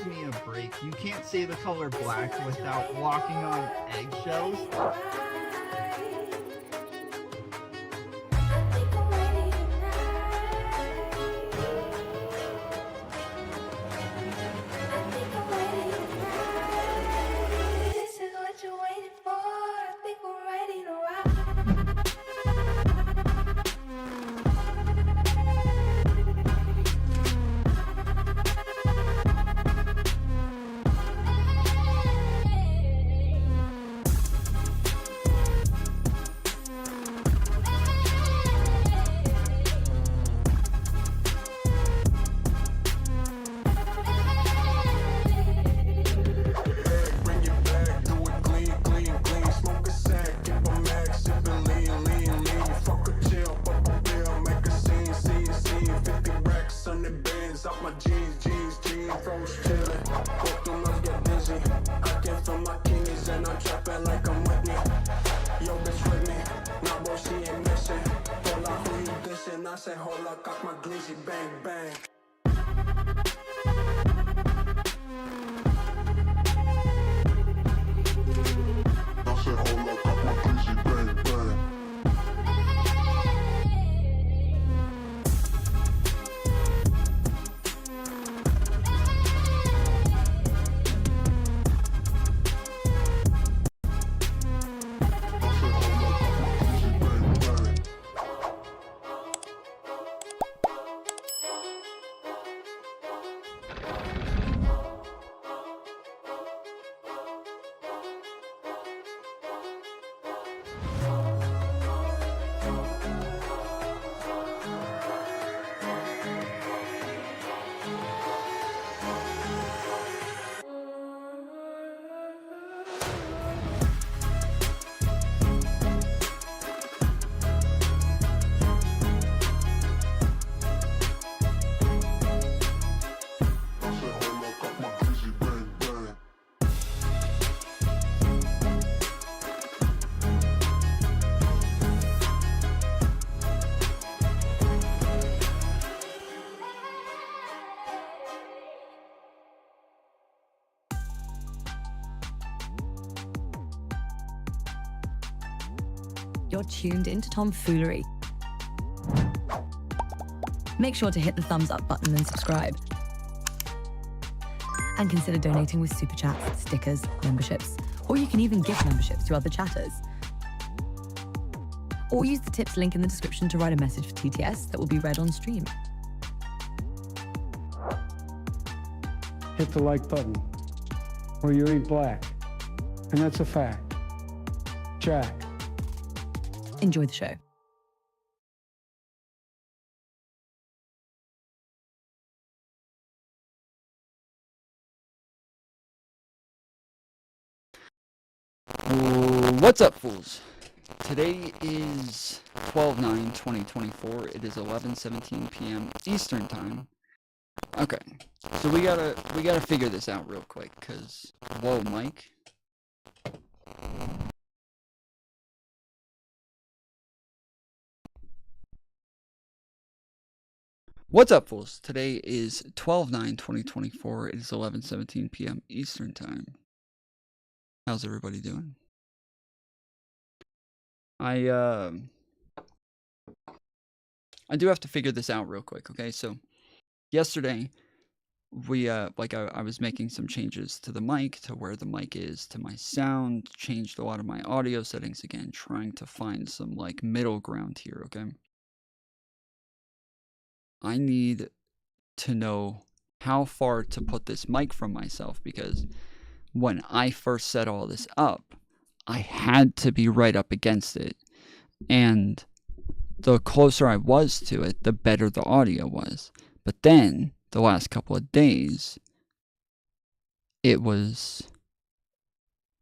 gives me a break. You can't say the color black without walking on eggshells. I say hold up, cock my glizzy, bang, bang. I say hold up, cock my glizzy, bang, bang. You're tuned into Foolery. Make sure to hit the thumbs up button and subscribe. And consider donating with super chats, stickers, memberships, or you can even gift memberships to other chatters. Or use the tips link in the description to write a message for TTS that will be read on stream. Hit the like button, or you ain't black. And that's a fact. Jack. Enjoy the show. What's up, fools? Today is 12/9/2024. It is 11:17 p.m. Eastern time. Okay, so we gotta figure this out real quick, cause whoa, Mike. What's up, fools? Today is 12/9/2024. It is 11:17 p.m. Eastern time. How's everybody doing? I do have to figure this out real quick, okay? So yesterday we I was making some changes to the mic, to where the mic is, to my sound, changed a lot of my audio settings again, trying to find some like middle ground here, okay? I need to know how far to put this mic from myself, because when I first set all this up, I had to be right up against it, and the closer I was to it, the better the audio was. But then, the last couple of days, it was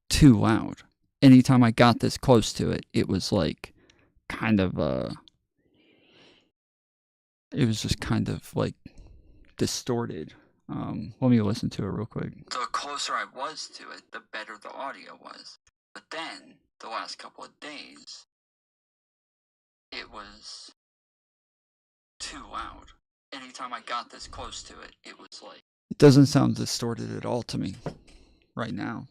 too loud. Anytime I got this close to it, it was like, kind of, it was just kind of like distorted. Let me listen to it real quick. The closer I was to it, the better the audio was. But then, the last couple of days, it was too loud. Anytime I got this close to it, it was like, It doesn't sound distorted at all to me right now.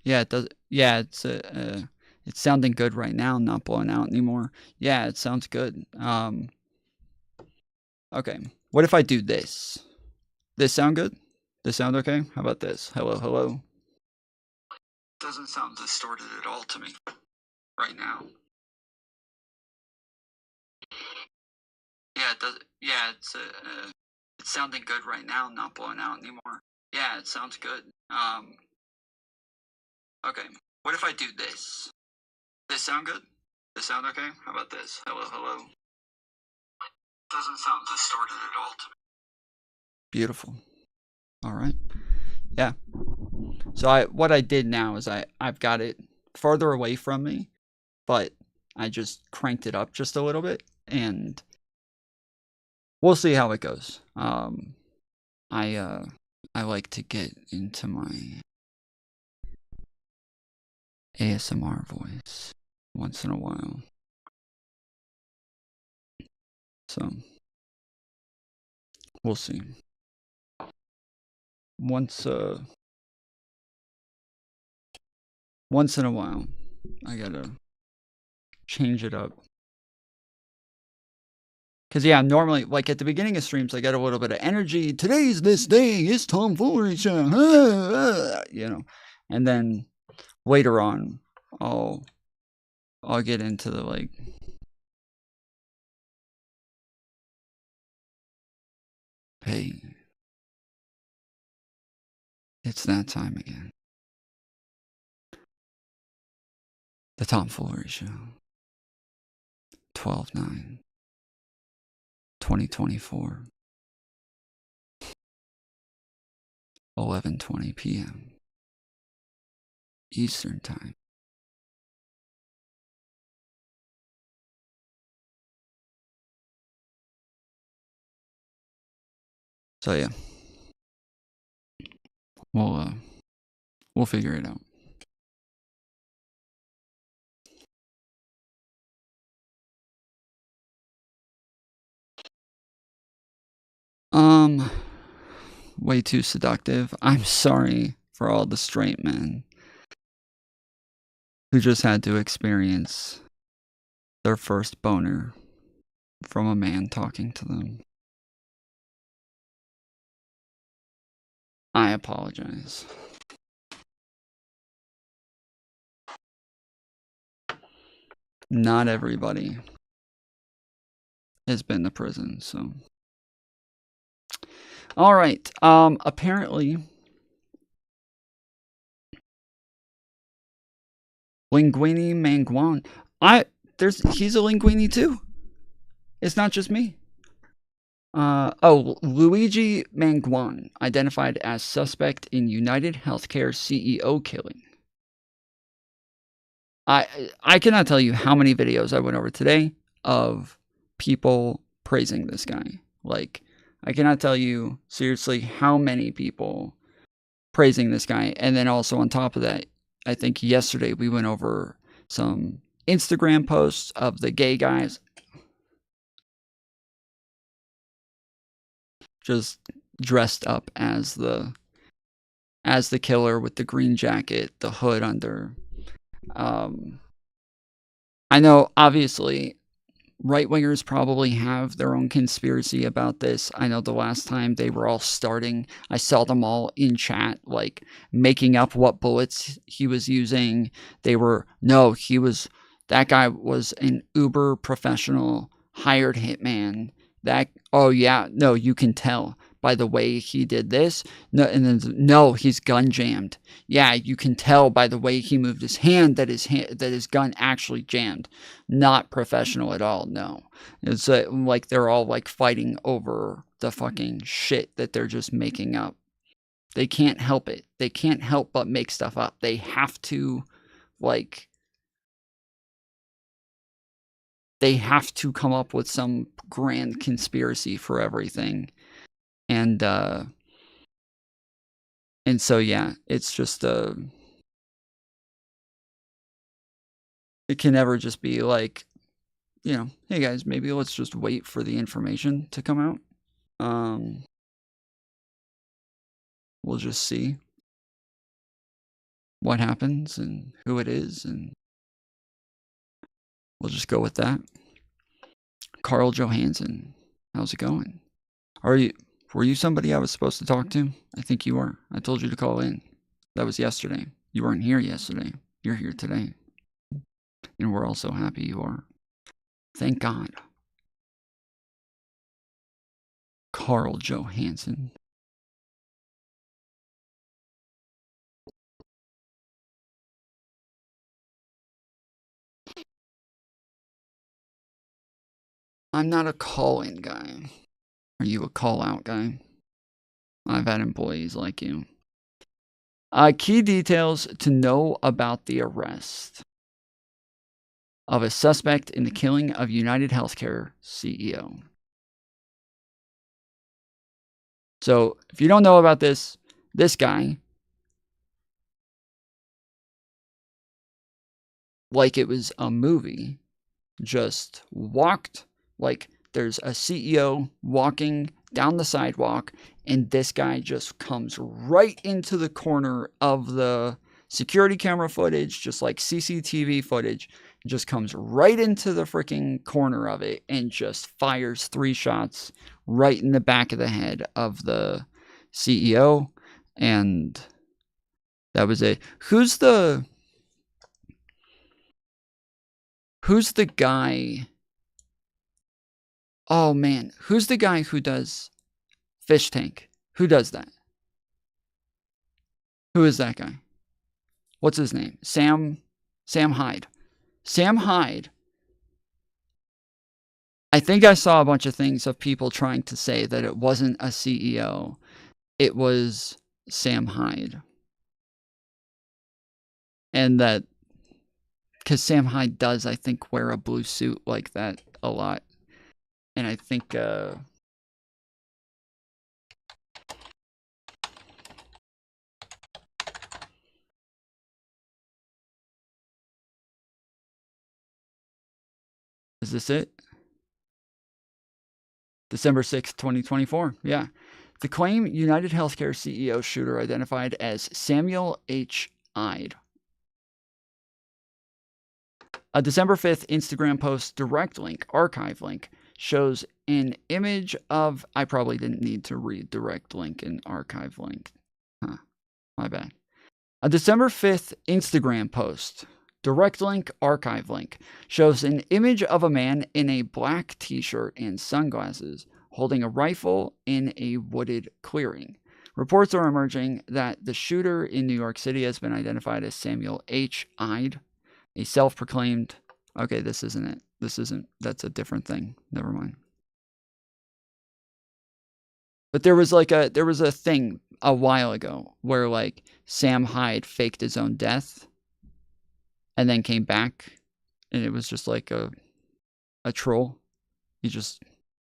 Yeah, it does. Yeah, it's sounding good right now, not blowing out anymore. Yeah, it sounds good. Okay. What if I do this? This sound good? This sound okay? How about this? Hello, hello. Doesn't sound distorted at all to me right now. Yeah, it does. Yeah, it's sounding good right now, not blowing out anymore. Yeah, it sounds good. Okay. What if I do this? This sound good? This sound okay? How about this? Hello, hello. Doesn't sound distorted at all to me. Beautiful. All right. Yeah. So what I did now is I've got it farther away from me, but I just cranked it up just a little bit, and we'll see how it goes. I like to get into my ASMR voice once in a while. So we'll see. Once in a while, I gotta change it up. Cause yeah, normally, like at the beginning of streams, I get a little bit of energy. Today's this day. It's Tom Foolery show. You know, and then later on, I'll get into the like. Hey, it's that time again. The Tom Foolery Show. 12/9. 2024. 11:20 p.m. Eastern Time. So yeah, we'll figure it out. Way too seductive. I'm sorry for all the straight men who just had to experience their first boner from a man talking to them. I apologize. Not everybody has been to prison, so. All right. Apparently, Linguini Manguan. He's a Linguini too. It's not just me. Luigi Manguan, identified as suspect in United Healthcare CEO killing. I cannot tell you how many videos I went over today of people praising this guy. Like, I cannot tell you seriously how many people praising this guy. And then also on top of that, I think yesterday we went over some Instagram posts of the gay guys just dressed up as the killer with the green jacket, the hood under. I know obviously right-wingers probably have their own conspiracy about this. I know the last time they were all starting, I saw them all in chat, like, making up what bullets he was using. That guy was an uber professional hired hitman. You can tell by the way he did this. No, he's gun jammed. Yeah, you can tell by the way he moved his hand that his gun actually jammed. Not professional at all. No, it's like they're all like fighting over the fucking shit that they're just making up. They can't help it. They can't help but make stuff up. They have to, like, they have to come up with some grand conspiracy for everything. And so, yeah, it's just, it can never just be like, hey guys, maybe let's just wait for the information to come out. We'll just see what happens and who it is, and we'll just go with that. Carl Johansson, how's it going? Were you somebody I was supposed to talk to? I think you were. I told you to call in. That was yesterday. You weren't here yesterday. You're here today. And we're all so happy you are. Thank God. Carl Johansson. I'm not a call-in guy. Are you a call-out guy? I've had employees like you. Key details to know about the arrest of a suspect in the killing of United Healthcare CEO. So, if you don't know about this guy, like it was a movie, just walked, like there's a CEO walking down the sidewalk, and this guy just comes right into the corner of the security camera footage, just like CCTV footage, just comes right into the freaking corner of it and just fires 3 shots right in the back of the head of the CEO. And that was it. Who's the guy? Oh man, who's the guy who does Fish Tank? Who does that? Who is that guy? What's his name? Sam Hyde. Sam Hyde. I think I saw a bunch of things of people trying to say that it wasn't a CEO. It was Sam Hyde. And that, because Sam Hyde does, I think, wear a blue suit like that a lot. And I think, is this it? December 6th, 2024. Yeah. The claim United Healthcare CEO shooter identified as Samuel H. Ide. A December 5th Instagram post direct link, archive link, shows an image of... I probably didn't need to read direct link and archive link. Huh. My bad. A December 5th Instagram post, direct link, archive link, shows an image of a man in a black t-shirt and sunglasses holding a rifle in a wooded clearing. Reports are emerging that the shooter in New York City has been identified as Samuel H. Ide, a self-proclaimed... Okay, this isn't it. This isn't... That's a different thing. Never mind. But there was a thing a while ago where like Sam Hyde faked his own death and then came back, and it was just like a troll. He just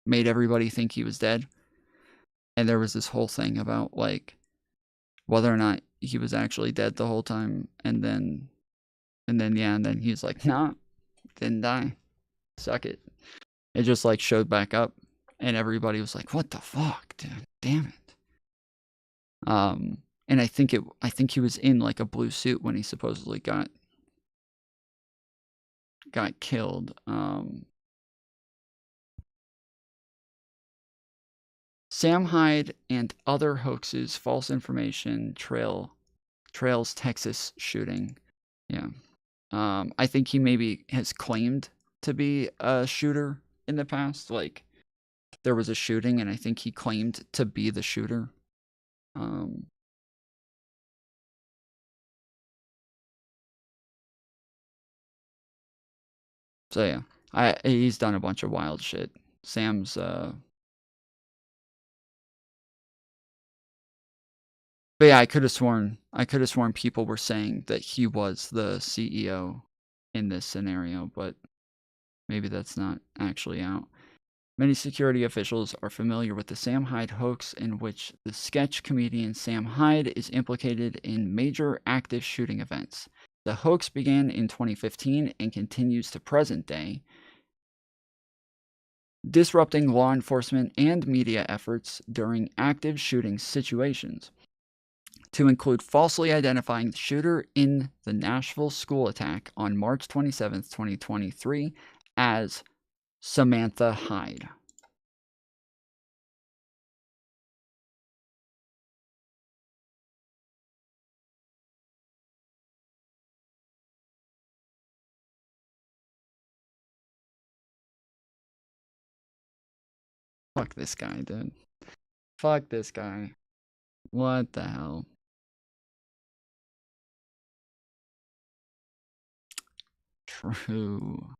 made everybody think he was dead. And there was this whole thing about like whether or not he was actually dead the whole time, and then he's like, nah, didn't die. Suck it. It just like showed back up, and everybody was like, what the fuck, dude? Damn it. And I think he was in like a blue suit when he supposedly got killed. Sam Hyde and other hoaxes, false information, trails Texas shooting. Yeah. I think he maybe has claimed to be a shooter in the past. Like, there was a shooting, and I think he claimed to be the shooter. So yeah, he's done a bunch of wild shit. Sam's But yeah, I could have sworn people were saying that he was the CEO in this scenario, but maybe that's not actually out. Many security officials are familiar with the Sam Hyde hoax, in which the sketch comedian Sam Hyde is implicated in major active shooting events. The hoax began in 2015 and continues to present day. disrupting law enforcement and media efforts during active shooting situations, to include falsely identifying the shooter in the Nashville school attack on March 27, 2023, as Samantha Hyde. Fuck this guy, dude. Fuck this guy. What the hell? True.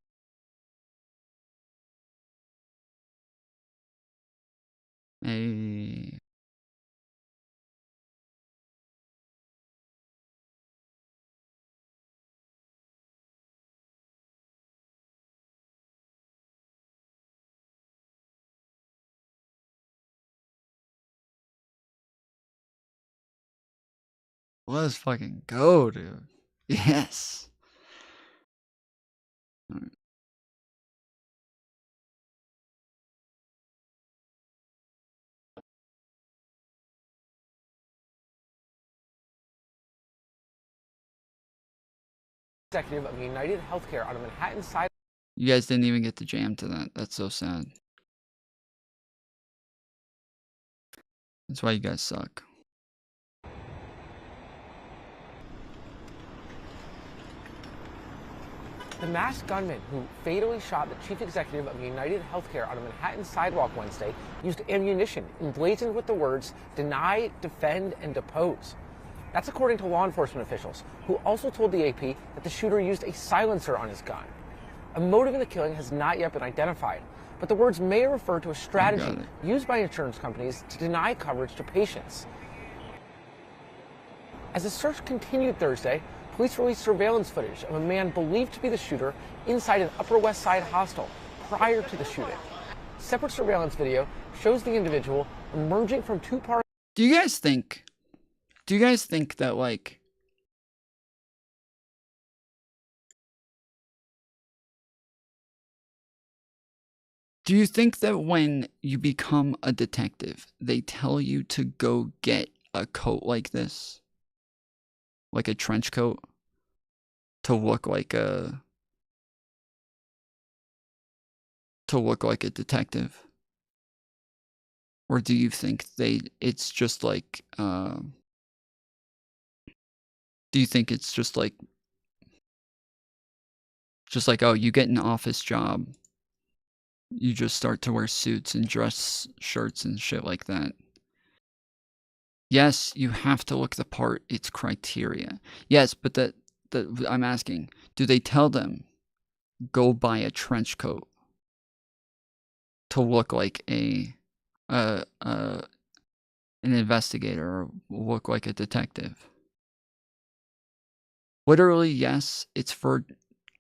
Hey. Let's fucking go, dude. Yes. Alright. Executive of United Healthcare on a Manhattan side. You guys didn't even get to jam to that. That's so sad. That's why you guys suck. The masked gunman who fatally shot the chief executive of United Healthcare on a Manhattan sidewalk Wednesday used ammunition emblazoned with the words, "Deny, defend, and depose." That's according to law enforcement officials, who also told the AP that the shooter used a silencer on his gun. A motive in the killing has not yet been identified, but the words may refer to a strategy used by insurance companies to deny coverage to patients. As the search continued Thursday, police released surveillance footage of a man believed to be the shooter inside an Upper West Side hostel prior to the shooting. Separate surveillance video shows the individual emerging from two parts. Do you guys think that, like, do you think that when you become a detective, they tell you to go get a coat like this? Like a trench coat? To look like a detective? Or do you think it's just like, do you think it's just like, oh, you get an office job, you just start to wear suits and dress shirts and shit like that? Yes, you have to look the part. It's criteria. Yes, but I'm asking, do they tell them, go buy a trench coat to look like an investigator or look like a detective? Literally, yes, it's for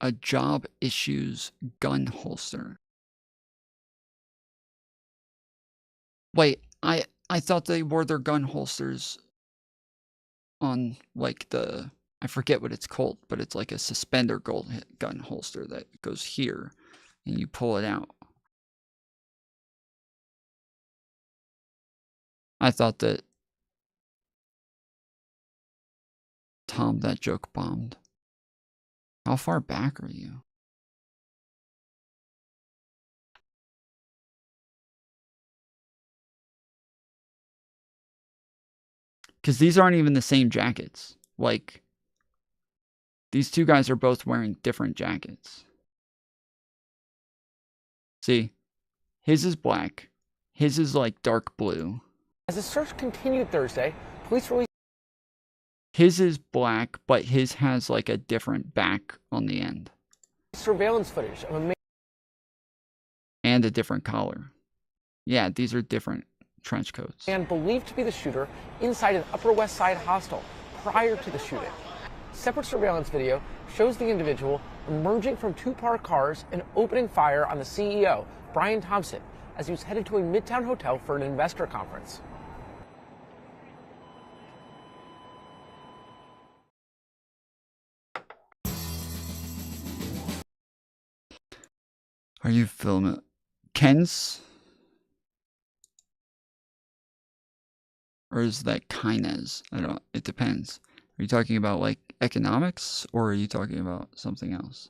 a job issues gun holster. Wait, I thought they wore their gun holsters on, like, I forget what it's called, but it's like a suspender gun holster that goes here and you pull it out. I thought that Tom, that joke bombed. How far back are you? Because these aren't even the same jackets. Like, these two guys are both wearing different jackets. See, his is black. His is like dark blue. As the search continued Thursday, police released. His is black, but his has like a different back on the end. Surveillance footage of a man. And a different collar. Yeah, these are different trench coats. Man believed to be the shooter inside an Upper West Side hostel prior to the shooting. Separate surveillance video shows the individual emerging from two parked cars and opening fire on the CEO, Brian Thompson, as he was headed to a Midtown hotel for an investor conference. Are you filming? Ken's? Or is that Kines? I don't, it depends. Are you talking about like economics or are you talking about something else?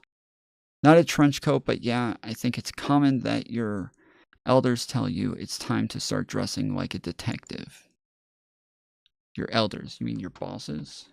Not a trench coat, but yeah, I think it's common that your elders tell you it's time to start dressing like a detective. Your elders, you mean your bosses?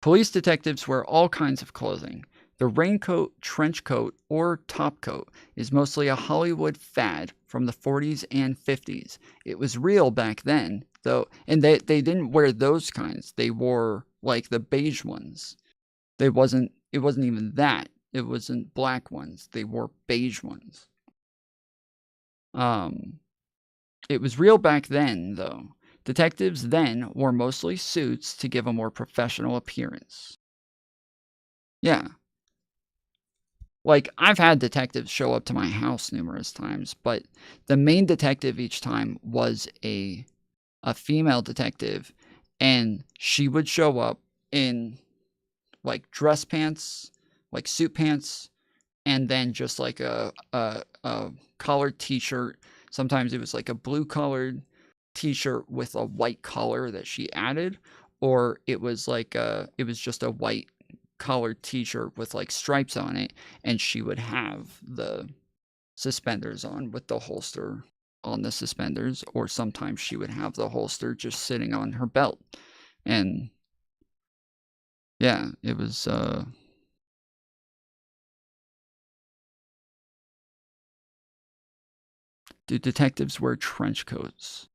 Police detectives wear all kinds of clothing. The raincoat, trench coat, or top coat is mostly a Hollywood fad from the 40s and 50s. It was real back then, though, and they didn't wear those kinds. They wore like the beige ones. It wasn't even that. It wasn't black ones. They wore beige ones. It was real back then, though. Detectives then wore mostly suits to give a more professional appearance. Yeah. Like, I've had detectives show up to my house numerous times, but the main detective each time was a female detective, and she would show up in, like, dress pants, like suit pants, and then just like a collared t-shirt. Sometimes it was like a blue colored t-shirt with a white collar that she added, or it was like it was just a white collared t-shirt with like stripes on it, and she would have the suspenders on with the holster on the suspenders, or sometimes she would have the holster just sitting on her belt. And yeah, it was do detectives wear trench coats?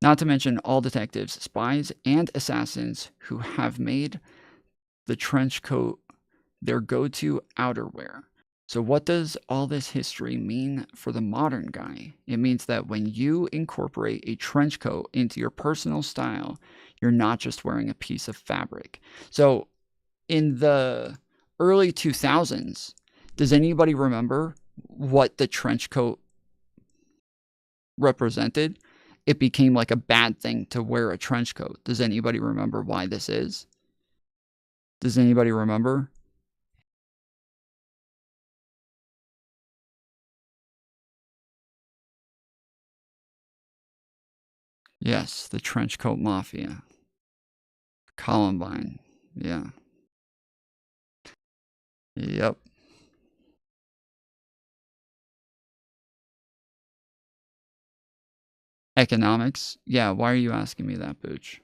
Not to mention all detectives, spies, and assassins who have made the trench coat their go-to outerwear. So what does all this history mean for the modern guy? It means that when you incorporate a trench coat into your personal style, you're not just wearing a piece of fabric. So in the early 2000s, does anybody remember what the trench coat represented? It became like a bad thing to wear a trench coat. Does anybody remember why this is? Does anybody remember? Yes, the trench coat mafia. Columbine. Yeah. Yep. Economics. Yeah, why are you asking me that, Booch?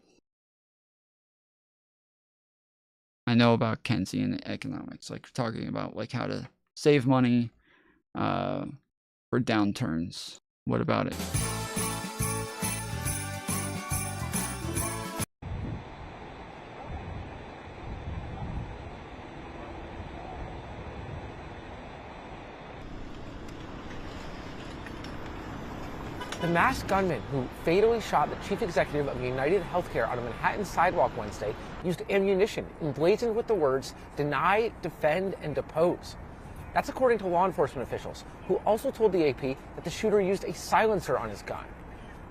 I know about Keynesian economics, like talking about like how to save money for downturns. What about it? The masked gunman who fatally shot the chief executive of United Healthcare on a Manhattan sidewalk Wednesday used ammunition emblazoned with the words, "Deny, defend, and depose." That's according to law enforcement officials, who also told the AP that the shooter used a silencer on his gun.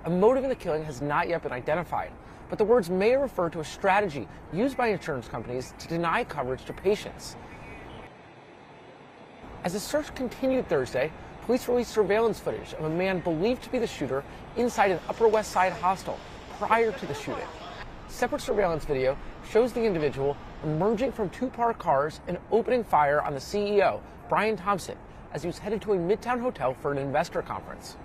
A motive in the killing has not yet been identified, but the words may refer to a strategy used by insurance companies to deny coverage to patients. As the search continued Thursday, police released surveillance footage of a man believed to be the shooter inside an Upper West Side hostel prior to the shooting. Separate surveillance video shows the individual emerging from two parked cars and opening fire on the CEO, Brian Thompson, as he was headed to a Midtown hotel for an investor conference.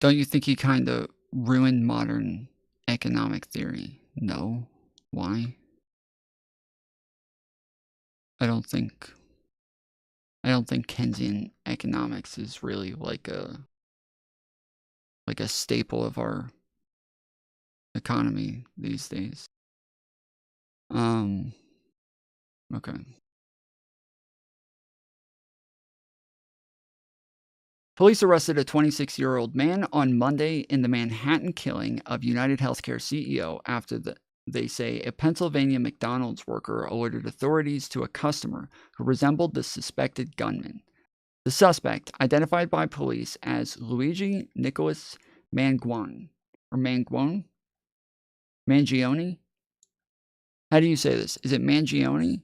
Don't you think he kind of ruined modern economic theory? No. Why? I don't think Keynesian economics is really like a staple of our economy these days. Okay. Police arrested a 26-year-old man on Monday in the Manhattan killing of United Healthcare CEO after they say a Pennsylvania McDonald's worker alerted authorities to a customer who resembled the suspected gunman. The suspect, identified by police as Luigi Nicholas Mangione. Mangione? How do you say this? Is it Mangione?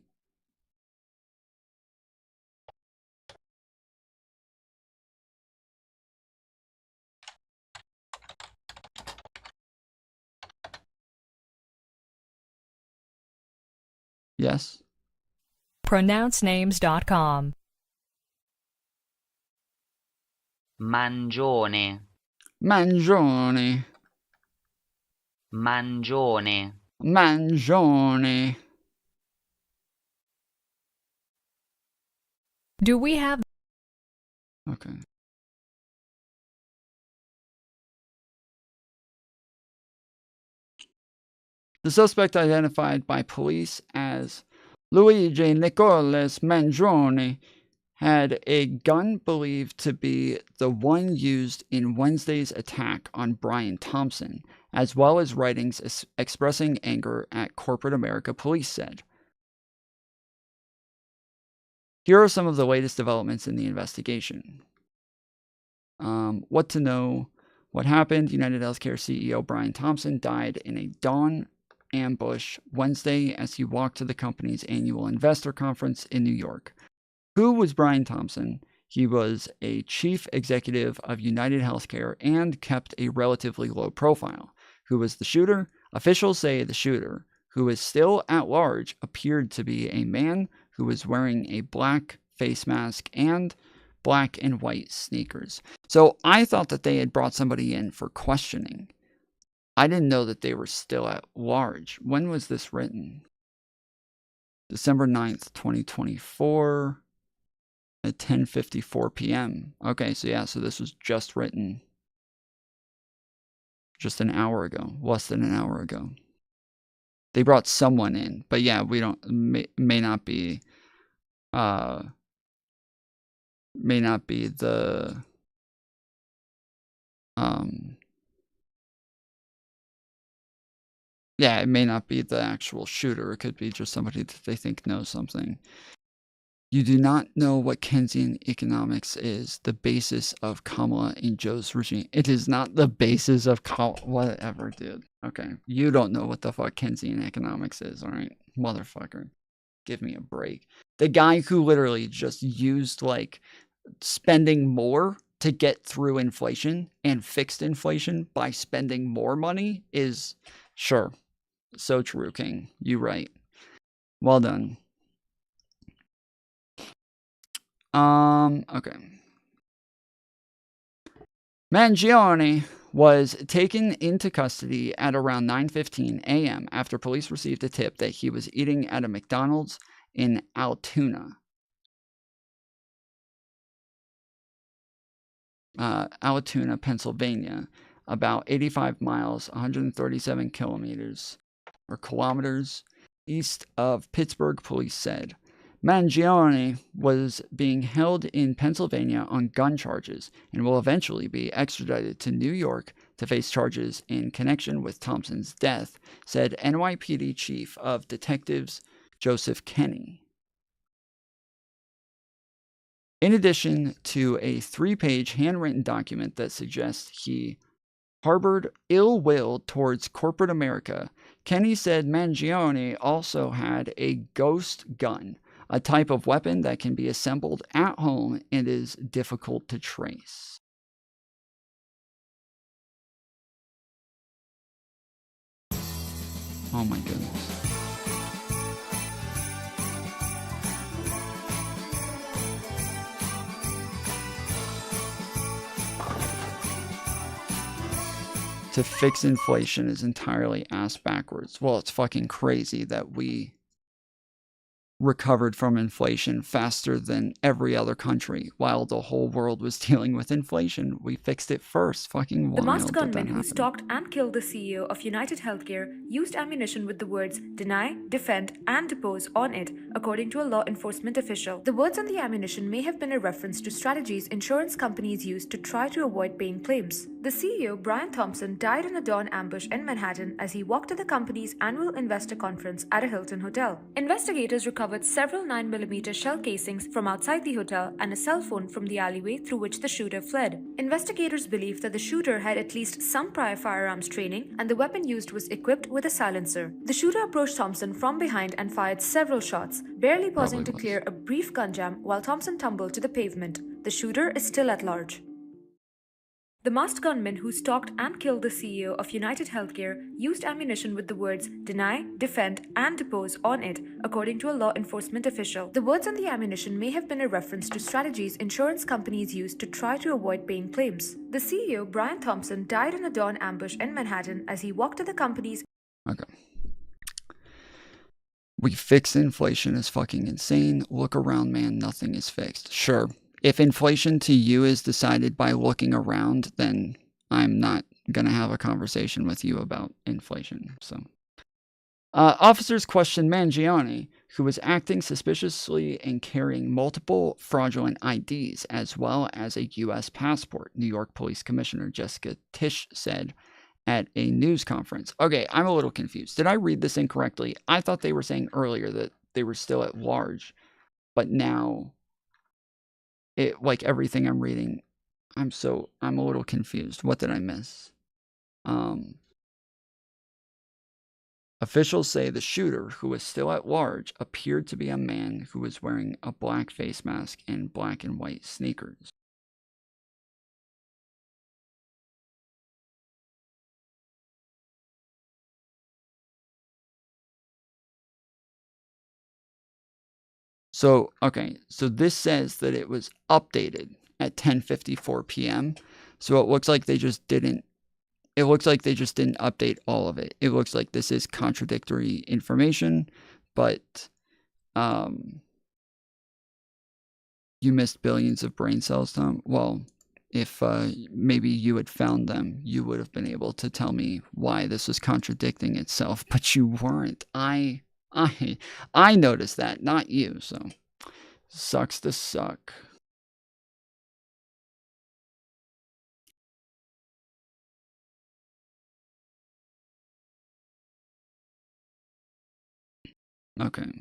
Yes. pronouncenames.com. Mangione. Mangione. Mangione. Mangione. Do we have Okay. The suspect, identified by police as Luigi Nicholas Mangione, had a gun believed to be the one used in Wednesday's attack on Brian Thompson, as well as writings expressing anger at corporate America, police said. Here are some of the latest developments in the investigation. What to know? What happened? United Healthcare CEO Brian Thompson died in a dawn ambush Wednesday as he walked to the company's annual investor conference in New York. Who was Brian Thompson? He was a chief executive of United Healthcare and kept a relatively low profile. Who was the shooter? Officials say the shooter, who is still at large, appeared to be a man who was wearing a black face mask and black and white sneakers. So I thought that they had brought somebody in for questioning. I didn't know that they were still at large. When was this written? December 9th, 2024 at 10:54 p.m. Okay, so yeah, so this was just written just an hour ago, less than an hour ago. They brought someone in, but yeah, we don't, may not be the, yeah, it may not be the actual shooter. It could be just somebody that they think knows something. You do not know what Keynesian economics is, the basis of Kamala and Joe's regime. It is not the basis of whatever, dude. Okay, you don't know what the fuck Keynesian economics is, all right? Motherfucker. Give me a break. The guy who literally just used, like, spending more to get through inflation and fixed inflation by spending more money is, sure. So true, King. You right. Well done. Okay. Mangione was taken into custody at around 9:15 a.m. after police received a tip that he was eating at a McDonald's in Altoona, Pennsylvania, about 85 miles, 137 kilometers east of Pittsburgh, police said. Mangione was being held in Pennsylvania on gun charges and will eventually be extradited to New York to face charges in connection with Thompson's death, said NYPD Chief of Detectives Joseph Kenney. In addition to a 3-page handwritten document that suggests he harbored ill will towards corporate America, Kenney said Mangione also had a ghost gun, a type of weapon that can be assembled at home and is difficult to trace. Oh my goodness. To fix inflation is entirely ass backwards. Well, it's fucking crazy that we recovered from inflation faster than every other country while the whole world was dealing with inflation. We fixed it first. Fucking wild. The masked gunman who stalked and killed the CEO of United Healthcare used ammunition with the words deny, defend, and depose on it, according to a law enforcement official. The words on the ammunition may have been a reference to strategies insurance companies use to try to avoid paying claims. The The CEO, Brian Thompson, died in a dawn ambush in Manhattan as he walked to the company's annual investor conference at a Hilton hotel. Investigators recovered several 9mm shell casings from outside the hotel and a cell phone from the alleyway through which the shooter fled. Investigators believe that the shooter had at least some prior firearms training and the weapon used was equipped with a silencer. The shooter approached Thompson from behind and fired several shots, barely pausing to clear a brief gun jam while Thompson tumbled to the pavement. The shooter is still at large. The masked gunman who stalked and killed the CEO of United Healthcare used ammunition with the words deny, defend, and depose on it, according to a law enforcement official. The words on the ammunition may have been a reference to strategies insurance companies use to try to avoid paying claims. The CEO, Brian Thompson, died in a dawn ambush in Manhattan as he walked to the company's... Okay. We fixed inflation is fucking insane. Look around, man. Nothing is fixed. Sure. If inflation to you is decided by looking around, then I'm not going to have a conversation with you about inflation. So, officers questioned Mangione, who was acting suspiciously and carrying multiple fraudulent IDs, as well as a U.S. passport, New York Police Commissioner Jessica Tisch said at a news conference. Okay, I'm a little confused. Did I read this incorrectly? I thought they were saying earlier that they were still at large, but now... like everything I'm reading, I'm a little confused. What did I miss? Officials say the shooter, who was still at large, appeared to be a man who was wearing a black face mask and black and white sneakers. So, okay, so this says that it was updated at 10:54 p.m. So it looks like they just didn't update all of it. It looks like this is contradictory information, but you missed billions of brain cells, Tom. Well, if maybe you had found them, you would have been able to tell me why this was contradicting itself, but you weren't. I noticed that, not you, so sucks to suck. Okay.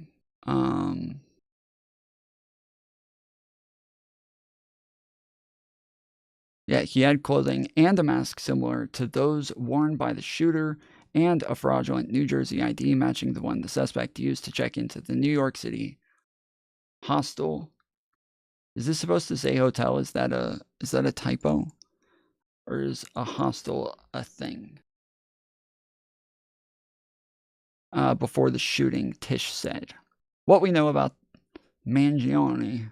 Yeah, he had clothing and a mask similar to those worn by the shooter and a fraudulent New Jersey ID matching the one the suspect used to check into the New York City hostel. Is this supposed to say hotel? Is that a typo? Or is a hostel a thing? Before the shooting, Tisch said. What we know about Mangione.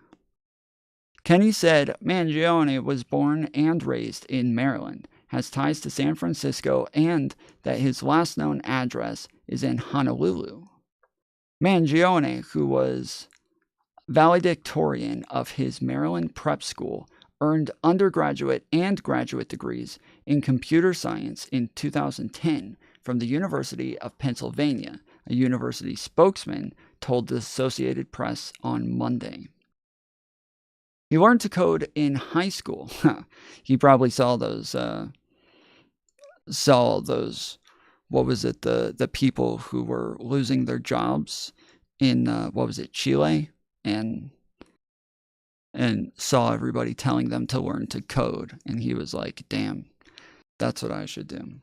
Kenny said Mangione was born and raised in Maryland, has ties to San Francisco, and that his last known address is in Honolulu. Mangione, who was valedictorian of his Maryland prep school, earned undergraduate and graduate degrees in computer science in 2010 from the University of Pennsylvania, a university spokesman told the Associated Press on Monday. He learned to code in high school. He probably saw those, what was it, the people who were losing their jobs in, Chile? And saw everybody telling them to learn to code. And he was like, damn, that's what I should do.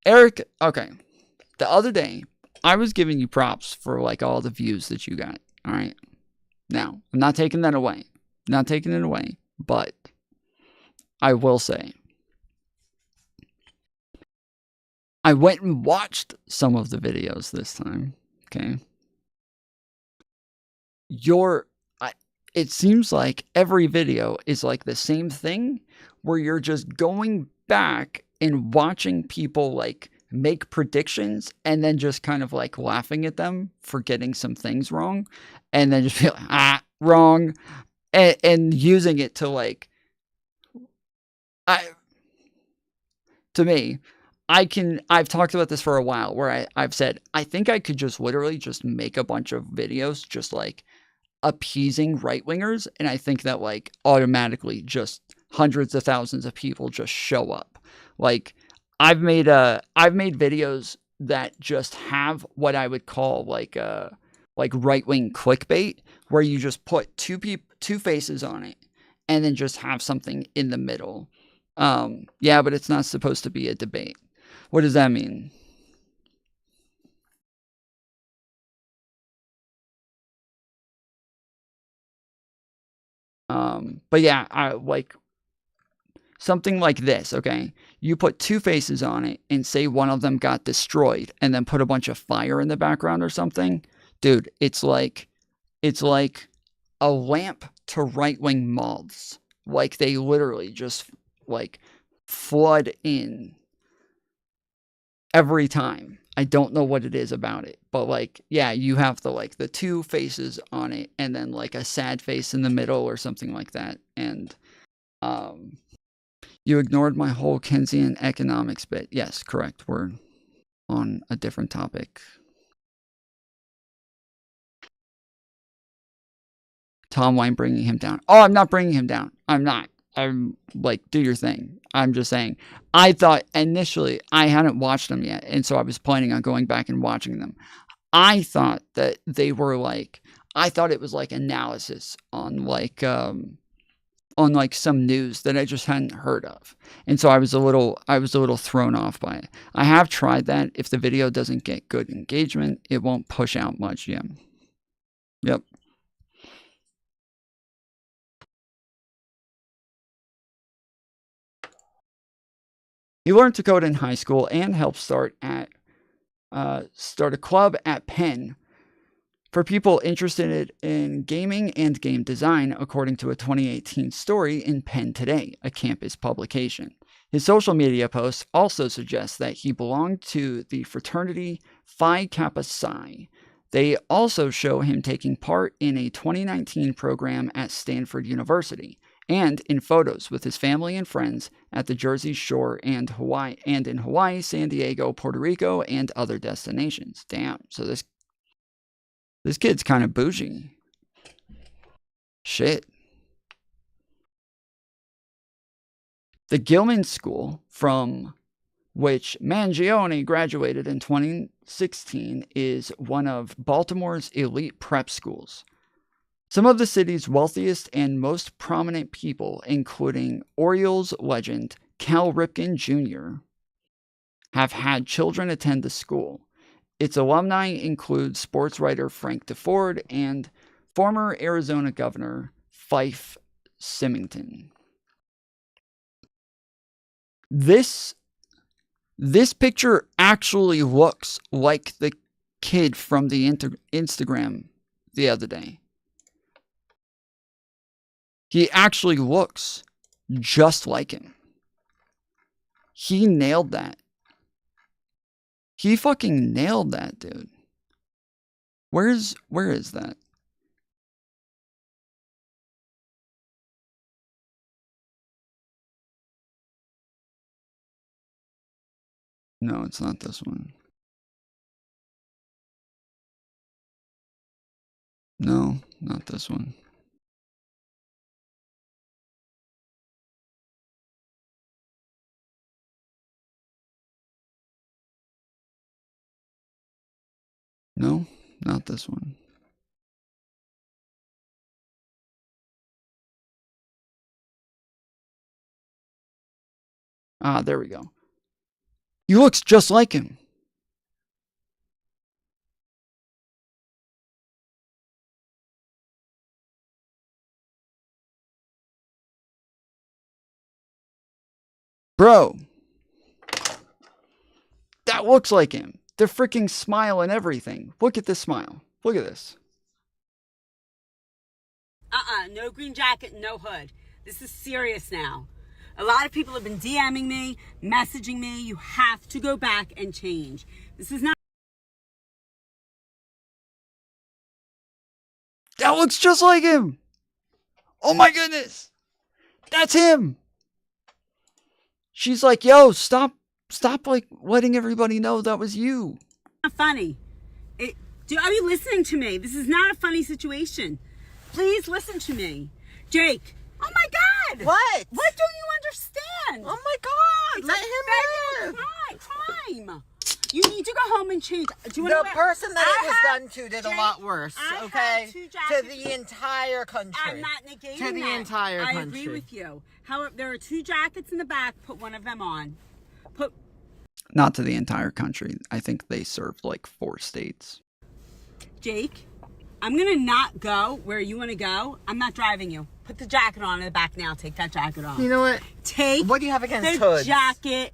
Eric, okay, the other day, I was giving you props for like all the views that you got, all right? Now, I'm not taking that away. Not taking it away, but I will say, I went and watched some of the videos this time, okay? It seems like every video is like the same thing, where you're just going back and watching people like make predictions and then just kind of like laughing at them for getting some things wrong, and then just be like, wrong. And using it to like, I've talked about this for a while, where I've said, I think I could just literally just make a bunch of videos just like appeasing right-wingers, and I think that like automatically just hundreds of thousands of people just show up. Like, I've made videos that just have what I would call like right-wing clickbait, where you just put two faces on it and then just have something in the middle. Yeah, but it's not supposed to be a debate. What does that mean? But yeah, I like something like this, okay? You put two faces on it and say one of them got destroyed and then put a bunch of fire in the background or something. Dude, it's like a lamp to right-wing moths. Like, they literally just like flood in every time. I don't know what it is about it, but like, yeah, you have the two faces on it and then like a sad face in the middle or something like that. And you ignored my whole Keynesian economics bit. Yes, correct. We're on a different topic. Tom, why I'm bringing him down? Oh, I'm not bringing him down. I'm not. I'm like, do your thing. I'm just saying, I thought initially I hadn't watched them yet. And so I was planning on going back and watching them. I thought that they were like, I thought it was like analysis on like some news that I just hadn't heard of. And so I was a little thrown off by it. I have tried that. If the video doesn't get good engagement, it won't push out much. Yeah. Yep. He learned to code in high school and helped start a club at Penn for people interested in gaming and game design, according to a 2018 story in Penn Today, a campus publication. His social media posts also suggest that he belonged to the fraternity Phi Kappa Psi. They also show him taking part in a 2019 program at Stanford University, and in photos with his family and friends at the Jersey Shore and in Hawaii, San Diego, Puerto Rico, and other destinations. Damn, so this kid's kind of bougie. Shit. The Gilman School, from which Mangione graduated in 2016, is one of Baltimore's elite prep schools. Some of the city's wealthiest and most prominent people, including Orioles legend Cal Ripken Jr., have had children attend the school. Its alumni include sports writer Frank DeFord and former Arizona Governor Fife Symington. This picture actually looks like the kid from the Instagram the other day. He actually looks just like him. He nailed that. He fucking nailed that, dude. Where is that? No, it's not this one. No, not this one. No, not this one. Ah, there we go. He looks just like him. Bro. That looks like him. The freaking smile and everything. Look at this smile. Look at this. No green jacket, no hood. This is serious now. A lot of people have been DMing me, messaging me. You have to go back and change. This is not... That looks just like him. Oh my goodness. That's him. She's like, yo, stop like letting everybody know that was you. Not funny. Are you listening to me? This is not a funny situation. Please listen to me. Jake. Oh my God. What? What don't you understand? Oh my God. Let haven't changed. Do you know The person that it was done to did a Jake, lot worse, I okay? have 2 To jackets. the entire country. I'm not negating To the that. entire I country. agree with you. However, there are 2 jackets in the back. Put one of them on. Not to the entire country. I think they served like 4 states. Jake, I'm going to not go where you want to go. I'm not driving you. Put the jacket on in the back now. Take that jacket off. You know what? What do you have against the hoods? jacket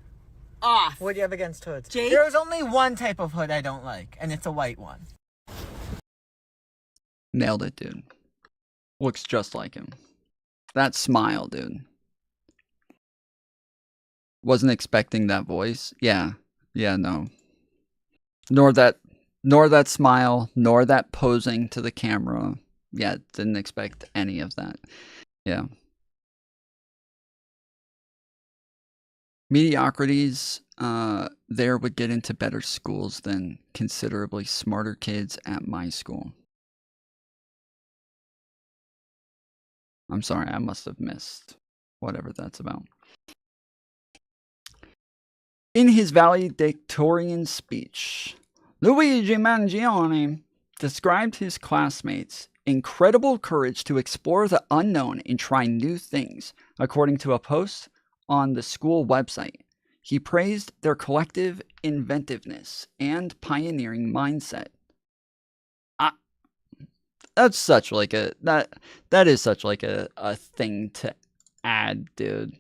off. What do you have against hoods? Jake? There's only one type of hood I don't like, and it's a white one. Nailed it, dude. Looks just like him. That smile, dude. Wasn't expecting that voice. Yeah, no. Nor that smile, nor that posing to the camera. Yeah, didn't expect any of that. Yeah. Mediocrities there would get into better schools than considerably smarter kids at my school. I'm sorry, I must have missed whatever that's about. In his valedictorian speech, Luigi Mangione described his classmates' incredible courage to explore the unknown and try new things, according to a post on the school website. He praised their collective inventiveness and pioneering mindset. That's such like a that is such like a thing to add, dude.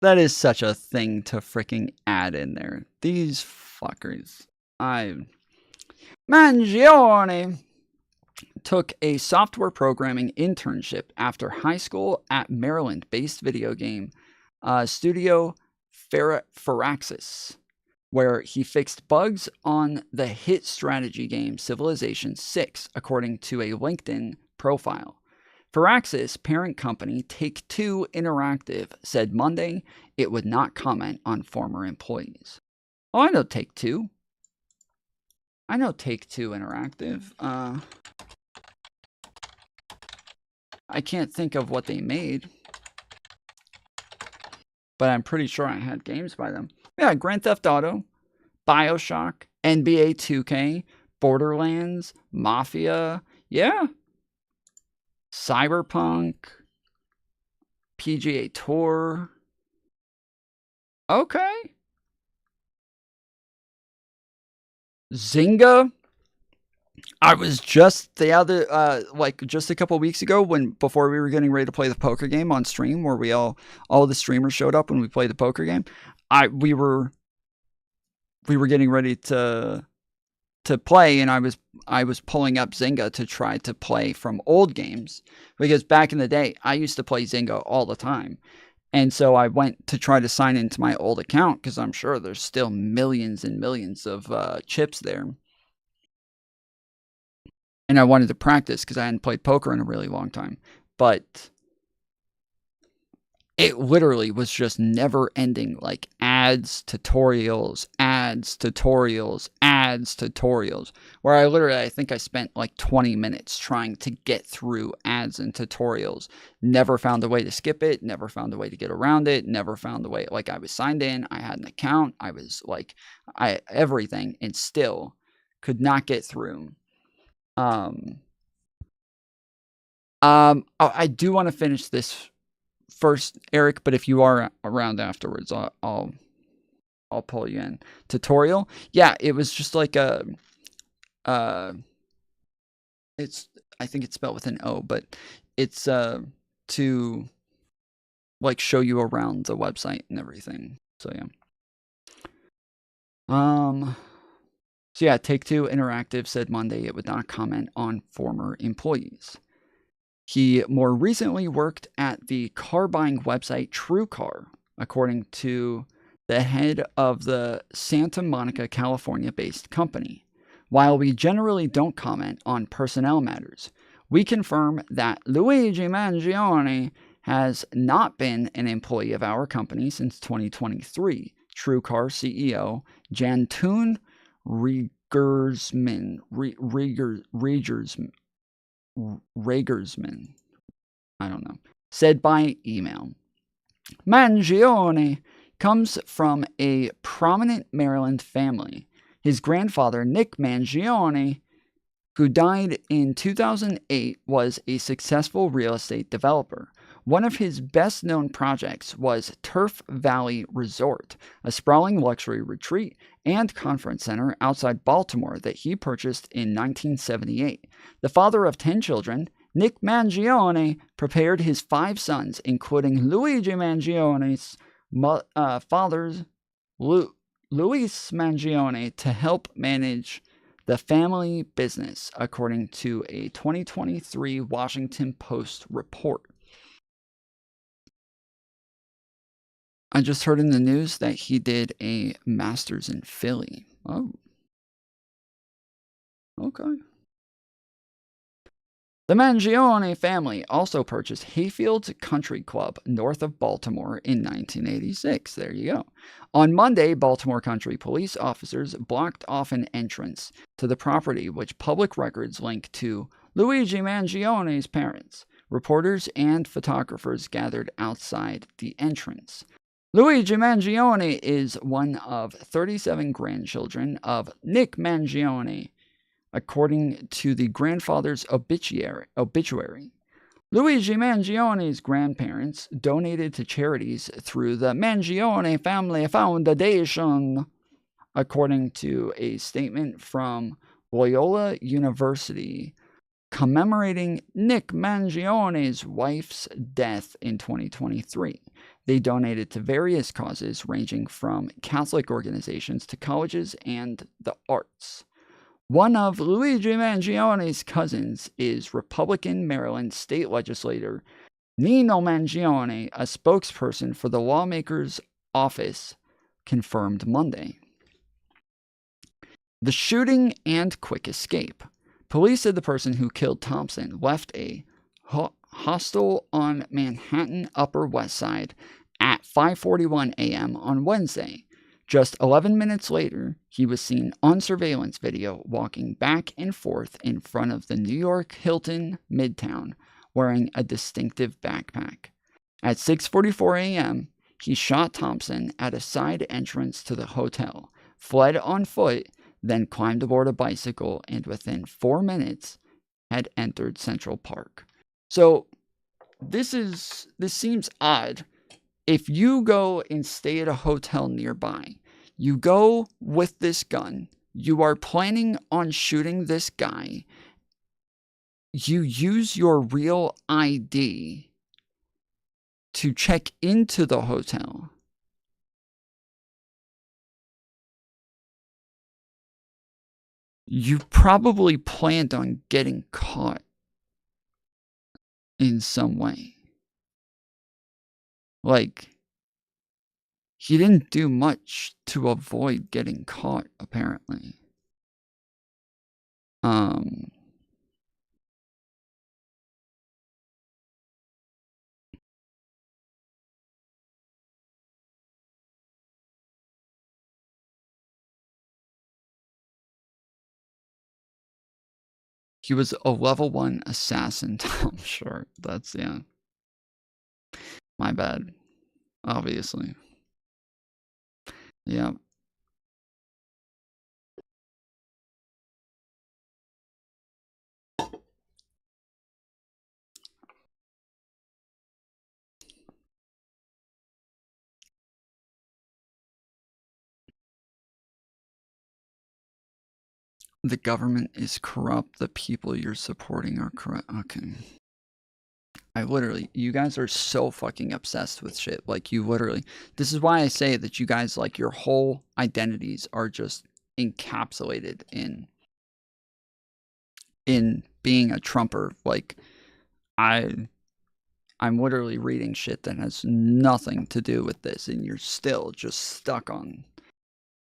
That is such a thing to freaking add in there. These fuckers. Mangione took a software programming internship after high school at Maryland-based video game studio Firaxis, where he fixed bugs on the hit strategy game Civilization VI, according to a LinkedIn profile. Firaxis' parent company, Take-Two Interactive, said Monday it would not comment on former employees. Oh, I know Take-Two. I know Take-Two Interactive. I can't think of what they made, but I'm pretty sure I had games by them. Yeah, Grand Theft Auto, BioShock, NBA 2K, Borderlands, Mafia, yeah. Cyberpunk, PGA Tour. Okay. Zynga. I was just just a couple weeks ago before we were getting ready to play the poker game on stream, where all the streamers showed up when we played the poker game. We were getting ready to play, and I was pulling up Zynga to try to play from old games, because back in the day I used to play Zynga all the time. And so I went to try to sign into my old account, because I'm sure there's still millions and millions of chips there. And I wanted to practice because I hadn't played poker in a really long time. But it literally was just never ending, like ads, tutorials, where I think I spent like 20 minutes trying to get through ads and tutorials. Never found a way to skip it, never found a way to get around it, never found a way. Like, I was signed in, I had an account, I was like, everything, and still could not get through. I do want to finish this first, Eric, but if you are around afterwards, I'll pull you in. Tutorial. Yeah, it was just like I think it's spelled with an O, but it's to like show you around the website and everything. So yeah. So yeah, Take-Two Interactive said Monday it would not comment on former employees. He more recently worked at the car buying website TrueCar, according to the head of the Santa Monica, California-based company. While we generally don't comment on personnel matters, we confirm that Luigi Mangione has not been an employee of our company since 2023, TrueCar CEO Jantoon Regersman, I don't know, said by email. Mangione comes from a prominent Maryland family. His grandfather, Nick Mangione, who died in 2008, was a successful real estate developer. One of his best-known projects was Turf Valley Resort, a sprawling luxury retreat and conference center outside Baltimore that he purchased in 1978. The father of 10 children, Nick Mangione prepared his 5 sons, including Luigi Mangione's father's Luis Mangione, to help manage the family business, according to a 2023 Washington Post report. I just heard in the news that he did a master's in Philly. Oh. Okay. The Mangione family also purchased Hayfield Country Club north of Baltimore in 1986. There you go. On Monday, Baltimore Country police officers blocked off an entrance to the property, which public records link to Luigi Mangione's parents. Reporters and photographers gathered outside the entrance. Luigi Mangione is one of 37 grandchildren of Nick Mangione, according to the grandfather's obituary. Luigi Mangione's grandparents donated to charities through the Mangione Family Foundation, according to a statement from Loyola University commemorating Nick Mangione's wife's death in 2023. They donated to various causes ranging from Catholic organizations to colleges and the arts. One of Luigi Mangione's cousins is Republican Maryland state legislator Nino Mangione, a spokesperson for the lawmaker's office, confirmed Monday. The shooting and quick escape. Police said the person who killed Thompson left a hostel on Manhattan Upper West Side at 5:41 a.m. on Wednesday. Just 11 minutes later, he was seen on surveillance video walking back and forth in front of the New York Hilton Midtown, wearing a distinctive backpack. At 6:44 a.m., he shot Thompson at a side entrance to the hotel, fled on foot, then climbed aboard a bicycle, and within 4 minutes had entered Central Park. So this seems odd. If you go and stay at a hotel nearby, you go with this gun, you are planning on shooting this guy, you use your real ID to check into the hotel. You probably planned on getting caught in some way. Like, he didn't do much to avoid getting caught, apparently. He was a level 1 assassin, Tom Short. That's, yeah. My bad. Obviously. Yeah. The government is corrupt. The people you're supporting are corrupt. Okay. You guys are so fucking obsessed with shit. Like, you literally, this is why I say that you guys, like, your whole identities are just encapsulated in being a Trumper. Like, I'm literally reading shit that has nothing to do with this, and you're still just stuck on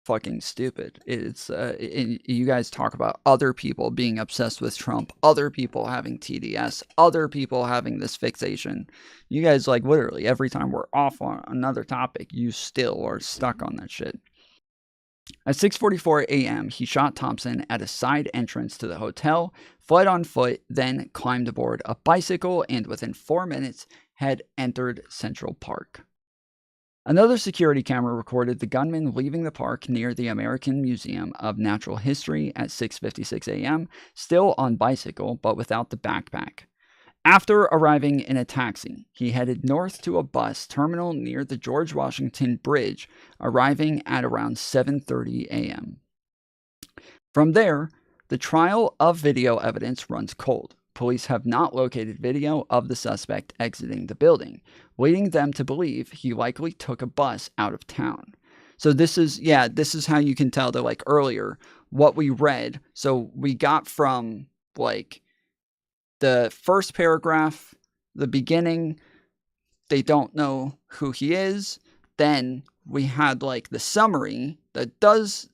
fucking stupid. It's you guys talk about other people being obsessed with Trump, other people having TDS, other people having this fixation. You guys, like, literally every time we're off on another topic, you still are stuck on that shit. At 6:44 a.m., he shot Thompson at a side entrance to the hotel, fled on foot, then climbed aboard a bicycle, and within 4 minutes had entered Central Park. Another security camera recorded the gunman leaving the park near the American Museum of Natural History at 6:56 a.m., still on bicycle but without the backpack. After arriving in a taxi, he headed north to a bus terminal near the George Washington Bridge, arriving at around 7:30 a.m. From there, the trial of video evidence runs cold. Police have not located video of the suspect exiting the building, leading them to believe he likely took a bus out of town. So this is how you can tell that, like, earlier, what we read. So we got from, like, the first paragraph, the beginning, they don't know who he is. Then we had, like, the summary that says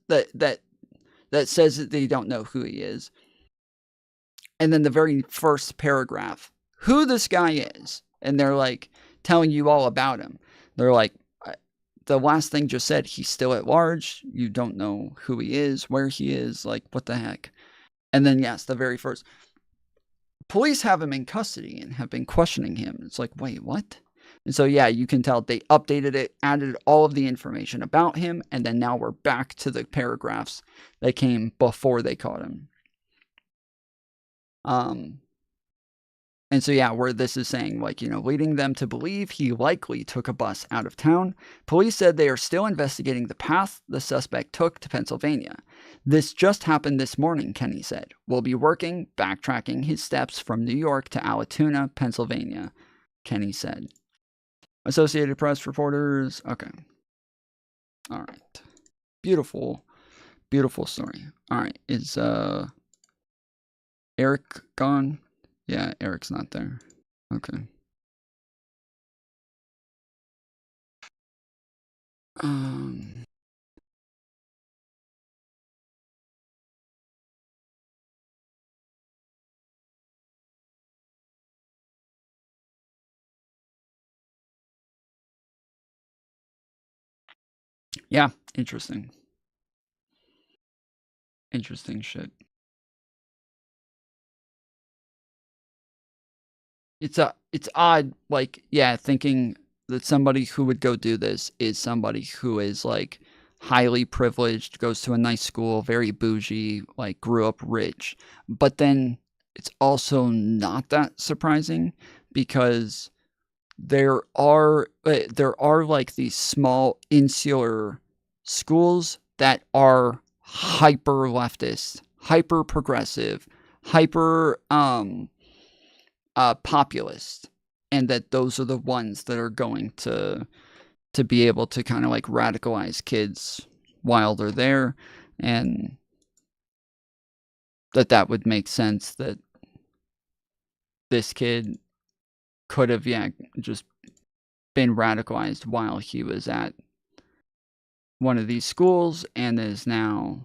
that they don't know who he is. And then the very first paragraph, who this guy is. And they're, like, telling you all about him. They're like, the last thing just said, he's still at large. You don't know who he is, where he is. Like, what the heck? And then, yes, the very first. Police have him in custody and have been questioning him. It's like, wait, what? And so, yeah, you can tell they updated it, added all of the information about him. And then now we're back to the paragraphs that came before they caught him. And so, yeah, where this is saying, like, you know, leading them to believe he likely took a bus out of town. Police said they are still investigating the path the suspect took to Pennsylvania. This just happened this morning, Kenny said. We'll be working, backtracking his steps from New York to Alatoona, Pennsylvania, Kenny said. Associated Press reporters. Okay. All right. Beautiful, beautiful story. All right. Is Eric gone? Yeah, Eric's not there. Okay. Yeah, interesting. Interesting shit. It's odd, like, yeah, thinking that somebody who would go do this is somebody who is, like, highly privileged, goes to a nice school, very bougie, like, grew up rich. But then it's also not that surprising because there are like these small insular schools that are hyper leftist, hyper progressive, hyper populist, and that those are the ones that are going to be able to kind of like radicalize kids while they're there, and that would make sense that this kid could have, yeah, just been radicalized while he was at one of these schools and is now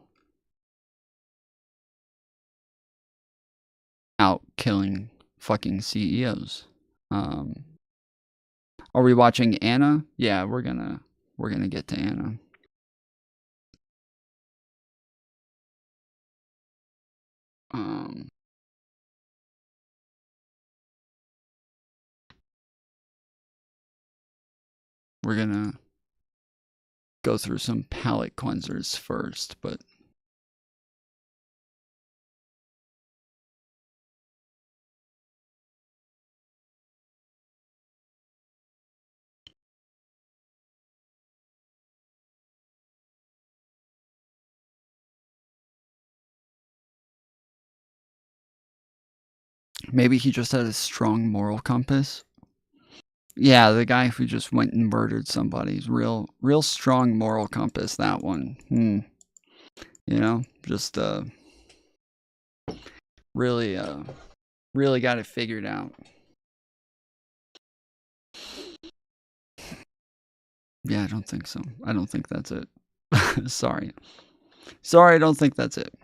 out killing fucking CEOs. Are we watching Anna? Yeah, we're gonna get to Anna. We're gonna go through some palate cleansers first, but maybe he just had a strong moral compass. Yeah, the guy who just went and murdered somebody's real strong moral compass, that one. You know, just really got it figured out. Yeah, I don't think so. I don't think that's it. Sorry, I don't think that's it.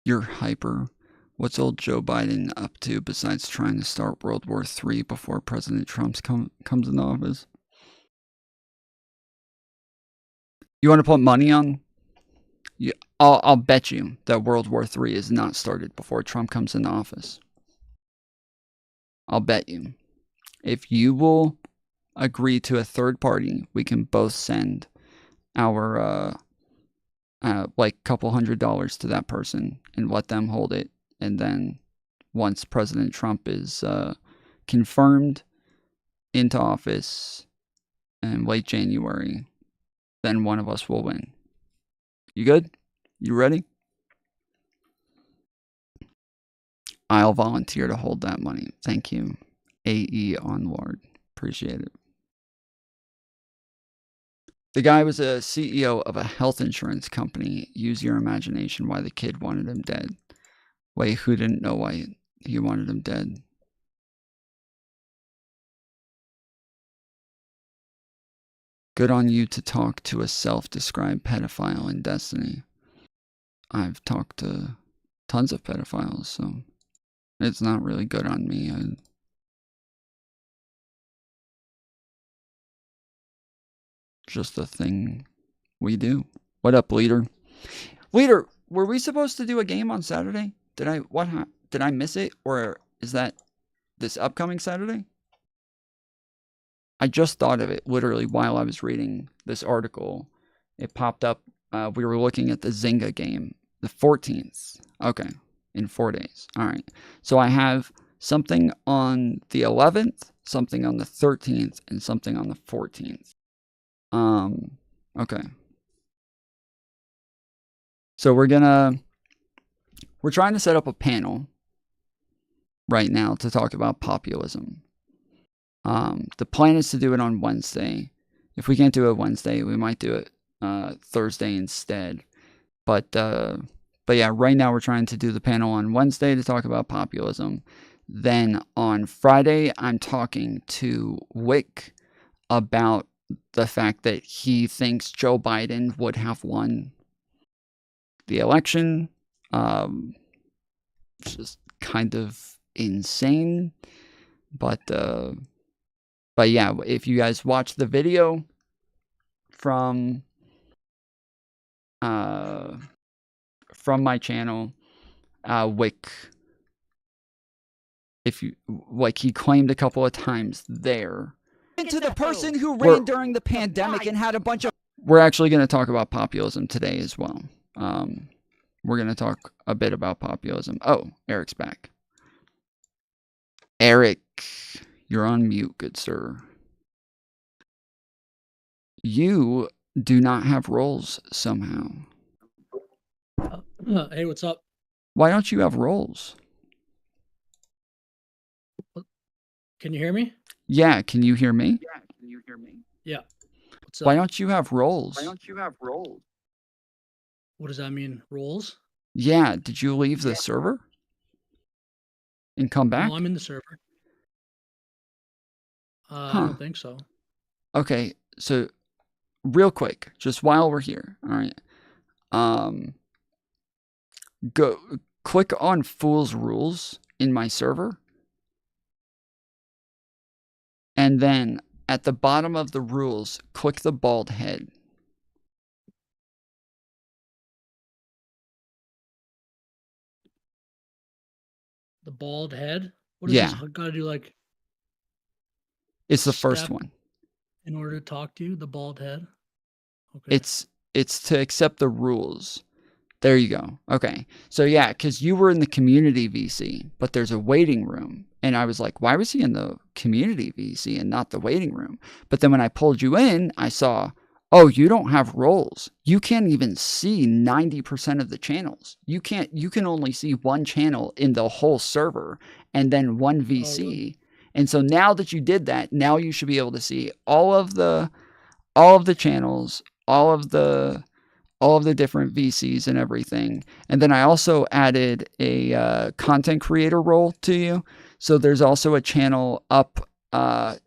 You're hyper. What's old Joe Biden up to besides trying to start World War III before President Trump comes into office? You want to put money on I'll bet you that World War III is not started before Trump comes into office. I'll bet you. If you will agree to a third party, we can both send our like couple $100 to that person and let them hold it. And then once President Trump is confirmed into office in late January, then one of us will win. You good? You ready? I'll volunteer to hold that money. Thank you. AE Onward. Appreciate it. The guy was a CEO of a health insurance company. Use your imagination why the kid wanted him dead. Wait, who didn't know why he wanted him dead? Good on you to talk to a self-described pedophile in Destiny. I've talked to tons of pedophiles, so it's not really good on me. Just a thing we do. What up, leader? Leader, were we supposed to do a game on Saturday? Did I miss it, or is that this upcoming Saturday? I just thought of it literally while I was reading this article. It popped up. We were looking at the Zynga game, the 14th. Okay, in 4 days. All right. So I have something on the 11th, something on the 13th, and something on the 14th. Okay. So we're trying to set up a panel right now to talk about populism. The plan is to do it on Wednesday. If we can't do it Wednesday, we might do it Thursday instead. But yeah, right now we're trying to do the panel on Wednesday to talk about populism. Then on Friday, I'm talking to Wick about the fact that he thinks Joe Biden would have won the election. It's just kind of insane. But yeah, if you guys watch the video from my channel, Wick, if you like, he claimed a couple of times there. To the person who ran during the pandemic and had a bunch of. We're actually going to talk about populism today as well. We're going to talk a bit about populism. Oh, Eric's back. Eric, you're on mute, good sir. You do not have roles somehow. Hey, what's up? Why don't you have roles? Can you hear me? Yeah, can you hear me? Yeah. What's up? Why don't you have roles? What does that mean? Roles? Yeah, did you leave the server? And come back? No, I'm in the server. I don't think so. Okay, so real quick, just while we're here, all right. Go click on Fool's Rules in my server. And then at the bottom of the rules, click the bald head. The bald head? What does this got to do, like... It's the first one. In order to talk to you, the bald head? Okay. It's to accept the rules. There you go. Okay. So yeah, because you were in the community VC, but there's a waiting room. And I was like, why was he in the community VC and not the waiting room? But then when I pulled you in, I saw, oh, you don't have roles. You can't even see 90% of the channels. You can only see one channel in the whole server and then one VC. Oh, really? And so now that you did that, now you should be able to see all of the channels, all of the different VCs and everything. And then I also added a content creator role to you. So there's also a channel up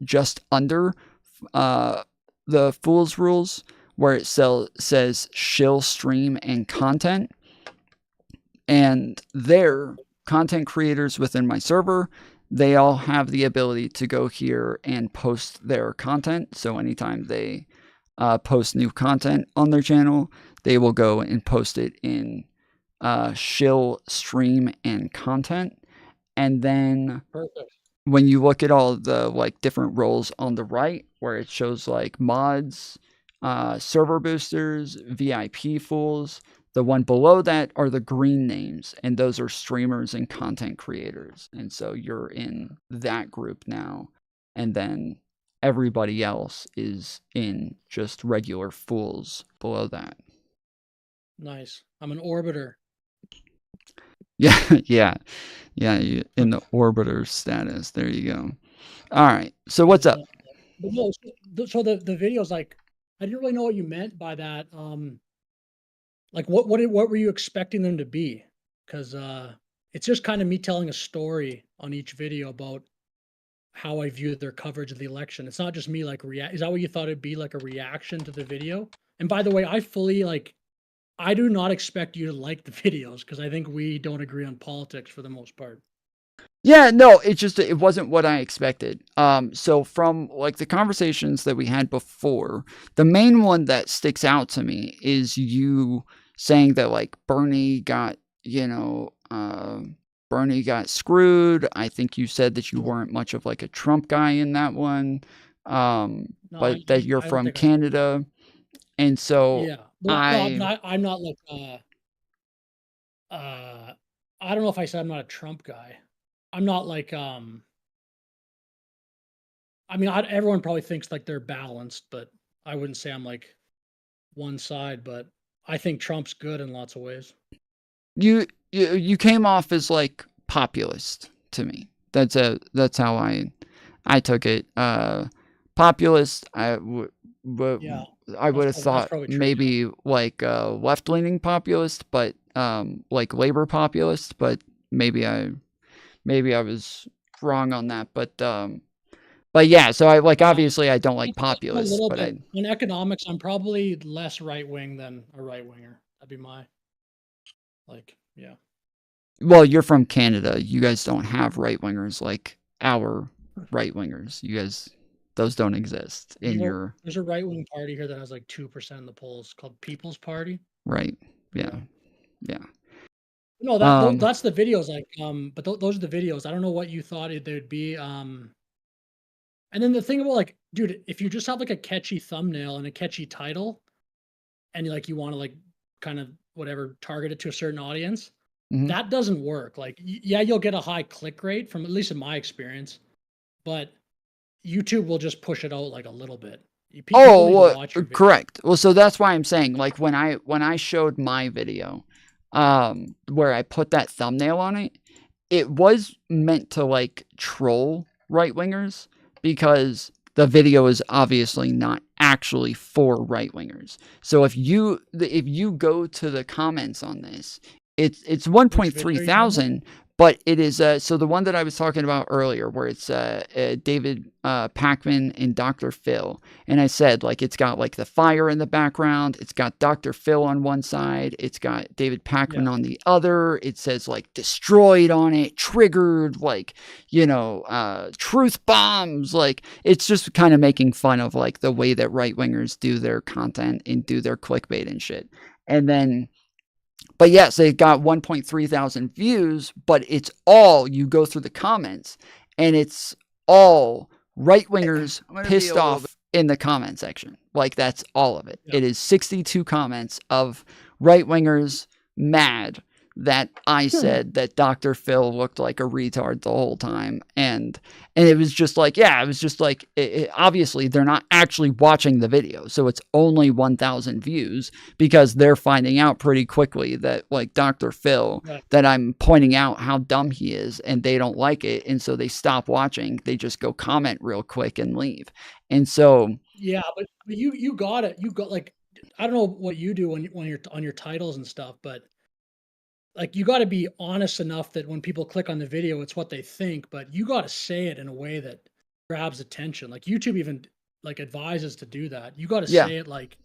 just under the Fool's Rules where it says shill stream and content. And there, content creators within my server, they all have the ability to go here and post their content. So anytime they post new content on their channel, they will go and post it in shill, stream, and content. And then Perfect. when you look at all the like different roles on the right, where it shows like mods, server boosters, VIP fools, the one below that are the green names, and those are streamers and content creators. And so you're in that group now. And then everybody else is in just regular fools below that. Nice. I'm an orbiter. Yeah, yeah, in the orbiter status. There you go. All right. So what's up? But no, so the videos, like, I didn't really know what you meant by that. Like, what were you expecting them to be? Because it's just kind of me telling a story on each video about how I viewed their coverage of the election. It's not just me like react. Is that what you thought it'd be, like a reaction to the video? And by the way, I fully like. I do not expect you to like the videos because I think we don't agree on politics for the most part. Yeah, no, it wasn't what I expected. So from like the conversations that we had before, the main one that sticks out to me is you saying that like Bernie got screwed. I think you said that you weren't much of like a Trump guy in that one. But that you're from Canada. And so yeah, I'm not like I don't know if I said I'm not a Trump guy. I'm not like I mean, everyone probably thinks like they're balanced, but I wouldn't say I'm like one side. But I think Trump's good in lots of ways. You came off as like populist to me. That's how I took it. Populist. I would have thought maybe like left-leaning populist, but like labor populist. But maybe I was wrong on that. But yeah. So I like obviously I don't like populists, but in economics I'm probably less right-wing than a right-winger. That'd be my yeah. Well, you're from Canada. You guys don't have right-wingers like our right-wingers. You guys. Those don't exist in your. There's a right-wing party here that has like 2% in the polls called People's Party. Right. Yeah. No, that's the videos. Like, but those are the videos. I don't know what you thought they'd be. And then the thing about like, dude, if you just have like a catchy thumbnail and a catchy title, and like you want to like kind of whatever target it to a certain audience, that doesn't work. Like, yeah, you'll get a high click rate from at least in my experience, but YouTube will just push it out like a little bit. Correct. Well, so that's why I'm saying like when I showed my video, where I put that thumbnail on it, it was meant to like troll right-wingers because the video is obviously not actually for right-wingers. So if you go to the comments on this, it's 1.3 thousand. But it is, so the one that I was talking about earlier, where it's David Pakman and Dr. Phil. And I said, like, it's got, like, the fire in the background. It's got Dr. Phil on one side. It's got David Pakman on the other. It says, like, destroyed on it, triggered, like, truth bombs. Like, it's just kind of making fun of, like, the way that right-wingers do their content and do their clickbait and shit. And then... But yes, it got 1.3 thousand views, but it's all, you go through the comments, and it's all right-wingers pissed off in the comment section. Like, that's all of it. Yeah. It is 62 comments of right-wingers mad that I said that Dr. Phil looked like a retard the whole time. And it was just like, obviously they're not actually watching the video. So it's only 1,000 views because they're finding out pretty quickly that like Dr. Phil, that I'm pointing out how dumb he is and they don't like it. And so they stop watching. They just go comment real quick and leave. And so. Yeah, but you got it. You got like, I don't know what you do when you're on your titles and stuff, but like you got to be honest enough that when people click on the video, it's what they think, but you got to say it in a way that grabs attention. Like YouTube even like advises to do that. You got to say it like,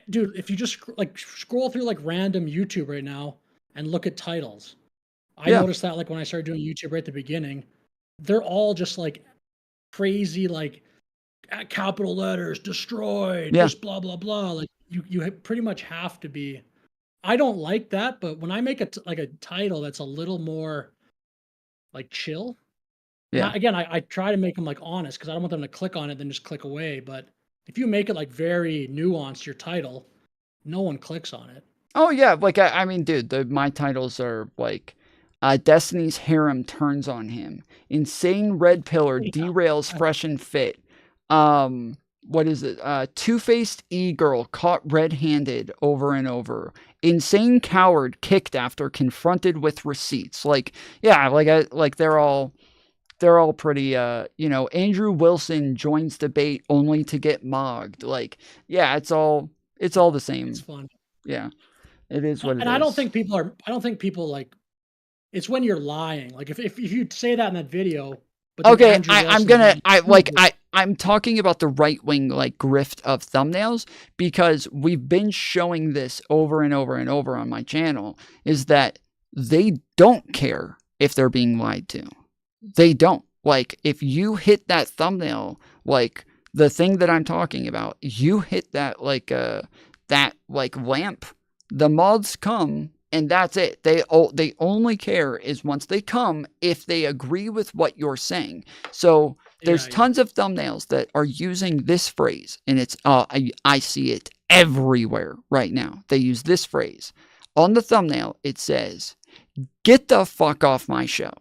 dude, if you just like scroll through like random YouTube right now and look at titles, I noticed that like when I started doing YouTube right at the beginning, they're all just like crazy, like capital letters, destroyed, just blah, blah, blah. Like you pretty much have to be. I don't like that, but when I make like a title that's a little more like chill. Yeah. Again, I try to make them like honest because I don't want them to click on it then just click away. But if you make it like very nuanced, your title, no one clicks on it. Oh yeah, like I mean, dude, my titles are like, Destiny's harem turns on him. Insane red pillar derails fresh and fit. What is it? Two-faced e-girl caught red-handed over and over. Insane coward kicked after confronted with receipts. Like, yeah, like they're all pretty, Andrew Wilson joins debate only to get mogged. Like, yeah, it's all the same. It's fun. Yeah, it is what it is. And I don't think people like, it's when you're lying. Like if you say that in that video, but okay, I'm talking about the right wing like grift of thumbnails, because we've been showing this over and over and over on my channel, is that they don't care if they're being lied to. They don't. Like, if you hit that thumbnail, like the thing that I'm talking about, you hit that like lamp, the moths come, and that's it. They only care is once they come if they agree with what you're saying. So there's tons of thumbnails that are using this phrase, and it's I see it everywhere right now. They use this phrase on the thumbnail. It says, "Get the fuck off my show."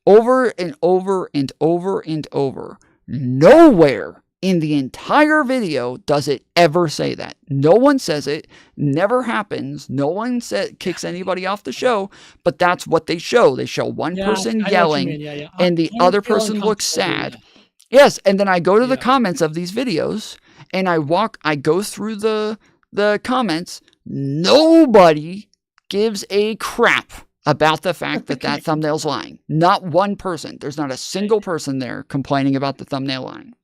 Over and over and over and over. Nowhere in the entire video does it ever say that. No one says it. Never happens. No one kicks anybody off the show. But that's what they show. They show one person yelling, and the other person looks sad. Yes, and then I go to the comments of these videos, and I go through the comments. Nobody gives a crap about the fact that that thumbnail's lying. Not one person. There's not a single person there complaining about the thumbnail lying.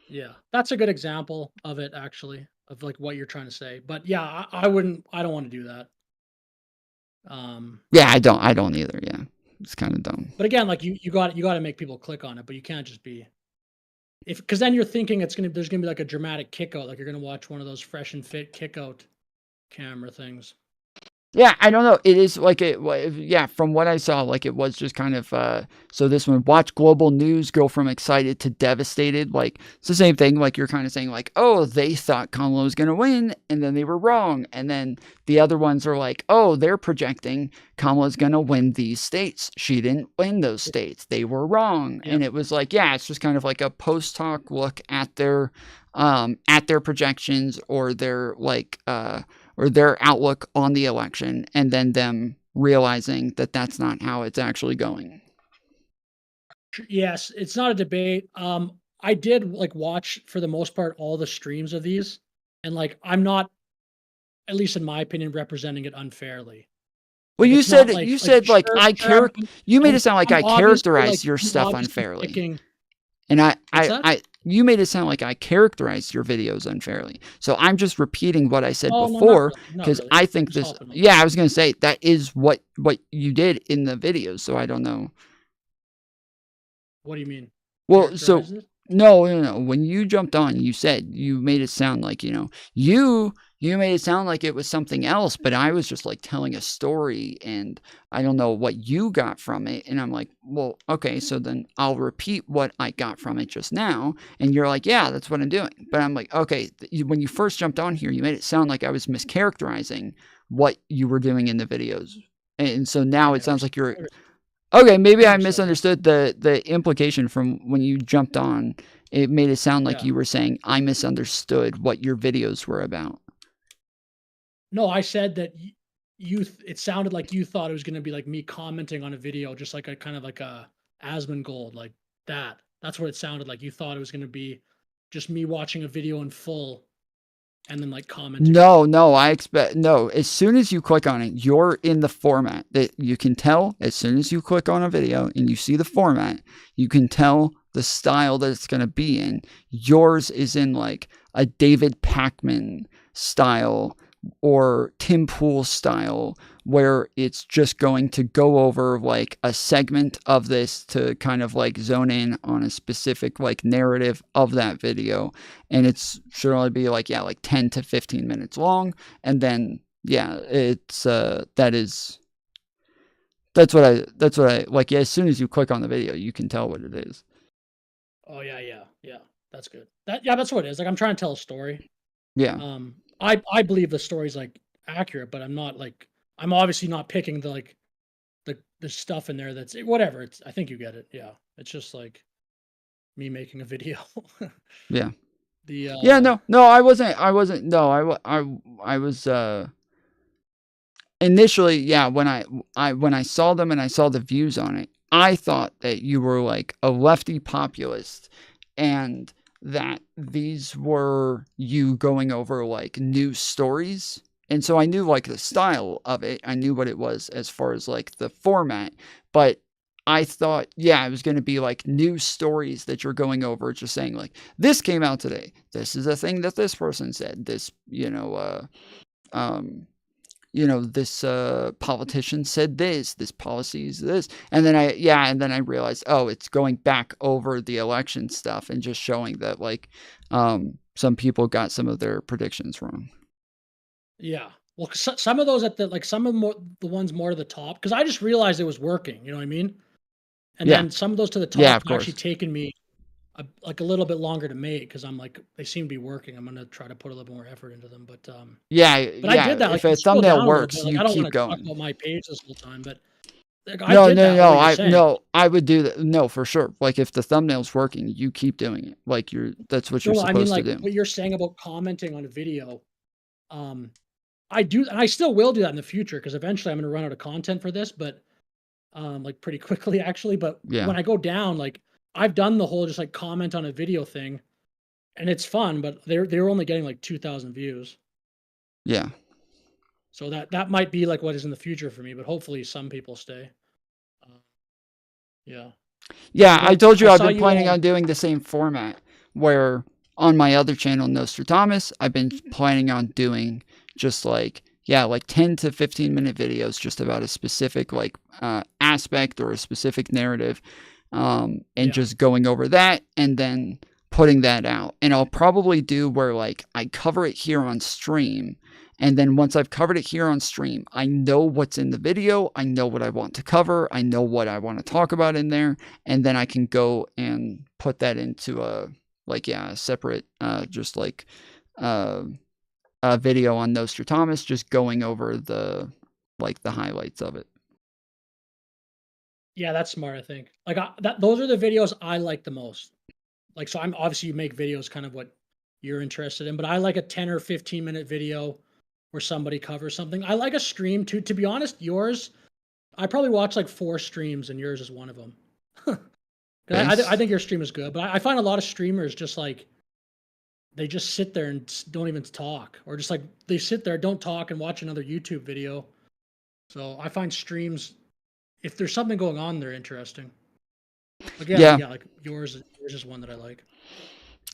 Yeah, that's a good example of it, actually, of like what you're trying to say. But yeah, I don't want to do that. Yeah, I don't either. Yeah, it's kind of dumb. But again, like you got to make people click on it, but you can't just be, because then you're thinking there's gonna be like a dramatic kick out, like you're gonna watch one of those fresh and fit kick out camera things. Yeah, I don't know. It is like from what I saw, like it was just kind of, so this one, watch global news go from excited to devastated. Like, it's the same thing. Like, you're kind of saying like, oh, they thought Kamala was going to win, and then they were wrong. And then the other ones are like, oh, they're projecting Kamala's going to win these states. She didn't win those states. They were wrong. Yep. And it was like, yeah, it's just kind of like a post-hoc look at their projections, or their like, or their outlook on the election, and then them realizing that that's not how it's actually going. Yes, it's not a debate. I did like watch, for the most part, all the streams of these, and like I'm not, at least in my opinion, representing it unfairly. Well, you said I you made it sound like I characterized like, your stuff unfairly. Picking, and you made it sound like I characterized your videos unfairly. So I'm just repeating what I said before, because I think this, I was going to say that is what you did in the videos. So I don't know. What do you mean? Well, so no. When you jumped on, you made it sound like, you made it sound like it was something else, but I was just like telling a story, and I don't know what you got from it. And I'm like, well, okay, so then I'll repeat what I got from it just now. And you're like, yeah, that's what I'm doing. But I'm like, okay, when you first jumped on here, you made it sound like I was mischaracterizing what you were doing in the videos. And so now it sounds like you're, okay, maybe I misunderstood the implication from when you jumped on. It made it sound like you were saying I misunderstood what your videos were about. No, I said that it sounded like you thought it was going to be like me commenting on a video, just like a kind of like a Asmongold, like that. That's what it sounded like. You thought it was going to be just me watching a video in full and then like commenting. No, as soon as you click on it, you're in the format that you can tell. As soon as you click on a video and you see the format, you can tell the style that it's going to be in. Yours is in like a David Pakman style, or Tim Pool style, where it's just going to go over like a segment of this to kind of like zone in on a specific like narrative of that video, and it's should only be like 10 to 15 minutes long, and then it's that's what I like. Yeah, as soon as you click on the video, you can tell what it is. Oh yeah, that's good. That's what it is. Like, I'm trying to tell a story. Yeah. I believe the story's like accurate, but I'm not like, I'm obviously not picking the like the stuff in there that's whatever. It's, I think you get it. Yeah. It's just like me making a video. Yeah. No, I wasn't. No, I was initially, when I saw them and I saw the views on it, I thought that you were like a lefty populist, and that these were you going over like news stories. And so I knew like the style of it. I knew what it was as far as like the format, but I thought, it was going to be like news stories that you're going over, just saying like, this came out today. This is a thing that this person said. This, this politician said this policy is this. And then I realized, it's going back over the election stuff and just showing that like, some people got some of their predictions wrong. Yeah. Well, some of those some of the ones more to the top, because I just realized it was working. You know what I mean? And then some of those to the top have actually taken me a little bit longer to make, because I'm like, they seem to be working. I'm gonna try to put a little more effort into them. But I did that. If a thumbnail works, you I don't keep going. Talk about my page this whole time, but I would do that. No, for sure. Like, if the thumbnail's working, you keep doing it. Like, that's what you're supposed to do. What you're saying about commenting on a video, I do, and I still will do that in the future, because eventually I'm going to run out of content for this, but like pretty quickly actually. But when I go down, like, I've done the whole just like comment on a video thing, and it's fun, but they're only getting like 2,000 views. Yeah. So that might be like what is in the future for me, but hopefully some people stay. Yeah, I told you I've been planning on doing the same format, where on my other channel, Nostradamus, I've been planning on doing just like 10 to 15 minute videos just about a specific like aspect or a specific narrative, and just going over that and then putting that out. And I'll probably do where like I cover it here on stream, and then once I've covered it here on stream, I know what's in the video, I know what I want to cover, I know what I want to talk about in there, and then I can go and put that into a separate just like a video on Nostradamus, just going over the highlights of it. Yeah, that's smart, I think. Like, those are the videos I like the most. Like, so I'm obviously, you make videos kind of what you're interested in, but I like a 10 or 15 minute video where somebody covers something. I like a stream too. To be honest, yours, I probably watch like 4 streams, and yours is one of them. I think your stream is good, but I find a lot of streamers just like, they just sit there and don't even talk, or just like they sit there, don't talk, and watch another YouTube video. So I find streams, if there's something going on, they're interesting. Like, like yours is one that I like.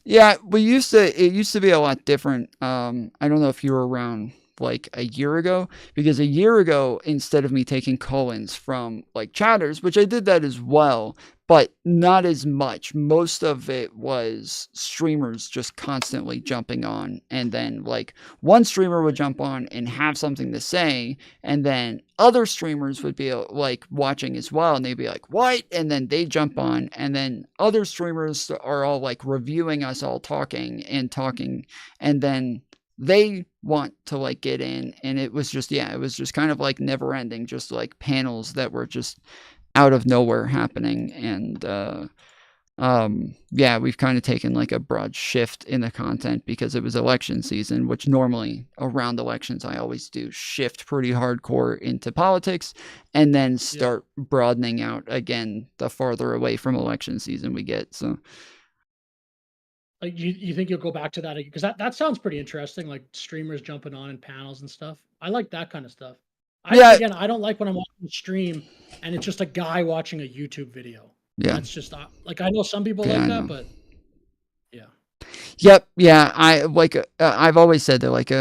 Yeah, it used to be a lot different. I don't know if you were around like a year ago, because a year ago, instead of me taking call-ins from like chatters, which I did that as well, but not as much. Most of it was streamers just constantly jumping on, and then like one streamer would jump on and have something to say, and then other streamers would be like watching as well, and they'd be like, what? And then they jump on, and then other streamers are all like reviewing us all talking, and then they want to like get in, and it was just kind of like never ending, just like panels that were just out of nowhere happening. And we've kind of taken like a broad shift in the content, because it was election season, which normally around elections I always do shift pretty hardcore into politics, and then start broadening out again the farther away from election season we get. So like, you think you'll go back to that? Because that sounds pretty interesting, like streamers jumping on in panels and stuff. I like that kind of stuff. I don't like when I'm watching a stream and it's just a guy watching a YouTube video. Yeah. That's just like, I know some people like that, but yeah. Yep. Yeah. I like, I've always said that like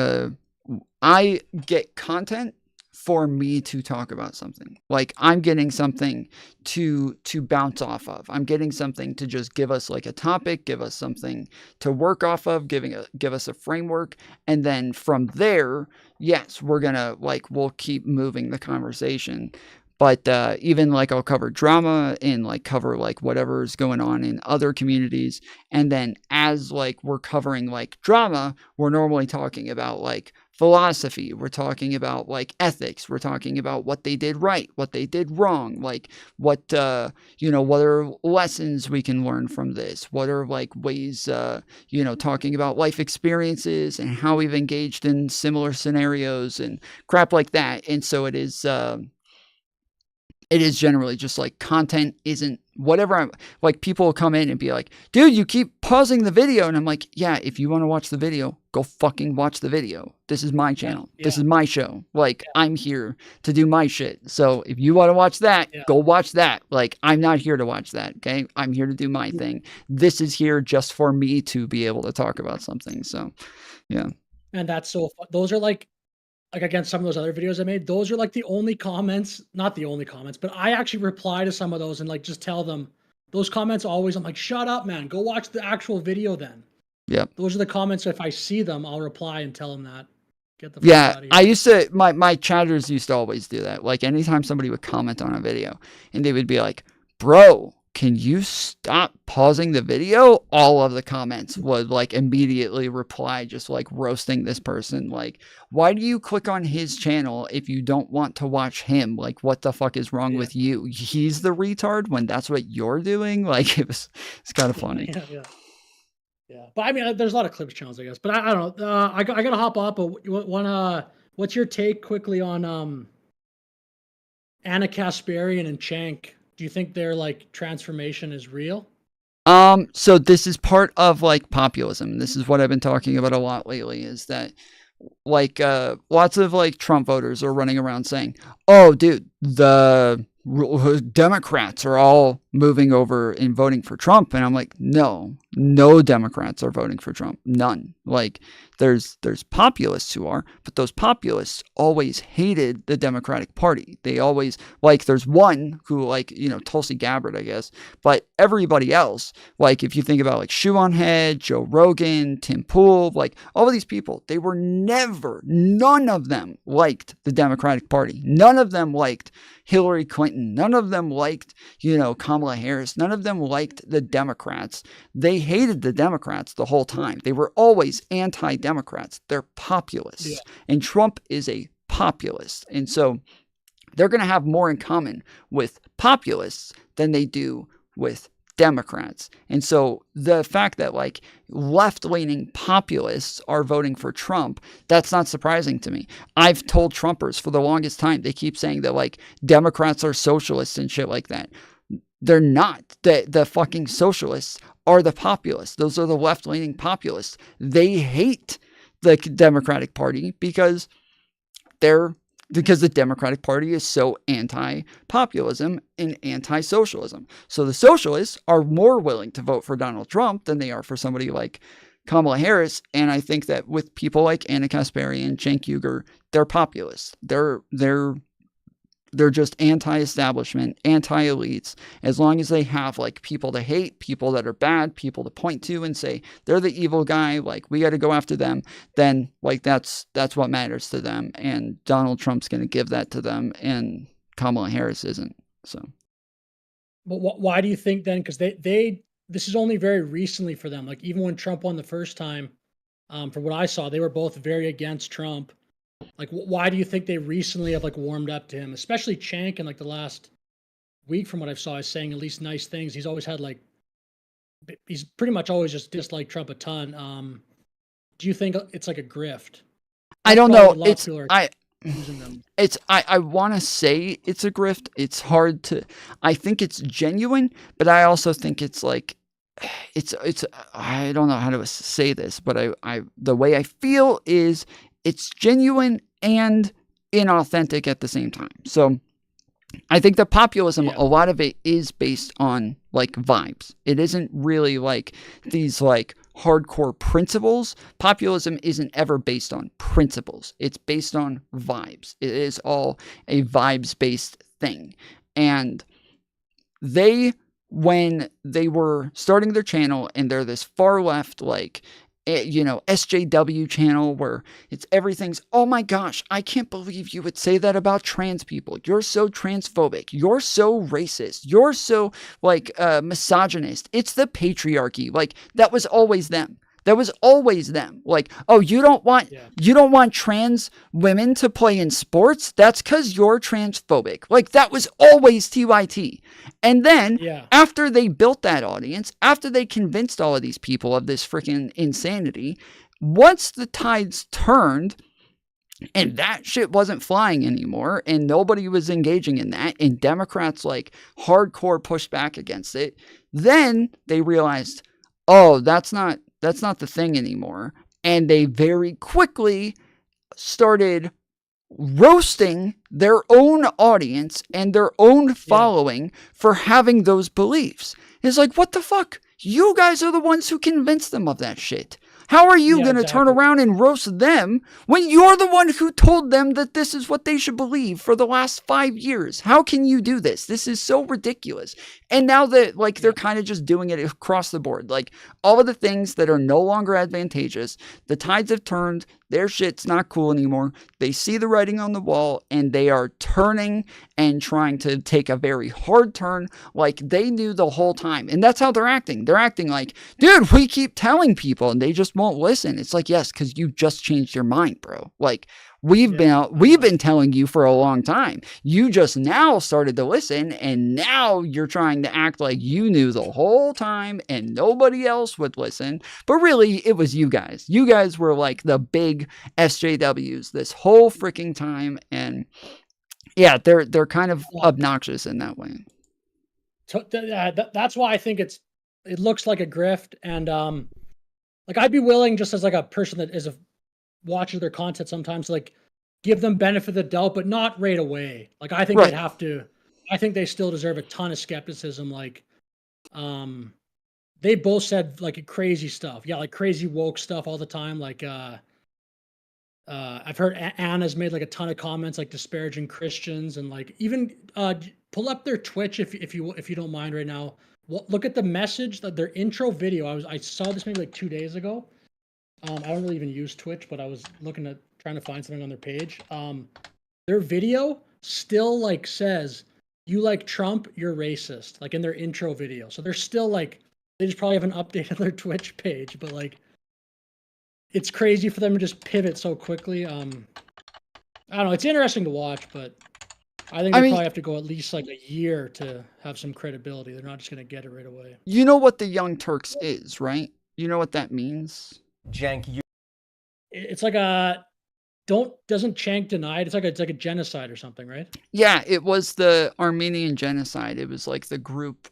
I get content for me to talk about something. Like, I'm getting something to bounce off of. I'm getting something to just give us like a topic, give us something to work off of, give us a framework. And then from there, yes, we'll keep moving the conversation. But even like I'll cover drama and like cover like whatever's going on in other communities. And then as like we're covering like drama, we're normally talking about like philosophy. We're talking about like ethics. We're talking about what they did right, what they did wrong, like what what are lessons we can learn from this? What are like ways, talking about life experiences and how we've engaged in similar scenarios and crap like that. And so it is generally just like content isn't whatever. I'm like, people will come in and be like, dude, you keep pausing the video. And I'm like, yeah, if you want to watch the video, go fucking watch the video. This is my channel. Yeah. This is my show. Like, I'm here to do my shit. So if you want to watch that, go watch that. Like, I'm not here to watch that. Okay. I'm here to do my thing. This is here just for me to be able to talk about something. So, yeah. And that's so fun. Those are like against some of those other videos I made, those are like the only comments, not the only comments, but I actually reply to some of those and like just tell them those comments always, I'm like, shut up, man, go watch the actual video then. Yeah. Those are the comments. If I see them, I'll reply and tell them that. Get the fuck out of here. I used to, my chatters used to always do that. Like, anytime somebody would comment on a video and they would be like, bro, can you stop pausing the video? All of the comments would like immediately reply, just like roasting this person. Like, why do you click on his channel if you don't want to watch him? Like, what the fuck is wrong with you? He's the retard when that's what you're doing. Like, it's kind of funny. Yeah. But I mean, there's a lot of clips channels, I guess, but I don't know. I gotta hop up, but what's your take quickly on, Anna Kasparian and Cenk? Do you think their like transformation is real? So this is part of like populism. This is what I've been talking about a lot lately, is that like lots of like Trump voters are running around saying, oh dude, the Democrats are all moving over and voting for Trump. And I'm like, no Democrats are voting for Trump. None. Like, there's populists who are, but those populists always hated the Democratic Party. They always, like, there's one who, like, Tulsi Gabbard, I guess, but everybody else, like, if you think about like Shoe on Head, Joe Rogan, Tim Pool, like all of these people, they were none of them liked the Democratic Party. None of them liked Hillary Clinton. None of them liked, Kamala Harris. None of them liked the Democrats. They hated the Democrats the whole time. They were always anti-Democrats. They're populists. Yeah. And Trump is a populist. And so they're going to have more in common with populists than they do with Democrats. And so the fact that like left-leaning populists are voting for Trump, that's not surprising to me. I've told Trumpers for the longest time, they keep saying that like Democrats are socialists and shit like that. They're not. The fucking socialists are the populists. Those are the left-leaning populists. They hate the Democratic Party because the Democratic Party is so anti-populism and anti-socialism. So the socialists are more willing to vote for Donald Trump than they are for somebody like Kamala Harris. And I think that with people like Anna Kasparian, Cenk Uygur, they're populists. They're just anti-establishment, anti-elites. As long as they have like people to hate, people that are bad, people to point to and say they're the evil guy, like we got to go after them, then like that's what matters to them. And Donald Trump's going to give that to them, and Kamala Harris isn't. So, but why do you think then? Because this is only very recently for them. Like even when Trump won the first time, from what I saw, they were both very against Trump. Like, why do you think they recently have like warmed up to him, especially Cenk in like the last week? From what I saw, is saying at least nice things. He's always had like, he's pretty much always just disliked Trump a ton. Do you think it's like a grift? I don't know. I want to say it's a grift. It's hard to. I think it's genuine, but I also think it's like. It's I don't know how to say this, but I the way I feel is it's genuine and inauthentic at the same time. So I think the populism, a lot of it is based on like vibes. It isn't really like these like hardcore principles. Populism isn't ever based on principles. It's based on vibes. It is all a vibes-based thing. And when they were starting their channel, and they're this far left, like, SJW channel where everything's, oh my gosh, I can't believe you would say that about trans people. You're so transphobic. You're so racist. You're so misogynist. It's the patriarchy. Like, that was always them. That was always them. Like, oh, you don't want trans women to play in sports? That's because you're transphobic. Like, that was always TYT. And then, after they built that audience, after they convinced all of these people of this freaking insanity, once the tides turned, and that shit wasn't flying anymore, and nobody was engaging in that, and Democrats, hardcore pushed back against it, then they realized, oh, that's not the thing anymore. And they very quickly started roasting their own audience and their own following for having those beliefs. It's like, what the fuck? You guys are the ones who convinced them of that shit. How are you going to turn around and roast them when you're the one who told them that this is what they should believe for the last 5 years? How can you do this? This is so ridiculous. And now that, they're kind of just doing it across the board. Like, all of the things that are no longer advantageous, the tides have turned. Their shit's not cool anymore. They see the writing on the wall, and they are turning and trying to take a very hard turn like they knew the whole time. And that's how they're acting. They're acting like, dude, we keep telling people, and they just won't listen. It's like, yes, because you just changed your mind, bro. Like, we've been telling you for a long time. You just now started to listen, and now you're trying to act like you knew the whole time and nobody else would listen. But really, it was you guys. You guys were like the big SJWs this whole freaking time. And yeah, they're kind of obnoxious in that way. So that's why I think it looks like a grift. And I'd be willing, just as a person that is watches their content sometimes, give them benefit of the doubt, but not right away. I think they'd have to. I think they still deserve a ton of skepticism. They both said crazy stuff. Yeah, crazy woke stuff all the time. I've heard Anna's made a ton of comments disparaging Christians, and even pull up their Twitch if you don't mind right now. Look at the message, that their intro video. I saw this maybe 2 days ago. I don't really even use Twitch, but I was trying to find something on their page. Their video still says, "You like Trump, you're racist," in their intro video. So they're still they just probably haven't updated their Twitch page, but it's crazy for them to just pivot so quickly. I don't know. It's interesting to watch, but I think they probably have to go at least a year to have some credibility. They're not just going to get it right away. You know what the Young Turks is, right? You know what that means? Jank, it's doesn't Chank deny it? It's like a genocide or something, right? Yeah, it was the Armenian genocide. It was the group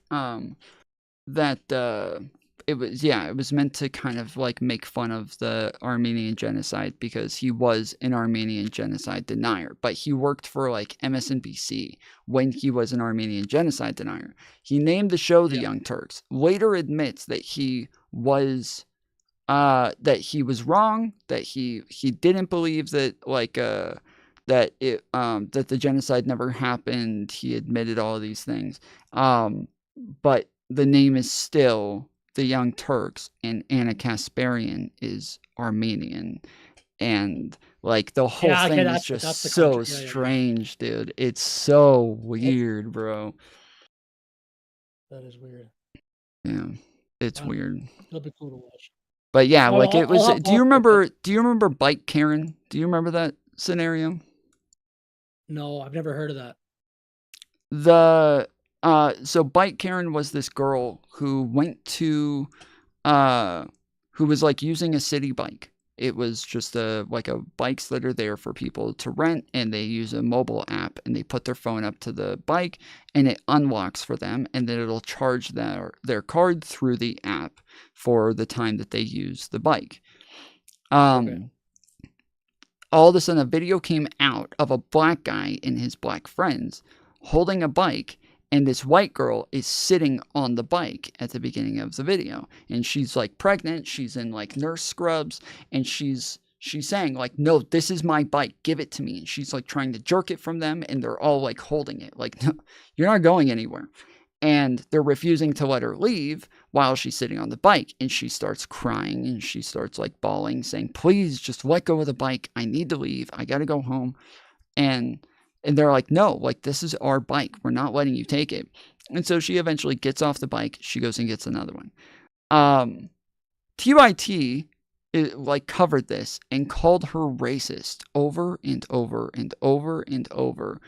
that it was meant to kind of make fun of the Armenian genocide because he was an Armenian genocide denier, but he worked for MSNBC when he was an Armenian genocide denier. He named the show The Young Turks. Later admits that he was wrong, that he didn't believe that that the genocide never happened. He admitted all of these things. But the name is still The Young Turks, and Anna Kasparian is Armenian. And the whole thing is just so strange, dude. It's so weird, bro. That is weird. Yeah, it's weird. It'll be cool to watch. But yeah, it was. Do you remember Bike Karen? Do you remember that scenario? No, I've never heard of that. So Bike Karen was this girl who went to, who was using a city bike. It was just a bikes that are there for people to rent, and they use a mobile app, and they put their phone up to the bike, and it unlocks for them, and then it'll charge their card through the app for the time that they use the bike. All of a sudden, a video came out of a black guy and his black friends holding a bike, And this white girl is sitting on the bike at the beginning of the video. And she's like pregnant. She's in like nurse scrubs. And she's saying like, no, this is my bike. Give it to me. And she's like trying to jerk it from them. And they're all like holding it. Like, no, you're not going anywhere. And they're refusing to let her leave while she's sitting on the bike. And she starts crying and she starts like bawling, saying, please just let go of the bike. I need to leave. I got to go home. And they're like, no, like, this is our bike. We're not letting you take it. And so she eventually gets off the bike. She goes and gets another one. TYT like covered this and called her racist over and over and over and over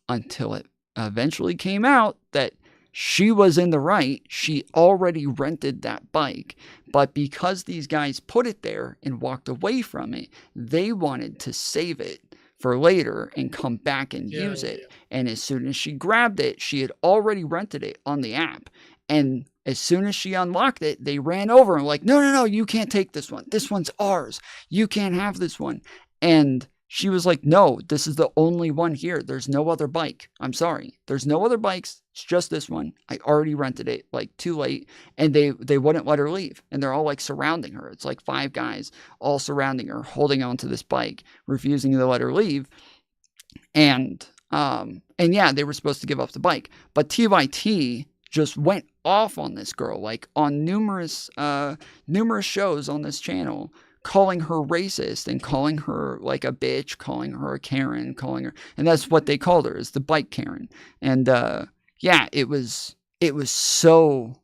until it eventually came out that she was in the right. She already rented that bike. But because these guys put it there and walked away from it, they wanted to save it for later and come back and use it. And as soon as she grabbed it, she had already rented it on the app. And as soon as she unlocked it, they ran over and like, no, you can't take this one. This one's ours. You can't have this one. And she was like, no, this is the only one here. There's no other bike. I'm sorry. There's no other bikes. It's just this one. I already rented it, like, too late. And they wouldn't let her leave. And they're all like surrounding her. It's like 5 guys all surrounding her, holding onto this bike, refusing to let her leave. And yeah, they were supposed to give up the bike. But TYT just went off on this girl, like on numerous shows on this channel, calling her racist and calling her like a bitch, calling her a Karen, and that's what they called her, is the bike Karen. And yeah, it was so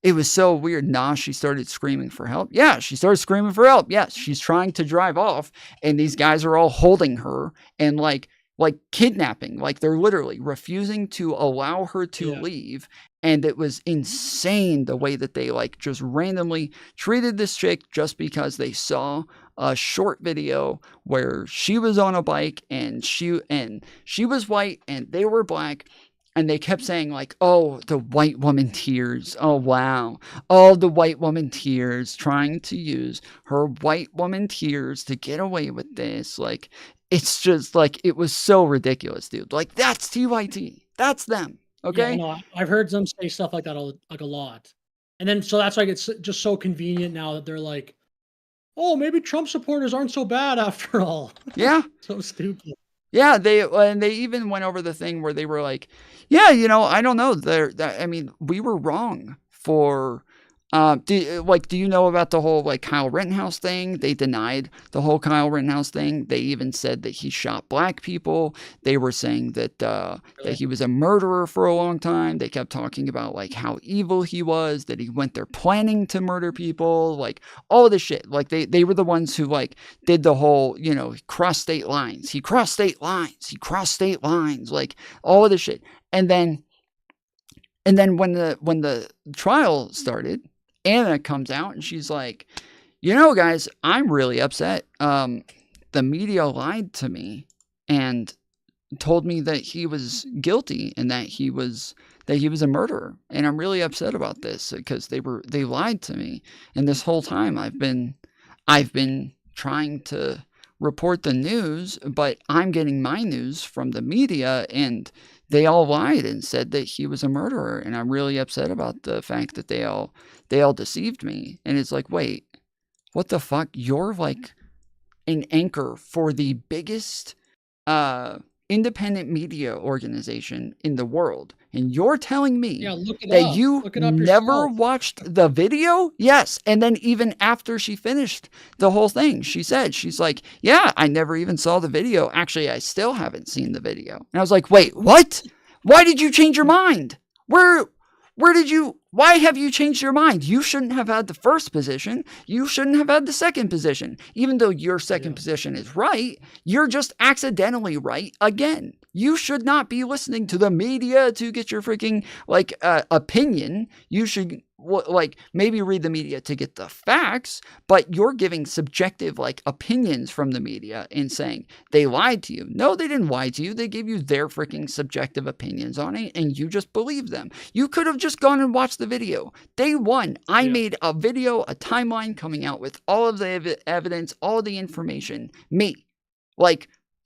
weird. Nah, she started screaming for help. Yeah, she started screaming for help. Yes, she's trying to drive off, and these guys are all holding her and like kidnapping. Like, they're literally refusing to allow her to leave. And it was insane the way that they like just randomly treated this chick just because they saw a short video where she was on a bike and she was white and they were black. And they kept saying like, oh, the white woman tears. Oh, wow. Oh, the white woman tears, trying to use her white woman tears to get away with this. Like, it's just like, it was so ridiculous, dude. Like, that's TYT. That's them. Okay. Yeah, no, I've heard them say stuff like that a lot. And then, so that's like, it's just so convenient now that they're like, oh, maybe Trump supporters aren't so bad after all. Yeah. So stupid. Yeah, they even went over the thing where they were like, yeah, I don't know. I mean, we were wrong for, do you know about the whole like Kyle Rittenhouse thing? They denied the whole Kyle Rittenhouse thing. They even said that he shot black people. They were saying that that he was a murderer for a long time. They kept talking about like how evil he was, that he went there planning to murder people, like all of this shit. Like they were the ones who like did the whole, cross state lines. He crossed state lines. He crossed state lines. Like all of this shit. And then when the trial started, Anna comes out and she's like, guys, I'm really upset. The media lied to me and told me that he was guilty and that he was a murderer. And I'm really upset about this because they lied to me. And this whole time I've been trying to report the news, but I'm getting my news from the media and they all lied and said that he was a murderer. And I'm really upset about the fact that they all deceived me. And it's like, wait, what the fuck? You're like an anchor for the biggest independent media organization in the world. And you're telling me that you never watched the video? Yes. And then even after she finished the whole thing, she's like, yeah, I never even saw the video. Actually, I still haven't seen the video. And I was like, wait, what? Why did you change your mind? Why have you changed your mind? You shouldn't have had the first position. You shouldn't have had the second position. Even though your second position is right, you're just accidentally right again. You should not be listening to the media to get your freaking opinion. You should maybe read the media to get the facts, but you're giving subjective opinions from the media and saying they lied to you. No, they didn't lie to you. They gave you their freaking subjective opinions on it and you just believe them. You could have just gone and watched the video. Day one, I made a video, a timeline coming out with all of the evidence, all of the information. Me.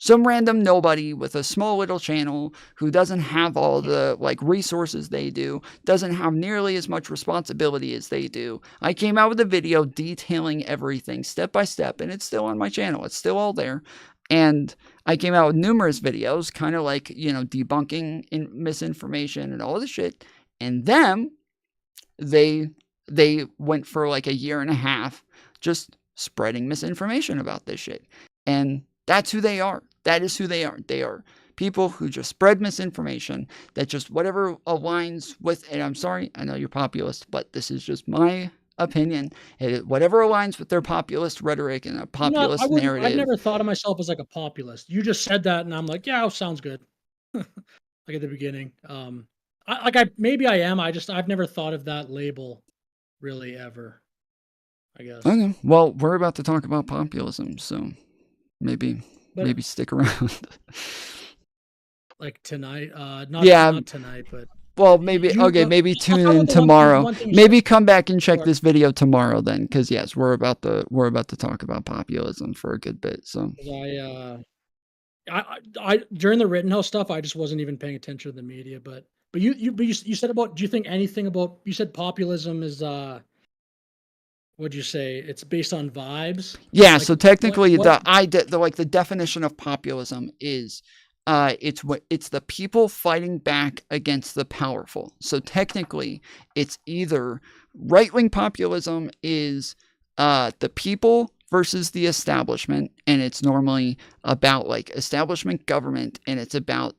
Some random nobody with a small little channel who doesn't have all the like resources they do, doesn't have nearly as much responsibility as they do. I came out with a video detailing everything step by step, and it's still on my channel. It's still all there. And I came out with numerous videos, kind of like, debunking misinformation and all this shit. And then they went for like a year and a half just spreading misinformation about this shit. And that's who they are. That is who they are. They are people who just spread misinformation that just whatever aligns with, and I'm sorry, I know you're populist, but this is just my opinion. Whatever aligns with their populist rhetoric and a populist narrative. I've never thought of myself as like a populist. You just said that, and I'm like, yeah, sounds good. Like at the beginning. Maybe I am. I've never thought of that label really ever, I guess. Okay. Well, we're about to talk about populism, so maybe stick around. Like tonight? Not tonight, but well, maybe maybe tune in tomorrow. Maybe come back and check this video tomorrow then, because yes, we're about to talk about populism for a good bit. So I during the Rittenhouse stuff, I just wasn't even paying attention to the media. But you said about, do you think anything about, you said populism is what'd you say? It's based on vibes? Yeah, like, so technically the definition of populism is it's the people fighting back against the powerful. So technically it's either right-wing populism is the people versus the establishment, and it's normally about like establishment government, and it's about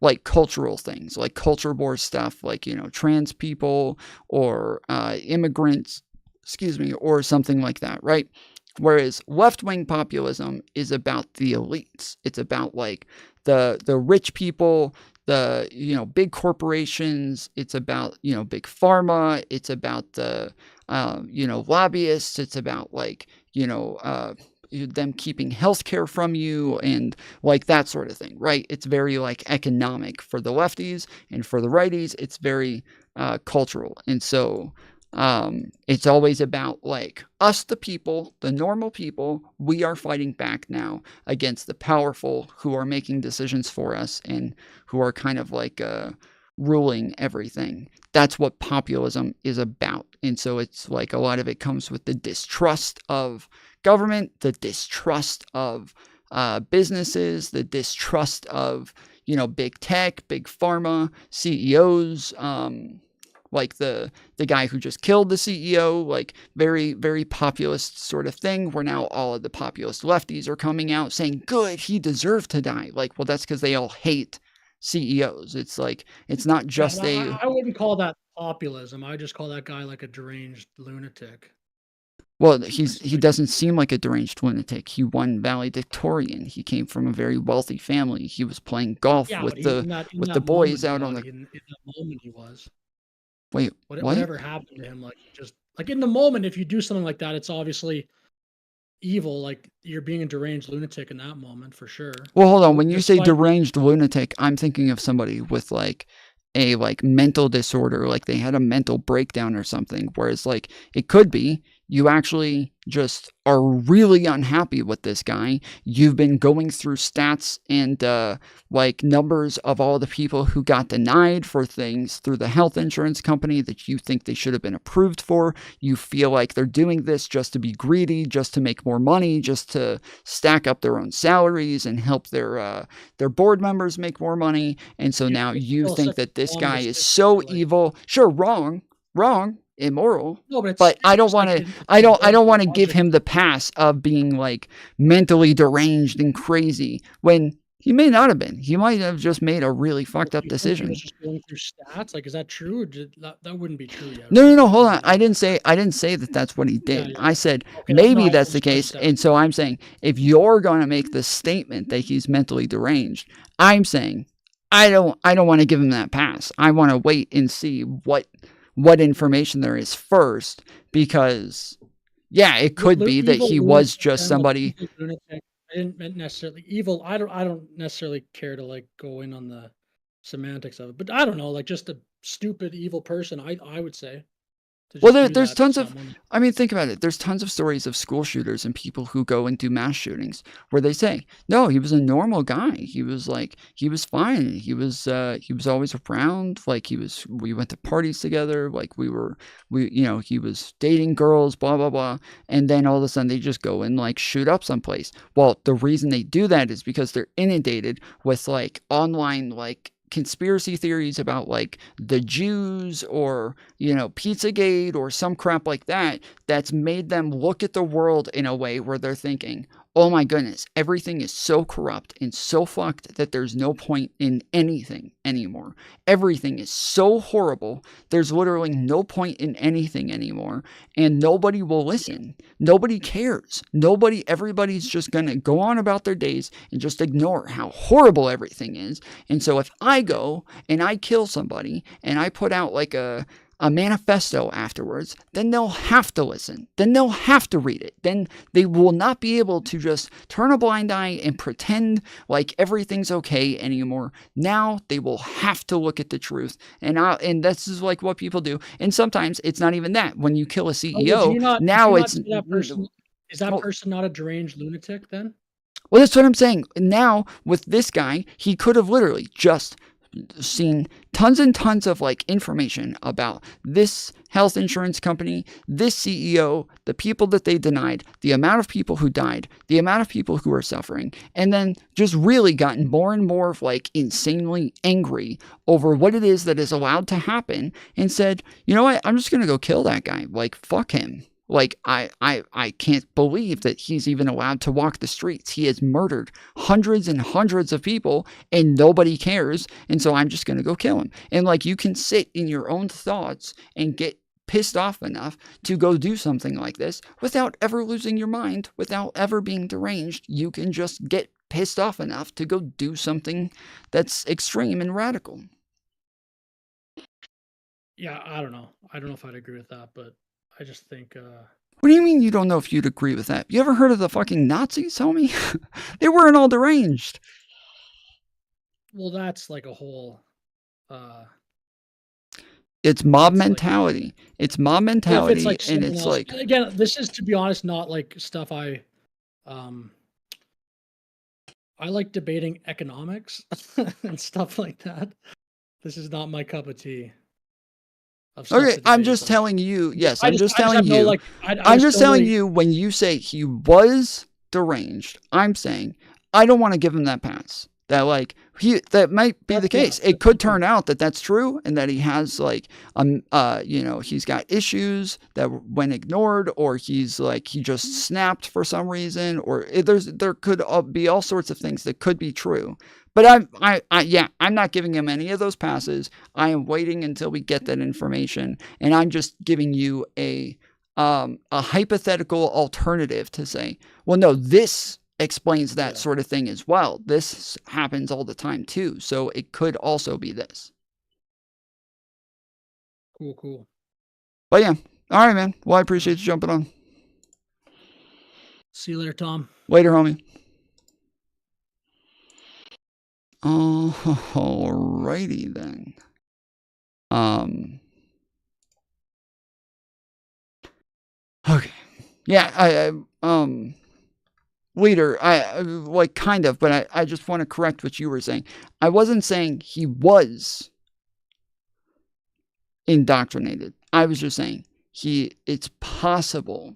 like cultural things, like culture war stuff, like trans people or immigrants, or something like that, right? Whereas left-wing populism is about the elites. It's about like the rich people, the big corporations. It's about big pharma. It's about the lobbyists. It's about like them keeping healthcare from you and like that sort of thing, right? It's very like economic for the lefties, and for the righties, it's very cultural. And so it's always about like us, the people, the normal people. We are fighting back now against the powerful who are making decisions for us and who are kind of like ruling everything. That's what populism is about. And so it's like a lot of it comes with the distrust of government, the distrust of businesses, the distrust of big tech, big pharma, CEOs, like the guy who just killed the CEO, like very, very populist sort of thing, where now all of the populist lefties are coming out saying, good, he deserved to die. Like, well, that's because they all hate CEOs. It's like, it's not just I wouldn't call that populism. I just call that guy like a deranged lunatic. Well, he doesn't seem like a deranged lunatic. He won valedictorian. He came from a very wealthy family. He was playing golf with the boys out on the. In that moment, he was. Wait, what? Whatever happened to him, like just like in the moment, if you do something like that, it's obviously evil. Like you're being a deranged lunatic in that moment, for sure. Well, hold on. When you say deranged lunatic, I'm thinking of somebody with like a mental disorder, like they had a mental breakdown or something. Whereas like it could be you actually just are really unhappy with this guy. You've been going through stats and like numbers of all the people who got denied for things through the health insurance company that you think they should have been approved for. You feel like they're doing this just to be greedy, just to make more money, just to stack up their own salaries and help their board members make more money. And so now you think that this guy is so evil. Sure, wrong, immoral. No, but I don't want to. I don't want to give him the pass of being like mentally deranged and crazy when he may not have been. He might have just made a really fucked up decision. Just going through stats, like, is that true? Or that wouldn't be true yet. No. Hold on. I didn't say that that's what he did. Yeah. I said maybe that's the case. And so I'm saying if you're going to make the statement that he's mentally deranged, I'm saying I don't want to give him that pass. I want to wait and see what information there is first, because it could be that he was just somebody. I didn't necessarily evil. I don't necessarily care to like go in on the semantics of it, but I don't know, like just a stupid evil person. I would say. to Well, just do there's that to tons of, someone. I mean, think about it. There's tons of stories of school shooters and people who go and do mass shootings where they say, no, he was a normal guy. He was fine. He was always around. Like we went to parties together. Like he was dating girls, blah, blah, blah. And then all of a sudden they just go and like shoot up someplace. Well, the reason they do that is because they're inundated with like online, like, conspiracy theories about like the Jews or Pizzagate or some crap like that, that's made them look at the world in a way where they're thinking, oh my goodness, everything is so corrupt and so fucked that there's no point in anything anymore. Everything is so horrible, there's literally no point in anything anymore, and nobody will listen. Nobody cares. Everybody's just gonna go on about their days and just ignore how horrible everything is. And so if I go and I kill somebody and I put out like a manifesto afterwards, then they'll have to listen. Then they'll have to read it. Then they will not be able to just turn a blind eye and pretend like everything's okay anymore. Now they will have to look at the truth. And this is like what people do. And sometimes it's not even that. When you kill a CEO, now it's that person. Is that person not a deranged lunatic then? Well, that's what I'm saying. Now with this guy, he could have literally just seen tons and tons of like information about this health insurance company, this CEO, the people that they denied, the amount of people who died, the amount of people who are suffering, and then just really gotten more and more like insanely angry over what it is that is allowed to happen, and said, you know what, I'm just gonna go kill that guy. Like, fuck him. Like, I can't believe that he's even allowed to walk the streets. He has murdered hundreds and hundreds of people and nobody cares. And so I'm just going to go kill him. And like, you can sit in your own thoughts and get pissed off enough to go do something like this without ever losing your mind, without ever being deranged. You can just get pissed off enough to go do something that's extreme and radical. Yeah, I don't know. I don't know if I'd agree with that, but I just think... What do you mean you don't know if you'd agree with that? You ever heard of the fucking Nazis, homie? They weren't all deranged. Well, that's like a whole... It's mob mentality. It's mob mentality, and it's like... Again, this is, to be honest, not like stuff I like debating economics and stuff like that. This is not my cup of tea. Okay, I'm just telling you. Yes, I'm just telling you. I'm just telling you, when you say he was deranged, I'm saying I don't want to give him that pass. That like that might be the case. It could turn out that that's true, and that he has like he's got issues that went ignored, or he's like he just snapped for some reason, or there could be all sorts of things that could be true. But I'm not giving him any of those passes. I am waiting until we get that information, and I'm just giving you a hypothetical alternative to say, well, no, this explains that sort of thing as well. This happens all the time too, so it could also be this. Cool. But yeah, all right, man. Well, I appreciate you jumping on. See you later, Tom. Later, homie. Alrighty then. Okay. Yeah, leader, I like kind of, but I just want to correct what you were saying. I wasn't saying he was indoctrinated. I was just saying it's possible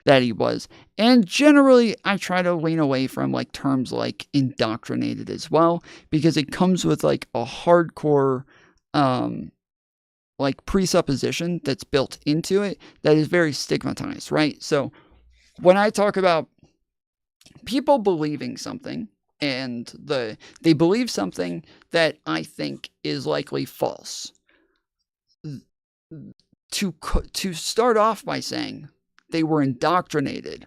that he was. And generally, I try to lean away from like terms like indoctrinated as well, because it comes with like a hardcore like presupposition that's built into it that is very stigmatized, right? So when I talk about people believing something, and they believe something that I think is likely false, to start off by saying they were indoctrinated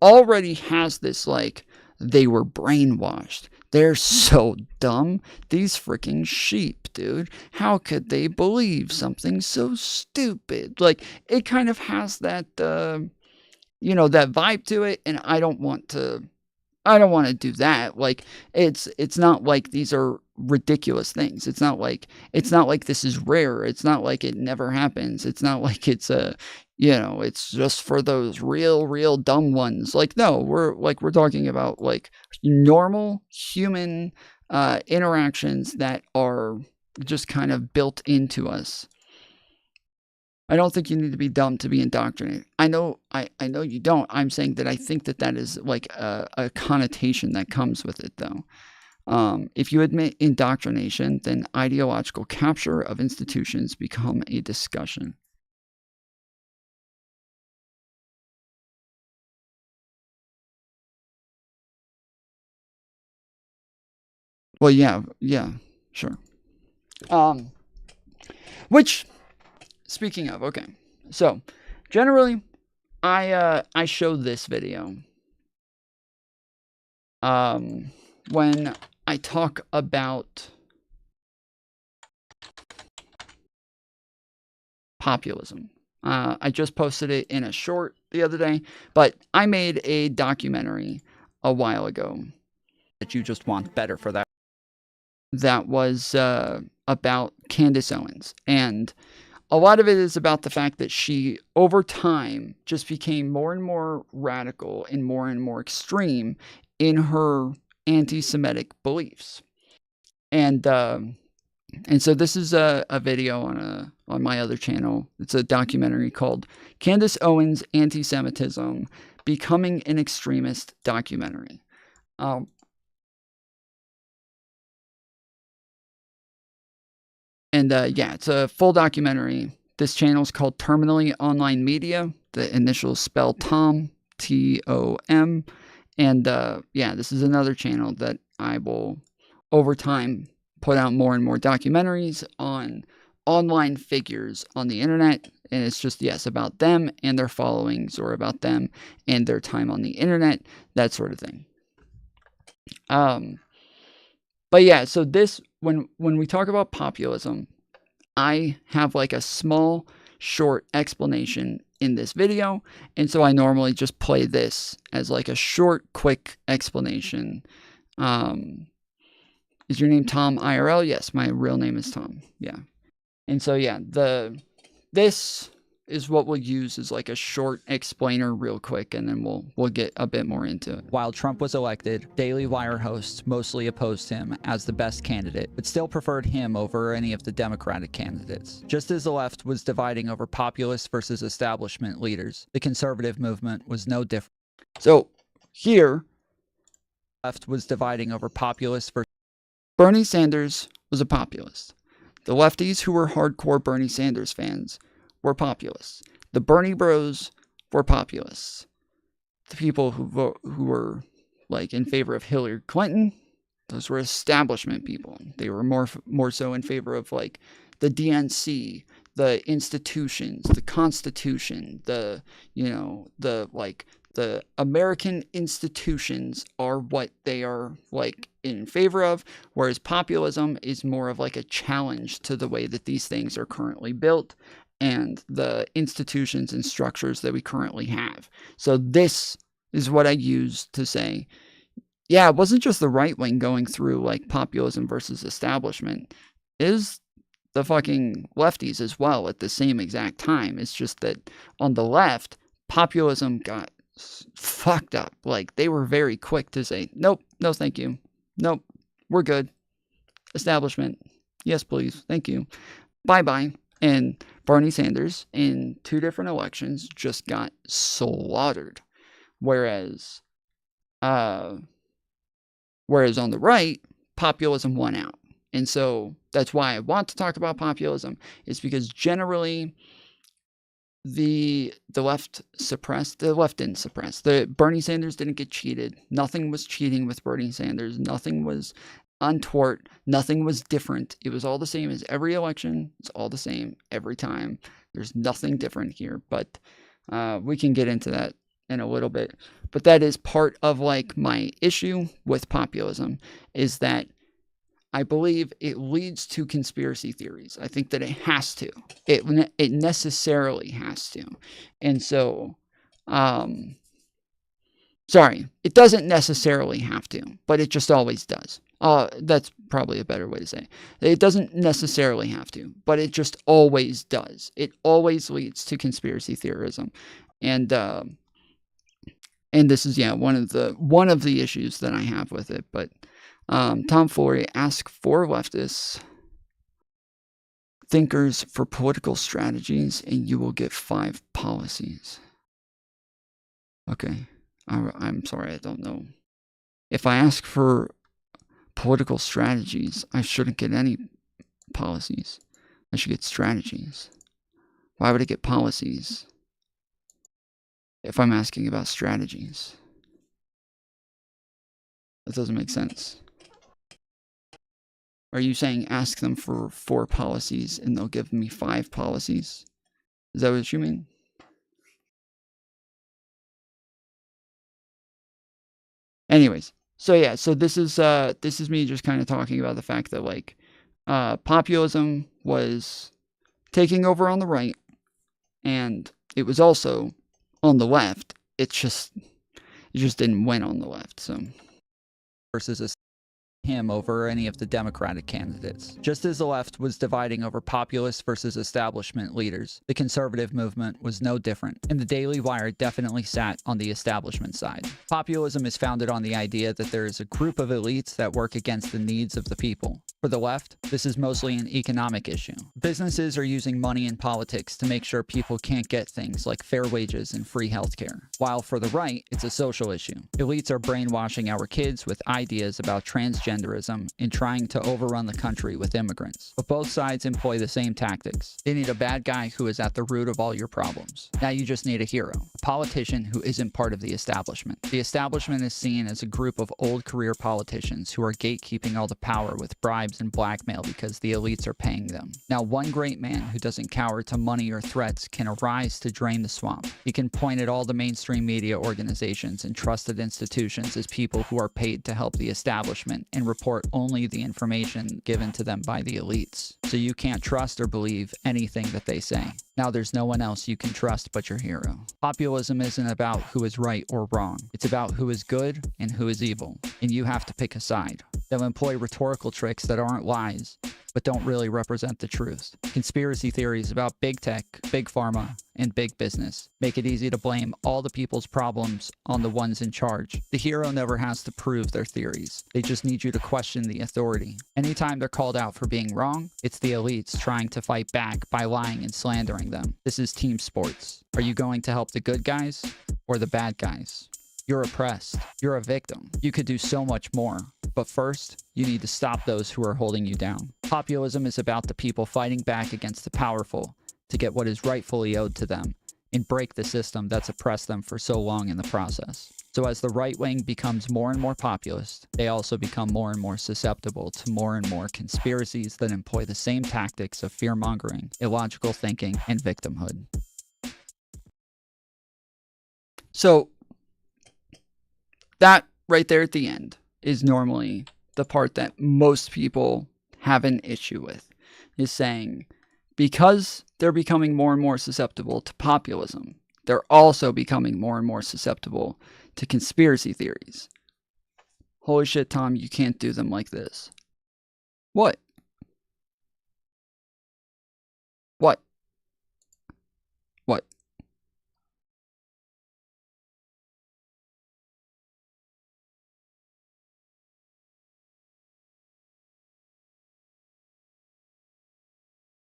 already has this like they were brainwashed. They're so dumb. These freaking sheep, dude. How could they believe something so stupid? Like, it kind of has that that vibe to it, and I don't want to I don't want to do that. Like, it's not like these are ridiculous things. It's not like this is rare. It's not like it never happens. It's not like it's it's just for those real dumb ones. Like, no, we're talking about like normal human interactions that are just kind of built into us. I don't think you need to be dumb to be indoctrinated. I know you don't. I'm saying that I think that is like a connotation that comes with it, though. If you admit indoctrination, then ideological capture of institutions become a discussion. Well, yeah, sure. Which, speaking of, okay. So, generally, I show this video when I talk about populism. I just posted it in a short the other day, but I made a documentary a while ago that you just want better for that. That was about Candace Owens, and a lot of it is about the fact that she, over time, just became more and more radical and more extreme in her anti-Semitic beliefs. And so this is a video on my other channel. It's a documentary called Candace Owens Anti-Semitism: Becoming an Extremist Documentary. Yeah, it's a full documentary. This channel is called Terminally Online Media. The initials spell Tom, T-O-M. And yeah, this is another channel that I will, over time, put out more and more documentaries on online figures on the internet. And it's just, yes, about them and their followings, or about them and their time on the internet, that sort of thing. But yeah, so this, when we talk about populism, I have like a small, short explanation in this video, and so I normally just play this as like a short, quick explanation. Is your name Tom IRL? Yes, my real name is Tom. Yeah. And so yeah, this is what we'll use as like a short explainer real quick, and then we'll get a bit more into it. While Trump was elected, Daily Wire hosts mostly opposed him as the best candidate, but still preferred him over any of the Democratic candidates. Just as the left was dividing over populist versus establishment leaders, the conservative movement was no different. So here, left was dividing over populist versus Bernie Sanders was a populist. The lefties who were hardcore Bernie Sanders fans were populists. The Bernie Bros were populists. The people who were like in favor of Hillary Clinton, those were establishment people. They were more so in favor of like the DNC, the institutions, the Constitution, the American institutions are what they are like in favor of, whereas populism is more of like a challenge to the way that these things are currently built and the institutions and structures that we currently have. So this is what I use to say, yeah, it wasn't just the right wing going through like populism versus establishment. It is the fucking lefties as well at the same exact time. It's just that on the left, populism got fucked up. Like, they were very quick to say, nope, no thank you. Nope, we're good. Establishment, yes please, thank you. Bye-bye. And Bernie Sanders in 2 different elections just got slaughtered. Whereas on the right, populism won out. And so that's why I want to talk about populism, is because generally the left suppressed, the left didn't suppress. The Bernie Sanders didn't get cheated. Nothing was cheating with Bernie Sanders. Nothing was untoward. Nothing was different. It was all the same as every election. It's all the same every time. There's nothing different here, but we can get into that in a little bit. But that is part of like my issue with populism, is that I believe it leads to conspiracy theories. I think that it has to. It necessarily has to. And so Sorry, it doesn't necessarily have to, but it just always does. That's probably a better way to say it. It doesn't necessarily have to, but it just always does. It always leads to conspiracy theorism. And this is, one of the issues that I have with it. But Tom Foolery, ask 4 leftists thinkers for political strategies, and you will get 5 policies. Okay. I'm sorry, I don't know. If I ask for political strategies, I shouldn't get any policies. I should get strategies. Why would I get policies if I'm asking about strategies? That doesn't make sense. Are you saying ask them for 4 policies and they'll give me 5 policies? Is that what you mean? Anyways, so this is me just kind of talking about the fact that, like, populism was taking over on the right, and it was also on the left. It just didn't win on the left. So versus him over any of the Democratic candidates. Just as the left was dividing over populist versus establishment leaders, the conservative movement was no different, and the Daily Wire definitely sat on the establishment side. Populism is founded on the idea that there is a group of elites that work against the needs of the people. For the left, this is mostly an economic issue. Businesses are using money in politics to make sure people can't get things like fair wages and free healthcare. While for the right, it's a social issue. Elites are brainwashing our kids with ideas about transgenderism and trying to overrun the country with immigrants. But both sides employ the same tactics. They need a bad guy who is at the root of all your problems. Now you just need a hero, a politician who isn't part of the establishment. The establishment is seen as a group of old career politicians who are gatekeeping all the power with bribes and blackmail because the elites are paying them. Now, one great man who doesn't cower to money or threats can arise to drain the swamp. He can point at all the mainstream media organizations and trusted institutions as people who are paid to help the establishment and report only the information given to them by the elites. So you can't trust or believe anything that they say. Now there's no one else you can trust but your hero. Populism isn't about who is right or wrong. It's about who is good and who is evil. And you have to pick a side. They'll employ rhetorical tricks that aren't lies, but don't really represent the truth. Conspiracy theories about big tech, big pharma, and big business make it easy to blame all the people's problems on the ones in charge. The hero never has to prove their theories. They just need you to question the authority. Anytime they're called out for being wrong, it's the elites trying to fight back by lying and slandering them. This is team sports. Are you going to help the good guys or the bad guys? You're oppressed. You're a victim. You could do so much more. But first, you need to stop those who are holding you down. Populism is about the people fighting back against the powerful to get what is rightfully owed to them and break the system that's oppressed them for so long in the process. So as the right wing becomes more and more populist, they also become more and more susceptible to more and more conspiracies that employ the same tactics of fear-mongering, illogical thinking, and victimhood. So that right there at the end is normally the part that most people have an issue with, is saying because they're becoming more and more susceptible to populism, they're also becoming more and more susceptible to conspiracy theories. Holy shit, Tom, you can't do them like this. What? What? What?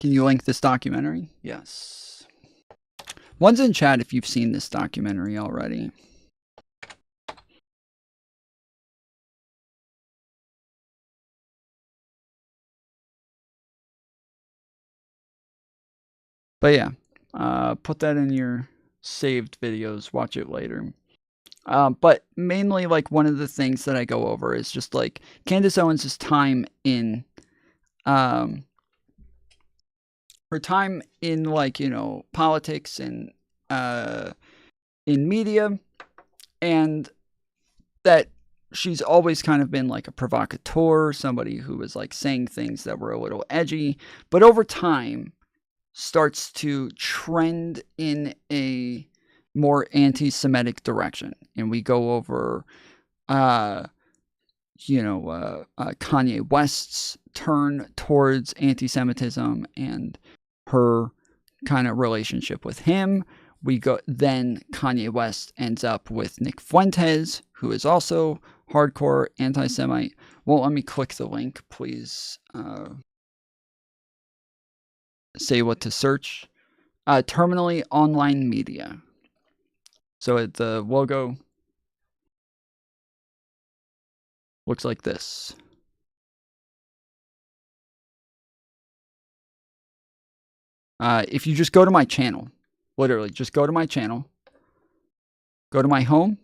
Can you link this documentary? Yes. One's in chat if you've seen this documentary already. But yeah, put that in your saved videos, watch it later. But mainly, like, one of the things that I go over is just like Candace Owens' time in her time in, like, you know, politics and in media, and that she's always kind of been like a provocateur, somebody who was like saying things that were a little edgy, but over time starts to trend in a more anti-Semitic direction. and we go over, Kanye West's turn towards anti-Semitism and her kind of relationship with him. Then Kanye West ends up with Nick Fuentes, who is also hardcore anti-Semite. Well, let me click the link, please. Say what to search. Terminally Online Media. So the logo looks like this. If you just go to my channel, literally just go to my channel, go to my home,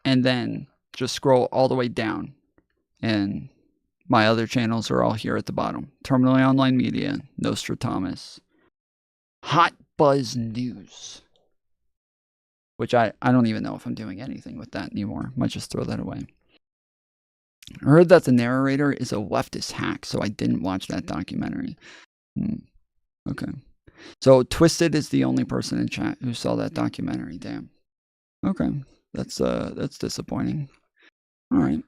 and then just scroll all the way down, and my other channels are all here at the bottom. Terminally Online Media, Nostradamus, Hot Buzz News, which I don't even know if I'm doing anything with that anymore. Might just throw that away. I heard that the narrator is a leftist hack, so I didn't watch that documentary. Okay. So Twisted is the only person in chat who saw that documentary. Damn. Okay. That's disappointing. All right.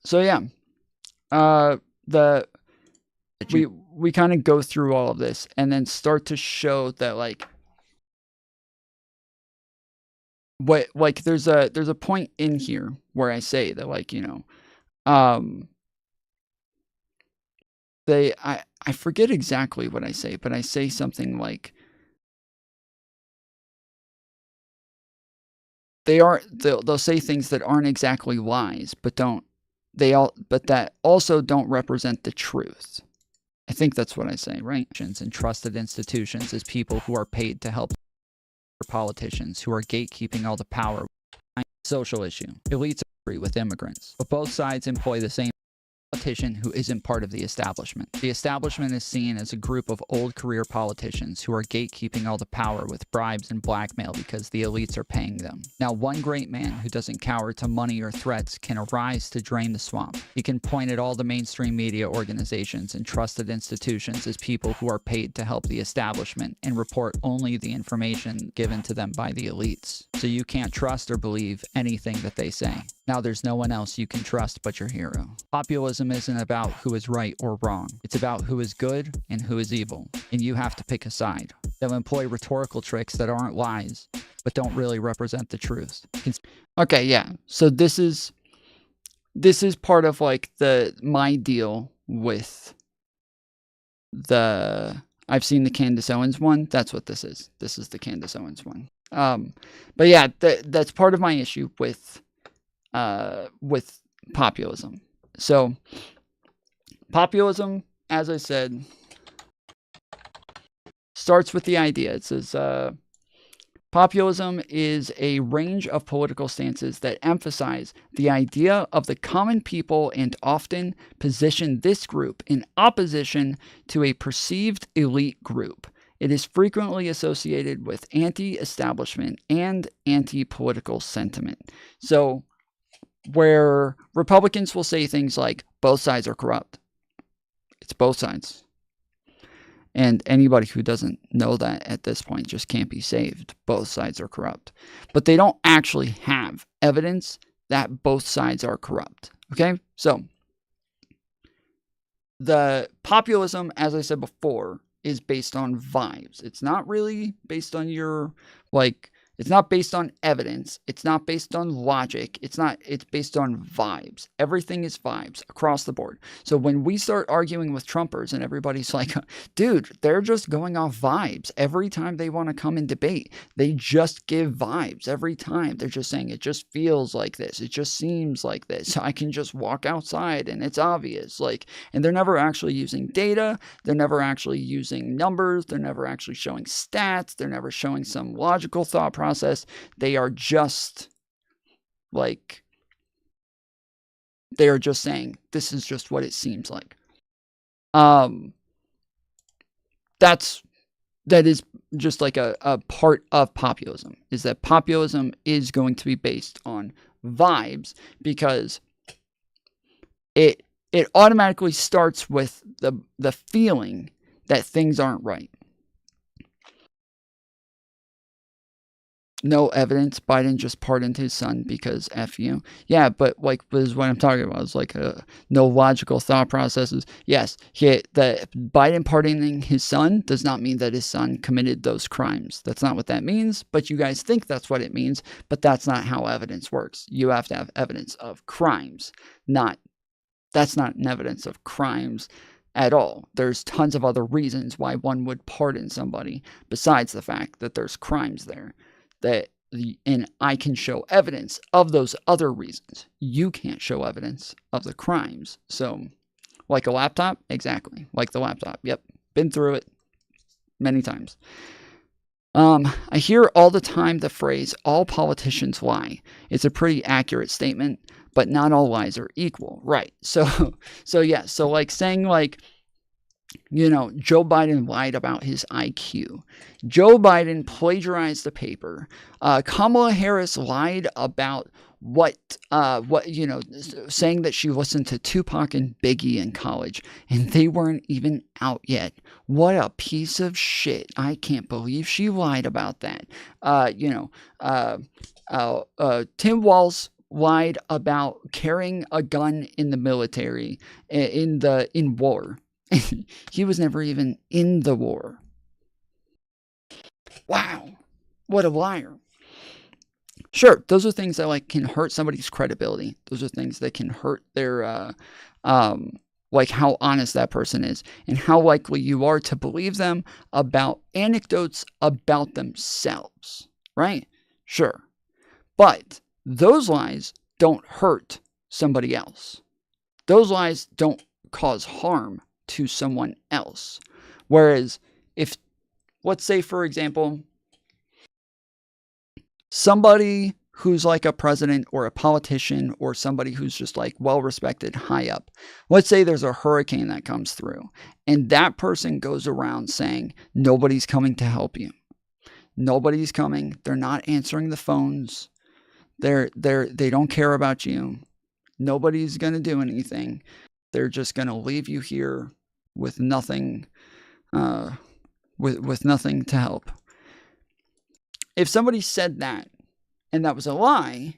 So yeah. We kind of go through all of this and then start to show that there's a point in here where I say that I forget exactly what I say, but I say something like they'll say things that aren't exactly lies, but that also don't represent the truth. I think that's what I say, right? And trusted institutions as people who are paid to help politicians who are gatekeeping all the power. Social issue. Elites agree with immigrants, but both sides employ the same politician who isn't part of the establishment. The establishment is seen as a group of old career politicians who are gatekeeping all the power with bribes and blackmail because the elites are paying them. Now, one great man who doesn't cower to money or threats can arise to drain the swamp. He can point at all the mainstream media organizations and trusted institutions as people who are paid to help the establishment and report only the information given to them by the elites. So you can't trust or believe anything that they say. Now there's no one else you can trust but your hero. Populism isn't about who is right or wrong. It's about who is good and who is evil. And you have to pick a side. They'll employ rhetorical tricks that aren't lies, but don't really represent the truth. Okay, yeah. So this is part of my deal with I've seen the Candace Owens one. That's what this is. This is the Candace Owens one. But yeah, that's part of my issue with populism. So populism, as I said, starts with the idea. It says populism is a range of political stances that emphasize the idea of the common people and often position this group in opposition to a perceived elite group. It is frequently associated with anti-establishment and anti-political sentiment. So where Republicans will say things like, both sides are corrupt. It's both sides. And anybody who doesn't know that at this point just can't be saved. Both sides are corrupt. But they don't actually have evidence that both sides are corrupt. Okay? So, the populism, as I said before, is based on vibes. It's not really based on your, it's not based on evidence. It's not based on logic. It's based on vibes. Everything is vibes across the board. So when we start arguing with Trumpers and everybody's like, dude, they're just going off vibes. Every time they want to come and debate, they just give vibes. Every time they're just saying, it just feels like this. It just seems like this. I can just walk outside and it's obvious. And they're never actually using data. They're never actually using numbers. They're never actually showing stats. They're never showing some logical thought process. They are just saying this is just what it seems like. That is just a part of populism, is that populism is going to be based on vibes, because it automatically starts with the feeling that things aren't right. no evidence. Biden just pardoned his son because F you. Yeah, but like, this is what I'm talking about. It's like no logical thought processes. Yes, the Biden pardoning his son does not mean that his son committed those crimes. That's not what that means, but you guys think that's what it means, but that's not how evidence works. You have to have evidence of crimes, that's not an evidence of crimes at all. There's tons of other reasons why one would pardon somebody besides the fact that there's crimes there. And I can show evidence of those other reasons. You can't show evidence of the crimes. So, like a laptop? Exactly. Like the laptop. Yep. Been through it many times. I hear all the time the phrase, all politicians lie. It's a pretty accurate statement, but not all lies are equal. Right. So yeah. So like saying like, Joe Biden lied about his IQ. Joe Biden plagiarized the paper. Kamala Harris lied about saying that she listened to Tupac and Biggie in college, and they weren't even out yet. What a piece of shit. I can't believe she lied about that. Tim Walz lied about carrying a gun in the military, in war. He was never even in the war. Wow. What a liar. Sure, those are things that like can hurt somebody's credibility. Those are things that can hurt their like how honest that person is and how likely you are to believe them about anecdotes about themselves, right? Sure. But those lies don't hurt somebody else. Those lies don't cause harm to someone else. Whereas if, let's say, for example, somebody who's like a president or a politician or somebody who's just like well-respected high up, let's say there's a hurricane that comes through and that person goes around saying, nobody's coming to help you. Nobody's coming. They're not answering the phones. They don't care about you. Nobody's going to do anything. They're just going to leave you here with nothing, with nothing to help. If somebody said that and that was a lie,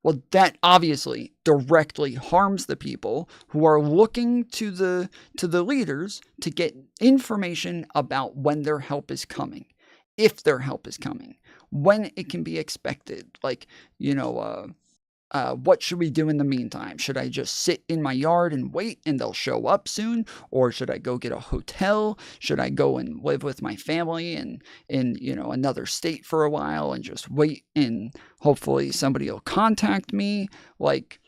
well, that obviously directly harms the people who are looking to the leaders to get information about when their help is coming, if their help is coming, when it can be expected. Like, what should we do in the meantime? Should I just sit in my yard and wait and they'll show up soon? Or should I go get a hotel? Should I go and live with my family in another state for a while and just wait and hopefully somebody will contact me? Like,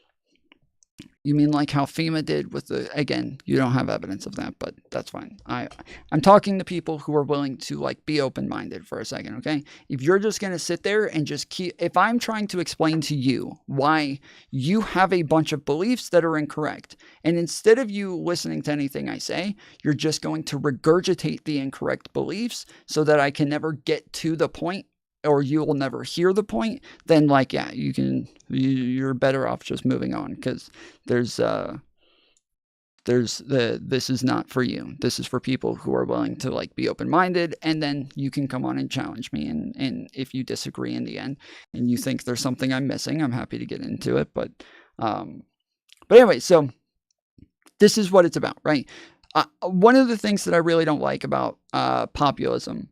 you mean like how FEMA did with again, you don't have evidence of that, but that's fine. I'm talking to people who are willing to like be open-minded for a second, okay? If you're just going to sit there and just if I'm trying to explain to you why you have a bunch of beliefs that are incorrect, and instead of you listening to anything I say, you're just going to regurgitate the incorrect beliefs so that I can never get to the point or you will never hear the point, then like, yeah, you're better off just moving on, because this is not for you. This is for people who are willing to like be open-minded, and then you can come on and challenge me. And if you disagree in the end and you think there's something I'm missing, I'm happy to get into it. But anyway, so this is what it's about, right? One of the things that I really don't like about populism.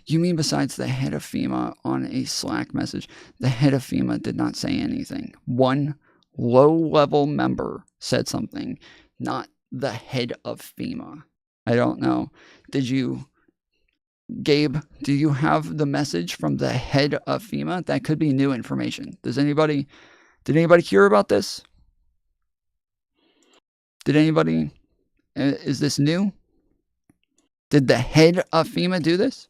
You mean besides the head of FEMA on a Slack message? The head of FEMA did not say anything. One low-level member said something, not the head of FEMA. I don't know. Gabe, do you have the message from the head of FEMA? That could be new information. Did anybody hear about this? Is this new? Did the head of FEMA do this?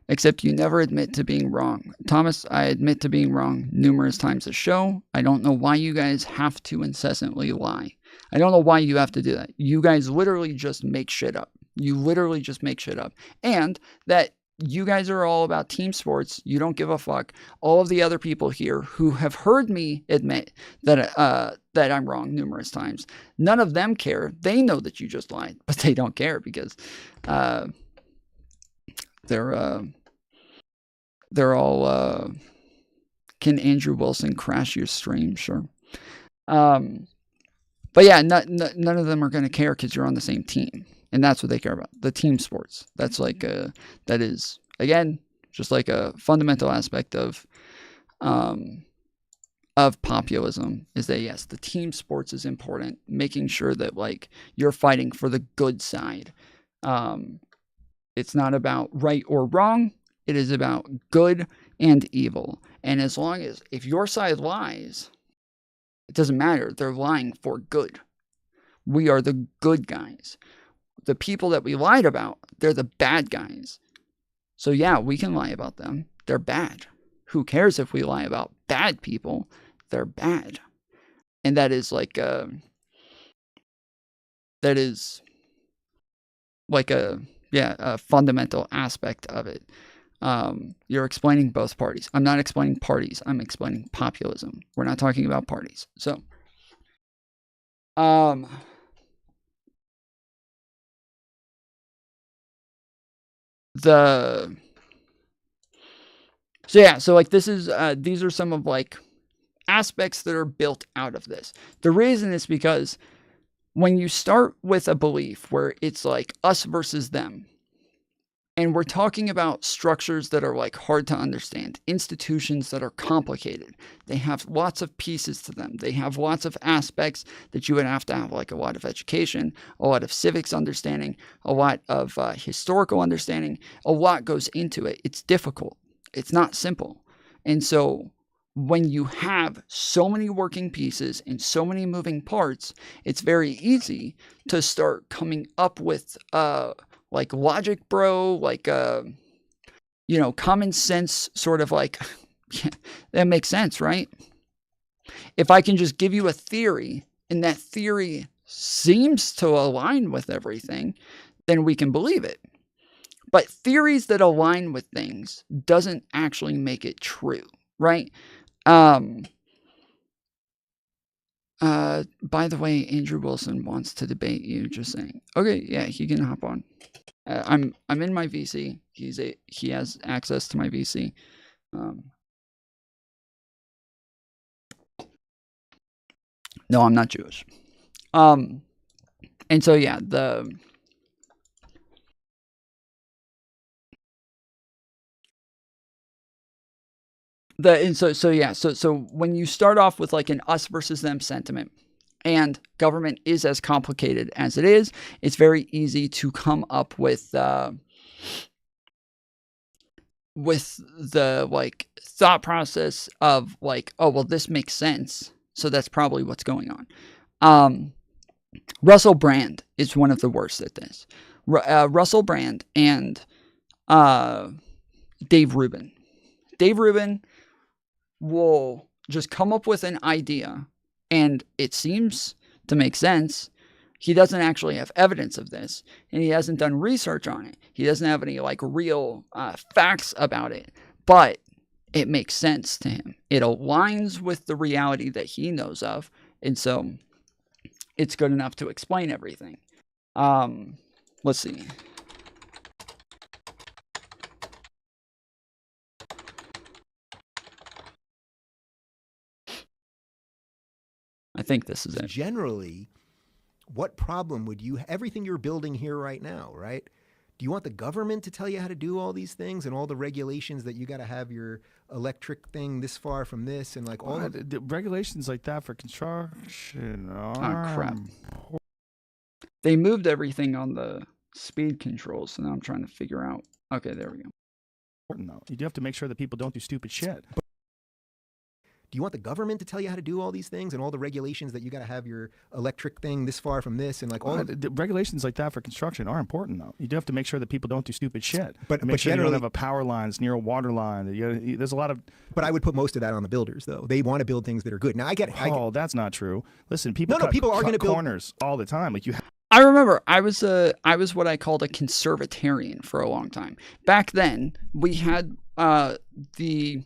Except you never admit to being wrong. Thomas, I admit to being wrong numerous times a show. I don't know why you guys have to incessantly lie. I don't know why you have to do that. You guys literally just make shit up. And that you guys are all about team sports. You don't give a fuck. All of the other people here who have heard me admit that I'm wrong numerous times, none of them care. They know that you just lied, but they don't care because they're they're all, can Andrew Wilson crash your stream? Sure. But yeah, none of them are going to care because you're on the same team. And that's what they care about. The team sports. That's like, that is, again, just like a fundamental aspect of populism, is that, yes, the team sports is important. Making sure that, like, you're fighting for the good side. It's not about right or wrong. It is about good and evil. And as long as, if your side lies, it doesn't matter. They're lying for good. We are the good guys. The people that we lied about, they're the bad guys. So yeah, we can lie about them. They're bad. Who cares if we lie about bad people? They're bad. And that is like a fundamental aspect of it. You're explaining both parties. I'm not explaining parties. I'm explaining populism. We're not talking about parties. So, so like this is, these are some of like aspects that are built out of this. The reason is because when you start with a belief where it's like us versus them, and we're talking about structures that are like hard to understand, institutions that are complicated. They have lots of pieces to them. They have lots of aspects that you would have to have like a lot of education, a lot of civics understanding, a lot of historical understanding. A lot goes into it. It's difficult. It's not simple. And so when you have so many working pieces and so many moving parts, it's very easy to start coming up with like logic, bro, like, common sense sort of like, yeah, that makes sense, right? If I can just give you a theory and that theory seems to align with everything, then we can believe it. But theories that align with things doesn't actually make it true, right? By the way, Andrew Wilson wants to debate you, just saying. Okay, yeah, he can hop on. I'm in my VC. He has access to my VC. No, I'm not Jewish. And so yeah, so when you start off with like an us versus them sentiment, and government is as complicated as it is, it's very easy to come up with the like thought process of like, oh well, this makes sense, so that's probably what's going on. Russell Brand is one of the worst at this. Russell Brand and Dave Rubin. Dave Rubin will just come up with an idea, and it seems to make sense. He doesn't actually have evidence of this, and he hasn't done research on it. He doesn't have any like real facts about it, but it makes sense to him. It aligns with the reality that he knows of, and so it's good enough to explain everything. Let's see. I think this is it. Generally, what problem would you, everything you're building here right now, right? Do you want the government to tell you how to do all these things and all the regulations that you got to have your electric thing this far from this and like all the regulations like that for construction? Oh, crap. They moved everything on the speed controls, so now I'm trying to figure out. Okay, there we go. No, you do have to make sure that people don't do stupid shit. Do you want the government to tell you how to do all these things and all the regulations that you got to have your electric thing this far from this and like all the regulations like that for construction are important though. You do have to make sure that people don't do stupid shit. But make but sure you generally, don't have a power line that's near a water line. There's a lot of. But I would put most of that on the builders though. They want to build things that are good. Now I get. That's not true. Listen, people. People are going to build corners all the time. Like you. I remember I was what I called a conservatarian for a long time. Back then, we had the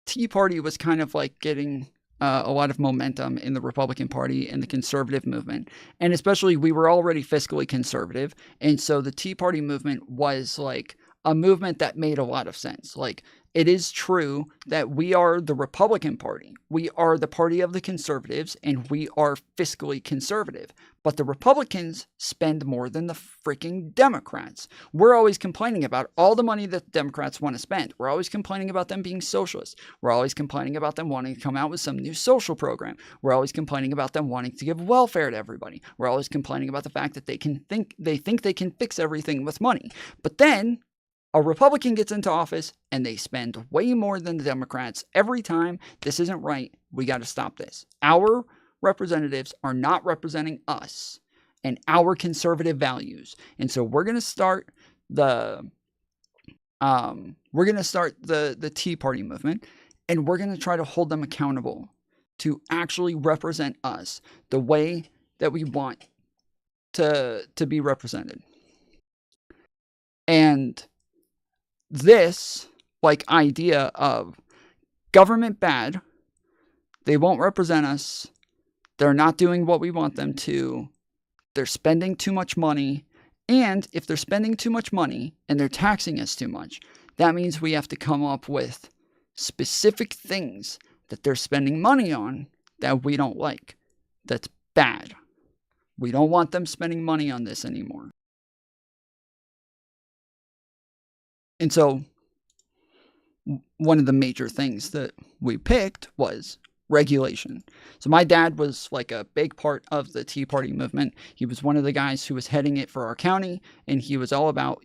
Tea Party was kind of like getting a lot of momentum in the Republican Party and the conservative movement. And especially we were already fiscally conservative. And so the Tea Party movement was like a movement that made a lot of sense. Like, it is true that we are the Republican Party. We are the party of the conservatives, and we are fiscally conservative. But the Republicans spend more than the freaking Democrats. We're always complaining about all the money that the Democrats want to spend. We're always complaining about them being socialist. We're always complaining about them wanting to come out with some new social program. We're always complaining about them wanting to give welfare to everybody. We're always complaining about the fact that they think they can fix everything with money. But then a Republican gets into office and they spend way more than the Democrats every time. This isn't right. We got to stop this. Our representatives are not representing us and our conservative values. And so we're going to start the Tea Party movement, and we're going to try to hold them accountable to actually represent us the way that we want to be represented. And this idea of government bad, they won't represent us, they're not doing what we want them to, they're spending too much money, and if they're spending too much money and they're taxing us too much, that means we have to come up with specific things that they're spending money on that we don't like. That's bad. We don't want them spending money on this anymore. And so one of the major things that we picked was regulation. So my dad was a big part of the Tea Party movement. He was one of the guys who was heading it for our county, and he was all about,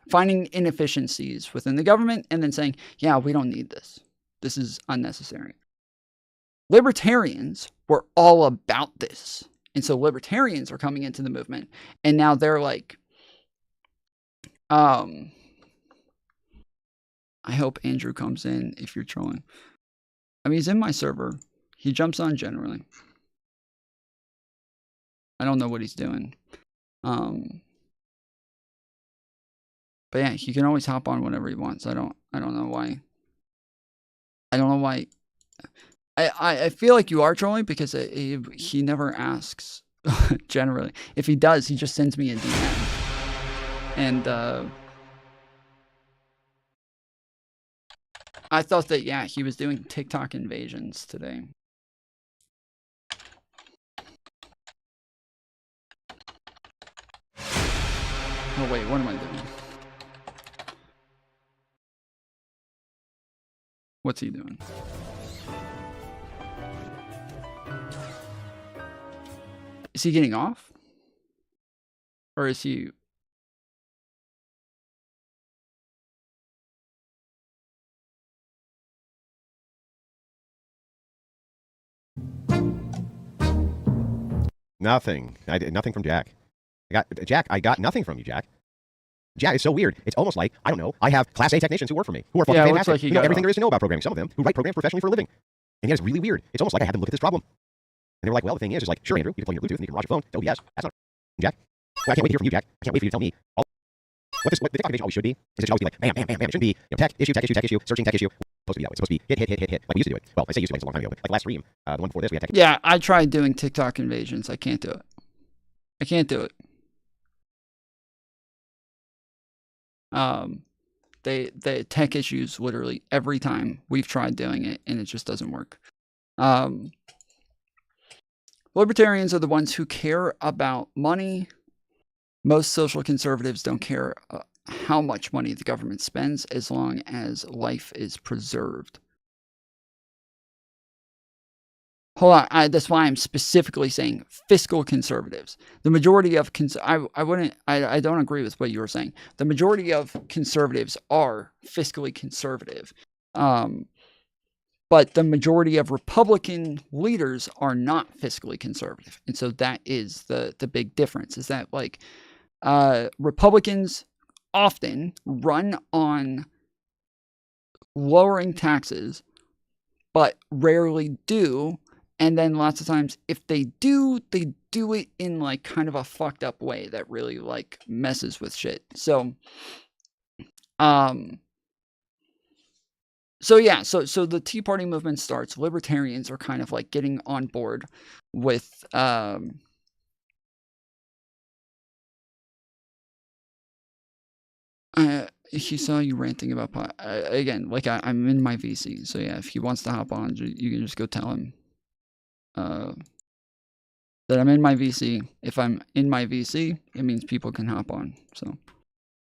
finding inefficiencies within the government and then saying, yeah, we don't need this. This is unnecessary. Libertarians were all about this. And so libertarians are coming into the movement, and now they're I hope Andrew comes in if you're trolling. I mean, he's in my server. He jumps on generally. I don't know what he's doing. But yeah, he can always hop on whenever he wants. I don't know why. I don't know why. I feel like you are trolling because he never asks, generally. If he does, he just sends me a DM. And I thought that, yeah, he was doing TikTok invasions today. Oh wait, what am I doing? What's he doing? Is he getting off? Or is he... Nothing. I did nothing from Jack. I got nothing from you, Jack. Jack, it's so weird. It's almost like, I don't know, I have Class A technicians who work for me, who are fucking fantastic, who know everything there is to know about programming. Some of them who write programs professionally for a living. And yet it's really weird. It's almost like I had them look at this problem. And they were like, well, the thing is sure, Andrew, you can plug in your Bluetooth and you can watch your phone to OBS. That's not Jack. Well, I can't wait to hear from you, Jack. I can't wait for you to tell me what the TikTok invasion always should be. Is it should always be like, bam, bam, bam, bam. It shouldn't be, tech issue, searching tech issue. It's supposed to be that way. It's supposed to be hit. Like we used to do it. Well, I say used to, it's a long time ago, but last stream, the one before this, we had tech. Yeah, I tried doing TikTok invasions. I can't do it. I can't do it. The tech issues literally every time we've tried doing it, and it just doesn't work. Libertarians are the ones who care about money. Most social conservatives don't care how much money the government spends as long as life is preserved. Hold on, that's why I'm specifically saying fiscal conservatives. The majority of I don't agree with what you were saying. The majority of conservatives are fiscally conservative, but the majority of Republican leaders are not fiscally conservative, and so that is the big difference. Is that Republicans often run on lowering taxes, but rarely do. And then lots of times, if they do it in kind of a fucked up way that really messes with shit. So the Tea Party movement starts. Libertarians are kind of getting on board with He saw you ranting about again, like I'm in my VC, so yeah, if he wants to hop on, you can just go tell him that I'm in my VC. If I'm in my VC, it means people can hop on. So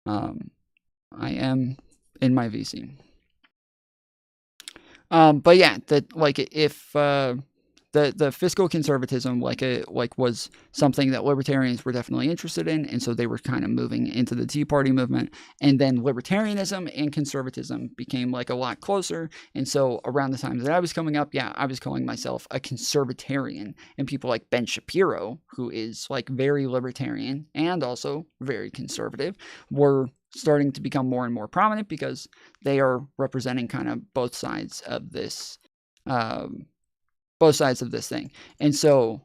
I am in my VC. But yeah, that like if the fiscal conservatism was something that libertarians were definitely interested in, and so they were kind of moving into the Tea Party movement, and then libertarianism and conservatism became like a lot closer. And so around the time that I was coming up, yeah, I was calling myself a conservatarian, and people like Ben Shapiro, who is like very libertarian and also very conservative, were starting to become more and more prominent because they are representing kind of both sides of this thing. And so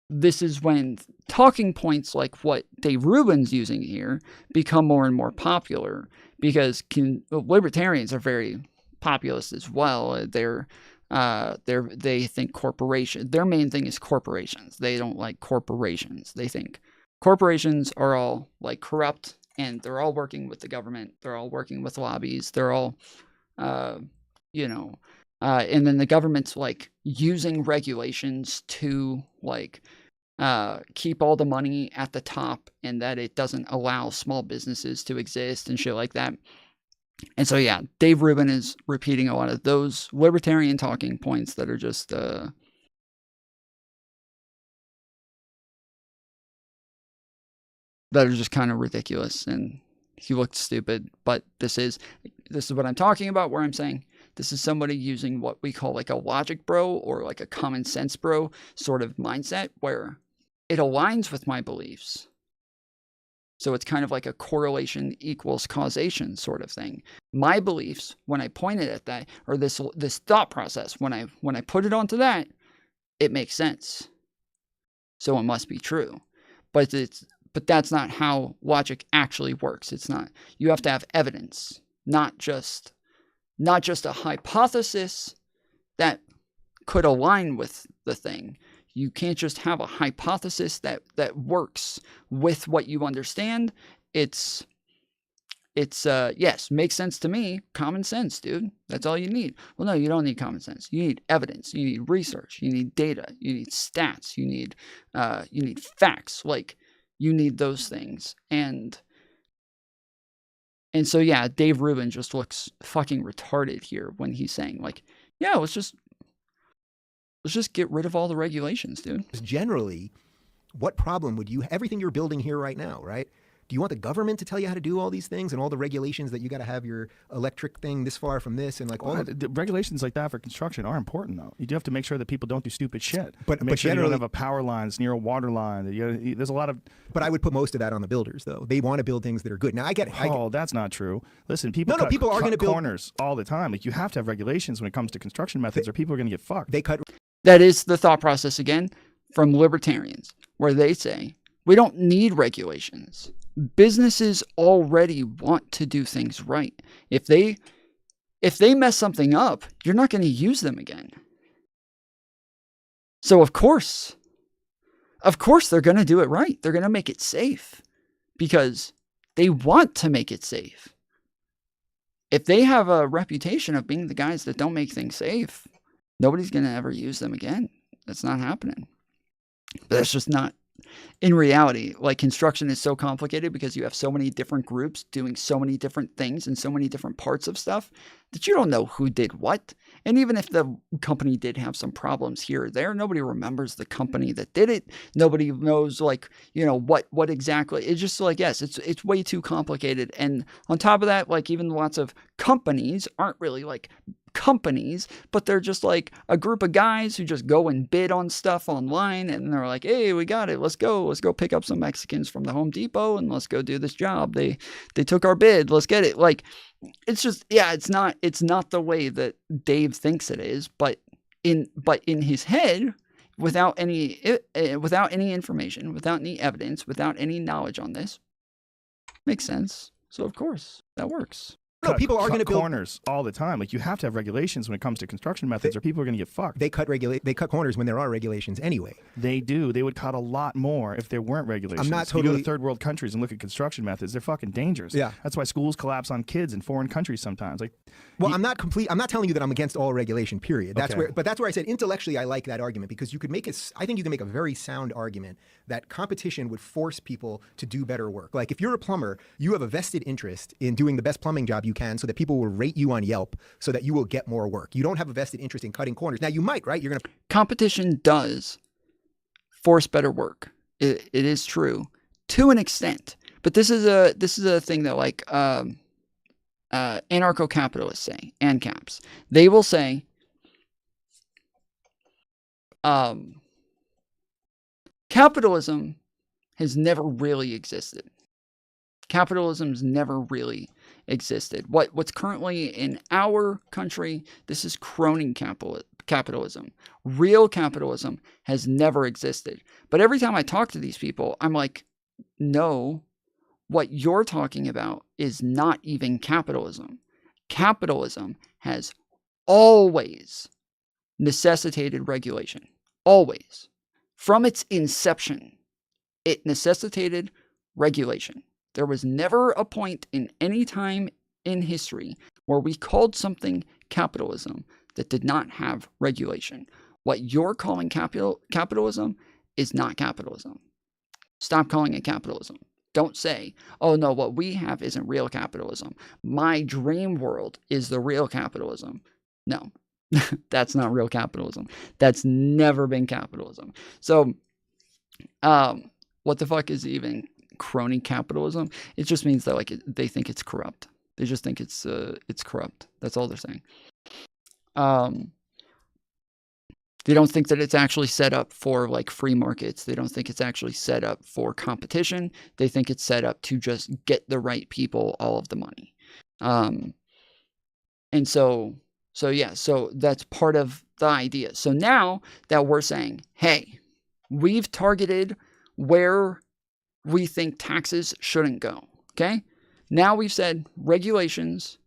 this is when talking points like what Dave Rubin's using here become more and more popular, because libertarians are very populist as well. They think corporation, their main thing is corporations. They don't like corporations. They think corporations are all like corrupt, and they're all working with the government. They're all working with lobbies. They're all, and then the government's like using regulations to like keep all the money at the top, and that it doesn't allow small businesses to exist and shit like that. And so, yeah, Dave Rubin is repeating a lot of those libertarian talking points that are just kind of ridiculous, and he looked stupid. But this is what I'm talking about, where I'm saying this is somebody using what we call like a logic bro or like a common sense bro sort of mindset, where it aligns with my beliefs. So it's kind of like a correlation equals causation sort of thing. My beliefs, when I pointed at that, or this thought process, when I put it onto that, it makes sense. So it must be true. But that's not how logic actually works. It's not. You have to have evidence, not just a hypothesis that could align with the thing. You can't just have a hypothesis that works with what you understand. It's yes, makes sense to me. Common sense, dude. That's all you need. Well, no, you don't need common sense. You need evidence. You need research. You need data. You need stats. You need facts. Like, you need those things. And so, yeah, Dave Rubin just looks fucking retarded here when he's saying, like, yeah, let's just get rid of all the regulations, dude. Generally, what problem would you, everything you're building here right now, right? Do you want the government to tell you how to do all these things and all the regulations that you got to have your electric thing this far from this and like all the regulations like that for construction are important, though. You do have to make sure that people don't do stupid shit. But make sure you don't have a power line near a water line. There's a lot of. But I would put most of that on the builders, though. They want to build things that are good. Now I get it. That's not true. Listen, people people are going to build corners all the time. Like, you have to have regulations when it comes to construction methods, or people are going to get fucked. They cut. That is the thought process again from libertarians, where they say we don't need regulations. Businesses already want to do things right. If they mess something up, you're not going to use them again. So of course they're going to do it right. They're going to make it safe because they want to make it safe. If they have a reputation of being the guys that don't make things safe, nobody's going to ever use them again. That's not happening. But that's just not. In reality, like, construction is so complicated because you have so many different groups doing so many different things and so many different parts of stuff that you don't know who did what. And even if the company did have some problems here or there, nobody remembers the company that did it. Nobody knows, like, what exactly. It's just like, yes, it's way too complicated. And on top of that, like, even lots of companies aren't really like companies, but they're just like a group of guys who just go and bid on stuff online, and they're like, hey, we got it, let's go pick up some Mexicans from the Home Depot and let's go do this job. They took our bid, let's get it. Like, it's just, yeah, it's not the way that Dave thinks it is, but in his head, without any information, without any evidence, without any knowledge on this, makes sense. So of course that works. No, people are going to build corners all the time. Like, you have to have regulations when it comes to construction methods, or people are going to get fucked. They cut corners when there are regulations anyway. They do. They would cut a lot more if there weren't regulations. I'm not You go totally. to third world countries and look at construction methods; they're fucking dangerous. Yeah. That's why schools collapse on kids in foreign countries sometimes. Like, Well, I'm not telling you that I'm against all regulation. Period. That's Okay. that's where I said intellectually I like that argument, because you could make it. I think you can make a very sound argument that competition would force people to do better work. Like, if you're a plumber, you have a vested interest in doing the best plumbing job you can, so that people will rate you on Yelp, so that you will get more work. You don't have a vested interest in cutting corners. Now, you might, right? You're gonna. Competition does force better work. It is true to an extent, but this is a thing that, like, anarcho-capitalists say, ANCAPs. They will say, capitalism has never really existed. Capitalism's never really existed. What's currently in our country, this is crony capitalism. Real capitalism has never existed. But every time I talk to these people, I'm like, no, what you're talking about is not even capitalism. Capitalism has always necessitated regulation. Always. From its inception, it necessitated regulation. There was never a point in any time in history where we called something capitalism that did not have regulation. What you're calling capitalism is not capitalism. Stop calling it capitalism. Don't say, oh no, what we have isn't real capitalism. My dream world is the real capitalism. No, that's not real capitalism. That's never been capitalism. So, what the fuck is even crony capitalism? It just means that, like, they think it's corrupt. They just think it's corrupt. That's all they're saying. They don't think that it's actually set up for, like, free markets. They don't think it's actually set up for competition. They think it's set up to just get the right people all of the money. And so that's part of the idea. So now that we're saying, hey, we've targeted where we think taxes shouldn't go, okay? Now we've said regulations,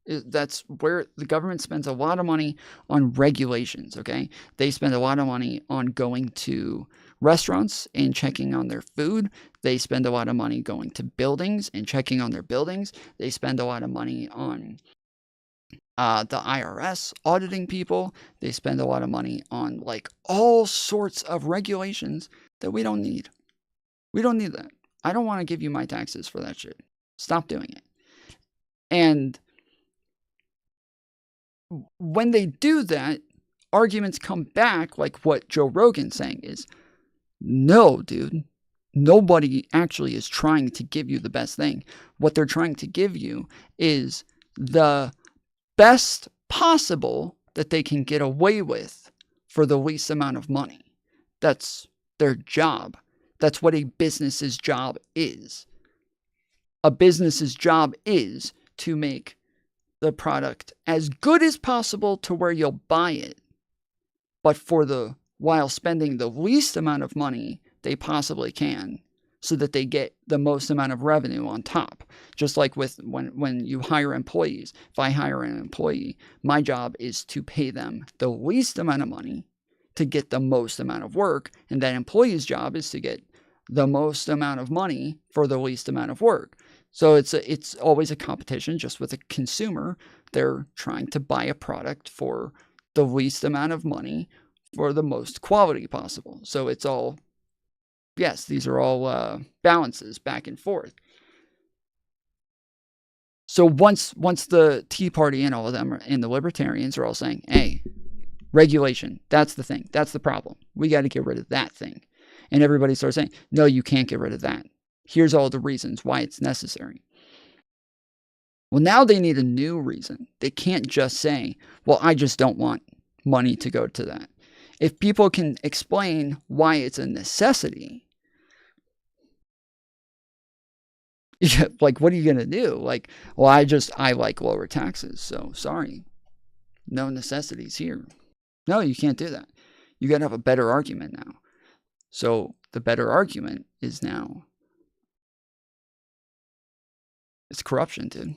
that's where the government spends a lot of money on regulations, okay? They spend a lot of money on going to restaurants and checking on their food. They spend a lot of money going to buildings and checking on their buildings. They spend a lot of money on the IRS auditing people. They spend a lot of money on, like, all sorts of regulations that we don't need. We don't need that. I don't want to give you my taxes for that shit. Stop doing it. And when they do that, arguments come back, like what Joe Rogan's saying is, no, dude, nobody actually is trying to give you the best thing. What they're trying to give you is the best possible that they can get away with for the least amount of money. That's their job. That's what a business's job is. A business's job is to make the product as good as possible to where you'll buy it, but while spending the least amount of money they possibly can, so that they get the most amount of revenue on top. Just like with when you hire employees. If I hire an employee, my job is to pay them the least amount of money to get the most amount of work, and that employee's job is to get the most amount of money for the least amount of work. So it's always a competition. Just with a consumer, they're trying to buy a product for the least amount of money for the most quality possible. So it's all, yes, these are all balances back and forth. So once the Tea Party and all of them and the libertarians are all saying, hey, regulation, that's the thing, that's the problem, we got to get rid of that thing. And everybody starts saying, no, you can't get rid of that. Here's all the reasons why it's necessary. Well, now they need a new reason. They can't just say, well, I just don't want money to go to that. If people can explain why it's a necessity, like, what are you going to do? Like, well, I like lower taxes, so sorry. No necessities here. No, you can't do that. You got to have a better argument now. So the better argument is now, it's corruption, dude.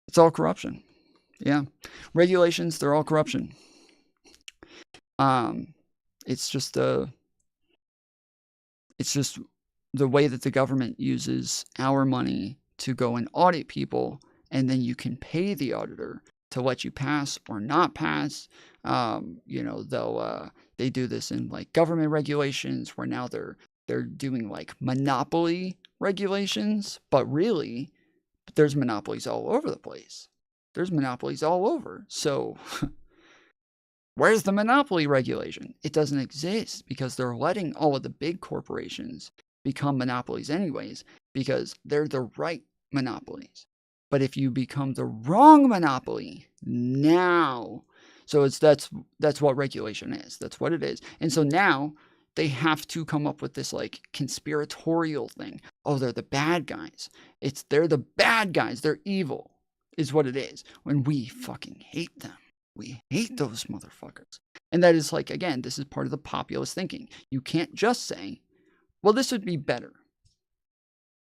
It's all corruption. Yeah. Regulations, they're all corruption. It's just the way that the government uses our money to go and audit people, and then you can pay the auditor to let you pass or not pass. You know, they do this in like government regulations, where now they're doing like monopoly regulations, but really there's monopolies all over the place. There's monopolies all over. So where's the monopoly regulation? It doesn't exist, because they're letting all of the big corporations become monopolies anyways, because they're the right monopolies. But if you become the wrong monopoly, now, so that's what regulation is. That's what it is. And so now they have to come up with this like conspiratorial thing. Oh, they're the bad guys. They're the bad guys. They're evil, is what it is. When we fucking hate them. We hate those motherfuckers. And that is like, again, this is part of the populist thinking. You can't just say, well, this would be better.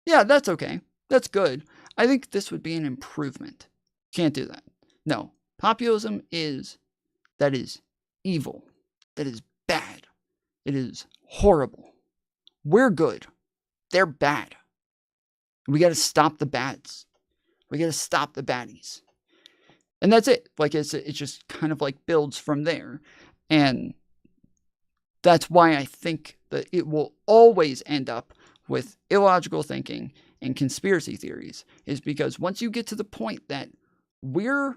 Yeah, that's okay. That's good. I think this would be an improvement. Can't do that. No. Populism is evil. That is bad. It is horrible. We're good. They're bad. We got to stop the bads. We got to stop the baddies. And that's it. Like, it just kind of like builds from there. And that's why I think that it will always end up with illogical thinking and conspiracy theories, is because once you get to the point that we're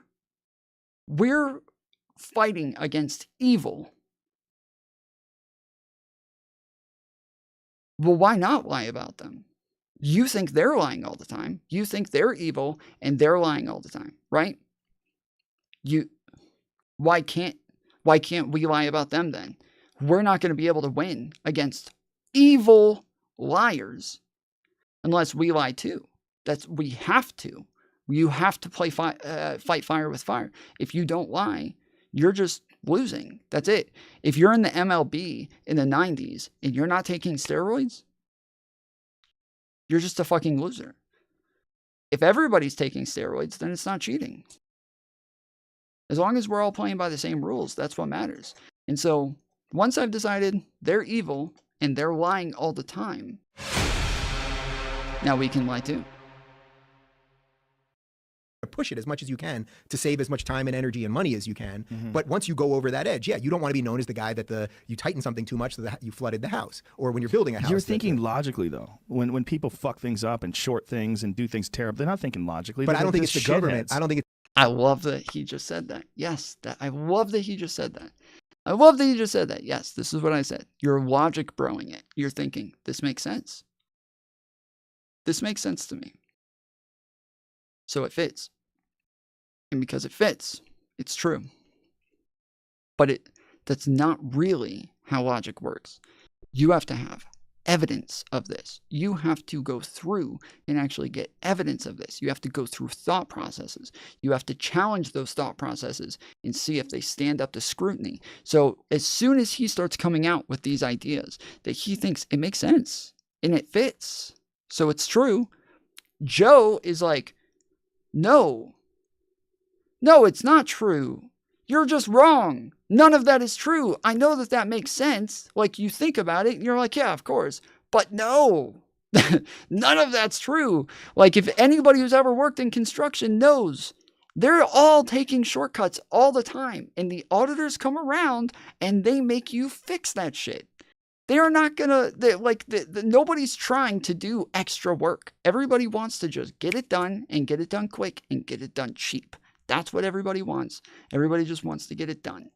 fighting against evil, well, why not lie about them? You think they're lying all the time. You think they're evil and they're lying all the time, right? Why can't we lie about them then? We're not going to be able to win against evil liars unless we lie too. We have to. You have to fight fire with fire. If you don't lie, you're just losing. That's it. If you're in the MLB in the 90s and you're not taking steroids, you're just a fucking loser. If everybody's taking steroids, then it's not cheating. As long as we're all playing by the same rules, that's what matters. And so once I've decided they're evil and they're lying all the time, now we can lie too. Push it as much as you can to save as much time and energy and money as you can. But once you go over that edge, yeah, you don't want to be known as the guy that you tightened something too much so that you flooded the house. Or when you're building a house. You're thinking logically, though. When people fuck things up and short things and do things terrible, they're not thinking logically. But I don't think it's the government. I don't think it's... I love that he just said that. Yes, I love that he just said that. I love that he just said that. Yes, this is what I said. You're logic broing it. You're thinking, this makes sense. This makes sense to me. So it fits. And because it fits, it's true. But that's not really how logic works. You have to have evidence of this. You have to go through and actually get evidence of this. You have to go through thought processes. You have to challenge those thought processes and see if they stand up to scrutiny. So as soon as he starts coming out with these ideas that he thinks it makes sense and it fits, so it's true, Joe is like, no, it's not true. You're just wrong. None of that is true. I know that makes sense. Like, you think about it and you're like, yeah, of course. But no, none of that's true. Like, if anybody who's ever worked in construction knows, they're all taking shortcuts all the time. And the auditors come around and they make you fix that shit. They are not gonna, nobody's trying to do extra work. Everybody wants to just get it done and get it done quick and get it done cheap. That's what everybody wants. Everybody just wants to get it done.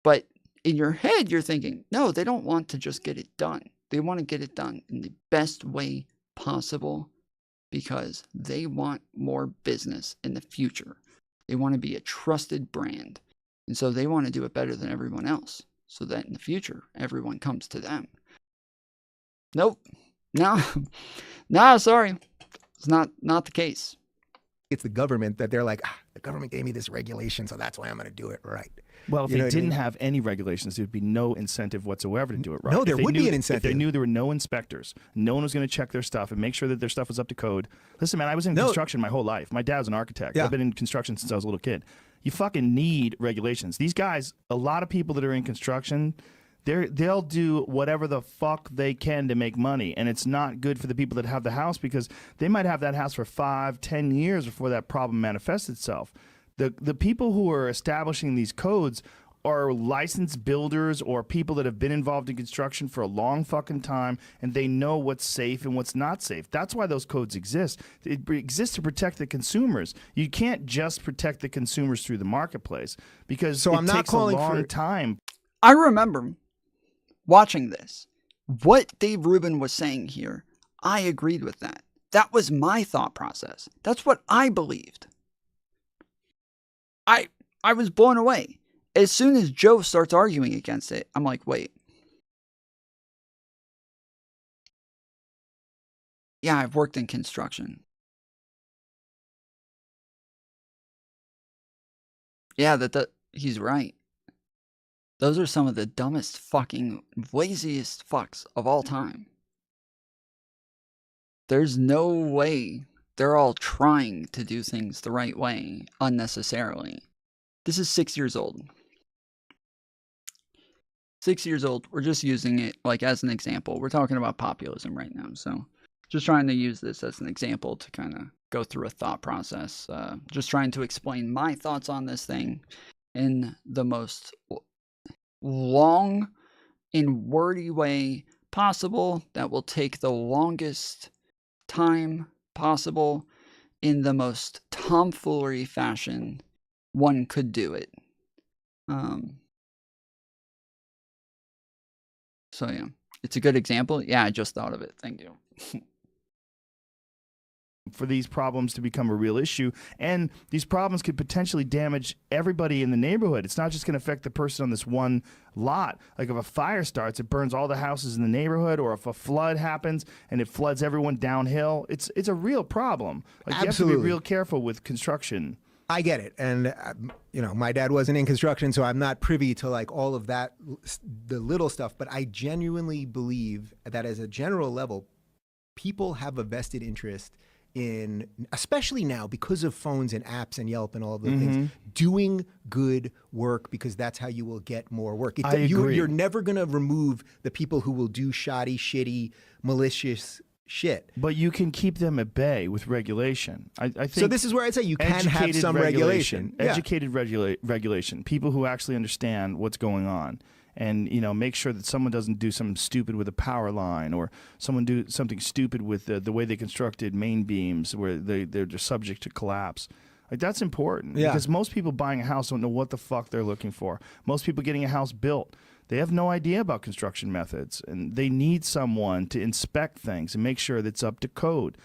But in your head, you're thinking, no, they don't want to just get it done. They want to get it done in the best way possible because they want more business in the future. They want to be a trusted brand. And so they want to do it better than everyone else so that in the future, everyone comes to them. Nope. No, sorry. It's not the case. it's the government that they're like, the government gave me this regulation, so that's why I'm going to do it right. Well, if You know they what I didn't mean? have any regulations, there would be no incentive whatsoever to do it right. No, If there they would be knew- an If they incentive. knew there were no inspectors, no one was going to check their stuff and make sure that their stuff was up to code. Listen, man, I was in construction my whole life. My dad was an architect. Yeah. I've been in construction since I was a little kid. You fucking need regulations. These guys, a lot of people that are in construction, they'll do whatever the fuck they can to make money, and it's not good for the people that have the house because they might have that house for 5-10 years before that problem manifests itself. The people who are establishing these codes are licensed builders or people that have been involved in construction for a long fucking time, and they know what's safe and what's not safe. That's why those codes exist. It exists to protect the consumers. You can't just protect the consumers through the marketplace because So it I'm not takes calling a long for- time. I remember watching this. What Dave Rubin was saying here, I agreed with that. That was my thought process. That's what I believed. I was blown away. As soon as Joe starts arguing against it, I'm like, wait. Yeah, I've worked in construction. Yeah, he's right. Those are some of the dumbest fucking laziest fucks of all time. There's no way they're all trying to do things the right way unnecessarily. This is 6 years old. 6 years old. We're just using it like as an example. We're talking about populism right now. So just trying to use this as an example to kind of go through a thought process. Just trying to explain my thoughts on this thing in the most long and wordy way possible that will take the longest time possible in the most tomfoolery fashion one could do it. So yeah, it's a good example. Yeah, I just thought of it. Thank you. For these problems to become a real issue, and these problems could potentially damage everybody in the neighborhood. It's not just going to affect the person on this one lot. Like if a fire starts, it burns all the houses in the neighborhood, or if a flood happens and it floods everyone downhill, it's a real problem. Like you have to be real careful with construction. I get it. And, my dad wasn't in construction, so I'm not privy to like all of that, the little stuff. But I genuinely believe that as a general level, people have a vested interest in, especially now because of phones and apps and Yelp and all of the things, doing good work, because that's how you will get more work. I agree. You're never going to remove the people who will do shoddy, shitty, malicious shit. But you can keep them at bay with regulation. I think so. This is where I'd say you can have educated some regulation. Yeah. Educated regulation. People who actually understand what's going on. And, make sure that someone doesn't do something stupid with a power line, or someone do something stupid with the way they constructed main beams where they're just subject to collapse. Like, that's important. Yeah. Because most people buying a house don't know what the fuck they're looking for. Most people getting a house built, they have no idea about construction methods, and they need someone to inspect things and make sure that it's up to code.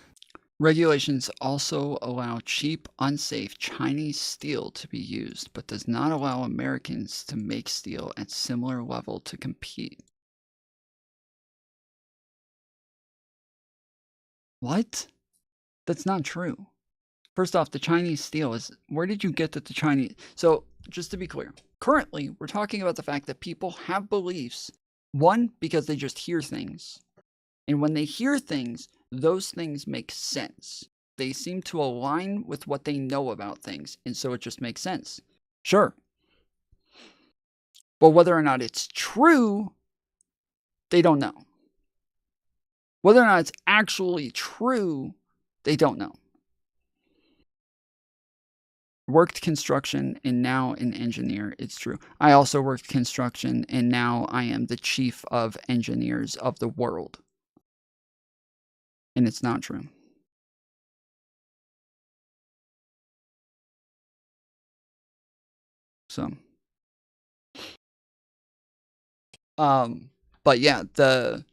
Regulations also allow cheap, unsafe Chinese steel to be used, but does not allow Americans to make steel at similar level to compete. What? That's not true. First off, the Chinese steel is... Where did you get that the Chinese... So, just to be clear, currently, we're talking about the fact that people have beliefs. One, because they just hear things. And when they hear things, those things make sense. They seem to align with what they know about things, and so it just makes sense. Sure. But whether or not it's true, they don't know. Whether or not it's actually true, they don't know. Worked construction and now an engineer, it's true. I also worked construction and now I am the chief of engineers of the world. And it's not true. So, but yeah, the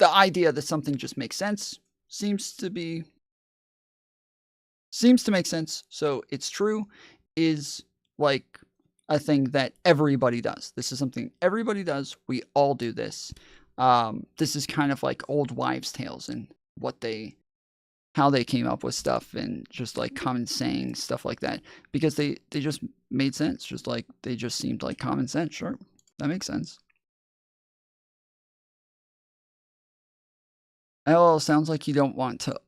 idea that something just makes sense seems to make sense. So it's true is like a thing that everybody does. This is something everybody does. We all do this. this is kind of like old wives' tales and how they came up with stuff and just like common sayings, stuff like that, because they just made sense. Just like they just seemed like common sense. Sure, that makes sense. LL, sounds like you don't want to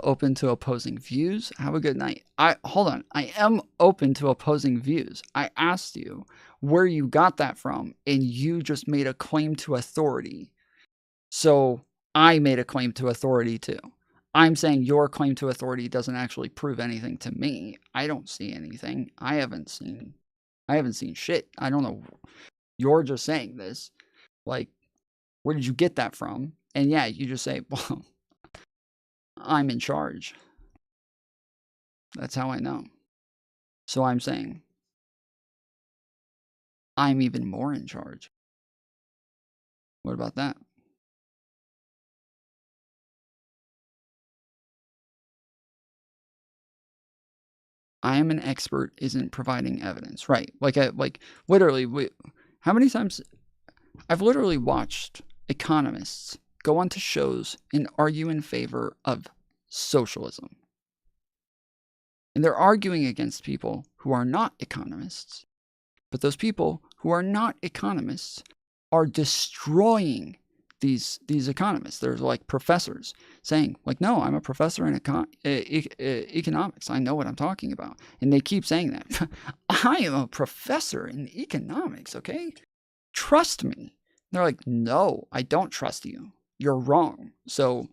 open to opposing views. Have a good night. Hold on. I am open to opposing views. I asked you where you got that from, and you just made a claim to authority. So I made a claim to authority too. I'm saying your claim to authority doesn't actually prove anything to me. I don't see anything. I haven't seen shit. I don't know. You're just saying this. Like, where did you get that from? And yeah, you just say, well, I'm in charge. That's how I know. So I'm saying I'm even more in charge. What about that? I am an expert isn't providing evidence. Right. Like literally, how many times I've literally watched economists go onto shows and argue in favor of socialism. And they're arguing against people who are not economists. But those people who are not economists are destroying these economists. They're like professors saying, like, no, I'm a professor in economics. I know what I'm talking about. And they keep saying that. I am a professor in economics, okay? Trust me. They're like, no, I don't trust you. You're wrong. So,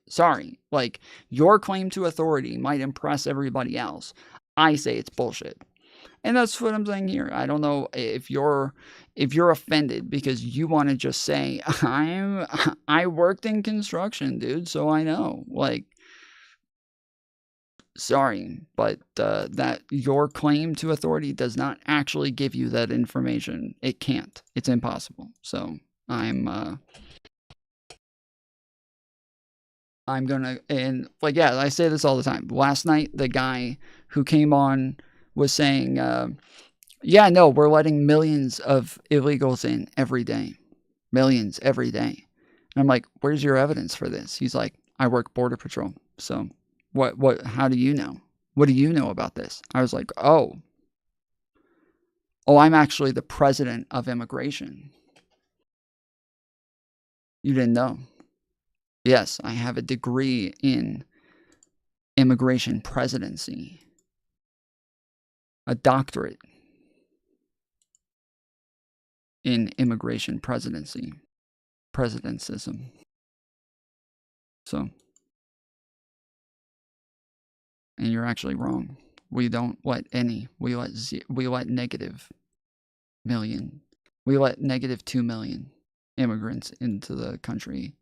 sorry. Like, your claim to authority might impress everybody else. I say it's bullshit. And that's what I'm saying here. I don't know if you're offended because you want to just say, I worked in construction, dude, so I know. Like, sorry, but that your claim to authority does not actually give you that information. It can't. It's impossible. So I'm gonna, and like, yeah, I say this all the time. Last night, the guy who came on was saying, yeah, no, we're letting millions of illegals in every day. Millions every day. And I'm like, where's your evidence for this? He's like, I work Border Patrol. So how do you know? What do you know about this? I was like, oh, I'm actually the president of immigration. You didn't know? Yes, I have a degree in immigration presidency. A doctorate in immigration presidency. Presidentism. So. And you're actually wrong. We don't let any. We let negative million. We let negative 2 million immigrants into the country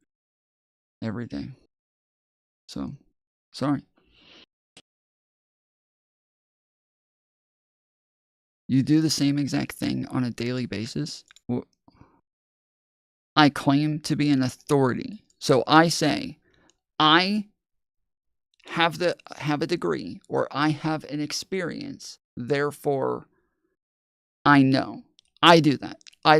every day. So, sorry. You do the same exact thing on a daily basis. I claim to be an authority. So I say, I have a degree or I have an experience. Therefore, I know. I do that. I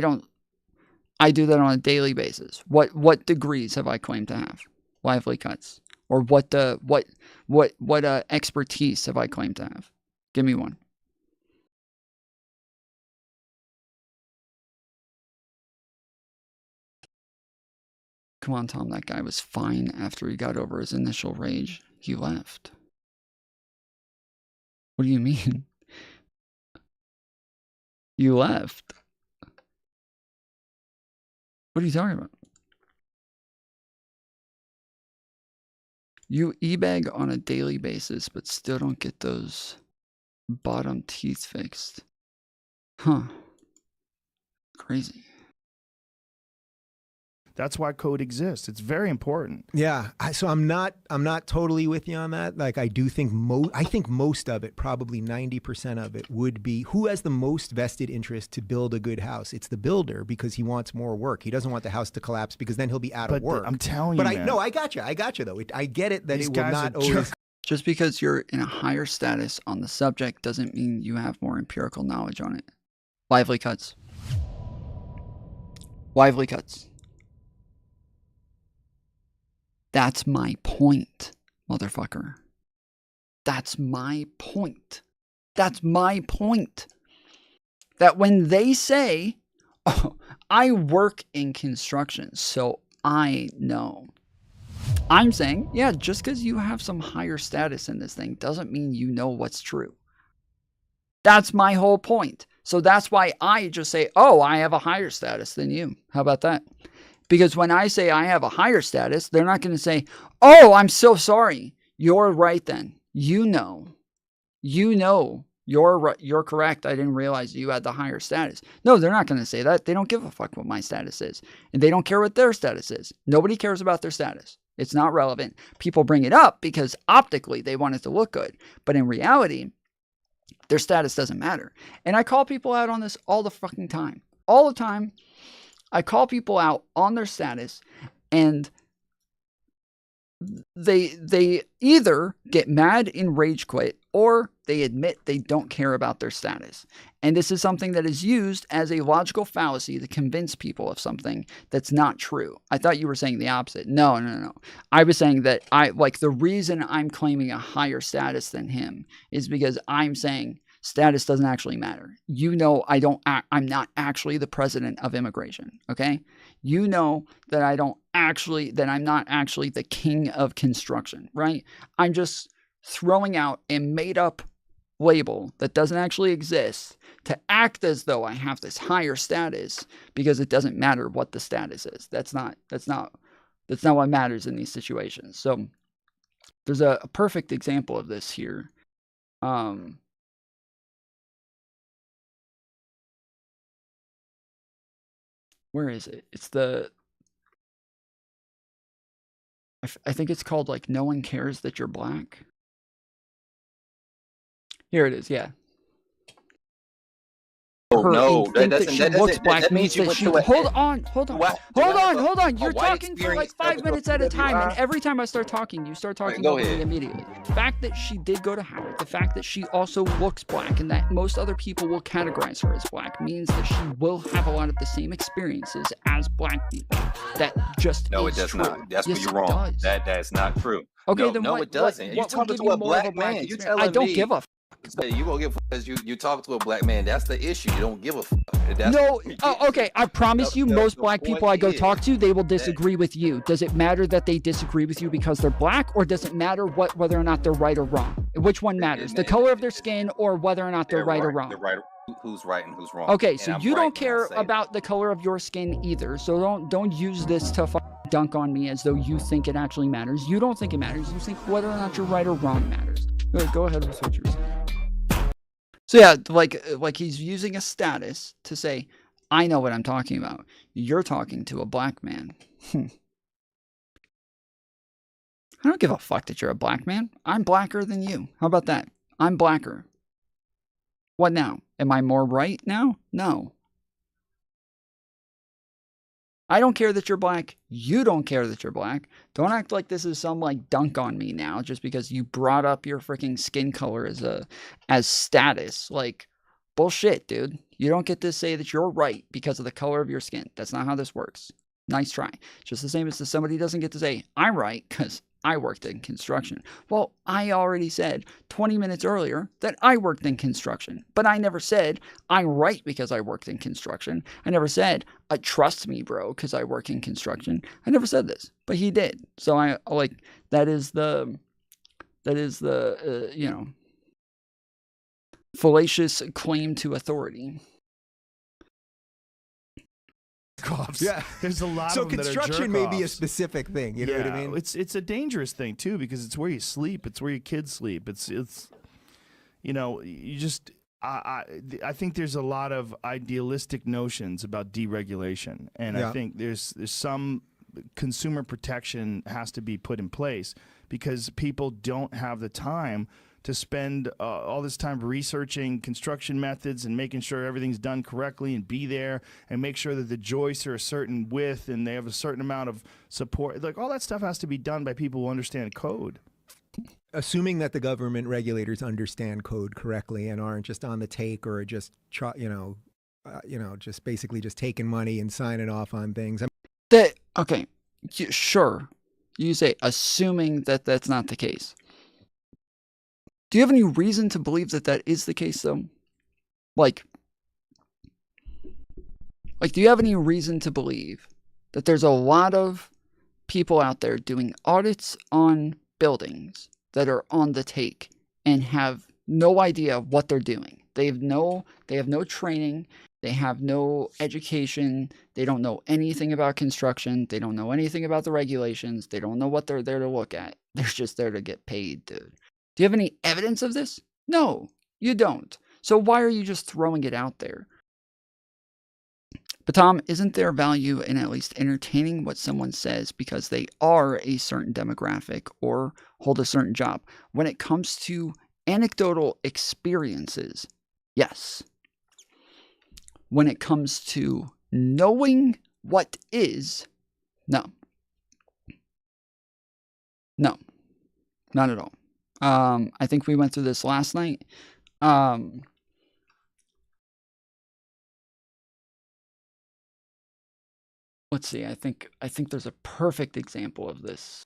do that on a daily basis. What degrees have I claimed to have? Lively cuts. Or what expertise have I claimed to have? Give me one. Come on, Tom, that guy was fine after he got over his initial rage. He left. What do you mean? You left. What are you talking about? You e-bag on a daily basis, but still don't get those bottom teeth fixed. Huh. Crazy. That's why code exists. It's very important. Yeah. So I'm not totally with you on that. Like, I do think most of it, probably 90% of it, would be who has the most vested interest to build a good house. It's the builder, because he wants more work. He doesn't want the house to collapse because then he'll be out of work. I'm telling you, no, I got you though. I get it that These it will guys not are always. Just because you're in a higher status on the subject doesn't mean you have more empirical knowledge on it. Lively cuts. Lively cuts. That's my point, motherfucker. That's my point. That's my point. That when they say, oh, I work in construction, so I know. I'm saying, yeah, just because you have some higher status in this thing doesn't mean you know what's true. That's my whole point. So that's why I just say, oh, I have a higher status than you. How about that? Because when I say I have a higher status, they're not going to say, oh, I'm so sorry. You're right then. You know. You're correct. I didn't realize you had the higher status. No, they're not going to say that. They don't give a fuck what my status is. And they don't care what their status is. Nobody cares about their status. It's not relevant. People bring it up because optically they want it to look good. But in reality, their status doesn't matter. And I call people out on this all the fucking time. All the time. I call people out on their status, and they either get mad and rage quit, or they admit they don't care about their status. And this is something that is used as a logical fallacy to convince people of something that's not true. I thought you were saying the opposite. No. I was saying that the reason I'm claiming a higher status than him is because I'm saying status doesn't actually matter. You know, I'm not actually the president of immigration, okay? You know that I'm not actually the king of construction, right? I'm just throwing out a made up label that doesn't actually exist to act as though I have this higher status because it doesn't matter what the status is. That's not what matters in these situations. So there's a perfect example of this here. Where is it? It's I think it's called like No One Cares That You're Black. Here it is, yeah. Oh, no, that means that she hold on. You're talking for like 5 minutes at a time, and every time I start talking, you start talking over me immediately. The fact that she did go to Howard, the fact that she also looks black, and that most other people will categorize her as black, means that she will have a lot of the same experiences as black people. That just no, is it does true. not. That's Yes, where you're wrong. It does. That's not true. Okay, no, then no, what, it doesn't. What You're talking give to a more of black man. You telling I don't me give a. You won't give because you talk to a black man. That's the issue. You don't give a fuck. No, okay. I promise you, most black people I go talk to, they will disagree with you. Does it matter that they disagree with you because they're black, or does it matter whether or not they're right or wrong? Which one matters? The color of their skin, or whether or not they're right or wrong? They're right. Who's right and who's wrong? Okay, so you don't care about the color of your skin either. So don't use this to dunk on me as though you think it actually matters. You don't think it matters. You think whether or not you're right or wrong matters. Go ahead with what you were saying. So yeah, like he's using a status to say, I know what I'm talking about. You're talking to a black man. I don't give a fuck that you're a black man. I'm blacker than you. How about that? I'm blacker. What now? Am I more right now? No. I don't care that you're black. You don't care that you're black. Don't act like this is some like dunk on me now just because you brought up your freaking skin color as status. Like, bullshit, dude. You don't get to say that you're right because of the color of your skin. That's not how this works. Nice try. Just the same as somebody doesn't get to say, I'm right because I worked in construction. Well, I already said 20 minutes earlier that I worked in construction, but I never said I'm right because I worked in construction. I never said, trust me, bro, because I work in construction. I never said this, but he did. So I like, that is the fallacious claim to authority. Cops. Yeah, there's a lot so of them construction that are may be a jerk-offs. specific thing. You know what I mean? It's a dangerous thing too because it's where you sleep. It's where your kids sleep. It's you just I think there's a lot of idealistic notions about deregulation, and I think there's some consumer protection has to be put in place because people don't have the time to spend all this time researching construction methods and making sure everything's done correctly and be there and make sure that the joists are a certain width and they have a certain amount of support. Like all that stuff has to be done by people who understand code. Assuming that the government regulators understand code correctly and aren't just on the take or just just basically just taking money and signing off on things. Okay, sure. You say assuming that that's not the case. Do you have any reason to believe that that is the case, though? Like, do you have any reason to believe that there's a lot of people out there doing audits on buildings that are on the take and have no idea what they're doing? They have no training. They have no education. They don't know anything about construction. They don't know anything about the regulations. They don't know what they're there to look at. They're just there to get paid, dude. Do you have any evidence of this? No, you don't. So why are you just throwing it out there? But Tom, isn't there value in at least entertaining what someone says because they are a certain demographic or hold a certain job? When it comes to anecdotal experiences, yes. When it comes to knowing what is, no. No, not at all. I think we went through this last night. Let's see. I think there's a perfect example of this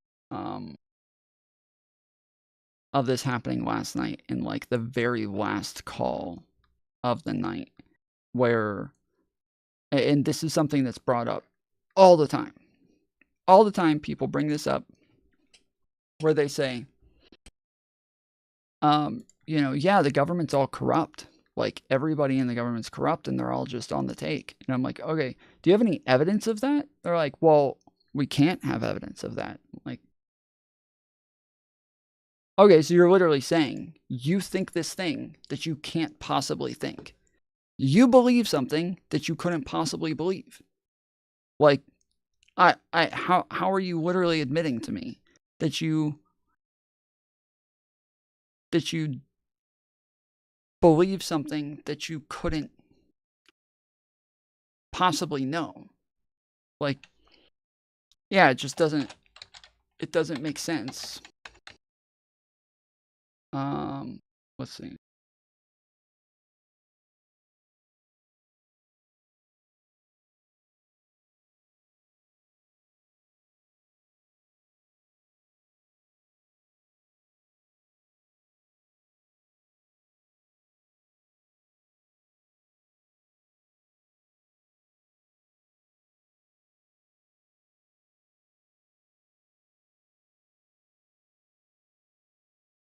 happening last night in like the very last call of the night, where, and this is something that's brought up all the time. All the time people bring this up where they say, yeah, the government's all corrupt. Like, everybody in the government's corrupt and they're all just on the take. And I'm like, okay, do you have any evidence of that? They're like, well, we can't have evidence of that. Like, okay, so you're literally saying you think this thing that you can't possibly think. You believe something that you couldn't possibly believe. Like, how are you literally admitting to me that you believe something that you couldn't possibly know? Like, yeah, it just doesn't make sense. Let's see.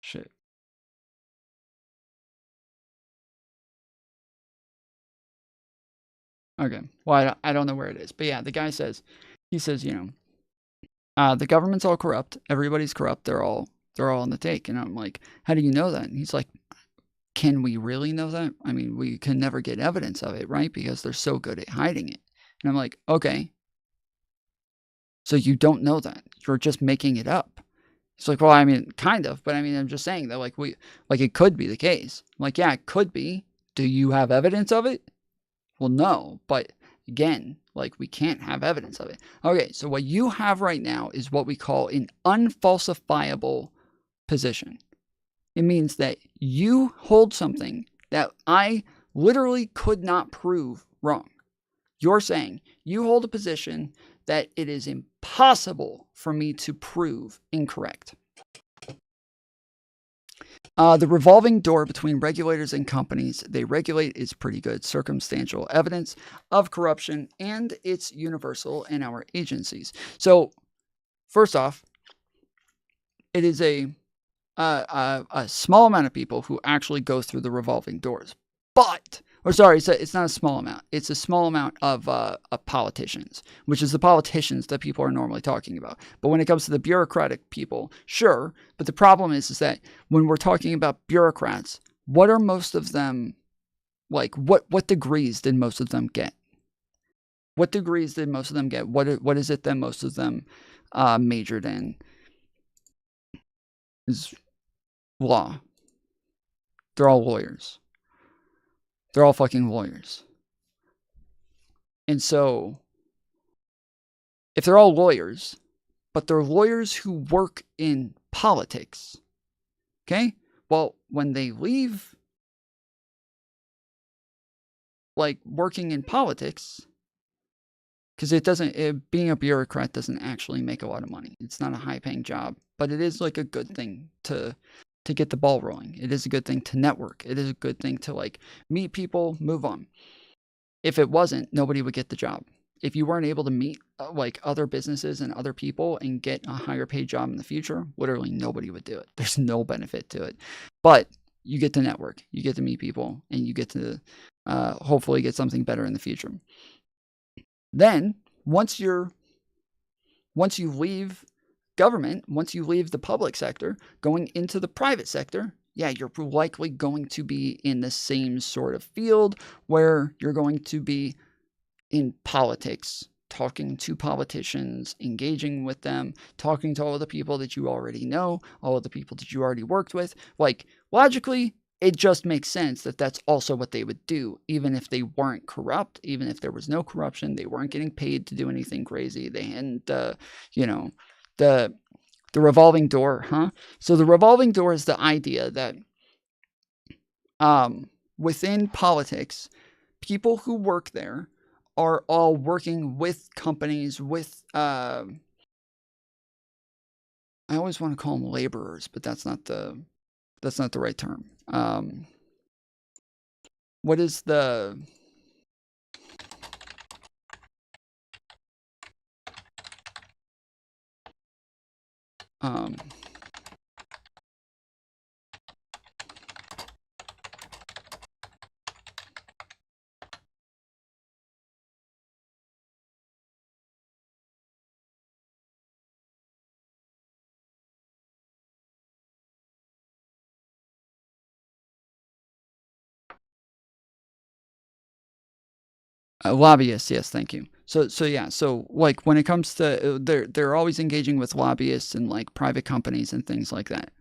Shit. Okay. Well, I don't know where it is. But yeah, the guy says, the government's all corrupt. Everybody's corrupt. They're all on the take. And I'm like, how do you know that? And he's like, can we really know that? I mean, we can never get evidence of it, right? Because they're so good at hiding it. And I'm like, okay. So you don't know that. You're just making it up. He's like, well, I mean, kind of. But I mean, I'm just saying that, like, it could be the case. I'm like, yeah, it could be. Do you have evidence of it? Well, no, but again, like, we can't have evidence of it. Okay, so what you have right now is what we call an unfalsifiable position. It means that you hold something that I literally could not prove wrong. You're saying you hold a position that it is impossible for me to prove incorrect. The revolving door between regulators and companies they regulate is pretty good circumstantial evidence of corruption, and it's universal in our agencies. So, first off, it is a small amount of people who actually go through the revolving doors. It's not a small amount. It's a small amount of politicians, which is the politicians that people are normally talking about. But when it comes to the bureaucratic people, sure. But the problem is that when we're talking about bureaucrats, what are most of them, like, what degrees did most of them get? What degrees did most of them get? What is it that most of them majored in? Is law. They're all lawyers. They're all fucking lawyers. And so, if they're all lawyers, but they're lawyers who work in politics, okay? Well, when they leave like working in politics, because being a bureaucrat doesn't actually make a lot of money. It's not a high paying job, but it is like a good thing to get the ball rolling. It is a good thing to network. It is a good thing to like meet people, move on. If it wasn't, nobody would get the job. If you weren't able to meet like other businesses and other people and get a higher paid job in the future, literally nobody would do it. There's no benefit to it. But you get to network, you get to meet people, and you get to hopefully get something better in the future. Then once you leave government, once you leave the public sector, going into the private sector, yeah, you're likely going to be in the same sort of field where you're going to be in politics, talking to politicians, engaging with them, talking to all of the people that you already know, all of the people that you already worked with. Like, logically, it just makes sense that that's also what they would do, even if they weren't corrupt, even if there was no corruption, they weren't getting paid to do anything crazy. They hadn't, the revolving door, huh? So the revolving door is the idea that within politics, people who work there are all working with companies, with I always want to call them laborers, but that's not the right term. What is the lobbyists, yes, thank you. So yeah, so like when it comes to they're always engaging with lobbyists and like private companies and things like that.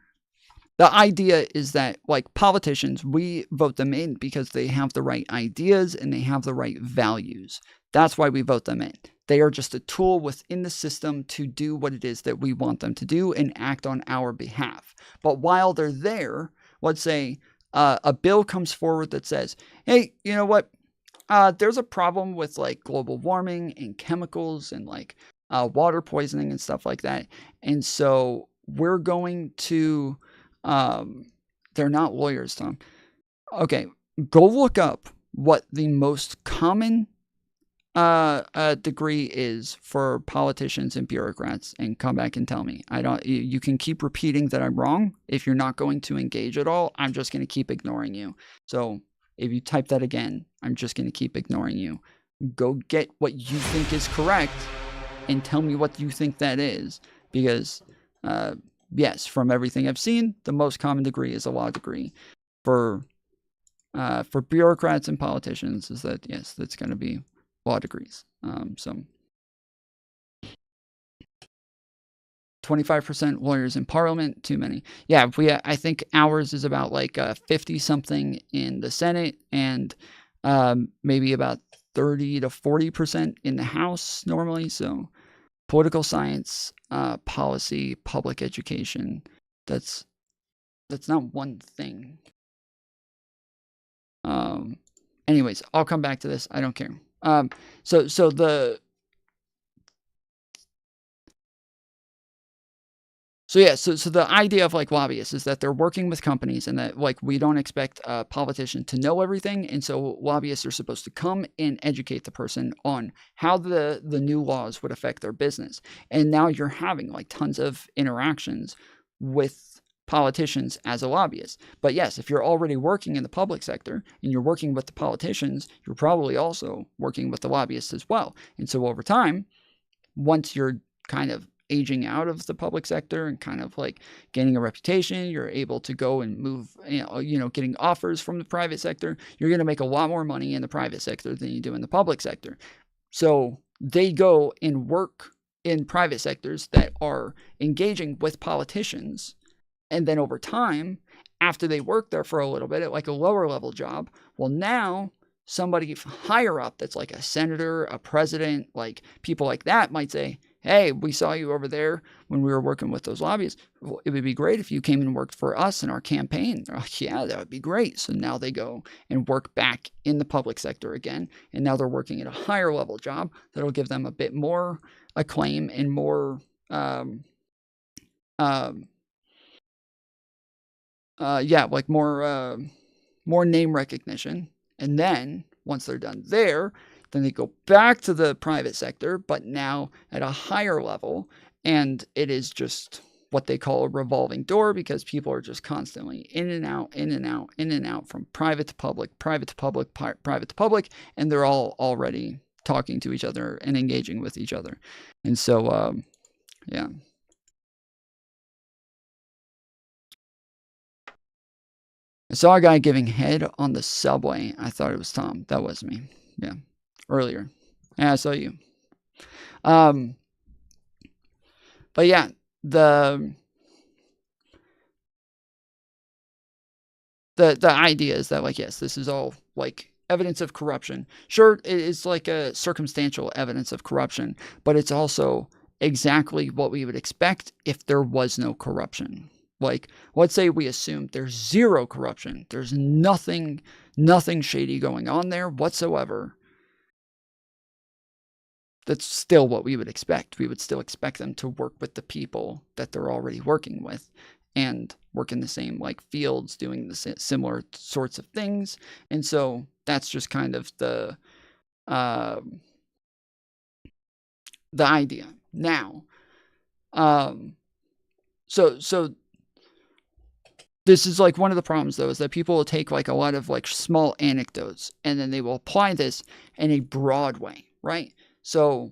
The idea is that like politicians, we vote them in because they have the right ideas and they have the right values. That's why we vote them in. They are just a tool within the system to do what it is that we want them to do and act on our behalf. But while they're there, let's say a bill comes forward that says, hey, you know what? There's a problem with like global warming and chemicals and like water poisoning and stuff like that. And so we're going to, they're not lawyers, Tom. Okay, go look up what the most common degree is for politicians and bureaucrats and come back and tell me. You can keep repeating that I'm wrong. If you're not going to engage at all, I'm just going to keep ignoring you. So if you type that again, I'm just going to keep ignoring you. Go get what you think is correct and tell me what you think that is. Because, yes, from everything I've seen, the most common degree is a law degree. For bureaucrats and politicians, is that, yes, that's going to be law degrees. So 25% lawyers in parliament, too many. Yeah, I think ours is about like 50 something in the Senate and maybe about 30 to 40% in the House normally. So political science, policy, public education, that's not one thing. Anyways, I'll come back to this. I don't care. So the idea of like lobbyists is that they're working with companies and that like we don't expect a politician to know everything. And so lobbyists are supposed to come and educate the person on how the new laws would affect their business. And now you're having like tons of interactions with politicians as a lobbyist. But yes, if you're already working in the public sector and you're working with the politicians, you're probably also working with the lobbyists as well. And so over time, once you're kind of aging out of the public sector and kind of like gaining a reputation, you're able to go and move, getting offers from the private sector. You're going to make a lot more money in the private sector than you do in the public sector. So they go and work in private sectors that are engaging with politicians. And then over time, after they work there for a little bit at like a lower level job, well, now somebody higher up that's like a senator, a president, like people like that might say, hey, we saw you over there when we were working with those lobbyists. Well, it would be great if you came and worked for us in our campaign. They're like, yeah, that would be great. So now they go and work back in the public sector again. And now they're working at a higher level job that'll give them a bit more acclaim and more, more name recognition. And then once they're done there, then they go back to the private sector, but now at a higher level. And it is just what they call a revolving door, because people are just constantly in and out, in and out, in and out, from private to public, private to public, private to public. And they're all already talking to each other and engaging with each other. And so, yeah. I saw a guy giving head on the subway. I thought it was Tom. That was me. Yeah. Earlier. Yeah, I saw you. But yeah, the idea is that, like, yes, this is all like evidence of corruption. Sure, it's like a circumstantial evidence of corruption, but it's also exactly what we would expect if there was no corruption. Like, let's say we assume there's zero corruption. There's nothing shady going on there whatsoever. That's still what we would expect. We would still expect them to work with the people that they're already working with and work in the same, like, fields, doing the similar sorts of things. And so that's just kind of the idea. Now, so this is like one of the problems, though, is that people will take like a lot of like small anecdotes and then they will apply this in a broad way, right? So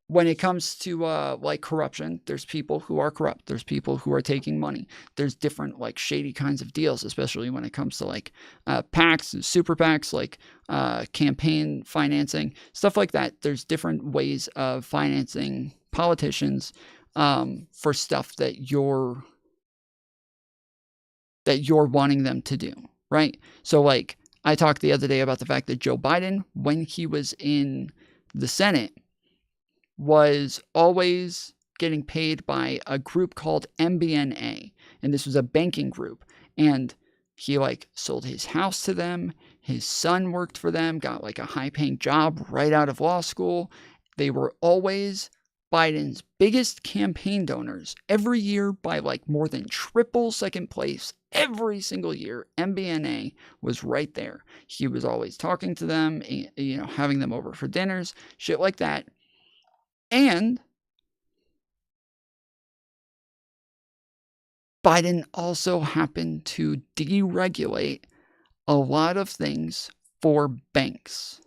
when it comes to like corruption, there's people who are corrupt. There's people who are taking money. There's different like shady kinds of deals, especially when it comes to like PACs and super PACs, like campaign financing, stuff like that. There's different ways of financing politicians for stuff that you're wanting them to do, right? So like I talked the other day about the fact that Joe Biden, when he was in the Senate, was always getting paid by a group called MBNA. And this was a banking group. And he like sold his house to them. His son worked for them, got like a high-paying job right out of law school. They were always Biden's biggest campaign donors every year by like more than triple second place. Every single year, MBNA was right there. He was always talking to them, you know, having them over for dinners, shit like that. And Biden also happened to deregulate a lot of things for banks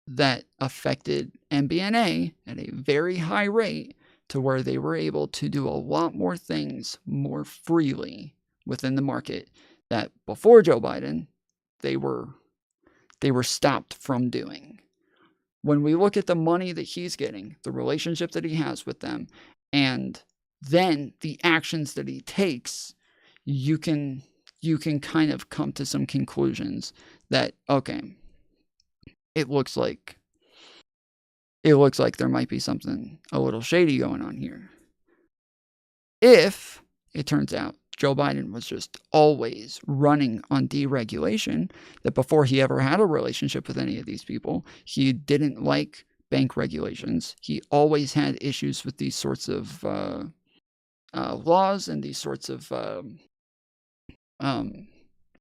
that affected MBNA at a very high rate, to where they were able to do a lot more things more freely within the market that before Joe Biden, they were stopped from doing. When we look at the money that he's getting, the relationship that he has with them, and then the actions that he takes, you can kind of come to some conclusions that, okay, it looks like there might be something a little shady going on here. If it turns out Joe Biden was just always running on deregulation, that before he ever had a relationship with any of these people, he didn't like bank regulations. He always had issues with these sorts of laws and these sorts of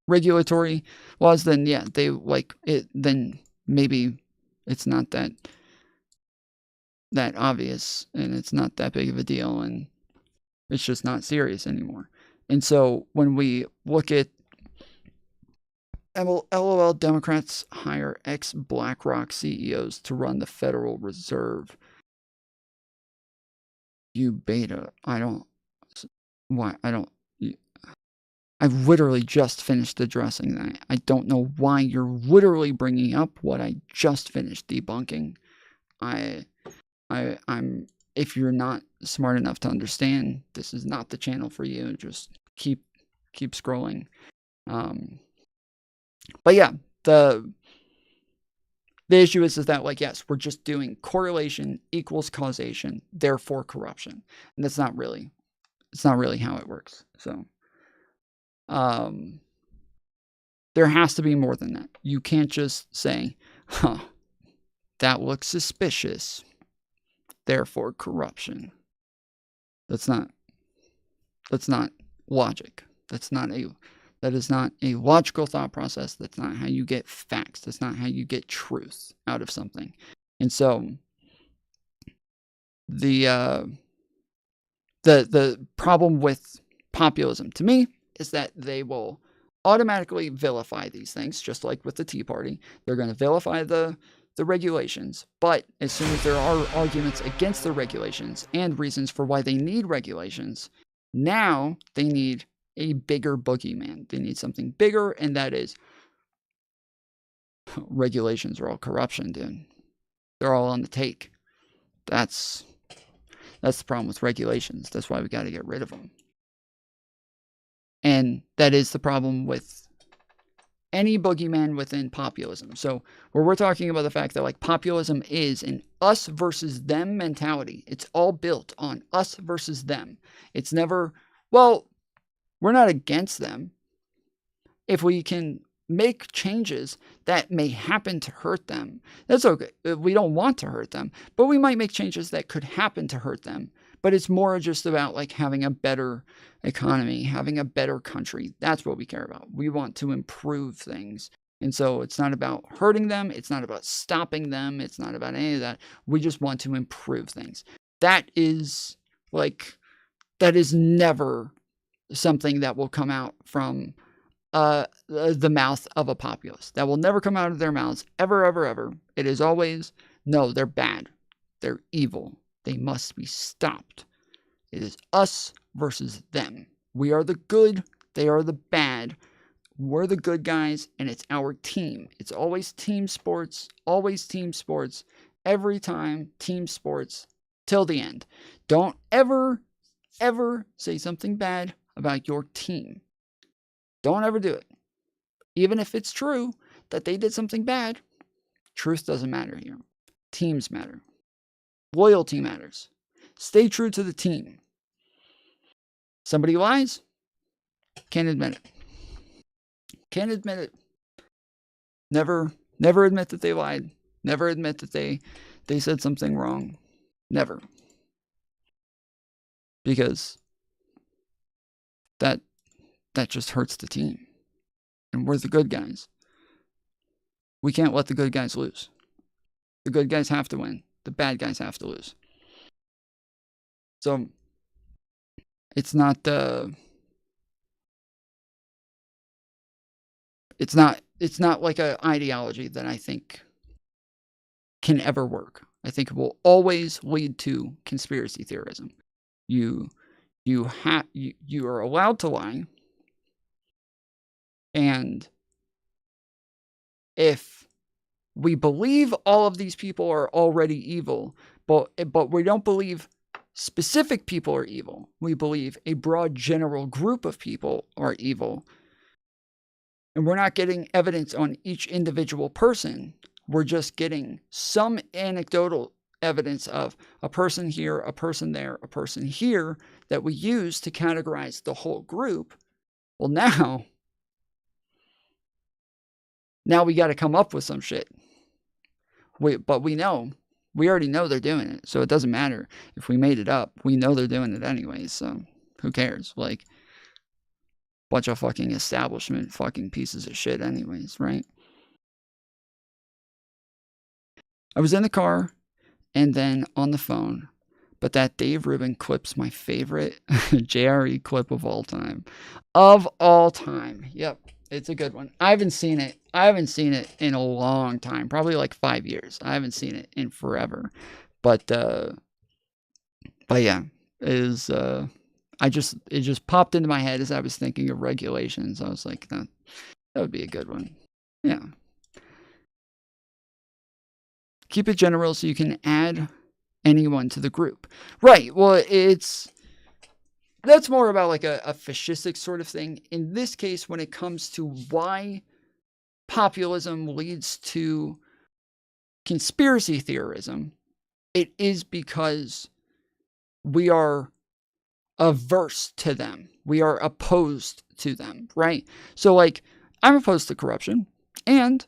regulatory laws, then yeah, they like it. Then maybe it's not that obvious, and it's not that big of a deal, and it's just not serious anymore. And so when we look at LOL, Democrats hire ex-BlackRock CEOs to run the Federal Reserve. You beta. I've literally just finished addressing that. I don't know why you're literally bringing up what I just finished debunking. I'm if you're not smart enough to understand, this is not the channel for you. Just keep scrolling. But yeah, The issue is that, like, yes, we're just doing correlation equals causation, therefore corruption. And it's not really how it works. So, there has to be more than that. You can't just say, that looks suspicious, therefore corruption. That's not logic. That is not a logical thought process. That's not how you get facts. That's not how you get truth out of something. And so the problem with populism to me is that they will automatically vilify these things, just like with the Tea Party. They're going to vilify the regulations, but as soon as there are arguments against the regulations and reasons for why they need regulations, now they need a bigger boogeyman. They need something bigger, and that is regulations are all corruption, dude. They're all on the take. That's the problem with regulations. That's why we got to get rid of them. And that is the problem with any boogeyman within populism. So where we're talking about the fact that, like, populism is an us versus them mentality. It's all built on us versus them. It's never, well, we're not against them. If we can make changes that may happen to hurt them, that's okay. We don't want to hurt them, but we might make changes that could happen to hurt them. But it's more just about, like, having a better economy, having a better country. That's what we care about. We want to improve things. And so it's not about hurting them. It's not about stopping them. It's not about any of that. We just want to improve things. That is never something that will come out from the mouth of a populist. That will never come out of their mouths, ever, ever, ever. It is always, no, they're bad. They're evil. They must be stopped. It is us versus them. We are the good. They are the bad. We're the good guys, and it's our team. It's always team sports. Always team sports. Every time, team sports. Till the end. Don't ever, ever say something bad about your team. Don't ever do it. Even if it's true that they did something bad, truth doesn't matter here. Teams matter. Loyalty matters. Stay true to the team. Somebody lies, can't admit it. Can't admit it. Never admit that they lied. Never admit that they said something wrong. Never. Because that just hurts the team. And we're the good guys. We can't let the good guys lose. The good guys have to win. The bad guys have to lose. So it's not like an ideology that I think can ever work. I think it will always lead to conspiracy theorism. You are allowed to lie, and if we believe all of these people are already evil, but we don't believe specific people are evil. We believe a broad general group of people are evil. And we're not getting evidence on each individual person. We're just getting some anecdotal evidence of a person here, a person there, a person here that we use to categorize the whole group. Well, now we got to come up with some shit. But we already know they're doing it, so it doesn't matter if we made it up. We know they're doing it anyways, so who cares? Like, bunch of fucking establishment fucking pieces of shit anyways, right? I was in the car and then on the phone, but that Dave Rubin clip's my favorite JRE clip of all time. Of all time. Yep. It's a good one. I haven't seen it in a long time, probably like 5 years. I haven't seen it in forever. But yeah, it just popped into my head as I was thinking of regulations. I was like, that would be a good one. Yeah. Keep it general so you can add anyone to the group. Right. Well, that's more about like a fascistic sort of thing. In this case, when it comes to why populism leads to conspiracy theorism, it is because we are averse to them. We are opposed to them, right? So like, I'm opposed to corruption, and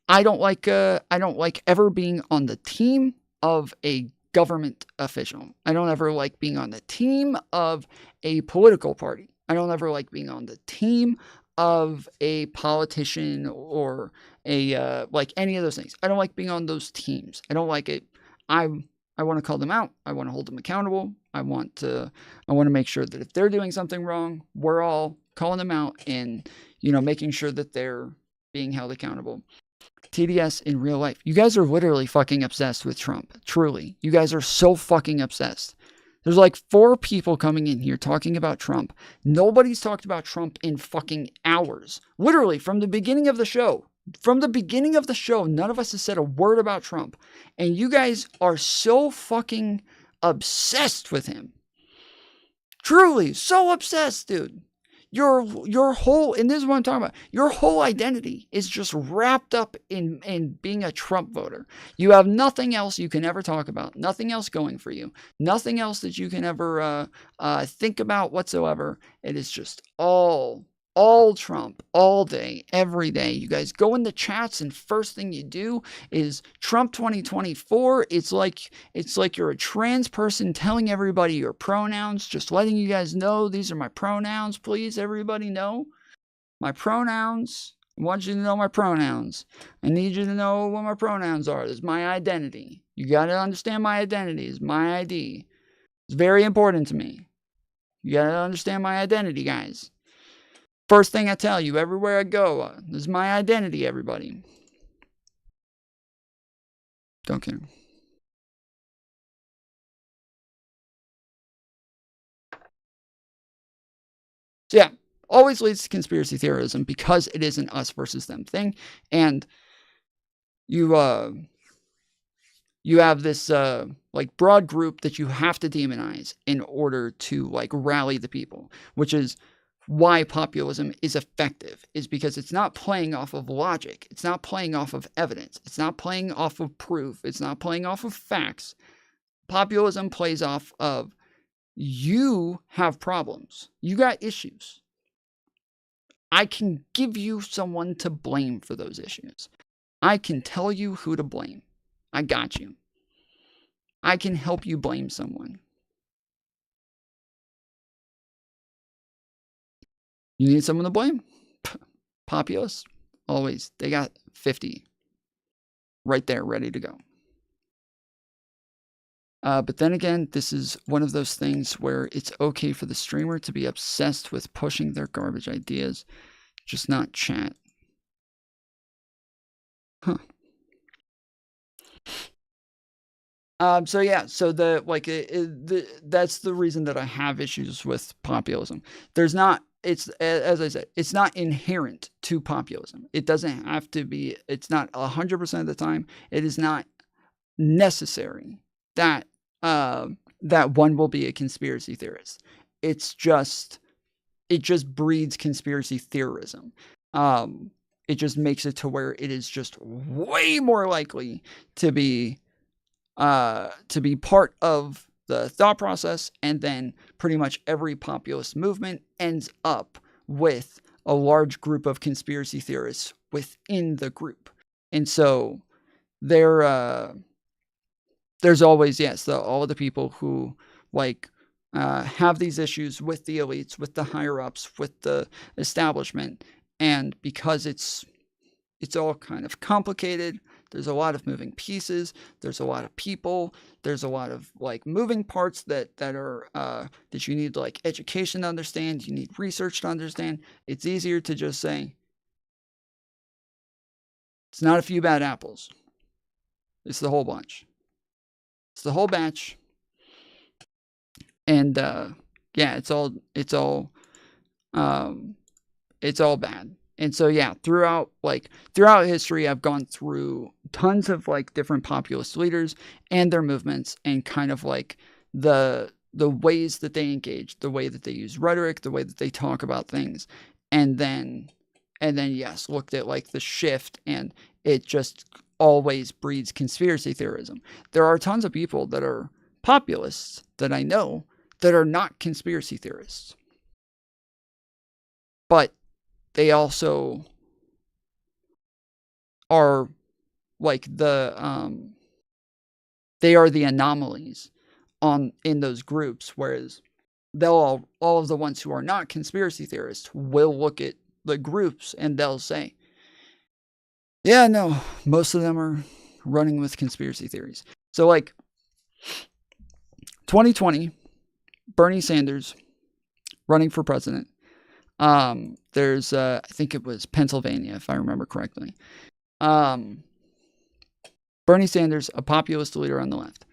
I don't like ever being on the team of a government official. I don't ever like being on the team of a political party. I don't ever like being on the team of a politician or a like any of those things. I don't like being on those teams. I don't like it. I want to call them out. I want to hold them accountable. I want to make sure that if they're doing something wrong, we're all calling them out and, you know, making sure that they're being held accountable. TDS in real life. You guys are literally fucking obsessed with Trump. Truly. You guys are so fucking obsessed. There's like 4 people coming in here talking about Trump. Nobody's talked about Trump in fucking hours. Literally, from the beginning of the show. From the beginning of the show, none of us has said a word about Trump. And you guys are so fucking obsessed with him. Truly, so obsessed, dude. Your whole, and this is what I'm talking about, your whole identity is just wrapped up in being a Trump voter. You have nothing else you can ever talk about, nothing else going for you, nothing else that you can ever think about whatsoever. It is just all Trump, all day, every day. You guys go in the chats and first thing you do is Trump 2024. It's like you're a trans person telling everybody your pronouns, just letting you guys know these are my pronouns. Please, everybody know my pronouns. I want you to know my pronouns. I need you to know what my pronouns are. This is my identity. You got to understand my identity. It's my ID. It's very important to me. You got to understand my identity, guys. First thing I tell you everywhere I go, this is my identity, everybody. Don't care. So yeah, always leads to conspiracy theorism because it is an us versus them thing. And you have this like broad group that you have to demonize in order to like rally the people, which is why populism is effective, is because it's not playing off of logic. It's not playing off of evidence. It's not playing off of proof. It's not playing off of facts. Populism plays off of you have problems. You got issues. I can give you someone to blame for those issues. I can tell you who to blame. I got you. I can help you blame someone. You need someone to blame? Populists, always. They got 50 right there, ready to go. But then again, this is one of those things where it's okay for the streamer to be obsessed with pushing their garbage ideas, just not chat. Huh. So yeah, so that's the reason that I have issues with populism. There's not, it's, as I said, it's not inherent to populism. It doesn't have to be, it's not 100% of the time. It is not necessary that, that one will be a conspiracy theorist. It just breeds conspiracy theorism. It just makes it to where it is just way more likely to be part of the thought process, and then pretty much every populist movement ends up with a large group of conspiracy theorists within the group. And so there's always, yes, all of the people who have these issues with the elites, with the higher ups, with the establishment, and because it's all kind of complicated. There's a lot of moving pieces. There's a lot of people. There's a lot of moving parts that are that you need education to understand. You need research to understand. It's easier to just say it's not a few bad apples. It's the whole bunch. It's the whole batch. And yeah, it's all bad. And so, yeah, throughout history, I've gone through tons of different populist leaders and their movements, and kind of the ways that they engage, the way that they use rhetoric, the way that they talk about things, and then yes, looked at the shift, and it just always breeds conspiracy theorism. There are tons of people that are populists that I know that are not conspiracy theorists. But they also are like they are the anomalies in those groups, whereas all of the ones who are not conspiracy theorists will look at the groups and they'll say, yeah, no, most of them are running with conspiracy theories. So like 2020, Bernie Sanders running for president. There's I think it was Pennsylvania, if I remember correctly. Bernie Sanders, a populist leader on the left.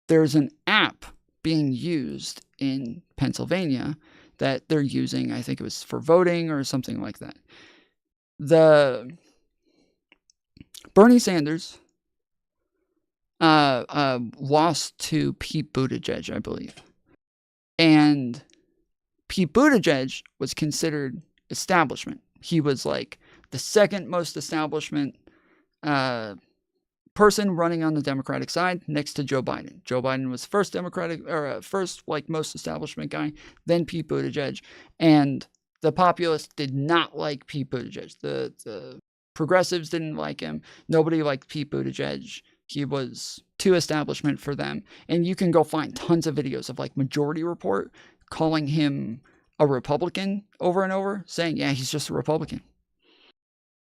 There's an app being used in Pennsylvania that they're using, I think it was for voting or something like that. The Bernie Sanders lost to Pete Buttigieg, I believe. And Pete Buttigieg was considered establishment. He was like the second most establishment person running on the Democratic side next to Joe Biden. Joe Biden was first most establishment guy, then Pete Buttigieg. And the populists did not like Pete Buttigieg. The progressives didn't like him. Nobody liked Pete Buttigieg. He was too establishment for them. And you can go find tons of videos of like Majority Report calling him a Republican over and over, saying, yeah, he's just a Republican.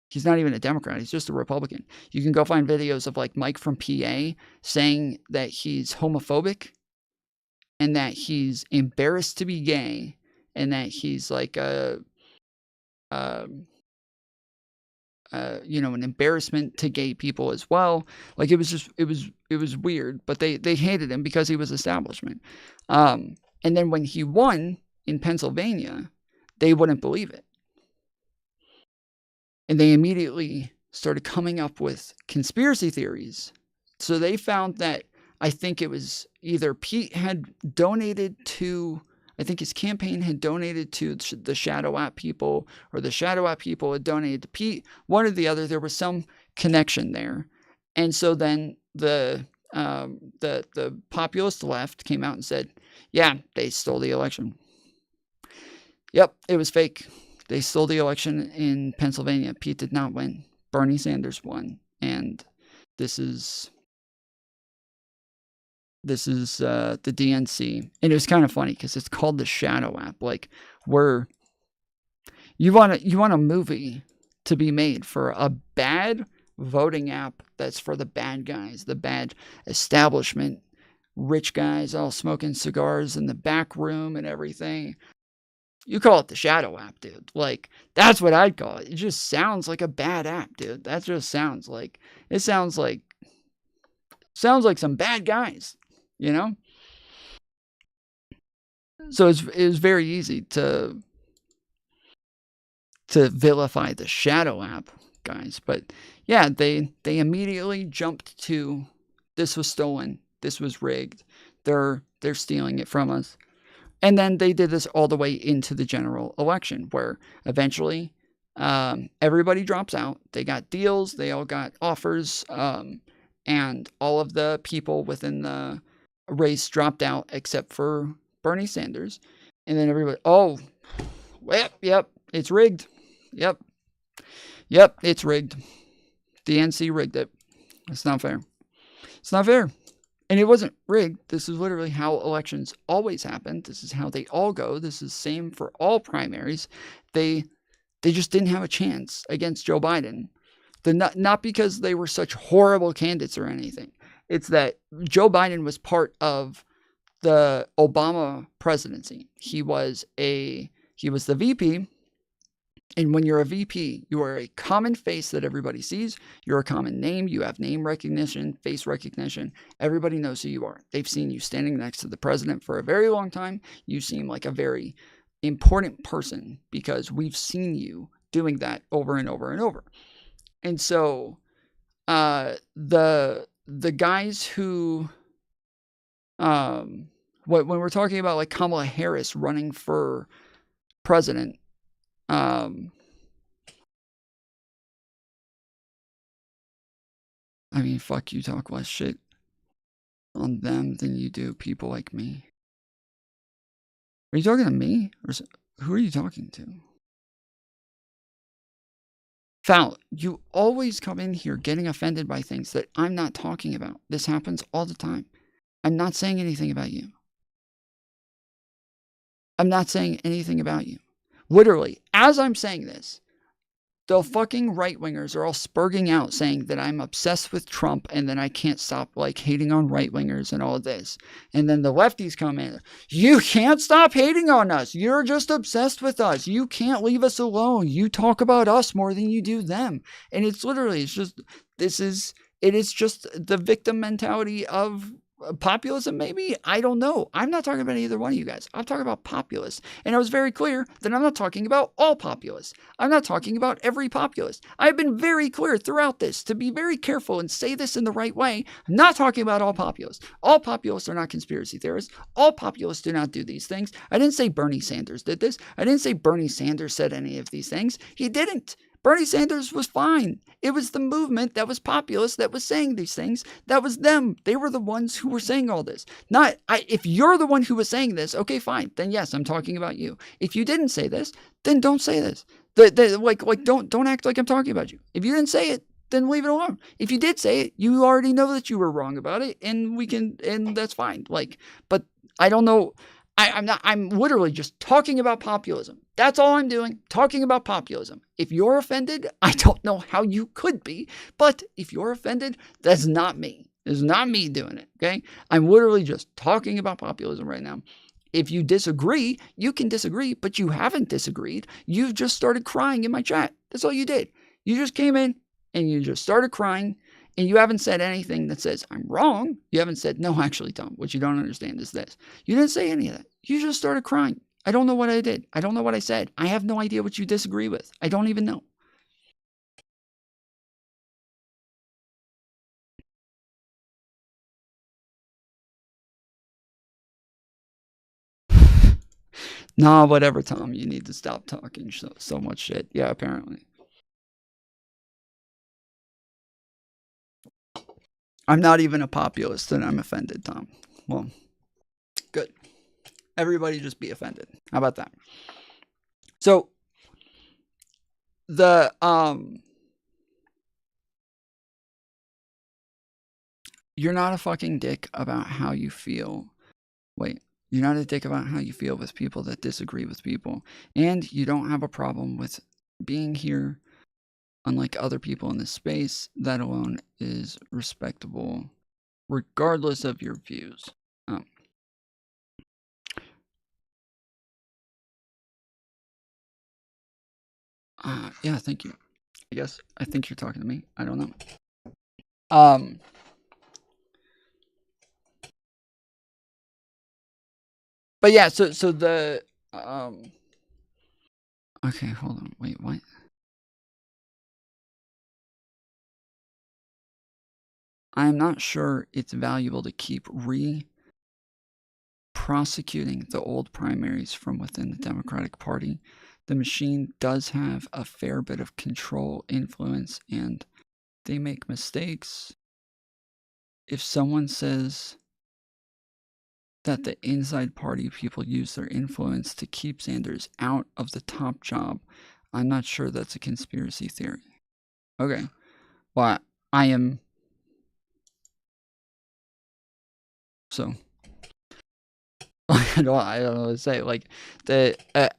He's not even a Democrat. He's just a Republican. You can go find videos of like Mike from PA saying that he's homophobic and that he's embarrassed to be gay and that he's like an embarrassment to gay people as well. Like it was weird, but they hated him because he was establishment. And then when he won in Pennsylvania, they wouldn't believe it. And they immediately started coming up with conspiracy theories. So they found that, I think it was either Pete had donated to, I think his campaign had donated to the Shadow App people, or the Shadow App people had donated to Pete. One or the other, there was some connection there. And so then the populist left came out and said, yeah, they stole the election. Yep, it was fake. They stole the election in Pennsylvania. Pete did not win. Bernie Sanders won. And this is the DNC. And it was kind of funny because it's called the Shadow App. Like, you want a movie to be made for a bad voting app that's for the bad guys, the bad establishment, rich guys all smoking cigars in the back room and everything. You call it the Shadow App, dude. Like, that's what I'd call it. It just sounds like a bad app, dude. That just sounds like some bad guys, you know? So it was very easy to vilify the Shadow App guys. But yeah, they immediately jumped to, this was stolen, this was rigged, they're stealing it from us. And then they did this all the way into the general election, where eventually everybody drops out. They got deals, they all got offers, and all of the people within the race dropped out except for Bernie Sanders. And then everybody, yep, it's rigged. Yep, it's rigged. The NC rigged it. It's not fair. It's not fair. And it wasn't rigged. This is literally how elections always happen. This is how they all go. This is same for all primaries. They just didn't have a chance against Joe Biden. Not because they were such horrible candidates or anything. It's that Joe Biden was part of the Obama presidency. He was the VP. And when you're a VP, you are a common face that everybody sees. You're a common name. You have name recognition, face recognition. Everybody knows who you are. They've seen you standing next to the president for a very long time. You seem like a very important person because we've seen you doing that over and over and over. And so the guys who, when we're talking about like Kamala Harris running for president, I mean, fuck, you talk less shit on them than you do people like me. Are you talking to me? Or who are you talking to? Foul, you always come in here getting offended by things that I'm not talking about. This happens all the time. I'm not saying anything about you. I'm not saying anything about you. Literally, as I'm saying this, the fucking right-wingers are all spurging out saying that I'm obsessed with Trump and then I can't stop like hating on right-wingers and all this. And then the lefties come in. You can't stop hating on us. You're just obsessed with us. You can't leave us alone. You talk about us more than you do them. And it's literally, it is just the victim mentality of populism, maybe? I don't know. I'm not talking about either one of you guys. I'm talking about populists. And I was very clear that I'm not talking about all populists. I'm not talking about every populist. I've been very clear throughout this to be very careful and say this in the right way. I'm not talking about all populists. All populists are not conspiracy theorists. All populists do not do these things. I didn't say Bernie Sanders did this. I didn't say Bernie Sanders said any of these things. He didn't. Bernie Sanders was fine. It was the movement that was populist that was saying these things. That was them. They were the ones who were saying all this. Not, if you're the one who was saying this, okay, fine. Then yes, I'm talking about you. If you didn't say this, then don't say this. Don't act like I'm talking about you. If you didn't say it, then leave it alone. If you did say it, you already know that you were wrong about it, and that's fine. But I don't know. I'm literally just talking about populism. That's all I'm doing, talking about populism. If you're offended, I don't know how you could be, but if you're offended, that's not me. It's not me doing it, okay? I'm literally just talking about populism right now. If you disagree, you can disagree, but you haven't disagreed. You've just started crying in my chat. That's all you did. You just came in and you just started crying, and you haven't said anything that says, I'm wrong. You haven't said, no, actually, Tom, what you don't understand is this. You didn't say any of that. You just started crying. I don't know what I did. I don't know what I said. I have no idea what you disagree with. I don't even know. Nah, whatever, Tom. You need to stop talking so much shit. Yeah, apparently. I'm not even a populist and I'm offended, Tom. Well, good. Everybody just be offended. How about that? So, you're not a fucking dick about how you feel. Wait, you're not a dick about how you feel with people that disagree with people. And you don't have a problem with being here. Unlike other people in this space, that alone is respectable, regardless of your views. Yeah, thank you. I think you're talking to me. I don't know. But yeah, so the, okay, hold on. Wait, what? I'm not sure it's valuable to keep prosecuting the old primaries from within the Democratic Party. The machine does have a fair bit of control, influence, and they make mistakes. If someone says that the inside party people use their influence to keep Sanders out of the top job, I'm not sure that's a conspiracy theory. Okay. Well, I am... So... I don't know what to say. Like,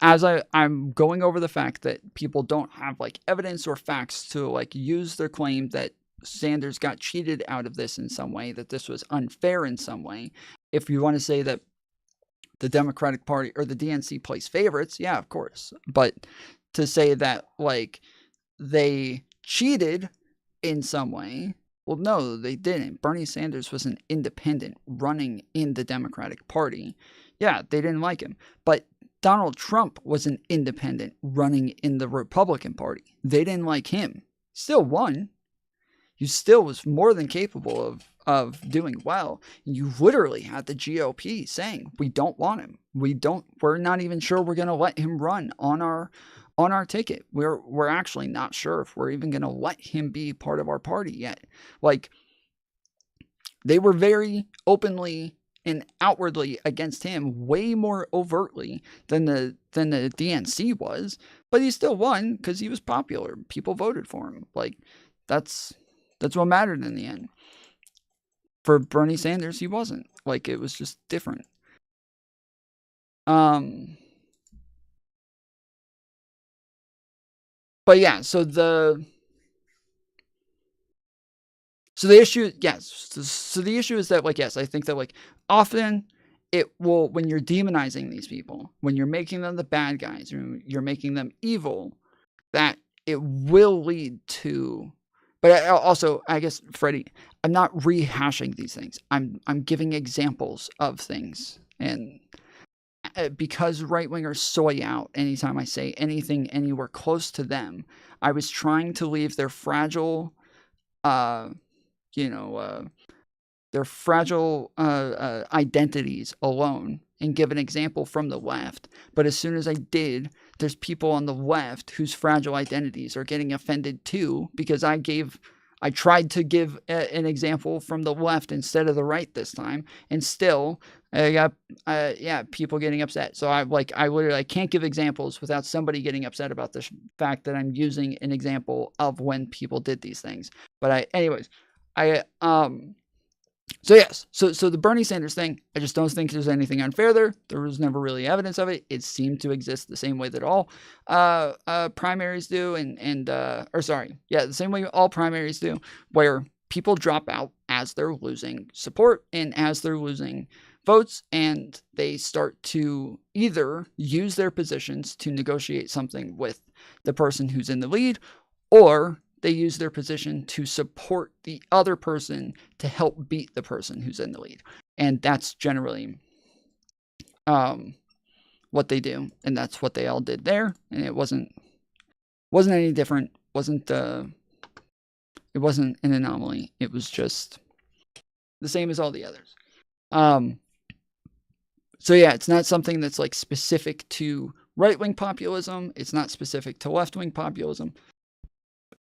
as I'm going over the fact that people don't have like evidence or facts to like use their claim that Sanders got cheated out of this in some way, that this was unfair in some way. If you want to say that the Democratic Party or the DNC plays favorites, yeah, of course. But to say that like they cheated in some way, well, no, they didn't. Bernie Sanders was an independent running in the Democratic Party. Yeah, they didn't like him. But Donald Trump was an independent running in the Republican Party. They didn't like him. Still won. You still was more than capable of doing well. You literally had the GOP saying, we don't want him. We're not even sure we're going to let him run on our ticket. We're actually not sure if we're even going to let him be part of our party yet. Like, They were very openly and outwardly against him, way more overtly than the DNC was, but he still won because he was popular. People voted for him. Like, that's what mattered in the end. For Bernie Sanders, he wasn't. Like, it was just different. But yeah, so the issue, yes. So the issue is that, like, yes, I think that, like, often it will, when you're demonizing these people, when you're making them the bad guys, or you're making them evil, that it will lead to, but also, I guess, Freddie, I'm not rehashing these things. I'm giving examples of things. And because right-wingers soy out anytime I say anything anywhere close to them, I was trying to leave their fragile, identities alone and give an example from the left. But as soon as I did, there's people on the left whose fragile identities are getting offended too, because I tried to give an example from the left instead of the right this time, and still I got people getting upset. So I literally, I can't give examples without somebody getting upset about the fact that I'm using an example of when people did these things. But so yes, so the Bernie Sanders thing, I just don't think there's anything unfair there. There was never really evidence of it. It seemed to exist the same way that all primaries do, the same way all primaries do, where people drop out as they're losing support and as they're losing votes, and they start to either use their positions to negotiate something with the person who's in the lead, or they use their position to support the other person to help beat the person who's in the lead. And that's generally what they do. And that's what they all did there. And it wasn't any different. It wasn't an anomaly. It was just the same as all the others. So yeah, it's not something that's like specific to right-wing populism. It's not specific to left-wing populism.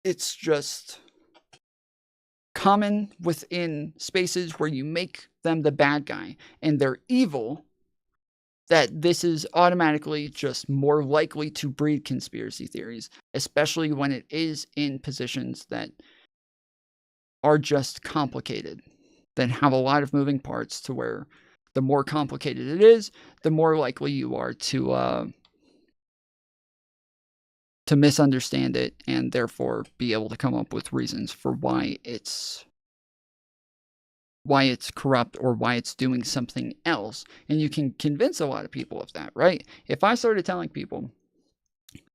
It's just common within spaces where you make them the bad guy and they're evil, that this is automatically just more likely to breed conspiracy theories, especially when it is in positions that are just complicated, that have a lot of moving parts, to where the more complicated it is, the more likely you are to misunderstand it, and therefore be able to come up with reasons for why it's corrupt or why it's doing something else. And you can convince a lot of people of that, right? If I started telling people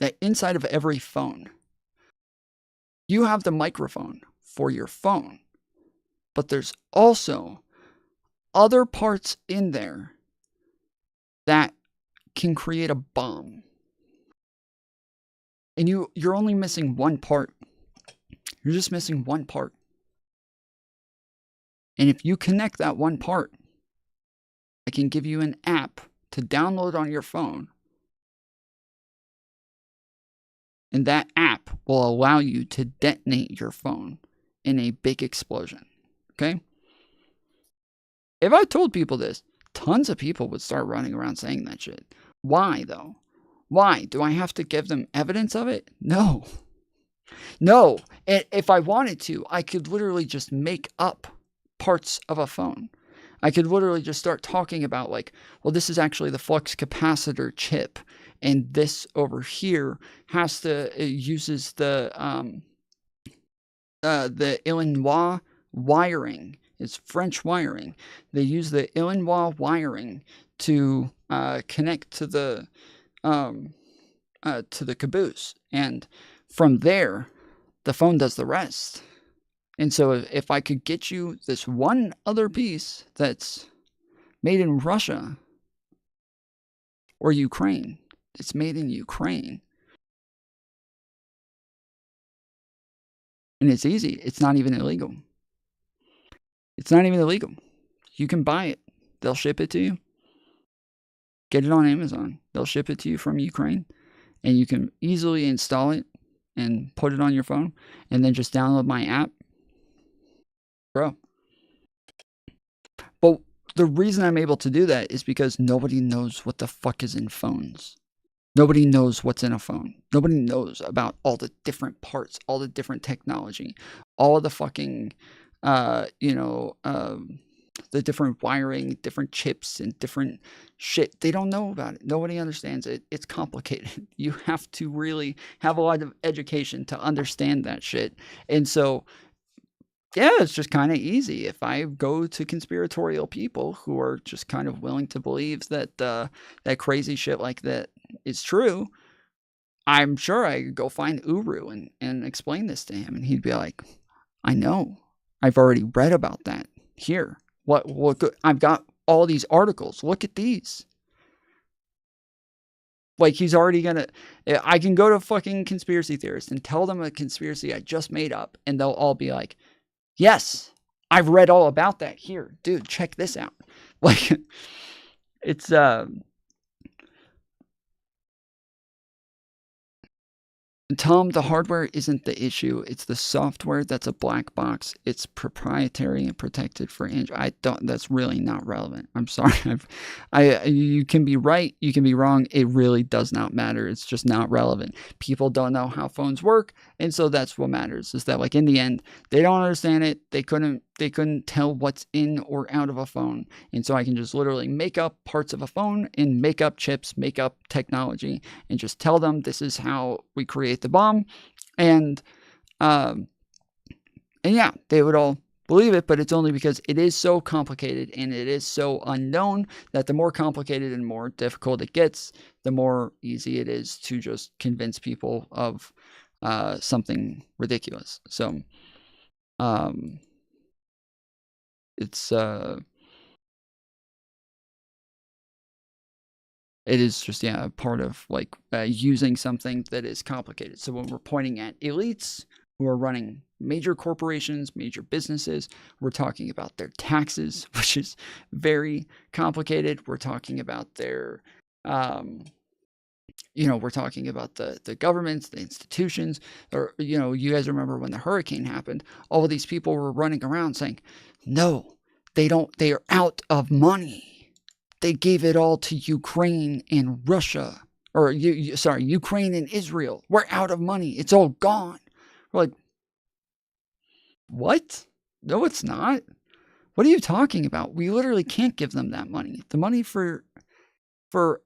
that inside of every phone, you have the microphone for your phone, but there's also other parts in there that can create a bomb. And you're only missing one part. You're just missing one part. And if you connect that one part, I can give you an app to download on your phone. And that app will allow you to detonate your phone in a big explosion. Okay? If I told people this, tons of people would start running around saying that shit. Why, though? Why? Do I have to give them evidence of it? No. No. If I wanted to, I could literally just make up parts of a phone. I could literally just start talking about, like, well, this is actually the flux capacitor chip, and this over here uses the Illinois wiring. It's French wiring. They use the Illinois wiring to connect to the caboose, and from there, the phone does the rest. And so if I could get you this one other piece that's made in Russia or Ukraine, it's made in Ukraine, and it's easy. It's not even illegal. It's not even illegal. You can buy it. They'll ship it to you. Get it on Amazon. They'll ship it to you from Ukraine, and you can easily install it and put it on your phone, and then just download my app. Bro, But the reason I'm able to do that is because nobody knows what the fuck is in phones. Nobody knows what's in a phone. Nobody knows about all the different parts, all the different technology, all the fucking, the different wiring, different chips, and different shit. They don't know about it. Nobody understands it. It's complicated. You have to really have a lot of education to understand that shit. And so, yeah, it's just kind of easy. If I go to conspiratorial people who are just kind of willing to believe that that crazy shit like that is true, I'm sure I could go find Uru and explain this to him, and he'd be like, I know. I've already read about that. Here. What I've got all these articles. Look at these. Like, he's already gonna... I can go to fucking conspiracy theorists and tell them a conspiracy I just made up, and they'll all be like, yes, I've read all about that. Here, dude, check this out. Like, it's... Tom, the hardware isn't the issue. It's the software that's a black box. It's proprietary and protected for Android. That's really not relevant. I'm sorry. You can be right. You can be wrong. It really does not matter. It's just not relevant. People don't know how phones work. And so that's what matters, is that, like, in the end, they don't understand it. They couldn't tell what's in or out of a phone. And so I can just literally make up parts of a phone and make up chips, make up technology, and just tell them this is how we create the bomb. And yeah, they would all believe it, but it's only because it is so complicated and it is so unknown that the more complicated and more difficult it gets, the more easy it is to just convince people of something ridiculous. So, it's it is just, yeah, part of, like, using something that is complicated. So when we're pointing at elites who are running major corporations, major businesses, we're talking about their taxes, which is very complicated. We're talking about their we're talking about the governments, the institutions, or, you guys remember when the hurricane happened, all of these people were running around saying, no, they are out of money. They gave it all to Ukraine and Russia, or Ukraine and Israel. We're out of money. It's all gone. We're like, what? No, it's not. What are you talking about? We literally can't give them that money. The money for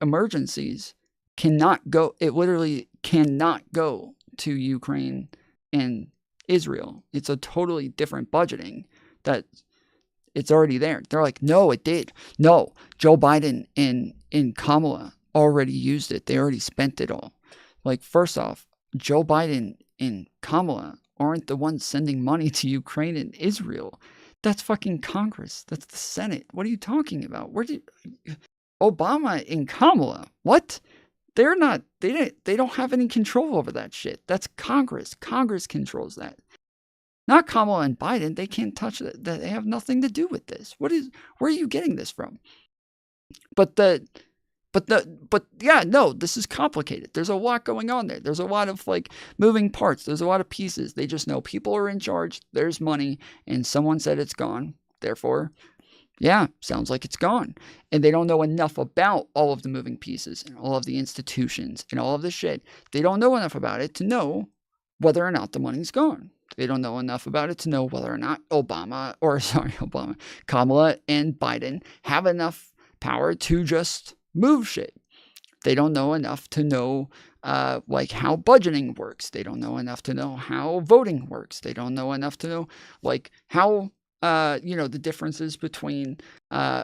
emergencies cannot go. It literally cannot go to Ukraine and Israel. It's a totally different budgeting that it's already there. They're like, no, it did. No, Joe Biden and Kamala already used it. They already spent it all. Like, first off, Joe Biden and Kamala aren't the ones sending money to Ukraine and Israel. That's fucking Congress. That's the Senate. What are you talking about? Obama and Kamala? What? They're not. They don't have any control over that shit. That's Congress. Congress controls that. Not Kamala and Biden. They can't touch that. They have nothing to do with this. Where are you getting this from? But yeah, no, this is complicated. There's a lot going on there. There's a lot of, like, moving parts. There's a lot of pieces. They just know people are in charge. There's money, and someone said it's gone. Therefore, yeah, sounds like it's gone. And they don't know enough about all of the moving pieces and all of the institutions and all of the shit. They don't know enough about it to know whether or not the money's gone. They don't know enough about it to know whether or not Kamala and Biden have enough power to just move shit. They don't know enough to know like how budgeting works. They don't know enough to know how voting works. They don't know enough to know, like, how the differences between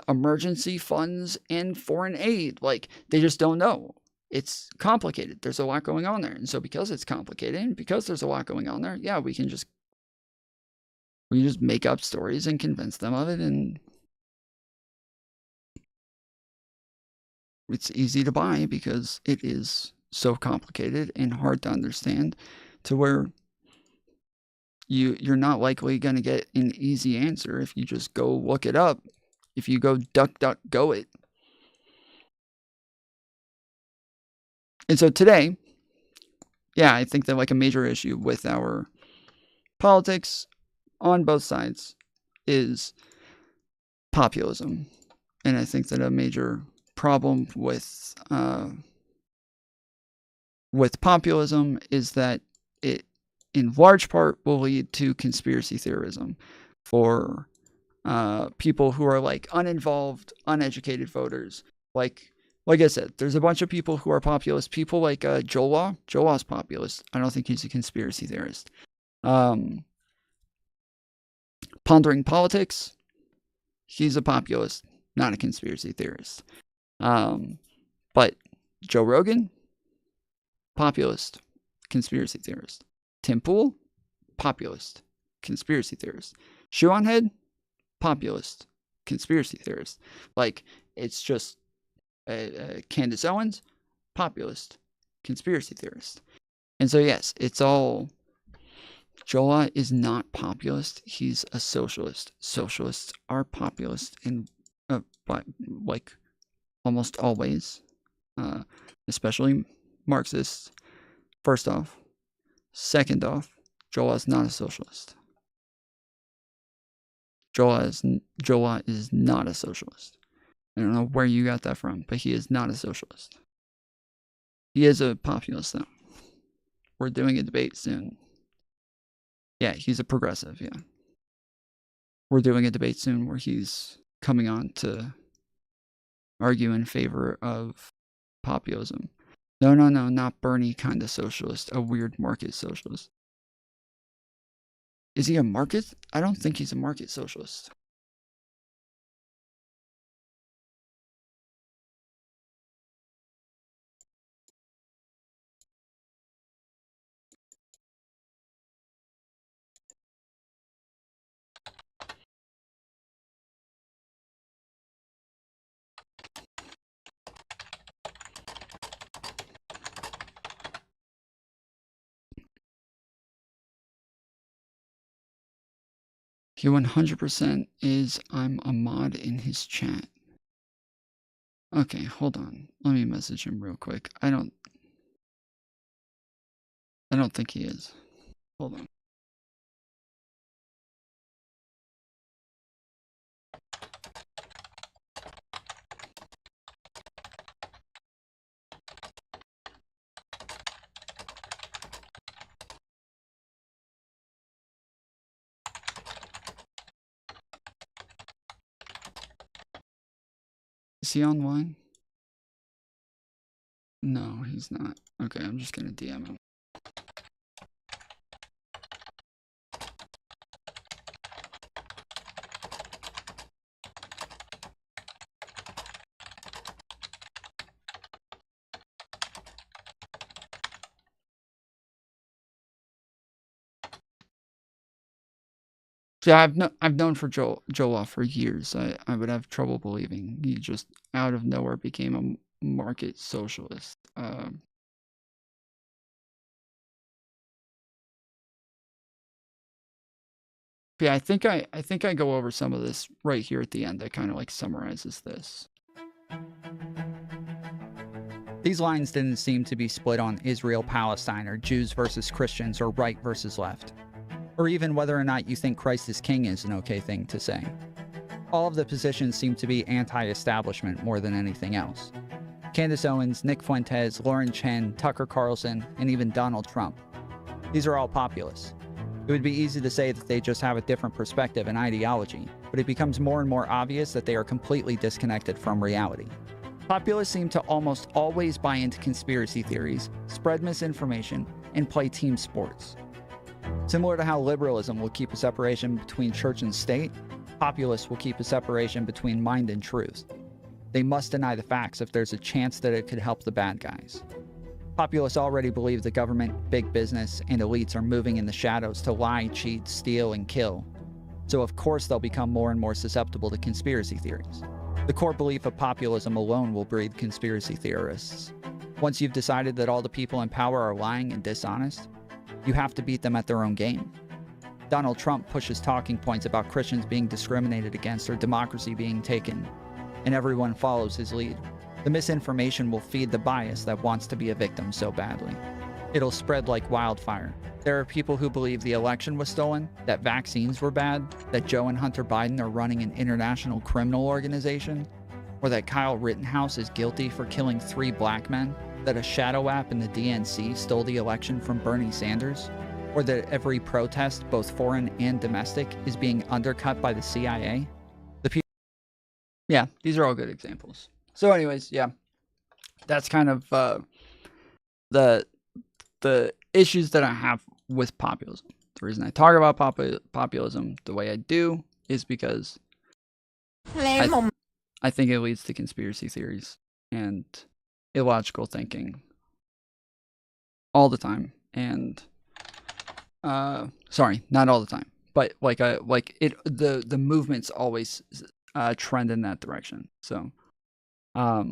emergency funds and foreign aid. Like, they just don't know. It's complicated. There's a lot going on there. And so because it's complicated and because there's a lot going on there, yeah, we can just make up stories and convince them of it, and it's easy to buy because it is so complicated and hard to understand, to where you're not likely going to get an easy answer if you just go look it up. If you go DuckDuckGo it. And so today, yeah, I think that, like, a major issue with our politics on both sides is populism. And I think that a major problem with populism is that it, in large part, will lead to conspiracy theorism for people who are like uninvolved, uneducated voters. Like I said, there's a bunch of people who are populist. People like Joe Law. Joe Law's populist. I don't think he's a conspiracy theorist. Pondering Politics. He's a populist, not a conspiracy theorist. But Joe Rogan, populist, conspiracy theorist. Tim Pool, populist, conspiracy theorist. Shoe on Head, populist, conspiracy theorist. Like, it's just Candace Owens, populist, conspiracy theorist. And so, yes, it's all... Jola is not populist. He's a socialist. Socialists are populist in, like, almost always, especially Marxists. First off. Second off, Jola is not a socialist. Jola is not a socialist. I don't know where you got that from, but he is not a socialist. He is a populist, though. We're doing a debate soon. Yeah, he's a progressive, yeah. We're doing a debate soon where he's coming on to argue in favor of populism. No, not Bernie kind of socialist, a weird market socialist. Is he a market? I don't think he's a market socialist. He 100% is. I'm a mod in his chat. Okay, hold on. Let me message him real quick. I don't think he is. Hold on. Is he online? No, he's not. Okay, I'm just gonna DM him. Yeah, I've known for Joel for years. I would have trouble believing he just out of nowhere became a market socialist. Yeah, I think I go over some of this right here at the end that kind of like summarizes this. These lines didn't seem to be split on Israel-Palestine or Jews versus Christians or right versus left, or even whether or not you think Christ is king is an okay thing to say. All of the positions seem to be anti-establishment more than anything else. Candace Owens, Nick Fuentes, Lauren Chen, Tucker Carlson, and even Donald Trump. These are all populists. It would be easy to say that they just have a different perspective and ideology, but it becomes more and more obvious that they are completely disconnected from reality. Populists seem to almost always buy into conspiracy theories, spread misinformation, and play team sports. Similar to how liberalism will keep a separation between church and state, populists will keep a separation between mind and truth. They must deny the facts if there's a chance that it could help the bad guys. Populists already believe the government, big business, and elites are moving in the shadows to lie, cheat, steal, and kill. So of course they'll become more and more susceptible to conspiracy theories. The core belief of populism alone will breed conspiracy theorists. Once you've decided that all the people in power are lying and dishonest, you have to beat them at their own game. Donald Trump pushes talking points about Christians being discriminated against or democracy being taken, and everyone follows his lead. The misinformation will feed the bias that wants to be a victim so badly. it'll spread like wildfire. There are people who believe the election was stolen, that vaccines were bad, that Joe and Hunter Biden are running an international criminal organization, or that Kyle Rittenhouse is guilty for killing 3 black men, that a shadow app in the DNC stole the election from Bernie Sanders, or that every protest, both foreign and domestic, is being undercut by the CIA. Yeah, these are all good examples. So anyways, yeah, that's kind of the issues that I have with populism. The reason I talk about populism the way I do is because I think it leads to conspiracy theories and illogical thinking all the time. And sorry, not all the time, but the movements always trend in that direction. So I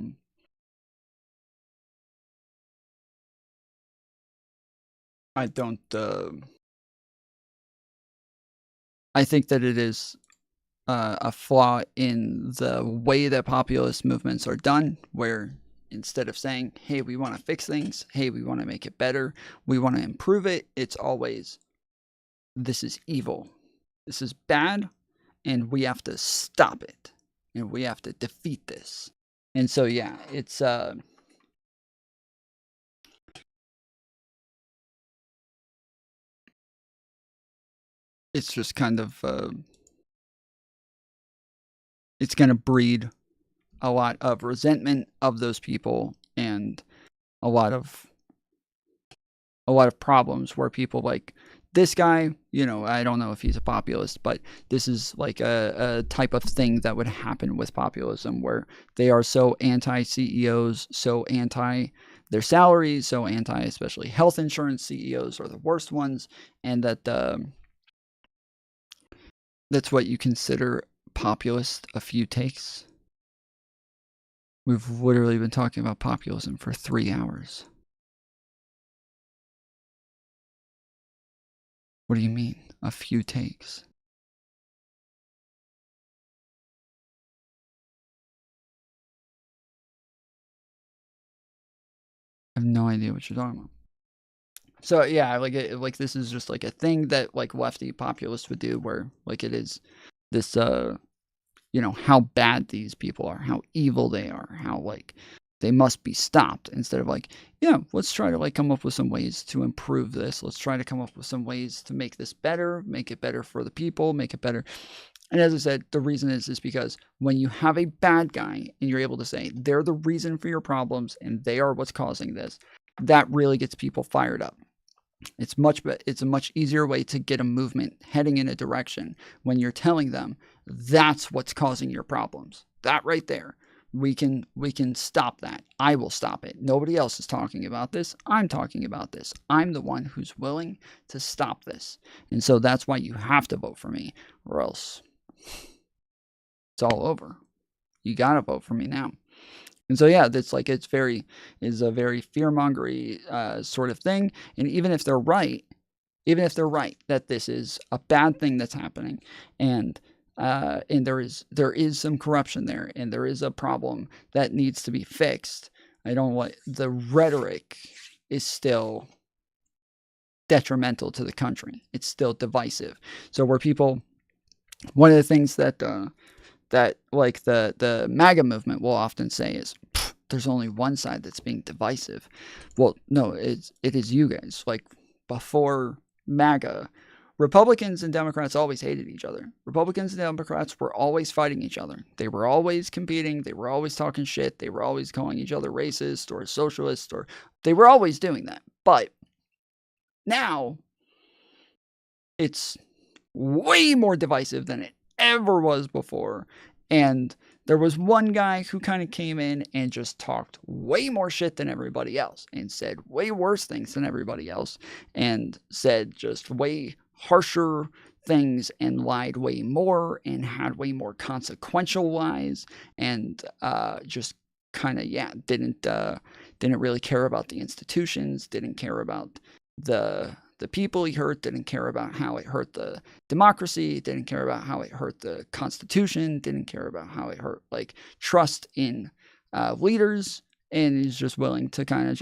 don't I think that it is a flaw in the way that populist movements are done, where instead of saying, hey, we want to fix things, hey, we want to make it better, we want to improve it, it's always, this is evil, this is bad, and we have to stop it, and we have to defeat this. And so, yeah, it's just kind of it's going to breed a lot of resentment of those people and a lot of problems where people like this guy, I don't know if he's a populist, but this is like a type of thing that would happen with populism, where they are so anti-CEOs, so anti their salaries, so anti especially health insurance. CEOs are the worst ones, and that's what you consider populist. A few takes. We've literally been talking about populism for 3 hours. What do you mean, a few takes? I have no idea what you're talking about. So yeah, like this is just like a thing that like lefty populists would do, where like it is this how bad these people are, how evil they are, how like they must be stopped, instead of like, let's try to like come up with some ways to improve this. Let's try to come up with some ways to make this better, make it better for the people, make it better. And as I said, the reason is because when you have a bad guy and you're able to say they're the reason for your problems and they are what's causing this, that really gets people fired up. It's a much easier way to get a movement heading in a direction when you're telling them that's what's causing your problems. That right there. We can stop that. I will stop it. Nobody else is talking about this. I'm talking about this. I'm the one who's willing to stop this. And so that's why you have to vote for me, or else it's all over. You got to vote for me now. And so, yeah, that's like, is a very fear-mongery sort of thing. And even if they're right that this is a bad thing that's happening, and there is some corruption there, and there is a problem that needs to be fixed, the rhetoric is still detrimental to the country. It's still divisive. So where people, one of the things that like the MAGA movement will often say is, there's only one side that's being divisive. Well, no, it is you guys. Like before MAGA, Republicans and Democrats always hated each other. Republicans and Democrats were always fighting each other. They were always competing. They were always talking shit. They were always calling each other racist or socialist, or they were always doing that. But now it's way more divisive than it ever was before. And there was one guy who kind of came in and just talked way more shit than everybody else, and said way worse things than everybody else, and said just way harsher things, and lied way more, and had way more consequential lies, and just kind of didn't really care about the institutions, didn't care about the people he hurt, didn't care about how it hurt the democracy, didn't care about how it hurt the Constitution, didn't care about how it hurt like trust in leaders, and is just willing to kind of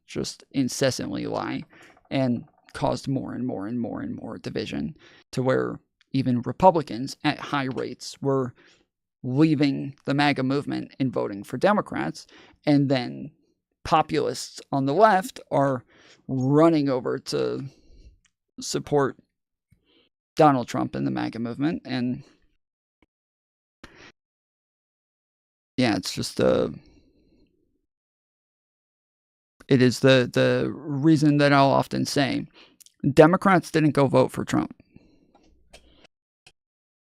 just incessantly lie, and caused more and more and more and more division, to where even Republicans at high rates were leaving the MAGA movement and voting for Democrats, and then populists on the left are running over to support Donald Trump and the MAGA movement. And yeah, it's just it is the reason that I'll often say Democrats didn't go vote for Trump.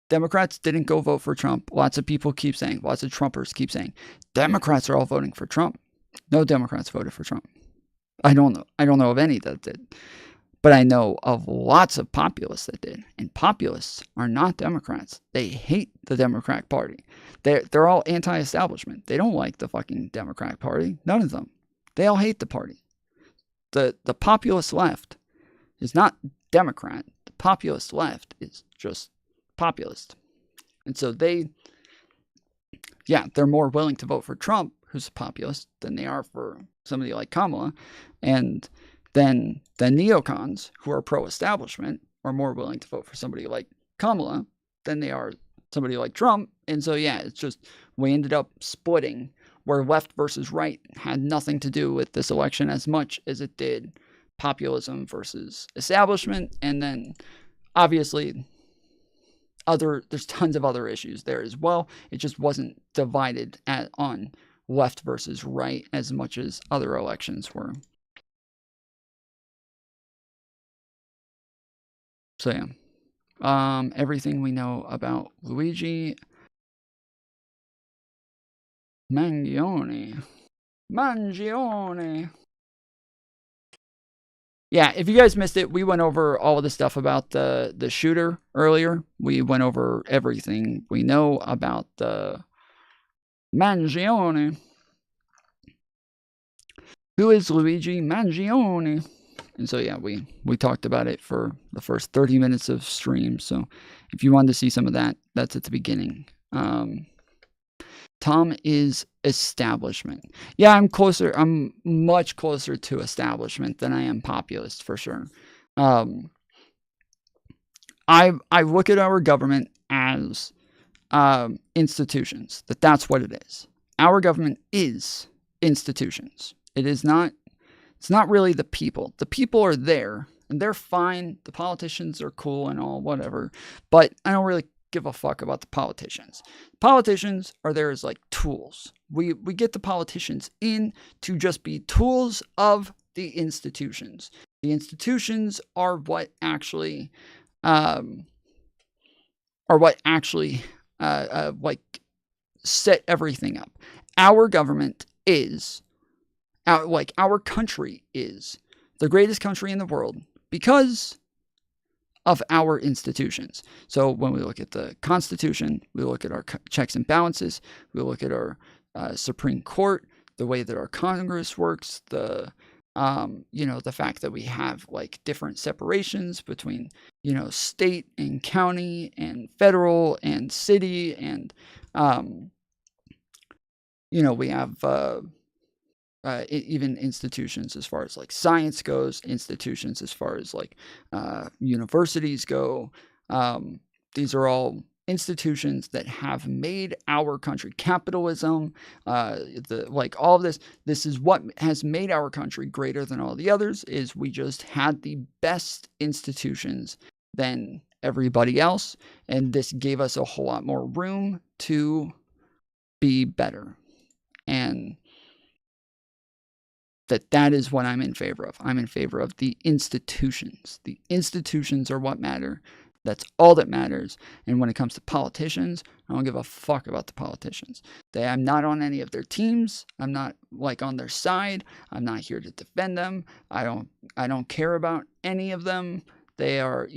Democrats didn't go vote for Trump. Lots of people keep saying, lots of Trumpers keep saying, Democrats are all voting for Trump. No Democrats voted for Trump. I don't know of any that did. But I know of lots of populists that did. And populists are not Democrats. They hate the Democratic Party. They're all anti-establishment. They don't like the fucking Democratic Party. None of them. They all hate the party. The populist left is not Democrat. The populist left is just populist. And so they're more willing to vote for Trump, who's a populist, than they are for somebody like Kamala. And then the neocons, who are pro-establishment, are more willing to vote for somebody like Kamala than they are somebody like Trump. And so, it's just, we ended up splitting, where left versus right had nothing to do with this election as much as it did populism versus establishment. And then, obviously, there's tons of other issues there as well. It just wasn't divided on left versus right as much as other elections were. So everything we know about Luigi Mangione. Yeah, if you guys missed it, we went over all of the stuff about the shooter earlier. We went over everything we know about the Mangione. Who is Luigi Mangione? And so, we talked about it for the first 30 minutes of stream. So if you wanted to see some of that, that's at the beginning. Tom is establishment. Yeah, I'm much closer to establishment than I am populist, for sure. I look at our government as institutions. That's what it is. Our government is institutions. It's not really the people. The people are there, and they're fine. The politicians are cool and all, whatever. But I don't really give a fuck about the politicians. Politicians are there as like tools. We get the politicians in to just be tools of the institutions. The institutions are what actually set everything up. Our government is our country is the greatest country in the world because of our institutions. So when we look at the Constitution, we look at our checks and balances, we look at our Supreme Court, the way that our Congress works, the fact that we have like different separations between, state and county and federal and city, and we have even institutions as far as like science goes, institutions as far as like universities go. These are all institutions that have made our country. Capitalism, all of this. This is what has made our country greater than all the others. Is we just had the best institutions than everybody else, and this gave us a whole lot more room to be better. And that is what I'm in favor of. I'm in favor of the institutions. The institutions are what matter. That's all that matters. And when it comes to politicians, I don't give a fuck about the politicians. I'm not on any of their teams. I'm not on their side. I'm not here to defend them. I don't care about any of them. They are,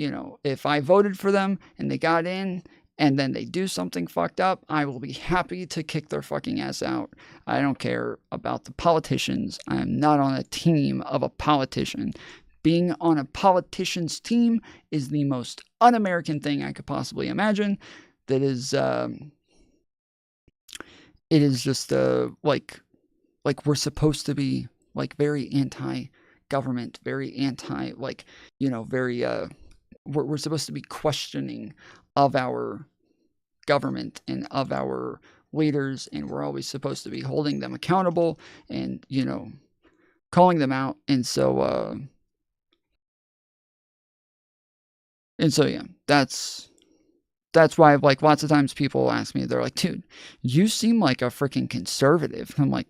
if I voted for them and they got in and then they do something fucked up, I will be happy to kick their fucking ass out. I don't care about the politicians. I am not on a team of a politician. Being on a politician's team is the most un-American thing I could possibly imagine. That is, it is just like we're supposed to be like very anti-government, very anti, like, you know, very we're supposed to be questioning of our government and of our leaders, and we're always supposed to be holding them accountable and, you know, calling them out. And so yeah, that's why, like, lots of times people ask me, they're like, dude, you seem like a freaking conservative. I'm like,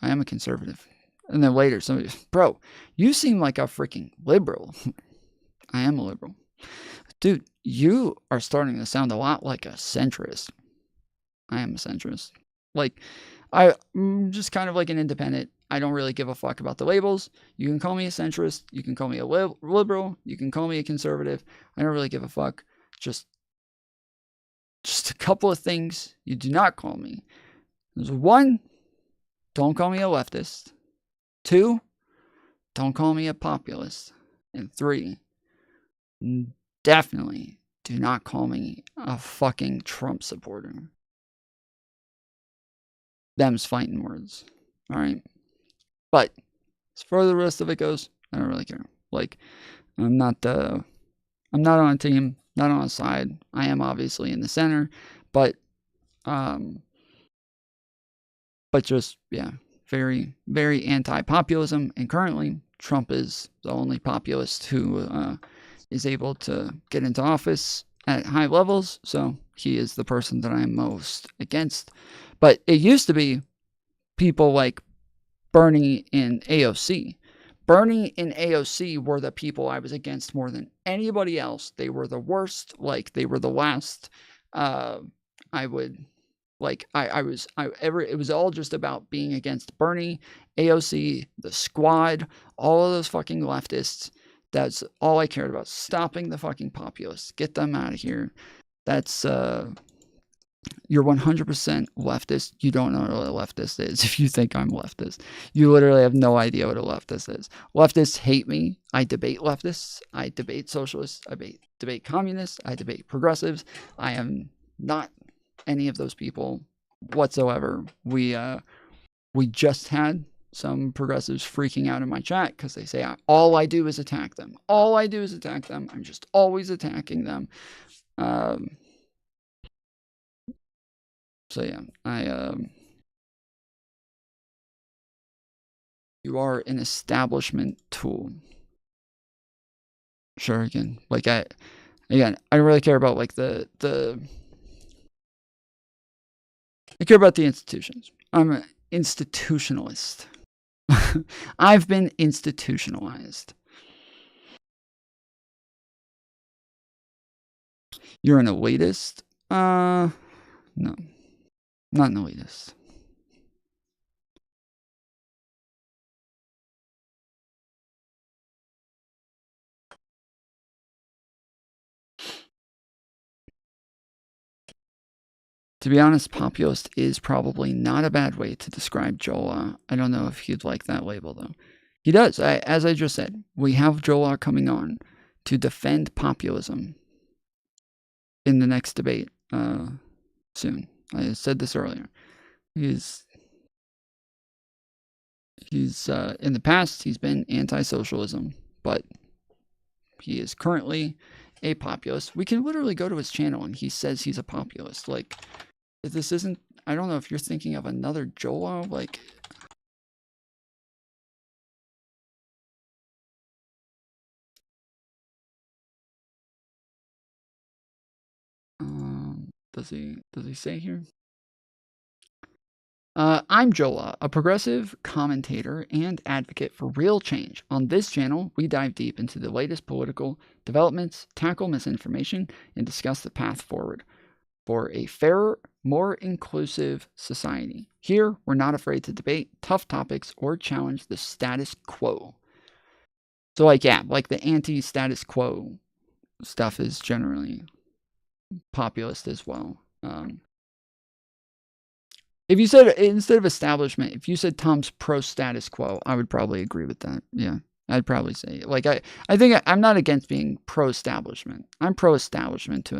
I am a conservative. And then later somebody, bro, you seem like a freaking liberal. I am a liberal. Dude, you are starting to sound a lot like a centrist. I am a centrist. Like, I'm just kind of like an independent. I don't really give a fuck about the labels. You can call me a centrist. You can call me a liberal. You can call me a conservative. I don't really give a fuck. Just a couple of things you do not call me. There's 1, don't call me a leftist. 2, don't call me a populist. And 3, definitely do not call me a fucking Trump supporter. Them's fighting words. All right. But as far as the rest of it goes, I don't really care. Like, I'm not on a team, not on a side. I am obviously in the center, but just, yeah, very, very anti-populism. And currently, Trump is the only populist who is able to get into office at high levels. So he is the person that I am most against. But it used to be people like Bernie and AOC. Bernie and AOC were the people I was against more than anybody else. They were the worst. Like, they were the last. It was all just about being against Bernie, AOC, the squad, all of those fucking leftists. That's all I cared about. Stopping the fucking populists. Get them out of here. That's, you're 100% leftist. You don't know what a leftist is if you think I'm leftist. You literally have no idea what a leftist is. Leftists hate me. I debate leftists. I debate socialists. I debate communists. I debate progressives. I am not any of those people whatsoever. We just had some progressives freaking out in my chat because they say all I do is attack them. All I do is attack them. I'm just always attacking them. So yeah, you are an establishment tool. Sure, again, like I don't really care about like I care about the institutions. I'm an institutionalist. I've been institutionalized. You're an elitist? No. Not an elitist. To be honest, populist is probably not a bad way to describe Jola. I don't know if he'd like that label, though. He does. As I just said, we have Jola coming on to defend populism in the next debate soon. I said this earlier. He's in the past, he's been anti-socialism, but he is currently a populist. We can literally go to his channel and he says he's a populist. Like, this isn't, I don't know if you're thinking of another Jola, like, does he say here? I'm Jola, a progressive commentator and advocate for real change. On this channel, we dive deep into the latest political developments, tackle misinformation, and discuss the path forward for a fairer, more inclusive society. Here, we're not afraid to debate tough topics or challenge the status quo. So, like, yeah, like the anti-status quo stuff is generally populist as well. If you said, instead of establishment, if you said Tom's pro-status quo, I would probably agree with that. Yeah, I'd probably say, like, I think I'm not against being pro-establishment. I'm pro-establishment to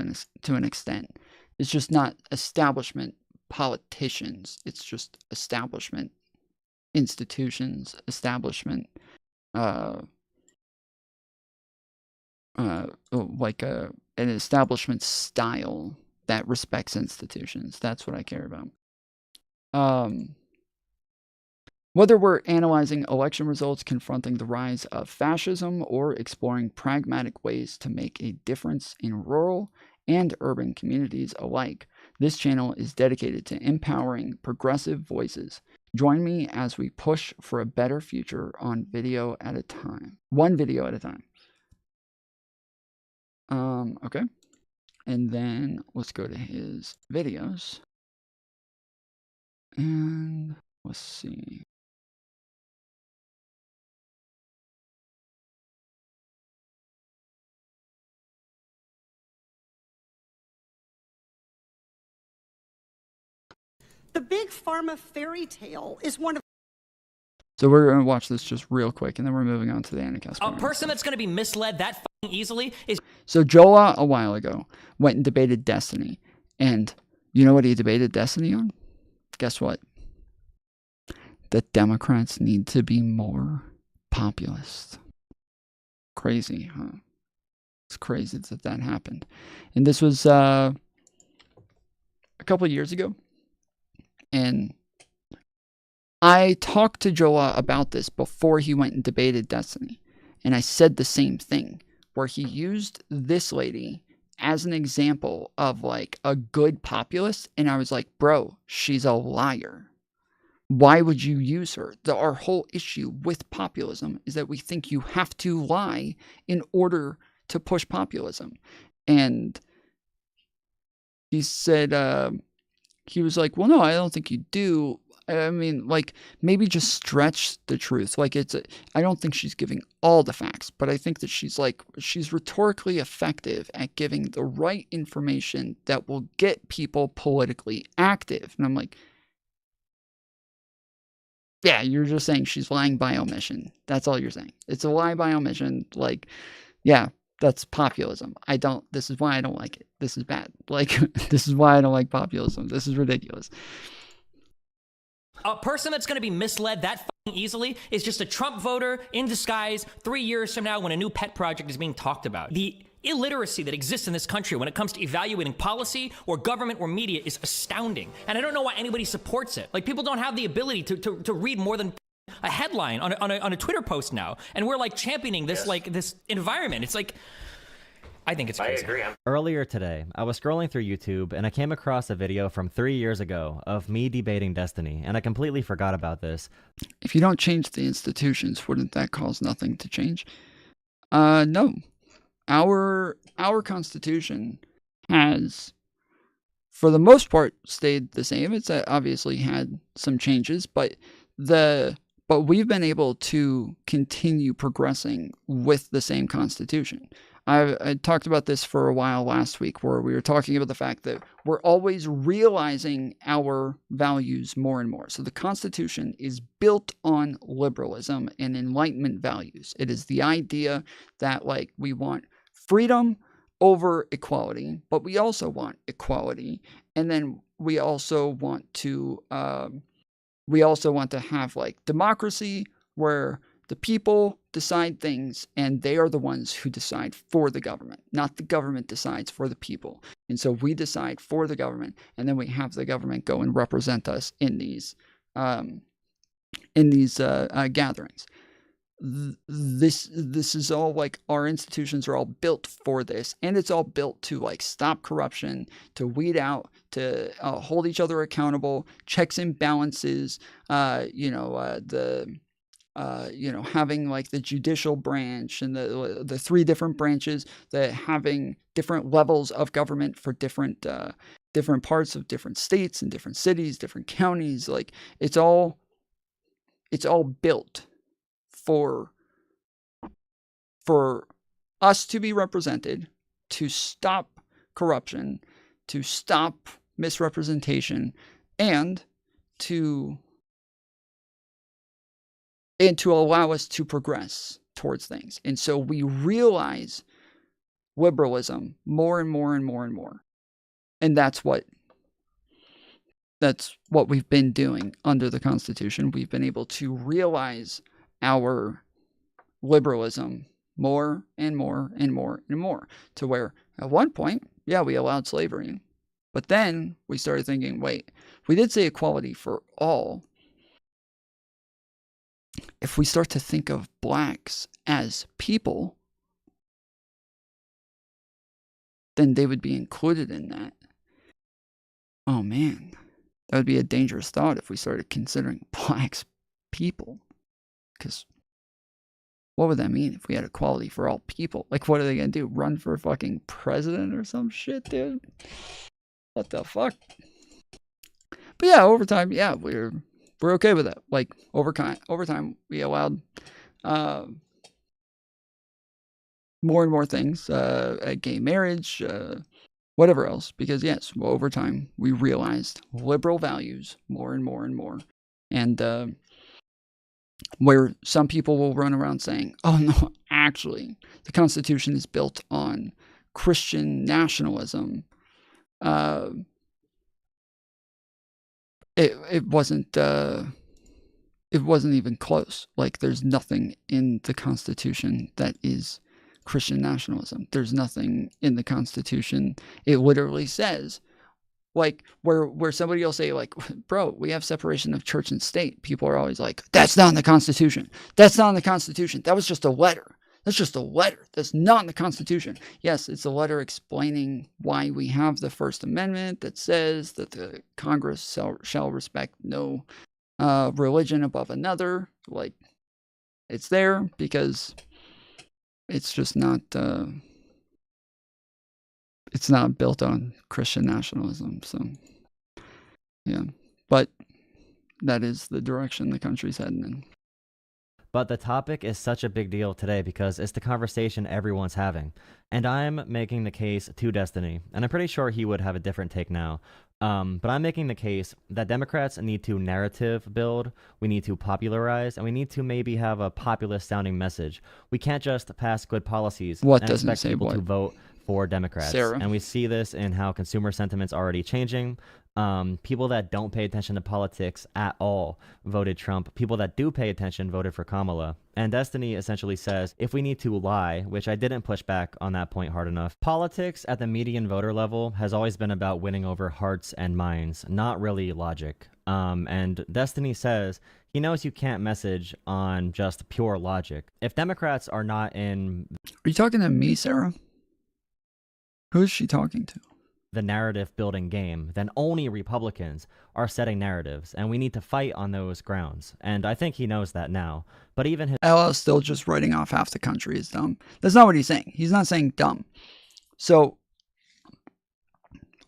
an extent. It's just not establishment politicians. It's just establishment institutions, establishment, like an establishment style that respects institutions. That's what I care about. Whether we're analyzing election results, confronting the rise of fascism, or exploring pragmatic ways to make a difference in rural and urban communities alike, this channel is dedicated to empowering progressive voices. Join me as we push for a better future on video at a time. One video at a time. Okay. And then let's go to his videos. And let's see. The big pharma fairy tale is one of. So we're going to watch this just real quick, and then we're moving on to the Kasparian. A person that's going to be misled that easily is. So Jola, a while ago, went and debated Destiny. And you know what he debated Destiny on? Guess what? That Democrats need to be more populist. Crazy, huh? It's crazy that happened. And this was a couple of years ago. And I talked to Jola about this before he went and debated Destiny. And I said the same thing, where he used this lady as an example of like a good populist. And I was like, bro, she's a liar. Why would you use her? Our whole issue with populism is that we think you have to lie in order to push populism. And he said, he was like, well, no, I don't think you do. I mean, like, maybe just stretch the truth. Like, I don't think she's giving all the facts, but I think that she's rhetorically effective at giving the right information that will get people politically active. And I'm like, yeah, you're just saying she's lying by omission. That's all you're saying. It's a lie by omission. Like, yeah, that's populism. This is why I don't like it. This is bad. Like, this is why I don't like populism. This is ridiculous. A person that's going to be misled that easily is just a Trump voter in disguise 3 years from now when a new pet project is being talked about. The illiteracy that exists in this country when it comes to evaluating policy or government or media is astounding. And I don't know why anybody supports it. Like, people don't have the ability to read more than a headline on a Twitter post now. And we're like championing this, like this environment. It's like, I think it's crazy. I agree. Earlier today, I was scrolling through YouTube and I came across a video from 3 years ago of me debating Destiny, and I completely forgot about this. If you don't change the institutions, wouldn't that cause nothing to change? No. Our Constitution has, for the most part, stayed the same. It's obviously had some changes, but we've been able to continue progressing with the same Constitution. I talked about this for a while last week, where we were talking about the fact that we're always realizing our values more and more. So the Constitution is built on liberalism and Enlightenment values. It is the idea that, like, we want freedom over equality, but we also want equality, and then we also want to have like democracy, where the people decide things, and they are the ones who decide for the government, not the government decides for the people. And so we decide for the government, and then we have the government go and represent us in these gatherings. This is all, like, our institutions are all built for this, and it's all built to, like, stop corruption, to weed out, to hold each other accountable, checks and balances, having like the judicial branch and the three different branches, that having different levels of government for different parts of different states and different cities, different counties. Like, it's all built for us to be represented, to stop corruption, to stop misrepresentation, and to allow us to progress towards things. And so we realize liberalism more and more and more and more. And that's what That's what we've been doing under the Constitution. We've been able to realize our liberalism more and more and more and more, to where at one point, yeah, we allowed slavery. But then we started thinking, wait, we did say equality for all. If we start to think of blacks as people, then they would be included in that. Oh man, that would be a dangerous thought if we started considering blacks people. Because what would that mean if we had equality for all people? Like, what are they going to do? Run for fucking president or some shit, dude? What the fuck? But yeah, over time, yeah, we're okay with that. Like, over time, we allowed more and more things, gay marriage, whatever else. Because yes, over time, we realized liberal values more and more and more. And where some people will run around saying, oh no, actually, the Constitution is built on Christian nationalism. It wasn't even close. Like, there's nothing in the Constitution that is Christian nationalism. There's nothing in the Constitution. It literally says, like, where somebody will say, like, bro, we have separation of church and state. People are always like, that's not in the Constitution. That's not in the Constitution. That was just a letter. That's just a letter. That's not in the Constitution. Yes, it's a letter explaining why we have the First Amendment that says that the Congress shall respect no religion above another. Like, it's there because it's just not... it's not built on Christian nationalism. So, yeah. But that is the direction the country's heading in. But the topic is such a big deal today because it's the conversation everyone's having. And I'm making the case to Destiny, and I'm pretty sure he would have a different take now. But I'm making the case that Democrats need to narrative build, we need to popularize, and we need to maybe have a populist sounding message. We can't just pass good policies and expect people to vote for Democrats. Sarah. And we see this in how consumer sentiment's already changing. People that don't pay attention to politics at all voted Trump. People that do pay attention voted for Kamala. And Destiny essentially says, if we need to lie, which I didn't push back on that point hard enough, politics at the median voter level has always been about winning over hearts and minds, not really logic. And Destiny says he knows you can't message on just pure logic. If Democrats are not in... Are you talking to me, Sarah? Who is she talking to? The narrative building game, then only Republicans are setting narratives, and we need to fight on those grounds. And I think he knows that now. But even his LL still just writing off half the country is dumb. That's not what he's saying. He's not saying dumb. So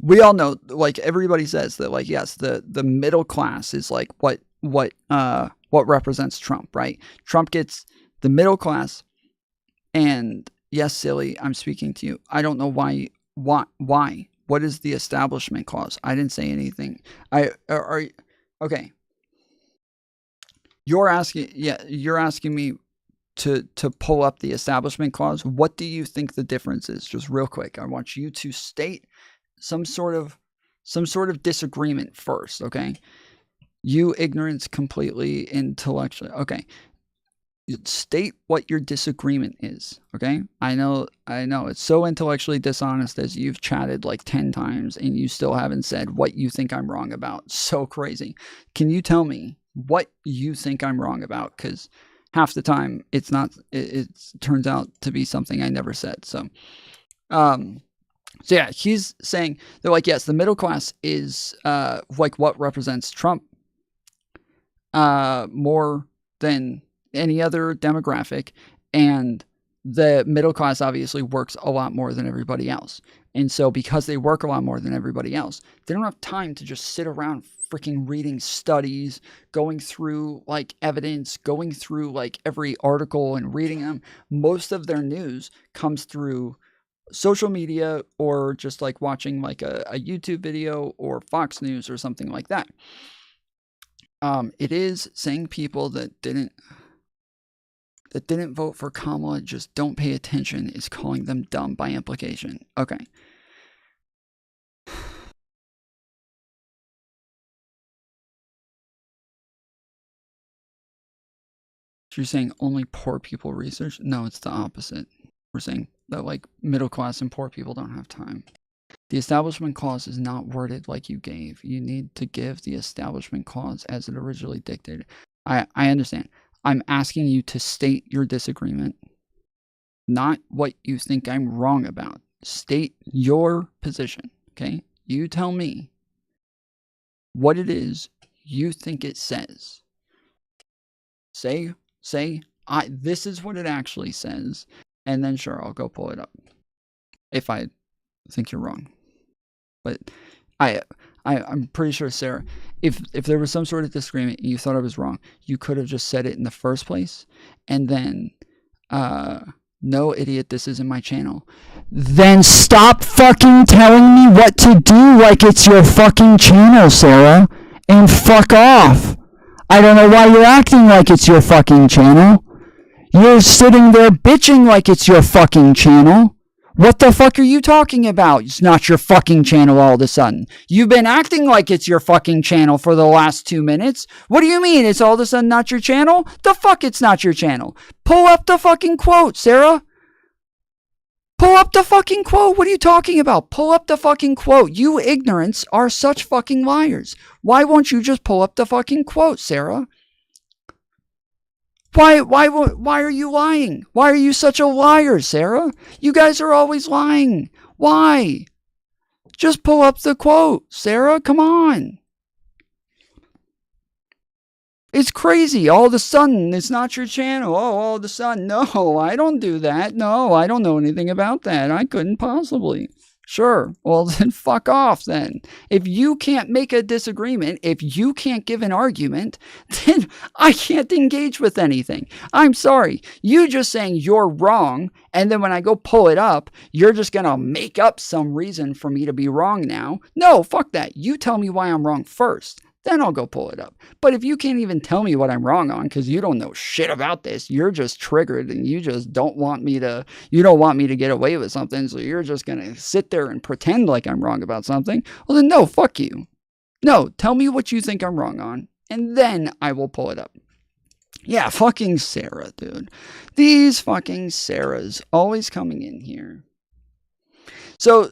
we all know, like, everybody says that, like, yes, the middle class is like what represents Trump, right? Trump gets the middle class, and yes, silly, I'm speaking to you. I don't know why. What is the establishment clause? I didn't say anything. Okay. You're asking me to pull up the establishment clause. What do you think the difference is? Just real quick. I want you to state some sort of disagreement first, okay? You ignorance completely intellectually. Okay. State what your disagreement is, okay? I know it's so intellectually dishonest as you've chatted like 10 times and you still haven't said what you think I'm wrong about. So crazy. Can you tell me what you think I'm wrong about? Because half the time it turns out to be something I never said. So yeah, he's saying they're like, yes, the middle class is like what represents Trump more than any other demographic, and the middle class obviously works a lot more than everybody else. And so because they work a lot more than everybody else, they don't have time to just sit around freaking reading studies, going through like evidence, going through like every article and reading them. Most of their news comes through social media or just like watching like a YouTube video or Fox News or something like that. It is saying people that didn't vote for Kamala just don't pay attention is calling them dumb by implication. Okay. You're saying only poor people research? No, it's the opposite. We're saying that like middle class and poor people don't have time. The establishment clause is not worded like you gave. You need to give the establishment clause as it originally dictated. I understand. I'm asking you to state your disagreement, not what you think I'm wrong about. State your position, okay? You tell me what it is you think it says. Say, this is what it actually says, and then sure, I'll go pull it up if I think you're wrong. But I'm pretty sure, Sarah, if there was some sort of disagreement and you thought I was wrong, you could have just said it in the first place, and then, no, idiot, this isn't my channel. Then stop fucking telling me what to do like it's your fucking channel, Sarah, and fuck off. I don't know why you're acting like it's your fucking channel. You're sitting there bitching like it's your fucking channel. What the fuck are you talking about? It's not your fucking channel all of a sudden. You've been acting like it's your fucking channel for the last 2 minutes. What do you mean it's all of a sudden not your channel? The fuck it's not your channel. Pull up the fucking quote, Sarah. Pull up the fucking quote. What are you talking about? Pull up the fucking quote. You ignorants are such fucking liars. Why won't you just pull up the fucking quote, Sarah? Why are you lying? Why are you such a liar, Sarah? You guys are always lying. Why? Just pull up the quote, Sarah. Come on. It's crazy. All of a sudden, it's not your channel. Oh, all of a sudden. No, I don't do that. No, I don't know anything about that. I couldn't possibly. Sure. Well, then fuck off then. If you can't make a disagreement, if you can't give an argument, then I can't engage with anything. I'm sorry. You just saying you're wrong, and then when I go pull it up, you're just going to make up some reason for me to be wrong now. No, fuck that. You tell me why I'm wrong first. Then I'll go pull it up. But if you can't even tell me what I'm wrong on because you don't know shit about this, you're just triggered and you just don't want me to get away with something, so you're just going to sit there and pretend like I'm wrong about something, well then no, fuck you. No, tell me what you think I'm wrong on, and then I will pull it up. Yeah, fucking Sarah, dude. These fucking Sarahs always coming in here. So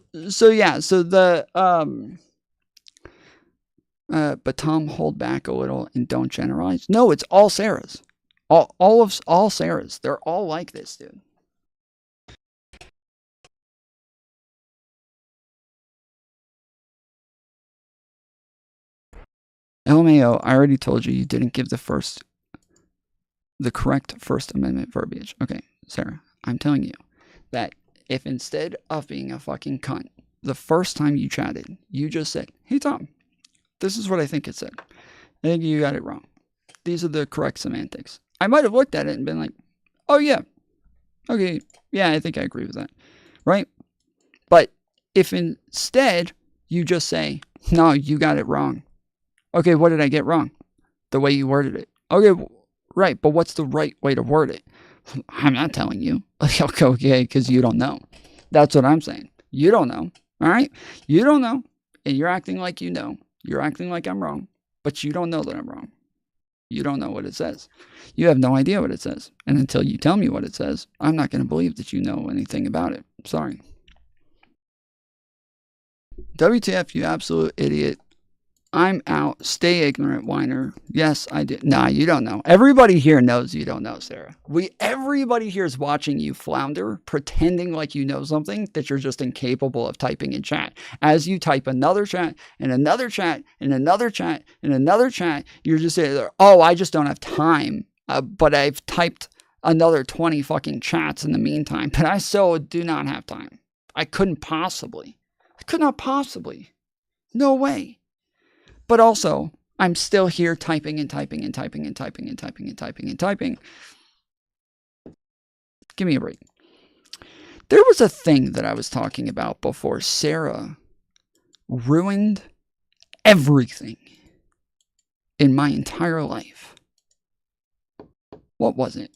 but Tom, hold back a little and don't generalize. No, it's all Sarahs. All Sarahs. They're all like this, dude. LMAO, I already told you didn't give the correct First Amendment verbiage. Okay, Sarah, I'm telling you that if instead of being a fucking cunt, the first time you chatted, you just said, hey Tom, this is what I think it said. I think you got it wrong. These are the correct semantics. I might have looked at it and been like, oh yeah, okay, yeah, I think I agree with that, right? But if instead you just say, no, you got it wrong. Okay, what did I get wrong? The way you worded it. Okay, right, but what's the right way to word it? I'm not telling you. Okay, because you don't know. That's what I'm saying. You don't know, all right? You don't know, and you're acting like you know. You're acting like I'm wrong, but you don't know that I'm wrong. You don't know what it says. You have no idea what it says. And until you tell me what it says, I'm not going to believe that you know anything about it. Sorry. WTF, you absolute idiot. I'm out. Stay ignorant, whiner. Yes, I did. Nah, you don't know. Everybody here knows you don't know, Sarah. Everybody here is watching you flounder, pretending like you know something that you're just incapable of typing in chat. As you type another chat, and another chat, and another chat, and another chat, you're just saying, oh, I just don't have time. But I've typed another 20 fucking chats in the meantime. But I so do not have time. I couldn't possibly. I could not possibly. No way. But also, I'm still here typing and typing and typing and typing and typing and typing and typing. Give me a break. There was a thing that I was talking about before Sarah ruined everything in my entire life. What was it?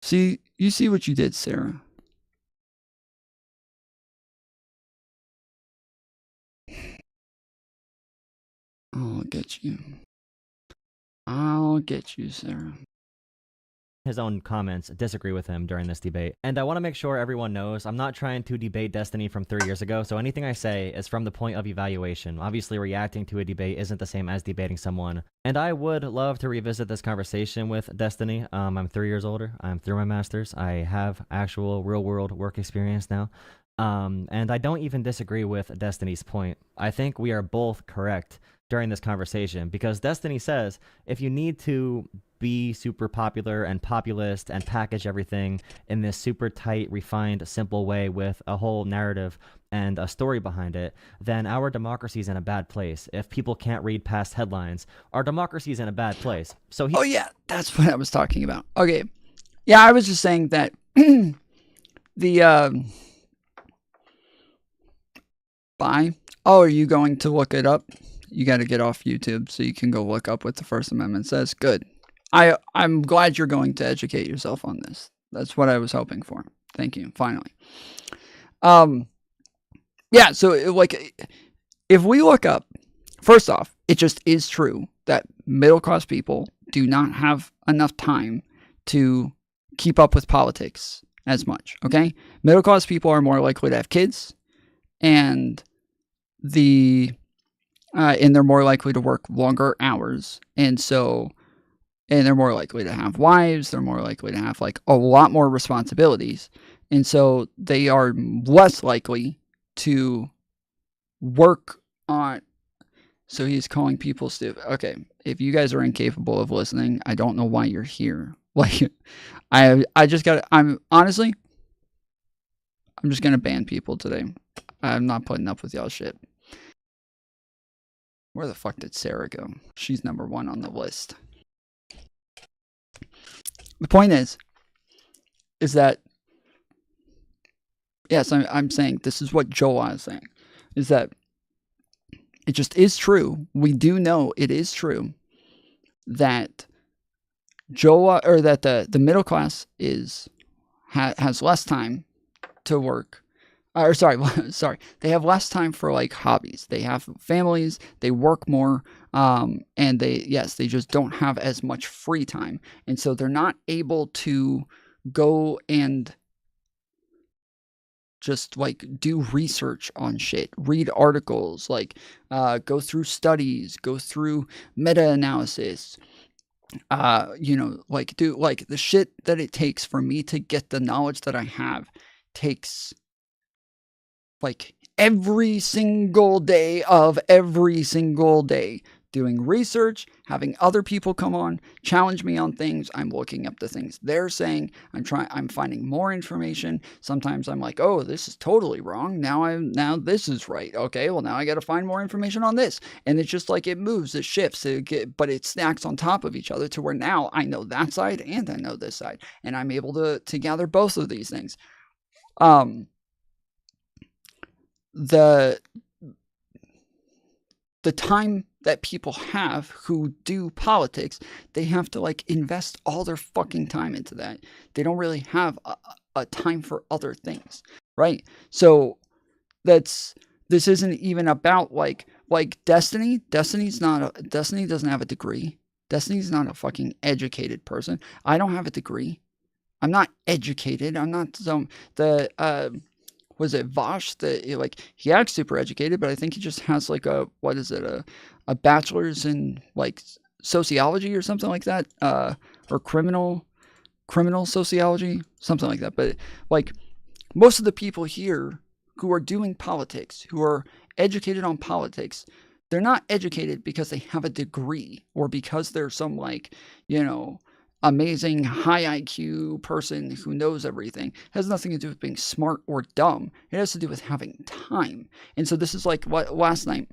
See, you see what you did, Sarah. I'll get you. I'll get you, Sarah. His own comments disagree with him during this debate. And I want to make sure everyone knows I'm not trying to debate Destiny from 3 years ago, so anything I say is from the point of evaluation. Obviously, reacting to a debate isn't the same as debating someone. And I would love to revisit this conversation with Destiny. I'm 3 years older. I'm through my master's. I have actual real-world work experience now. And I don't even disagree with Destiny's point. I think we are both correct during this conversation, because Destiny says if you need to be super popular and populist and package everything in this super tight, refined, simple way with a whole narrative and a story behind it, then our democracy is in a bad place. If people can't read past headlines, our democracy is in a bad place. So oh yeah, that's what I was talking about. Okay, yeah, I was just saying that the oh, are you going to look it up? You got to get off YouTube so you can go look up what the First Amendment says. Good. I'm glad you're going to educate yourself on this. That's what I was hoping for. Thank you. Finally. Yeah, so like if we look up, first off, it just is true that middle-class people do not have enough time to keep up with politics as much, okay? Middle-class people are more likely to have kids, and they're more likely to work longer hours, and they're more likely to have wives, they're more likely to have like a lot more responsibilities, and so they are less likely to work on. So he's calling people stupid. Okay, if you guys are incapable of listening, I don't know why you're here. Like, I'm just gonna ban people today. I'm not putting up with y'all shit. Where the fuck did Sarah go? She's number 1 on the list. The point is that, yes, I'm saying, this is what Joel is saying, is that it just is true. We do know it is true that the middle class has less time to work. Sorry. They have less time for like hobbies. They have families. They work more, and they just don't have as much free time, and so they're not able to go and just like do research on shit, read articles, like go through studies, go through meta-analysis. Like do like the shit that it takes for me to get the knowledge that I have takes like every single day of every single day, doing research, having other people come on, challenge me on things. I'm looking up the things they're saying. I'm finding more information. Sometimes I'm like, oh, this is totally wrong. Now this is right. Okay, well now I got to find more information on this. And it's just like it moves, it shifts, but it stacks on top of each other to where now I know that side and I know this side. And I'm able to gather both of these things. The time that people have who do politics, they have to like invest all their fucking time into that. They don't really have a time for other things, right? So this isn't even about like Destiny. Destiny doesn't have a degree. Destiny's not a fucking educated person. I don't have a degree. I'm not educated. I'm not was it Vosh that he acts super educated, but I think he just has like a bachelor's in like sociology or something like that, or criminal sociology, something like that. But like most of the people here who are doing politics, who are educated on politics, they're not educated because they have a degree or because they're some amazing high IQ person who knows everything. It has nothing to do with being smart or dumb. It has to do with having time. And so this is like what last night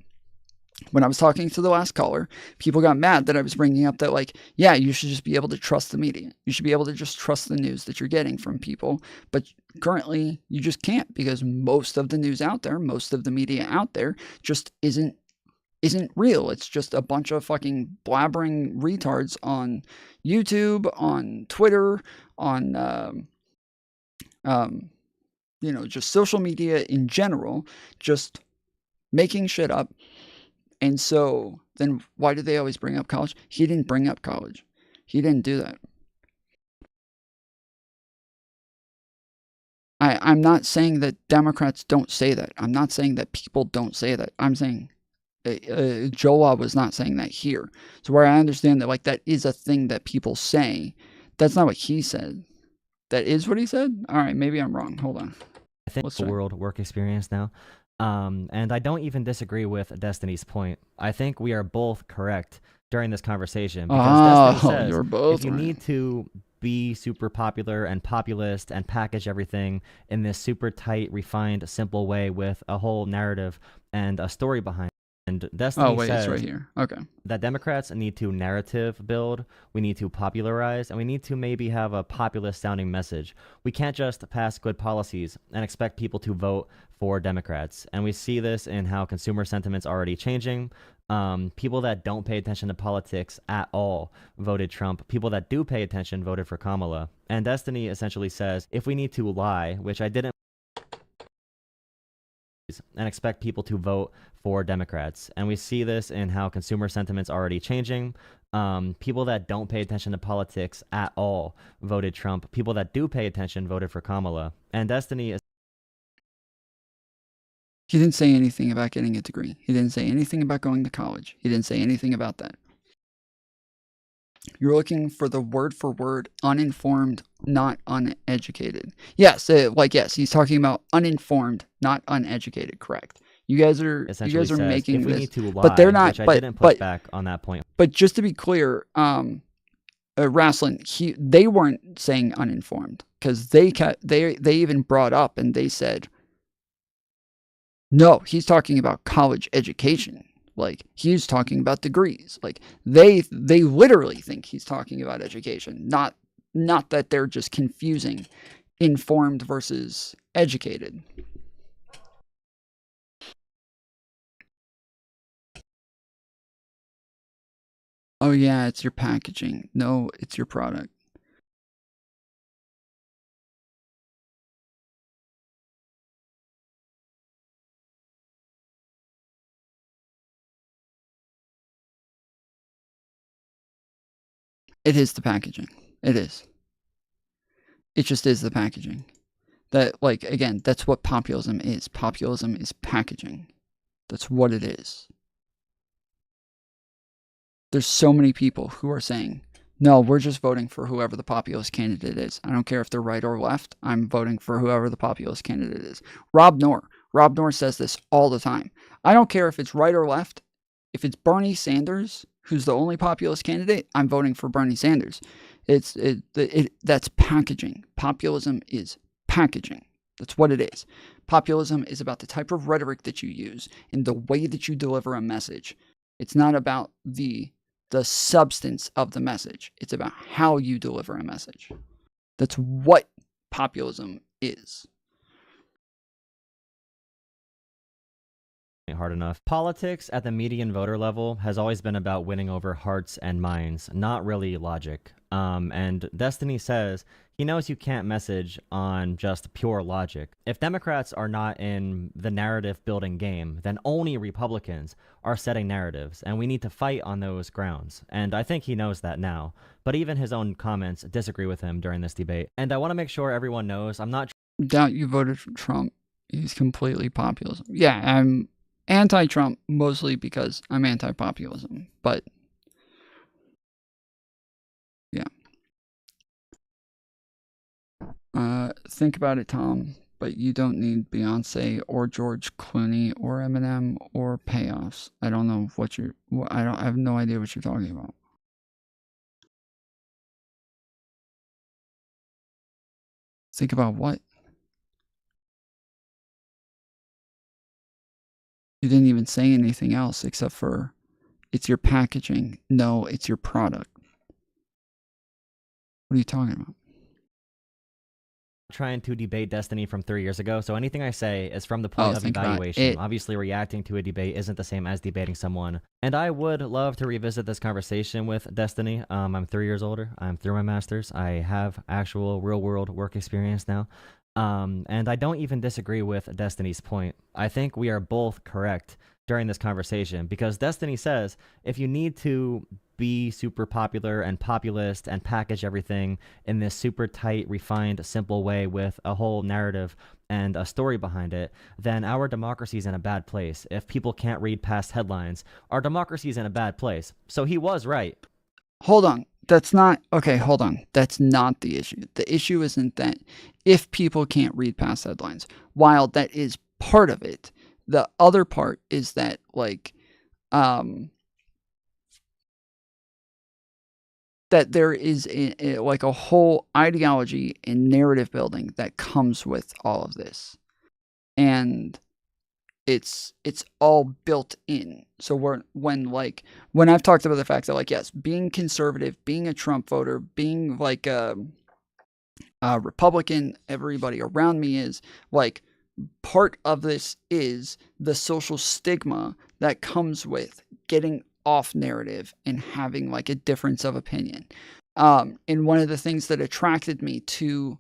when I was talking to the last caller, people got mad that I was bringing up that you should just be able to trust the media. You should be able to just trust the news that you're getting from people. But currently you just can't, because most of the news out there, most of the media out there just isn't isn't real. It's just a bunch of fucking blabbering retards on YouTube, on Twitter, on just social media in general, just making shit up. And so then why do they always bring up college? He didn't bring up college. He didn't do that. I'm not saying that Democrats don't say that. I'm not saying that people don't say that. I'm saying Jola was not saying that here. So where I understand that like that is a thing that people say, that's not what he said. That is what he said? All right, maybe I'm wrong. Hold on. I think the world work experience now. And I don't even disagree with Destiny's point. I think we are both correct during this conversation because Destiny says you're both if you right. need to be super popular and populist and package everything in this super tight, refined, simple way with a whole narrative and a story behind it. And Destiny says it's right here. Okay. that Democrats need to narrative build, we need to popularize, and we need to maybe have a populist sounding message. We can't just pass good policies and expect people to vote for Democrats. And we see this in how consumer sentiment's already changing. People that don't pay attention to politics at all voted Trump. People that do pay attention voted for Kamala. And Destiny essentially says, if we need to lie, which I didn't, and expect people to vote for Democrats. And we see this in how consumer sentiment's already changing. People that don't pay attention to politics at all voted Trump. People that do pay attention voted for Kamala. And Destiny is He didn't say anything about getting a degree. He didn't say anything about going to college. He didn't say anything about that. You're looking for the word for word, uninformed, not uneducated. Yes, yes, he's talking about uninformed, not uneducated. Correct. You guys are making if we this, need to lie, but they're not. Which But I didn't put back on that point. But just to be clear, Wrestling, they weren't saying uninformed because they even brought up and they said, no, he's talking about college education. Like, he's talking about degrees. Like, they literally think he's talking about education, not that they're just confusing informed versus educated. Oh yeah, it's your packaging. No, it's your product. It is the packaging. It is. It just is the packaging. That, like, again, that's what populism is. Populism is packaging. That's what it is. There's so many people who are saying, no, we're just voting for whoever the populist candidate is. I don't care if they're right or left. I'm voting for whoever the populist candidate is. Rob Noor says this all the time. I don't care if it's right or left. If it's Bernie Sanders, who's the only populist candidate, I'm voting for Bernie Sanders. That's packaging. Populism is packaging. That's what it is. Populism is about the type of rhetoric that you use and the way that you deliver a message. It's not about the substance of the message. It's about how you deliver a message. That's what populism is. Hard enough. Politics at the median voter level has always been about winning over hearts and minds, not really logic. And Destiny says he knows you can't message on just pure logic. If Democrats are not in the narrative building game, then only Republicans are setting narratives, and we need to fight on those grounds. And I think he knows that now. But even his own comments disagree with him during this debate. And I want to make sure everyone knows I'm not... Doubt you voted for Trump. He's completely populism. Yeah, I'm anti-Trump mostly because I'm anti-populism, but yeah. Think about it, Tom, but you don't need Beyonce or George Clooney or Eminem or payoffs. I don't know I have no idea what you're talking about. Think about what? You didn't even say anything else except for it's your packaging. No, it's your product. What are you talking about? trying to debate Destiny from 3 years ago, so anything I say is from the point of think about evaluation. it. Obviously, reacting to a debate isn't the same as debating someone. And I would love to revisit this conversation with Destiny. I'm 3 years older. I'm through my master's. I have actual real-world work experience now. And I don't even disagree with Destiny's point. I think we are both correct during this conversation, because Destiny says if you need to be super popular and populist and package everything in this super tight, refined, simple way with a whole narrative and a story behind it, then our democracy is in a bad place. If people can't read past headlines, our democracy is in a bad place. So he was right. Hold on. That's not okay. Hold on. That's not the issue. The issue isn't that if people can't read past headlines. While that is part of it, the other part is that that there is like a whole ideology and narrative building that comes with all of this, and it's all built in. So when I've talked about the fact that yes, being conservative, being a Trump voter, being like a Republican, everybody around me is part of this is the social stigma that comes with getting off narrative and having a difference of opinion. And one of the things that attracted me to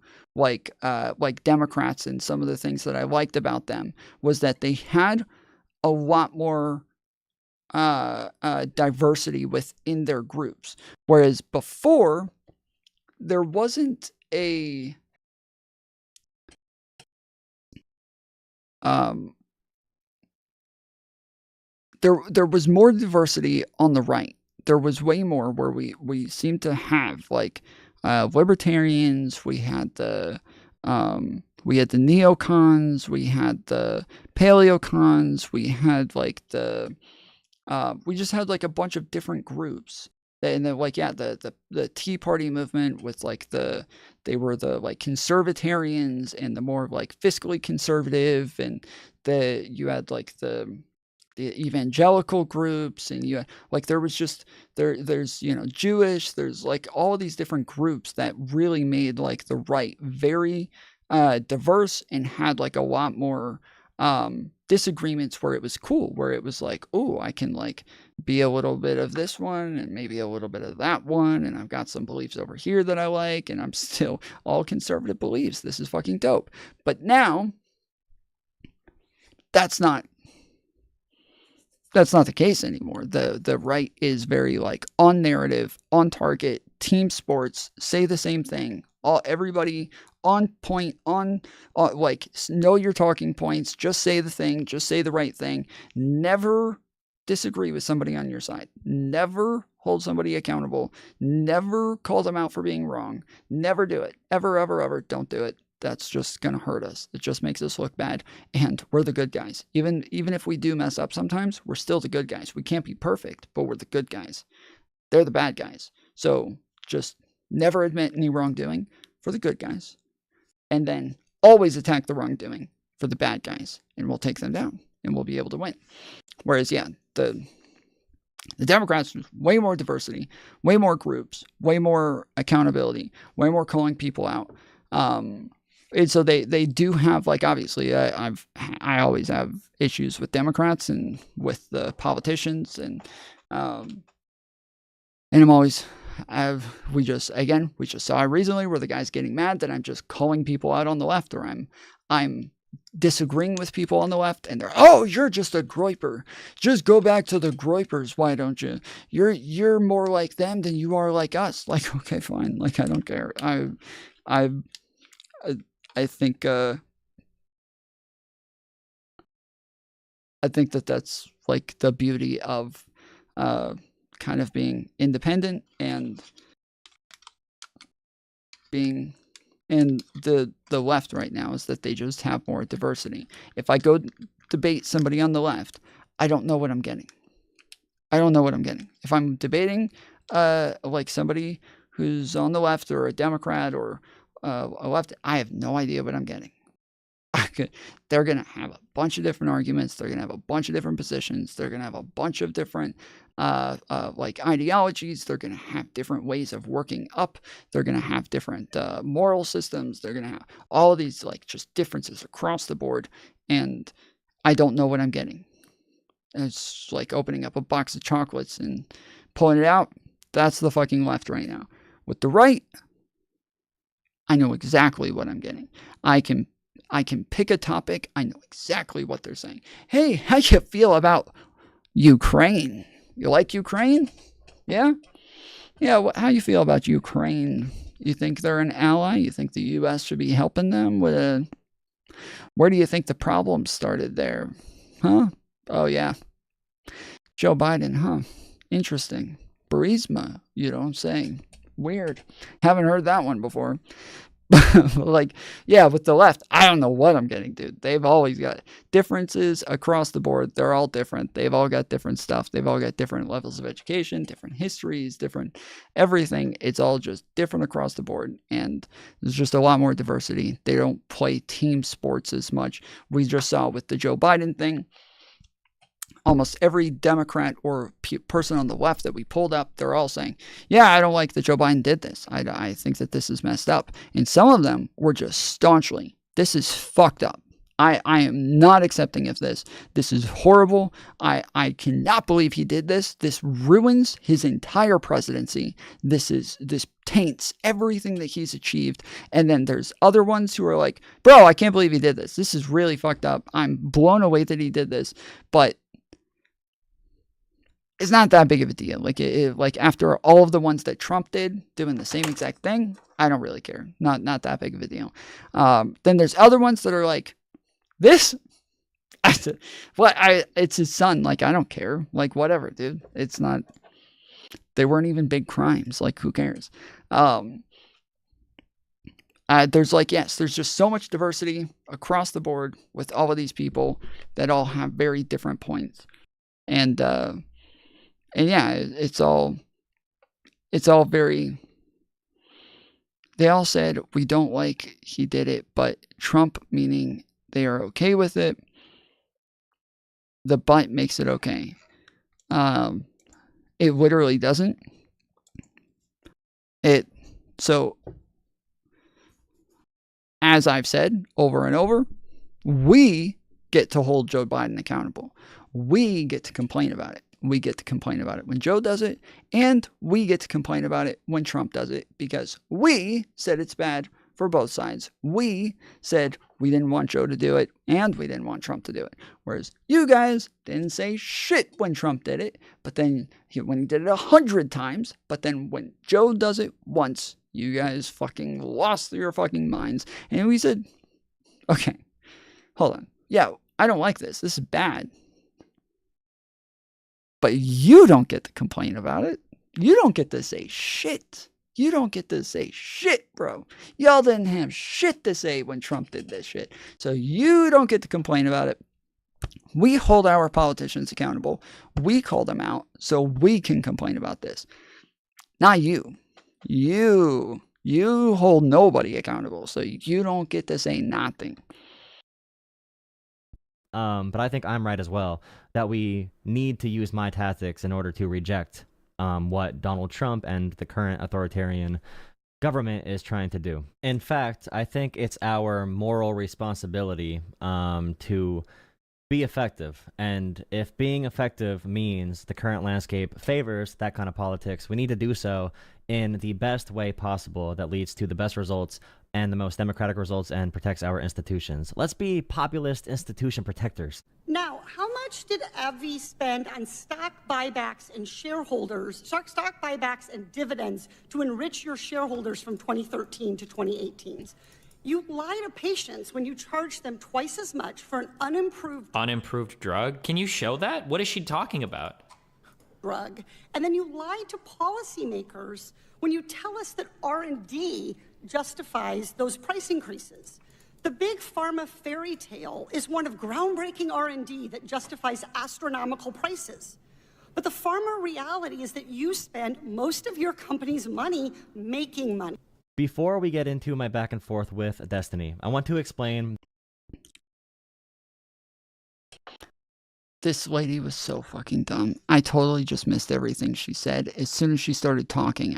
Democrats and some of the things that I liked about them was that they had a lot more diversity within their groups. Whereas before, there wasn't a there was more diversity on the right. There was way more where we seemed to have libertarians. We had the neocons. We had the paleocons. We had we just had a bunch of different groups. And then the Tea Party movement with they were the conservatarians and the more fiscally conservative, and you had the evangelical groups, and you there was just there's Jewish, there's all of these different groups that really made the right very diverse and had a lot more disagreements where it was cool, where it was oh, I can be a little bit of this one and maybe a little bit of that one, and I've got some beliefs over here that I like, and I'm still all conservative beliefs. This is fucking dope. But now that's not the case anymore. The right is very on narrative, on target, team sports, say the same thing. Everybody on point, know your talking points, just say the thing, just say the right thing. Never disagree with somebody on your side. Never hold somebody accountable. Never call them out for being wrong. Never do it. Ever, ever, ever. Don't do it. That's just going to hurt us. It just makes us look bad. And we're the good guys. Even if we do mess up sometimes, we're still the good guys. We can't be perfect, but we're the good guys. They're the bad guys. So just never admit any wrongdoing for the good guys. And then always attack the wrongdoing for the bad guys. And we'll take them down. And we'll be able to win. Whereas, the Democrats, way more diversity, way more groups, way more accountability, way more calling people out. And so they do have obviously I always have issues with Democrats and with the politicians, and I'm always we just saw recently where the guy's getting mad that I'm just calling people out on the left, or I'm disagreeing with people on the left, and they're, oh, you're just a groiper. Just go back to the groipers. Why don't you? You're more like them than you are like us. Okay, fine. I don't care. I think that's the beauty of kind of being independent and being in the left right now, is that they just have more diversity. If I go debate somebody on the left, I don't know what I'm getting. If I'm debating somebody who's on the left or a Democrat or a left, I have no idea what I'm getting. they're going to have a bunch of different arguments. They're going to have a bunch of different positions. They're going to have a bunch of different like ideologies. They're going to have different ways of working up. They're going to have different moral systems. They're going to have all of these like just differences across the board. And I don't know what I'm getting. It's like opening up a box of chocolates and pulling it out. That's the fucking left right now. With the right, I know exactly what I'm getting. I can pick a topic. I know exactly what they're saying. Hey, how you feel about Ukraine? You like Ukraine? Yeah? Yeah, how you feel about Ukraine? You think they're an ally? You think the U.S. should be helping them with a... Where do you think the problem started there? Huh? Oh, yeah. Joe Biden, huh? Interesting. Burisma, you know what I'm saying? Weird. Haven't heard that one before. Like, yeah, with the left, I don't know what I'm getting, dude. They've always got differences across the board. They're all different. They've all got different stuff. They've all got different levels of education, different histories, different everything. It's all just different across the board. And there's just a lot more diversity. They don't play team sports as much. We just saw with the Joe Biden thing. Almost every Democrat or person on the left that we pulled up, they're all saying, yeah, I don't like that Joe Biden did this. I think that this is messed up. And some of them were just staunchly, this is fucked up. I am not accepting of this. This is horrible. I cannot believe he did this. This ruins his entire presidency. This taints everything that he's achieved. And then there's other ones who are like, bro, I can't believe he did this. This is really fucked up. I'm blown away that he did this. But it's not that big of a deal. Like after all of the ones that Trump did, doing the same exact thing, I don't really care. Not that big of a deal. Then there's other ones that are like, this? It's his son. Like, I don't care. Like, whatever, dude. It's not, they weren't even big crimes. Like, who cares? There's like, yes, there's just so much diversity across the board with all of these people that all have very different points. And yeah, it's all very, they all said, we don't like he did it, but Trump, meaning they are okay with it. The but makes it okay. It literally doesn't. So, as I've said over and over, we get to hold Joe Biden accountable. We get to complain about it. We get to complain about it when Joe does it, and we get to complain about it when Trump does it, because we said it's bad for both sides. We said we didn't want Joe to do it, and we didn't want Trump to do it. Whereas you guys didn't say shit when Trump did it, but then when he did it 100 times, but then when Joe does it once, you guys fucking lost your fucking minds. And we said, okay, hold on. Yeah, I don't like this. This is bad. But you don't get to complain about it. You don't get to say shit. You don't get to say shit, bro. Y'all didn't have shit to say when Trump did this shit. So you don't get to complain about it. We hold our politicians accountable. We call them out so we can complain about this. Not you. You hold nobody accountable, so you don't get to say nothing. But I think I'm right as well, that we need to use my tactics in order to reject what Donald Trump and the current authoritarian government is trying to do. In fact, I think it's our moral responsibility to be effective. And if being effective means the current landscape favors that kind of politics, we need to do so in the best way possible that leads to the best results and the most democratic results and protects our institutions. Let's be populist institution protectors. Now, how much did AbbVie spend on stock buybacks and stock buybacks and dividends to enrich your shareholders from 2013 to 2018? You lie to patients when you charge them twice as much for an unimproved drug? Can you show that? What is she talking about? Drug. And then you lie to policymakers when you tell us that R&D justifies those price increases. The big pharma fairy tale is one of groundbreaking R&D that justifies astronomical prices. But the pharma reality is that you spend most of your company's money making money. Before we get into my back and forth with Destiny, I want to explain. This lady was so fucking dumb. I totally just missed everything she said. As soon as she started talking,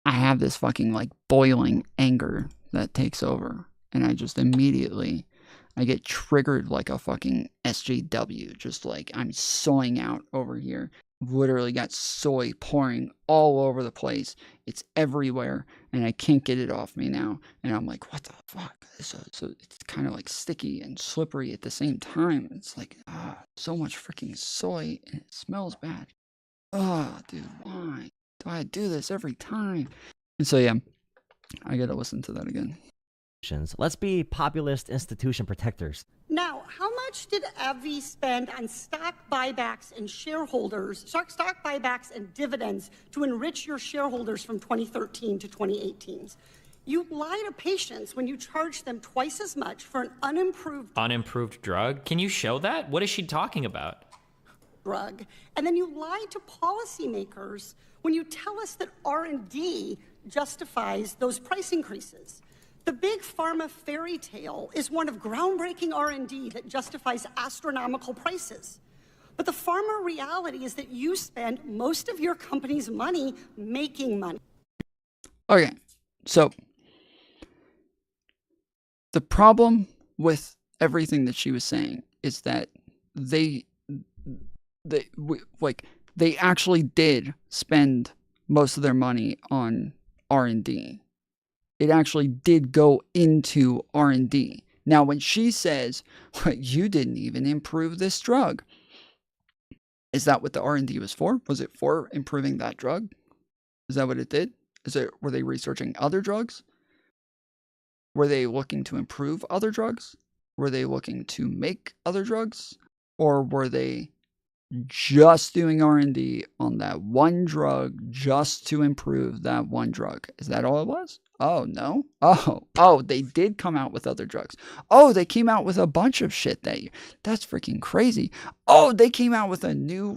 I have this fucking like boiling anger that takes over. And I just immediately, I get triggered like a fucking SJW. Just like I'm soying out over here. Literally got soy pouring all over the place. It's everywhere, and I can't get it off me now. And I'm like, what the fuck? So it's kind of like sticky and slippery at the same time. It's like, so much freaking soy, and it smells bad. Dude, why do I do this every time? And so yeah, I gotta listen to that again. Let's be populist institution protectors. Now, how much did AbbVie spend on stock buybacks and stock buybacks and dividends to enrich your shareholders from 2013 to 2018? You lie to patients when you charge them twice as much for an unimproved drug? Can you show that? What is she talking about? drug. And then you lie to policymakers when you tell us that R&D justifies those price increases. The big pharma fairy tale is one of groundbreaking R&D that justifies astronomical prices. But the pharma reality is that you spend most of your company's money making money. Okay, so the problem with everything that she was saying is that they actually did spend most of their money on R&D. It actually did go into R&D. Now, when she says, well, you didn't even improve this drug, is that what the R&D was for? Was it for improving that drug? Is that what it did? Were they researching other drugs? Were they looking to improve other drugs? Were they looking to make other drugs? Or were they just doing R&D on that one drug just to improve that one drug? Is that all it was? Oh, no. Oh, they did come out with other drugs. Oh, they came out with a bunch of shit that year. That's freaking crazy. Oh, they came out with a new,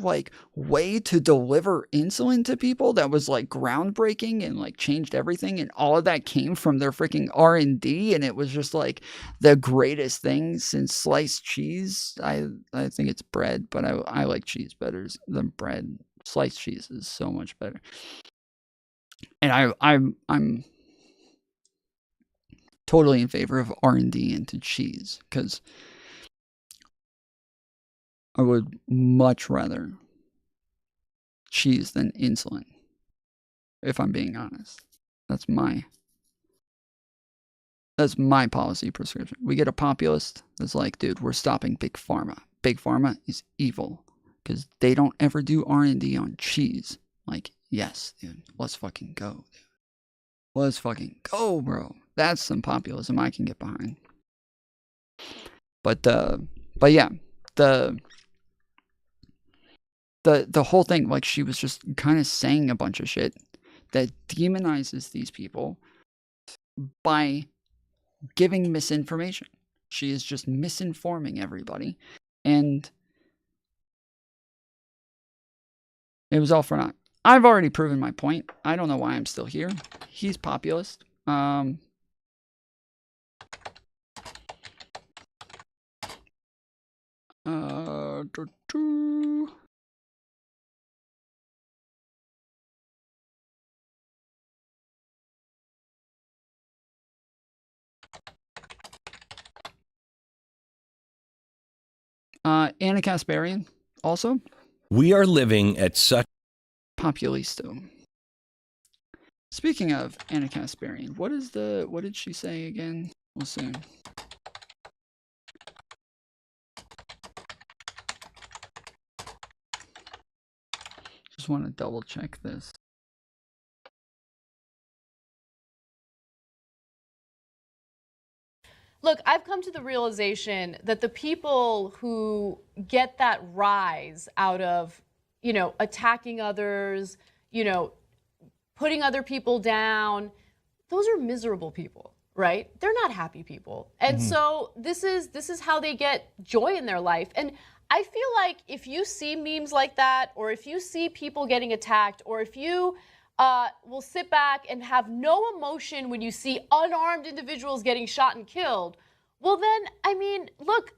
way to deliver insulin to people that was, groundbreaking and, changed everything. And all of that came from their freaking R&D. And it was just, the greatest thing since sliced cheese. I think it's bread, but I like cheese better than bread. Sliced cheese is so much better. And I'm totally in favor of R&D into cheese, because I would much rather cheese than insulin, if I'm being honest. That's my policy prescription. We get a populist that's like, dude, we're stopping Big Pharma. Big Pharma is evil because they don't ever do R&D on cheese. Yes, dude, let's fucking go, dude. Let's fucking go, bro. That's some populism I can get behind. But yeah, the whole thing, she was just kind of saying a bunch of shit that demonizes these people by giving misinformation. She is just misinforming everybody, and it was all for naught. I've already proven my point. I don't know why I'm still here. He's populist. Anna Kasparian also. We are living at such Populisto. Speaking of Anna Kasparian, what did she say again? We'll see. Just want to double check this. Look, I've come to the realization that the people who get that rise out of, attacking others, putting other people down, those are miserable people, right? They're not happy people. And so this is how they get joy in their life. And I feel like if you see memes like that, or if you see people getting attacked, or if you will sit back and have no emotion when you see unarmed individuals getting shot and killed, well then, look,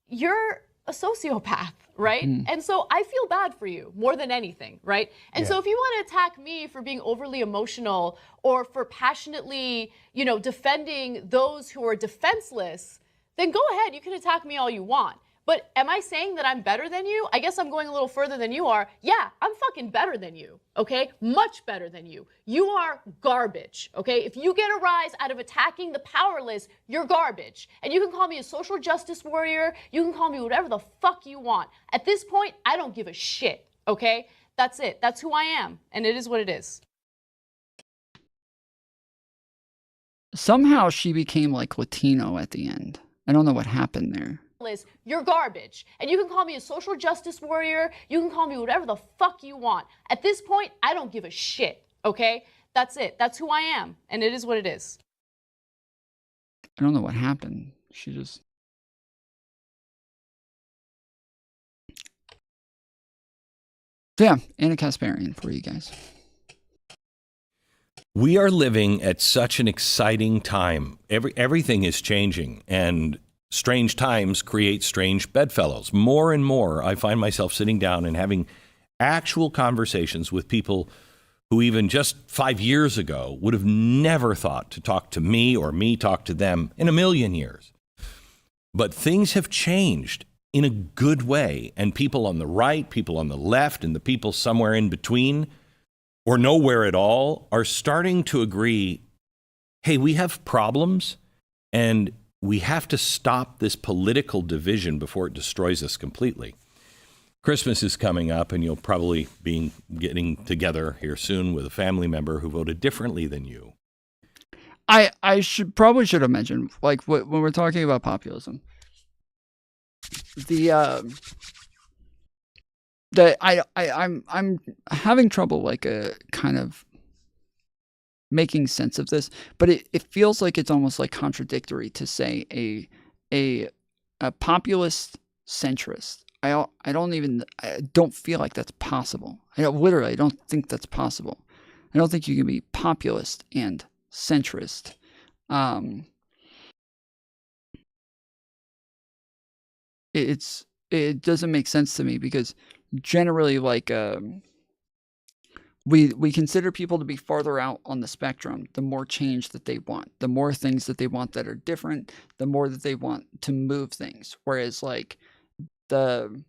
you're a sociopath, right? And so I feel bad for you more than anything, right? And so if you want to attack me for being overly emotional or for passionately, defending those who are defenseless, then go ahead. You can attack me all you want. But am I saying that I'm better than you? I guess I'm going a little further than you are. Yeah, I'm fucking better than you, okay? Much better than you. You are garbage, okay? If you get a rise out of attacking the powerless, you're garbage. And you can call me a social justice warrior. You can call me whatever the fuck you want. At this point, I don't give a shit, okay? That's it. That's who I am. And it is what it is. Somehow she became like Latino at the end. I don't know what happened there. You're garbage. And you can call me a social justice warrior. You can call me whatever the fuck you want. At this point, I don't give a shit, okay? That's it. That's who I am. And it is what it is. I don't know what happened. She just... Yeah, Anna Kasparian for you guys. We are living at such an exciting time. Everything is changing, and strange times create strange bedfellows. More and more, I find myself sitting down and having actual conversations with people who even just 5 years ago would have never thought to talk to me or me talk to them in a million years. But things have changed in a good way, and people on the right, people on the left, and the people somewhere in between or nowhere at all are starting to agree, hey, we have problems, and we have to stop this political division before it destroys us completely. Christmas is coming up, and you'll probably be getting together here soon with a family member who voted differently than you. I should have mentioned, like, when we're talking about populism, I'm having trouble, like, kind of making sense of this, but it feels like it's almost like contradictory to say a populist centrist. I don't feel like that's possible. I don't think that's possible. I don't think you can be populist and centrist. It doesn't make sense to me, because generally, like, we consider people to be farther out on the spectrum, the more change that they want, the more things that they want that are different, the more that they want to move things. Whereas, like, the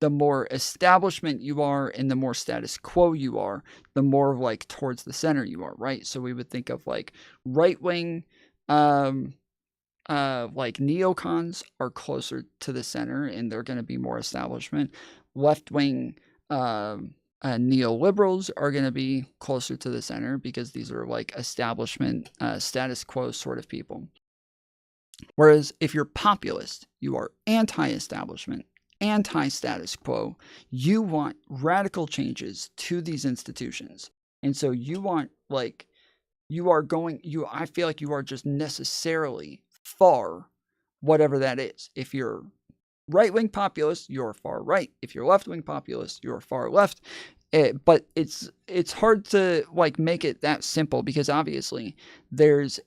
more establishment you are and the more status quo you are, the more, like, towards the center you are, right? So we would think of, like, right-wing, like, neocons are closer to the center and they're going to be more establishment. Left-wing neoliberals are going to be closer to the center, because these are, like, establishment, status quo sort of people. Whereas if you're populist, you are anti-establishment, anti-status quo. You want radical changes to these institutions. And so you want, like, I feel like you are just necessarily far, whatever that is. If you're right-wing populist, you're far right. If you're left-wing populist, you're far left. But it's hard to, like, make it that simple, because obviously there's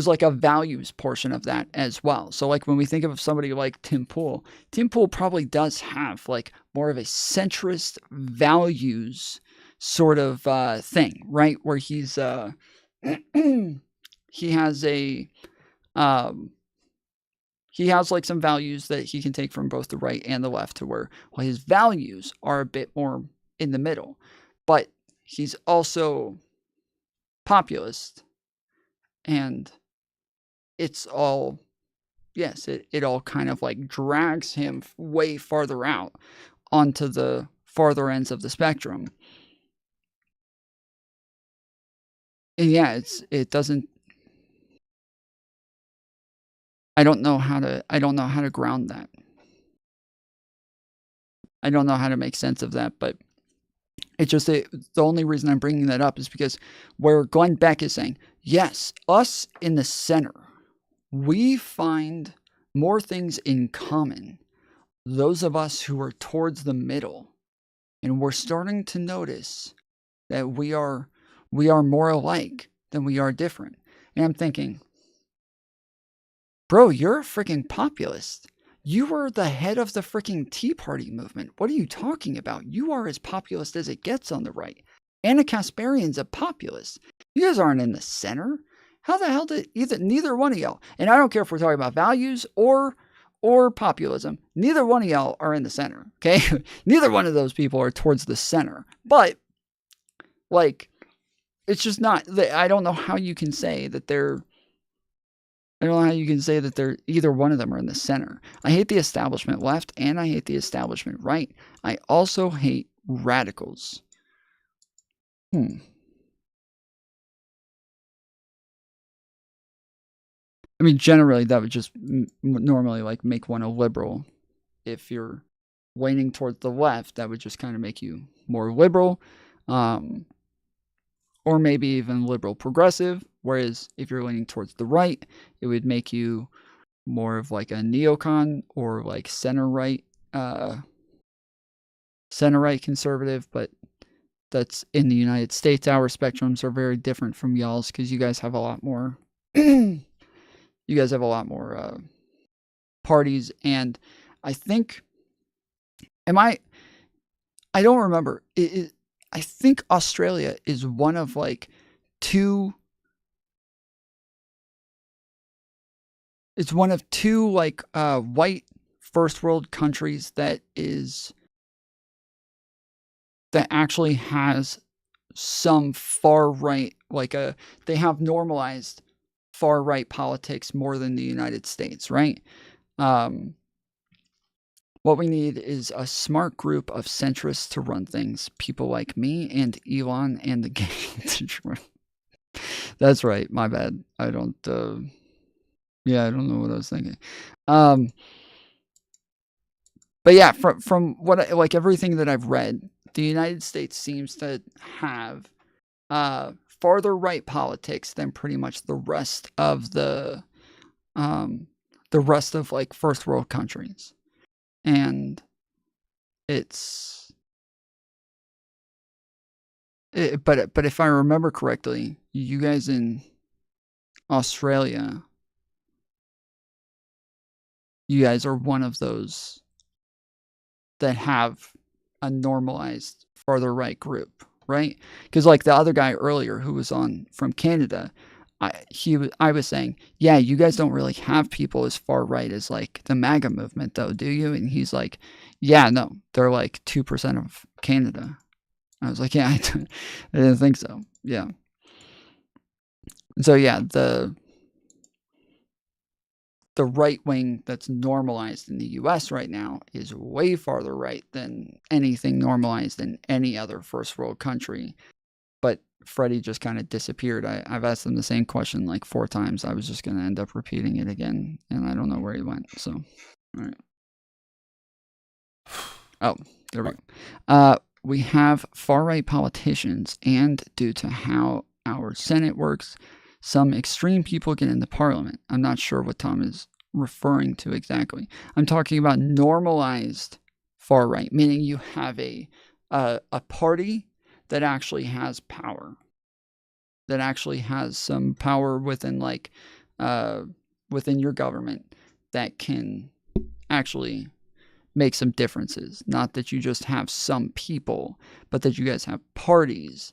like a values portion of that as well. So, like, when we think of somebody like Tim Pool probably does have, like, more of a centrist values sort of thing, right? Where he's he has like some values that he can take from both the right and the left, to where, well, his values are a bit more in the middle, but he's also populist, and it's all, yes, it all kind of, like, drags him way farther out onto the farther ends of the spectrum. And yeah, it doesn't, I don't know how to ground that. I don't know how to make sense of that, but it's just the only reason I'm bringing that up is because where Glenn Beck is saying, yes, us in the center, we find more things in common. Those of us who are towards the middle, and we're starting to notice that we are more alike than we are different. And I'm thinking, bro, you're a freaking populist. You were the head of the freaking Tea Party movement. What are you talking about? You are as populist as it gets on the right. Anna Kasparian's a populist. You guys aren't in the center. How the hell did neither one of y'all, and I don't care if we're talking about values or populism, neither one of y'all are in the center, okay? Neither one of those people are towards the center. But, like, it's just not, I don't know how you can say that they're either one of them are in the center. I hate the establishment left and I hate the establishment right. I also hate radicals. I mean, generally, that would just normally like make one a liberal. If you're leaning towards the left, that would just kind of make you more liberal, or maybe even liberal progressive. Whereas if you're leaning towards the right, it would make you more of like a neocon or like center right conservative. But that's in the United States. Our spectrums are very different from y'all's because you guys have a lot more. You guys have a lot more parties, and I think, I don't remember. I think Australia is one of like two. It's one of two like white first world countries that actually has some far right, they have normalized far right politics more than the United States, right? What we need is a smart group of centrists to run things. People like me and Elon and the gang. That's right. My bad. I don't know what I was thinking. But yeah, from what like everything that I've read, the United States seems to have farther right politics than pretty much the rest of like first world countries. And but if I remember correctly, you guys in Australia, you guys are one of those that have a normalized farther right group, right? Because like the other guy earlier who was on from Canada, I was saying, yeah, you guys don't really have people as far right as like the MAGA movement though, do you? And he's like, yeah, no, they're like 2% of Canada. I was like, yeah, I didn't think so. Yeah. So yeah, the right wing that's normalized in the US right now is way farther right than anything normalized in any other first world country. But Freddie just kind of disappeared. I've asked him the same question like 4 times. I was just going to end up repeating it again, and I don't know where he went. So, all right. Oh, there we go. We have far-right politicians, and due to how our Senate works, some extreme people get into Parliament. I'm not sure what Tom is referring to exactly. I'm talking about normalized far-right, meaning you have a party that actually has power, that actually has some power within within your government that can actually make some differences. Not that you just have some people, but that you guys have parties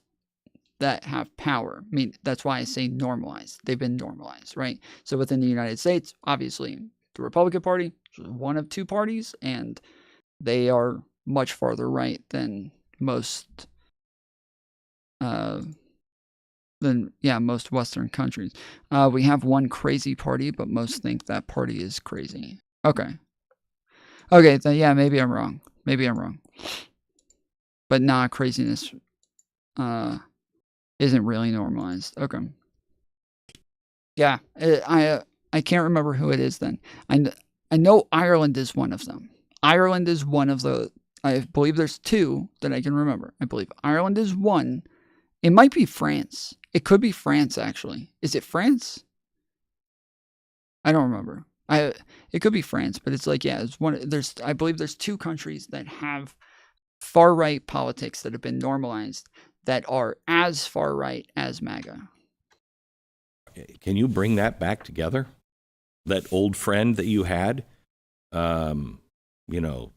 that have power. I mean, that's why I say normalized. They've been normalized, right? So within the United States, obviously, the Republican Party is one of 2 parties, and they are much farther right than most most Western countries. We have one crazy party, but most think that party is crazy. Okay, then yeah, maybe I'm wrong. But nah, craziness isn't really normalized. Okay. Yeah, I can't remember who it is then. I know Ireland is one of them. Ireland is one of the, I believe there's 2 that I can remember. I believe Ireland is one. It might be France. It could be France, actually. Is it France? I don't remember. It could be France, but it's like, yeah, it's one. I believe there's 2 countries that have far right politics that have been normalized that are as far right as MAGA. Can you bring that back together? That old friend that you had You know,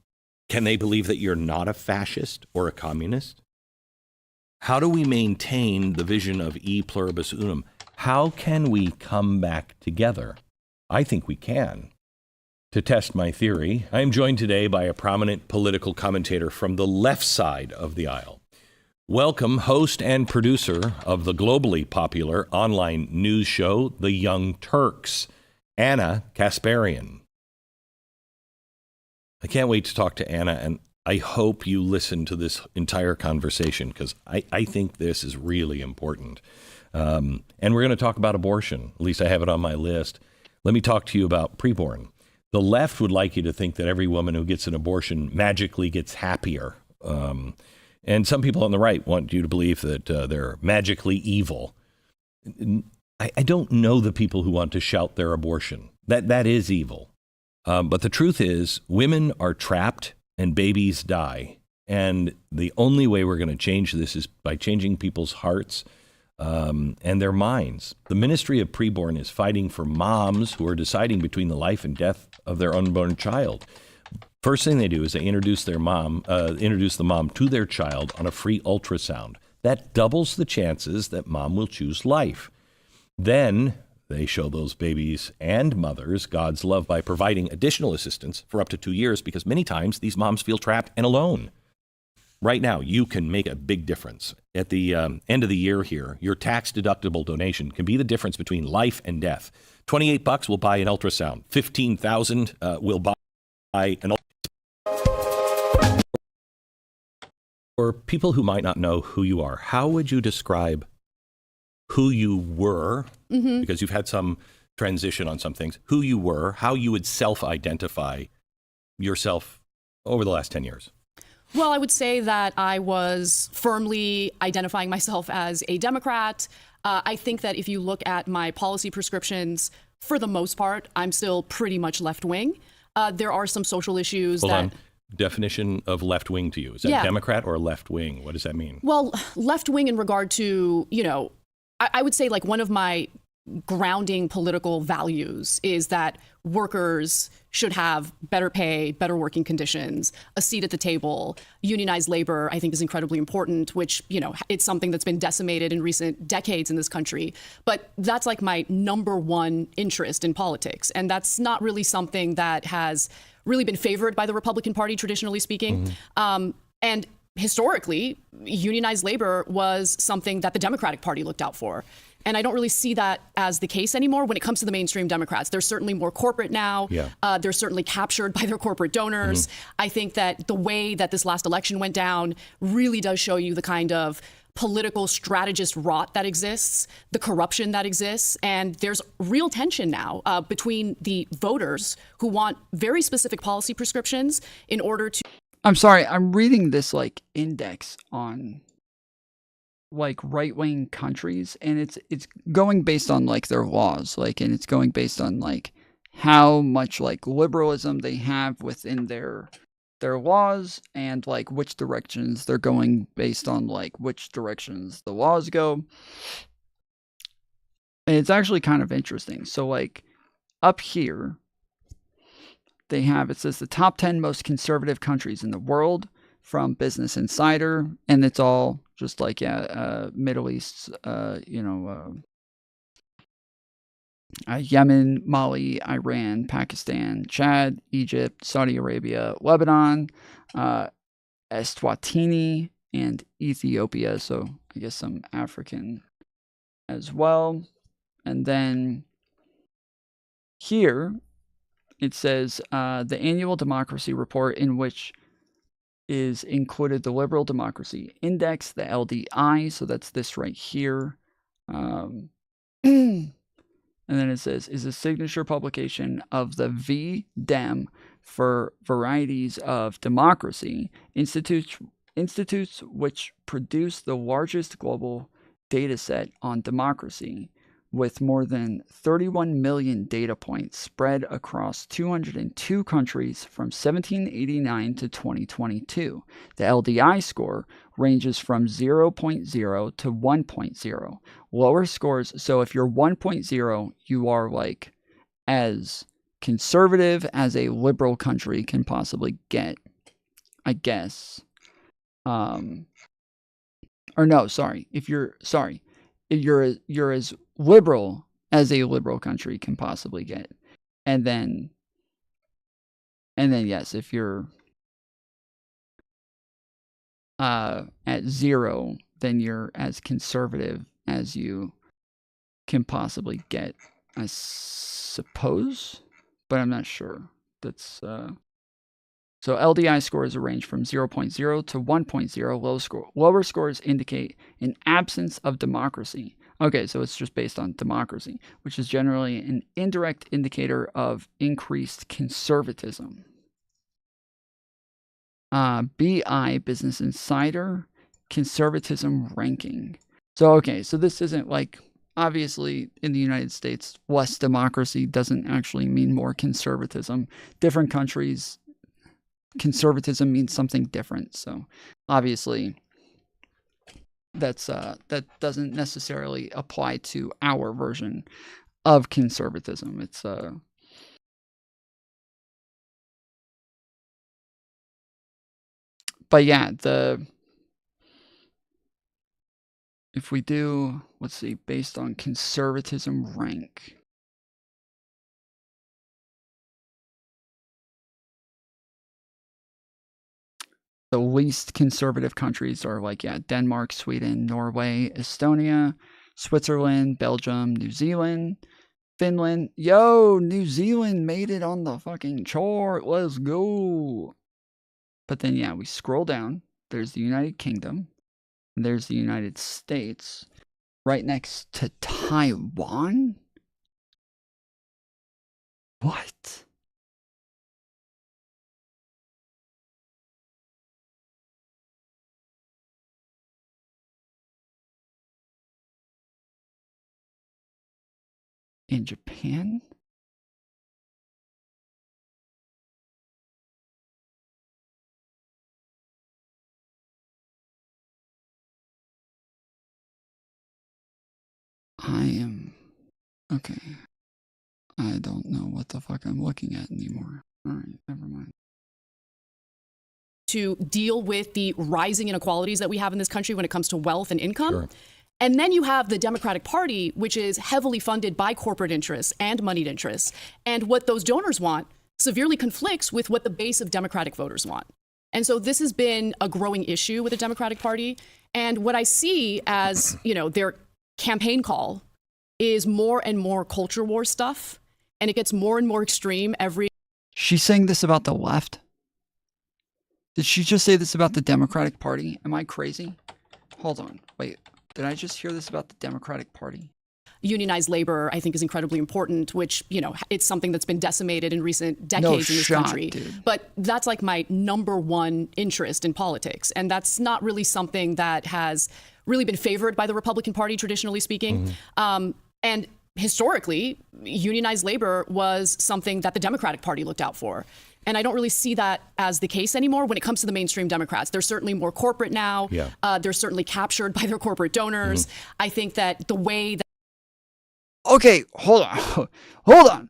can they believe that you're not a fascist or a communist? How do we maintain the vision of e pluribus unum? How can we come back together? I think we can. To test my theory, I am joined today by a prominent political commentator from the left side of the aisle. Welcome, host and producer of the globally popular online news show, The Young Turks, Anna Kasparian. I can't wait to talk to Anna, and I hope you listen to this entire conversation because I think this is really important. And we're going to talk about abortion. At least I have it on my list. Let me talk to you about preborn. The left would like you to think that every woman who gets an abortion magically gets happier. And some people on the right want you to believe that they're magically evil. I don't know the people who want to shout their abortion. That is evil. But the truth is, women are trapped and babies die. And the only way we're going to change this is by changing people's hearts and their minds. The ministry of preborn is fighting for moms who are deciding between the life and death of their unborn child. First thing they do is they introduce the mom to their child on a free ultrasound. That doubles the chances that mom will choose life. Then they show those babies and mothers God's love by providing additional assistance for up to 2 years because many times these moms feel trapped and alone. Right now, you can make a big difference. At the end of the year here, your tax-deductible donation can be the difference between life and death. $28 will buy an ultrasound. $15,000 will buy an ultrasound. For people who might not know who you are, how would you describe who you were, because you've had some transition on some things, who you were, how you would self-identify yourself over the last 10 years? Well, I would say that I was firmly identifying myself as a Democrat. I think that if you look at my policy prescriptions, for the most part, I'm still pretty much left-wing. There are some social issues Hold on. Definition of left-wing to you. Is that Democrat or left-wing? What does that mean? Well, left-wing in regard to, I would say like one of my grounding political values is that workers should have better pay, better working conditions, a seat at the table. Unionized labor, I think, is incredibly important, which, it's something that's been decimated in recent decades in this country. But that's like my number one interest in politics. And that's not really something that has really been favored by the Republican Party, traditionally speaking. And historically, unionized labor was something that the Democratic Party looked out for. And I don't really see that as the case anymore when it comes to the mainstream Democrats. They're certainly more corporate now. They're certainly captured by their corporate donors. I think that the way that this last election went down really does show you the kind of political strategist rot that exists, the corruption that exists. And there's real tension now between the voters who want very specific policy prescriptions in order to... I'm sorry, I'm reading this like index on like right-wing countries, and it's going based on like their laws, like, and it's going based on like how much like liberalism they have within their laws, and like which directions they're going based on like which directions the laws go. And it's actually kind of interesting. So like up here they have, it says the top 10 most conservative countries in the world from Business Insider, and it's all just like Middle East, Yemen, Mali, Iran, Pakistan, Chad, Egypt, Saudi Arabia, Lebanon, Eswatini, and Ethiopia. So I guess some African as well. And then here it says the annual democracy report, in which is included the Liberal Democracy Index, the LDI, so that's this right here. And then it says, is a signature publication of the V-Dem for Varieties of Democracy, institutes which produce the largest global data set on democracy, with more than 31 million data points spread across 202 countries from 1789 to 2022. The LDI score ranges from 0.0 to 1.0. Lower scores, so if you're 1.0, you are like as conservative as a liberal country can possibly get, I guess. Or no, sorry. If you're as liberal as a liberal country can possibly get. And then yes, if you're at 0, then you're as conservative as you can possibly get, I suppose, but I'm not sure. That's so LDI scores range from 0.0 to 1.0. Lower scores indicate an absence of democracy. Okay, so it's just based on democracy, which is generally an indirect indicator of increased conservatism. BI, Business Insider, conservatism ranking. So, okay, so this isn't like, obviously, in the United States, less democracy doesn't actually mean more conservatism. Different countries, conservatism means something different. So, obviously, that doesn't necessarily apply to our version of conservatism. It's but yeah, if we do, let's see, based on conservatism rank. The least conservative countries are like, yeah, Denmark, Sweden, Norway, Estonia, Switzerland, Belgium, New Zealand, Finland. Yo, New Zealand made it on the fucking chart. Let's go. But then, yeah, we scroll down. There's the United Kingdom. There's the United States. Right next to Taiwan? What? In Japan? Okay. I don't know what the fuck I'm looking at anymore. All right, never mind. To deal with the rising inequalities that we have in this country when it comes to wealth and income. Sure. And then you have the Democratic Party, which is heavily funded by corporate interests and moneyed interests. And what those donors want severely conflicts with what the base of Democratic voters want. And so this has been a growing issue with the Democratic Party. And what I see as, their campaign call is more and more culture war stuff. And it gets more and more extreme every... She's saying this about the left? Did she just say this about the Democratic Party? Am I crazy? Hold on. Wait. Did I just hear this about the Democratic Party? Unionized labor, I think, is incredibly important, which, it's something that's been decimated in recent decades in this country. Dude. But that's like my number one interest in politics. And that's not really something that has really been favored by the Republican Party, traditionally speaking. Mm-hmm. And historically, unionized labor was something that the Democratic Party looked out for. And I don't really see that as the case anymore when it comes to the mainstream Democrats. They're certainly more corporate now. Yeah. They're certainly captured by their corporate donors. Mm-hmm. I think that the way that... Okay, hold on. Hold on.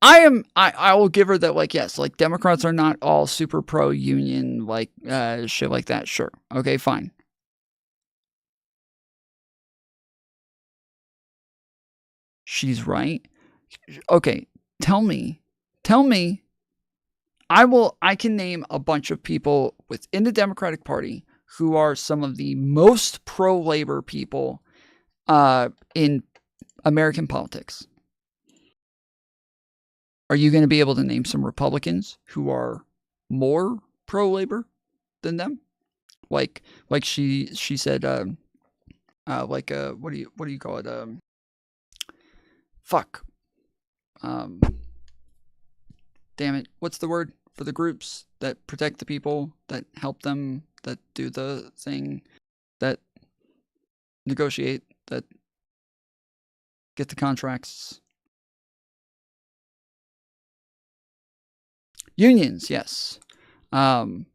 I will give her that, like, yes, like, Democrats are not all super pro-union, like, shit like that. Sure. Okay, fine. She's right. Okay, tell me, I can name a bunch of people within the Democratic Party who are some of the most pro-labor people in American politics. Are you going to be able to name some Republicans who are more pro-labor than them? Like she said, what do you call it? Fuck. Damn it. What's the word for the groups that protect the people, that help them, that do the thing, that negotiate, that get the contracts? Unions, yes. They're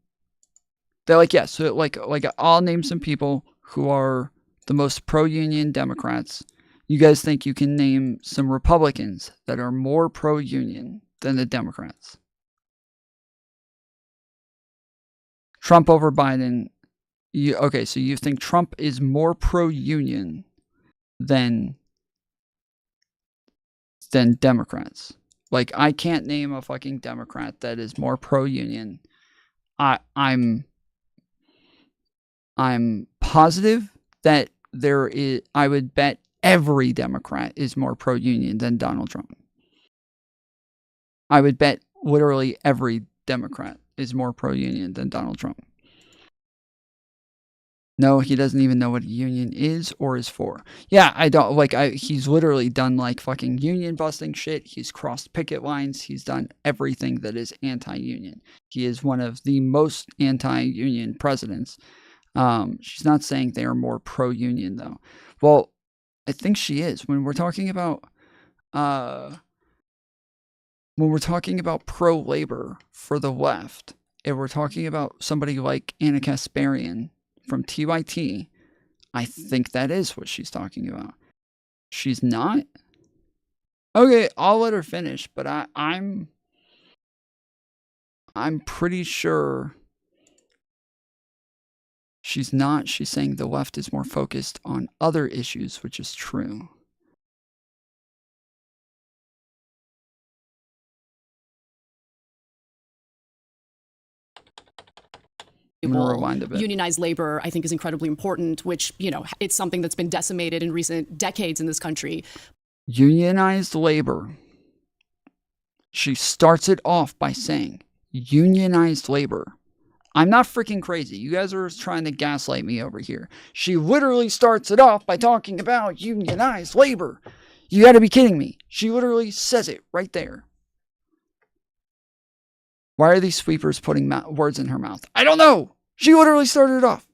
like, yes, so like I'll name some people who are the most pro-union Democrats You guys think you can name some Republicans that are more pro-union than the Democrats? Trump over Biden. Okay, so you think Trump is more pro-union than Democrats? Like, I can't name a fucking Democrat that is more pro-union. I'm positive that there is. I would bet every Democrat is more pro-union than Donald Trump. I would bet literally every Democrat is more pro-union than Donald Trump. No, he doesn't even know what a union is or is for. Yeah, I don't, like, he's literally done, like, fucking union busting shit. He's crossed picket lines. He's done everything that is anti-union. He is one of the most anti-union presidents. She's not saying they are more pro-union, though. Well, I think she is. When we're talking about pro-labor for the left, and we're talking about somebody like Anna Kasparian from TYT, I think that is what she's talking about. She's not? Okay, I'll let her finish, but I'm pretty sure she's not. She's saying the left is more focused on other issues, which is true. I'm gonna rewind a bit. Unionized labor, I think, is incredibly important, which, you know, it's something that's been decimated in recent decades in this country. Unionized labor. She starts it off by saying, unionized labor. I'm not freaking crazy. You guys are trying to gaslight me over here. She literally starts it off by talking about unionized labor. You gotta be kidding me. She literally says it right there. Why are these sweepers putting words in her mouth? I don't know. She literally started it off.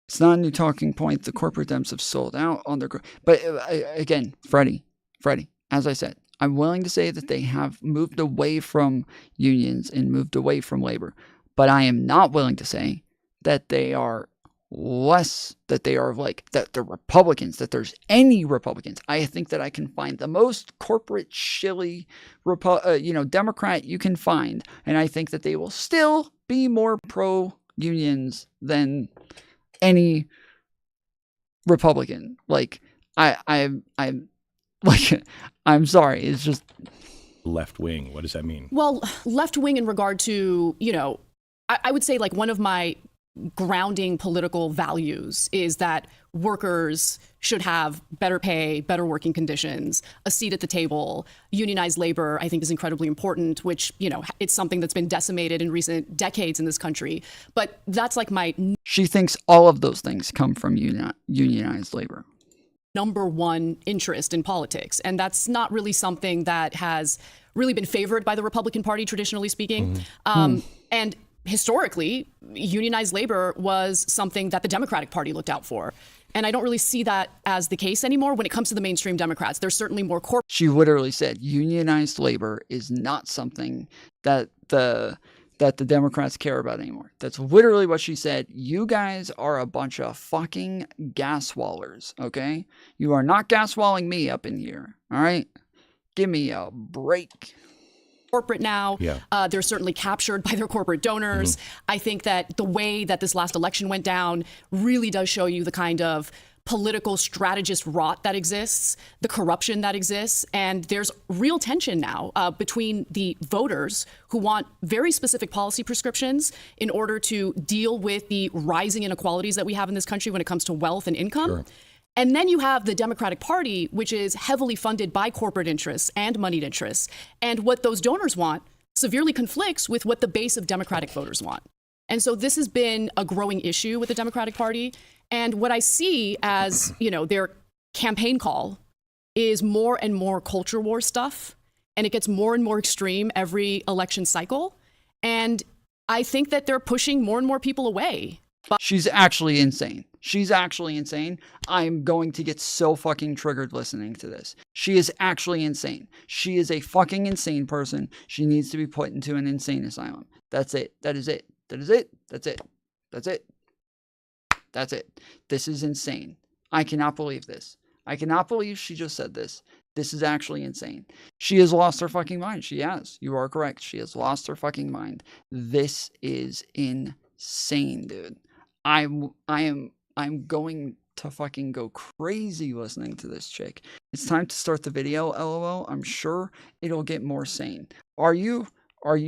It's not a new talking point. The corporate Dems have sold out on their... But again, Freddie, as I said, I'm willing to say that they have moved away from unions and moved away from labor. But I am not willing to say that they are that the Republicans, that there's any Republicans. I think that I can find the most corporate shilly Democrat you can find, and I think that they will still be more pro-unions than any Republican. Like, I'm like, I'm sorry, it's just left wing. What does that mean? Well, left wing in regard to, you know, I would say, like, one of my grounding political values is that workers should have better pay, better working conditions, a seat at the table. Unionized labor, I think, is incredibly important, which, you know, it's something that's been decimated in recent decades in this country. But that's like my... She thinks all of those things come from unionized labor. Number one interest in politics. And that's not really something that has really been favored by the Republican Party, traditionally speaking. And historically, unionized labor was something that the Democratic Party looked out for. And I don't really see that as the case anymore when it comes to the mainstream Democrats. There's certainly more corporate. She literally said unionized labor is not something that the Democrats care about anymore. That's literally what she said. You guys are a bunch of fucking gas wallers, okay? You are not gas walling me up in here, all right? Give me a break. Corporate now. They're certainly captured by their corporate donors. I think that the way that this last election went down really does show you the kind of political strategist rot that exists, the corruption that exists, and there's real tension now between the voters who want very specific policy prescriptions in order to deal with the rising inequalities that we have in this country when it comes to wealth and income. Sure. And then you have the Democratic Party, which is heavily funded by corporate interests and moneyed interests. And what those donors want severely conflicts with what the base of Democratic voters want. And so this has been a growing issue with the Democratic Party. And what I see as, you know, their campaign call is more and more culture war stuff. And it gets more and more extreme every election cycle. And I think that they're pushing more and more people away. She's actually insane. She's actually insane. I'm going to get so fucking triggered listening to this. She is actually insane. She is a fucking insane person. She needs to be put into an insane asylum. That's it. That is it. That is it. That's it. That's it. That's it. This is insane. I cannot believe this. I cannot believe she just said this. This is actually insane. She has lost her fucking mind. She has. You are correct. She has lost her fucking mind. This is insane, dude. I'm going to fucking go crazy listening to this chick. It's time to start the video, LOL. I'm sure it'll get more sane. Are you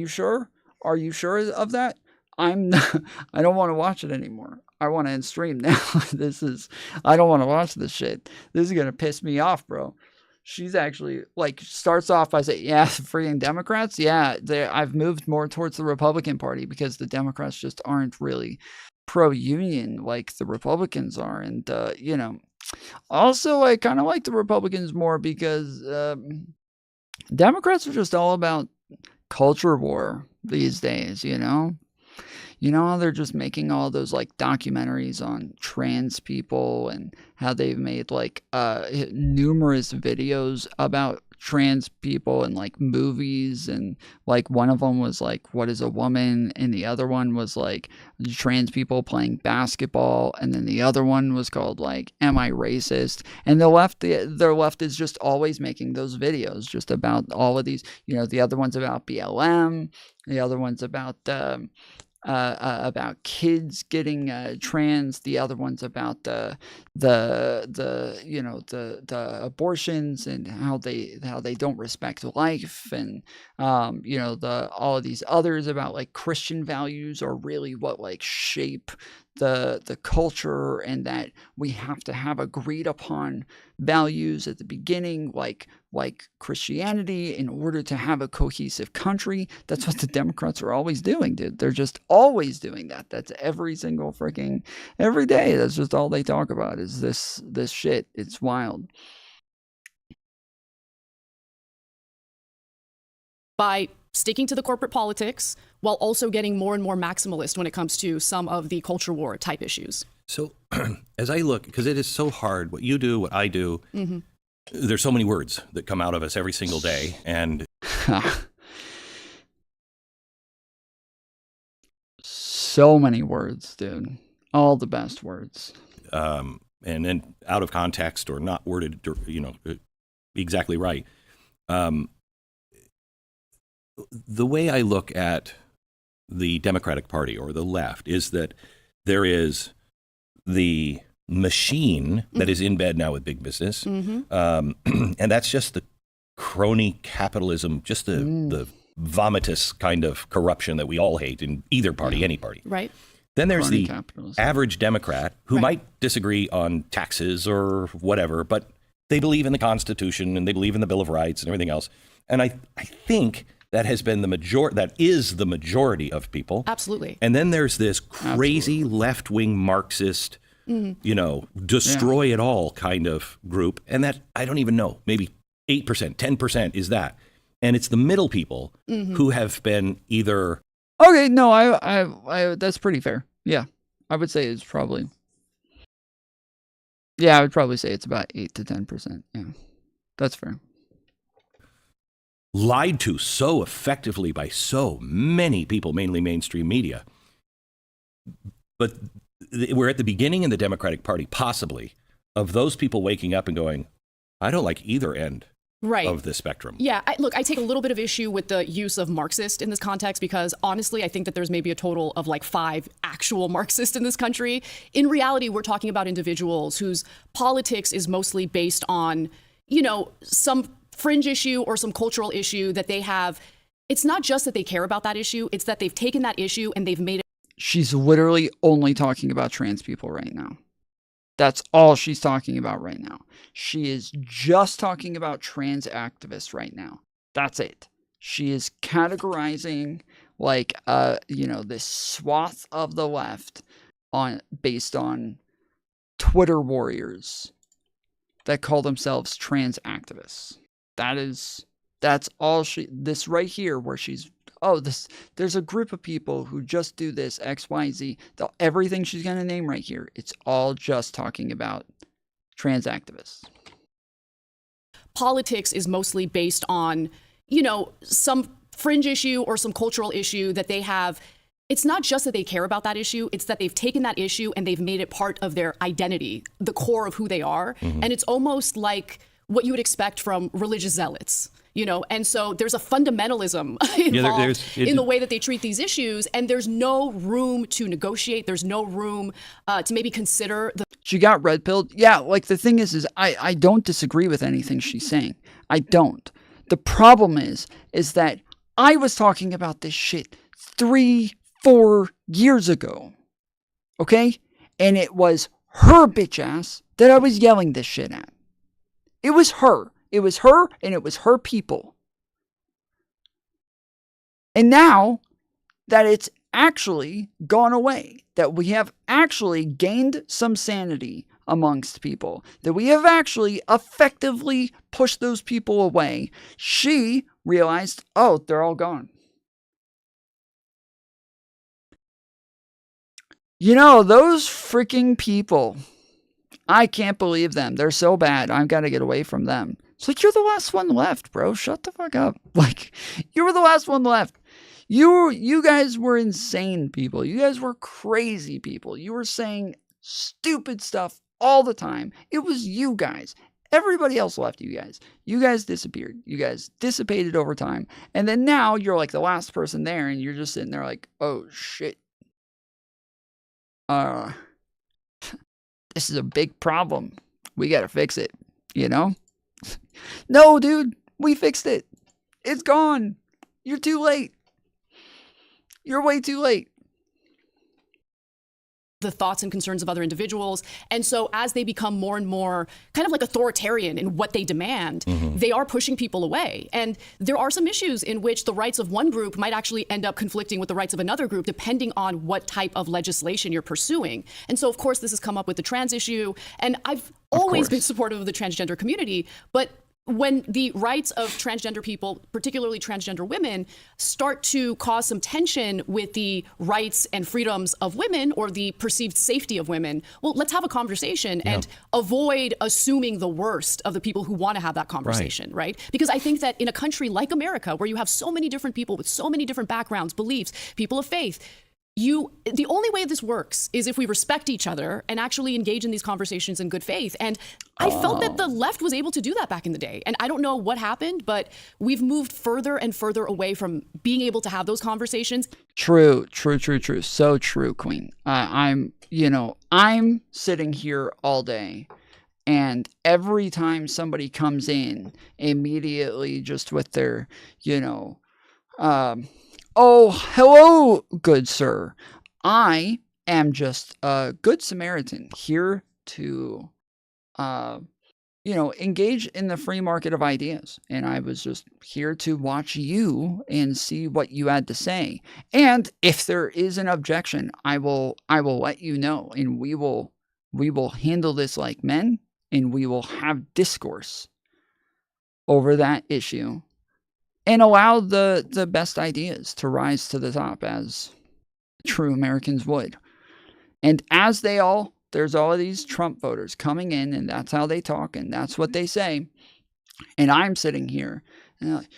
sure? Are you sure of that? I'm not, I don't want to watch it anymore. I want to end stream now. I don't want to watch this shit. This is going to piss me off, bro. She's actually, like, starts off by saying, yeah, freaking Democrats. Yeah, I've moved more towards the Republican Party because the Democrats just aren't really pro-union like the Republicans are. And, you know, also, I kind of like the Republicans more because Democrats are just all about culture war these days, you know? You know how they're just making all those like documentaries on trans people and how they've made like numerous videos about trans people and like movies, and like one of them was like what is a woman, and the other one was like trans people playing basketball, and then the other one was called like am I racist? And their left is just always making those videos just about all of these, you know, the other one's about BLM, the other one's about kids getting trans. The other one's about the you know the abortions and how they don't respect life, and you know all of these others about like Christian values are really what like shape the culture, and that we have to have agreed upon values at the beginning, like Christianity, in order to have a cohesive country. That's what the Democrats are always doing, dude. They're just always doing that. That's every single freaking every day. That's just all they talk about is this shit. It's wild. By sticking to the corporate politics while also getting more and more maximalist when it comes to some of the culture war type issues. So as I look, because it is so hard, what you do, what I do, there's so many words that come out of us every single day. And so many words, dude. All the best words. And then out of context or not worded, you know, exactly right. The way I look at the Democratic Party or the left is that there is the machine that is in bed now with big business. And that's just the crony capitalism, just the vomitous kind of corruption that we all hate in either party, any party. Right. Then there's Crony the capitalism. average Democrat who might disagree on taxes or whatever, but they believe in the Constitution and they believe in the Bill of Rights and everything else. And I think that has been that is the majority of people. Absolutely. And then there's this crazy left-wing Marxist, you know, destroy it all kind of group. And that, I don't even know, maybe 8%, 10% is that. And it's the middle people who have been either... Okay, no, I that's pretty fair. Yeah, I would say it's probably... Yeah, I would probably say it's about 8 to 10%. Yeah, that's fair. Lied to so effectively by so many people, mainly mainstream media. But we're at the beginning in the Democratic Party, possibly, of those people waking up and going, I don't like either end of the spectrum. Yeah, I take a little bit of issue with the use of Marxist in this context because honestly, I think that there's maybe a total of like 5 actual Marxists in this country. In reality, we're talking about individuals whose politics is mostly based on, you know, some fringe issue or some cultural issue that they have. It's not just that they care about that issue, it's that they've taken that issue and they've made it. She's literally only talking about trans people right now. That's all she's talking about right now. She is just talking about trans activists right now. That's it. She is categorizing like you know, this swath of the left based on Twitter warriors that call themselves trans activists. That's all this right here where she's, there's a group of people who just do this X, Y, Z. Everything she's going to name right here, it's all just talking about trans activists. Politics is mostly based on, you know, some fringe issue or some cultural issue that they have. it's not just that they care about that issue, it's that they've taken that issue and they've made it part of their identity, the core of who they are. And it's almost like what you would expect from religious zealots, you know? And so there's a fundamentalism involved in the way that they treat these issues, and there's no room to negotiate. There's no room to maybe consider the... She got red pilled. Yeah, like the thing is I don't disagree with anything she's saying. I don't. The problem is that I was talking about this shit 3-4 years ago. Okay? And it was her bitch ass that I was yelling this shit at. It was her. It was her and it was her people. And now that it's actually gone away, that we have actually gained some sanity amongst people, that we have actually effectively pushed those people away, she realized, oh, they're all gone. You know, those freaking people, I can't believe them. They're so bad. I've got to get away from them. It's like, you're the last one left, bro. Shut the fuck up. Like, you were the last one left. You guys were insane people. You guys were crazy people. You were saying stupid stuff all the time. It was you guys. Everybody else left you guys. You guys disappeared. You guys dissipated over time. And then now you're like the last person there and you're just sitting there like, oh shit. This is a big problem. We gotta fix it, you know? No, dude, we fixed it. It's gone. You're too late. You're way too late. The thoughts and concerns of other individuals. And so as they become more and more kind of like authoritarian in what they demand, they are pushing people away. And there are some issues in which the rights of one group might actually end up conflicting with the rights of another group, depending on what type of legislation you're pursuing. And so, of course, this has come up with the trans issue. And I've always been supportive of the transgender community. But when the rights of transgender people, particularly transgender women, start to cause some tension with the rights and freedoms of women or the perceived safety of women, well, let's have a conversation and avoid assuming the worst of the people who want to have that conversation, right? Because I think that in a country like America, where you have so many different people with so many different backgrounds, beliefs, people of faith, the only way this works is if we respect each other and actually engage in these conversations in good faith. And I felt that the left was able to do that back in the day. And I don't know what happened, but we've moved further and further away from being able to have those conversations. True. So true, Queen. I'm sitting here all day, and every time somebody comes in, immediately just with their, oh, hello, good sir. I am just a good Samaritan here to, engage in the free market of ideas. And I was just here to watch you and see what you had to say. And if there is an objection, I will let you know, and we will handle this like men, and we will have discourse over that issue. And allow the best ideas to rise to the top, as true Americans would. And as there's all of these Trump voters coming in, and that's how they talk, and that's what they say. And I'm sitting here, and they're like,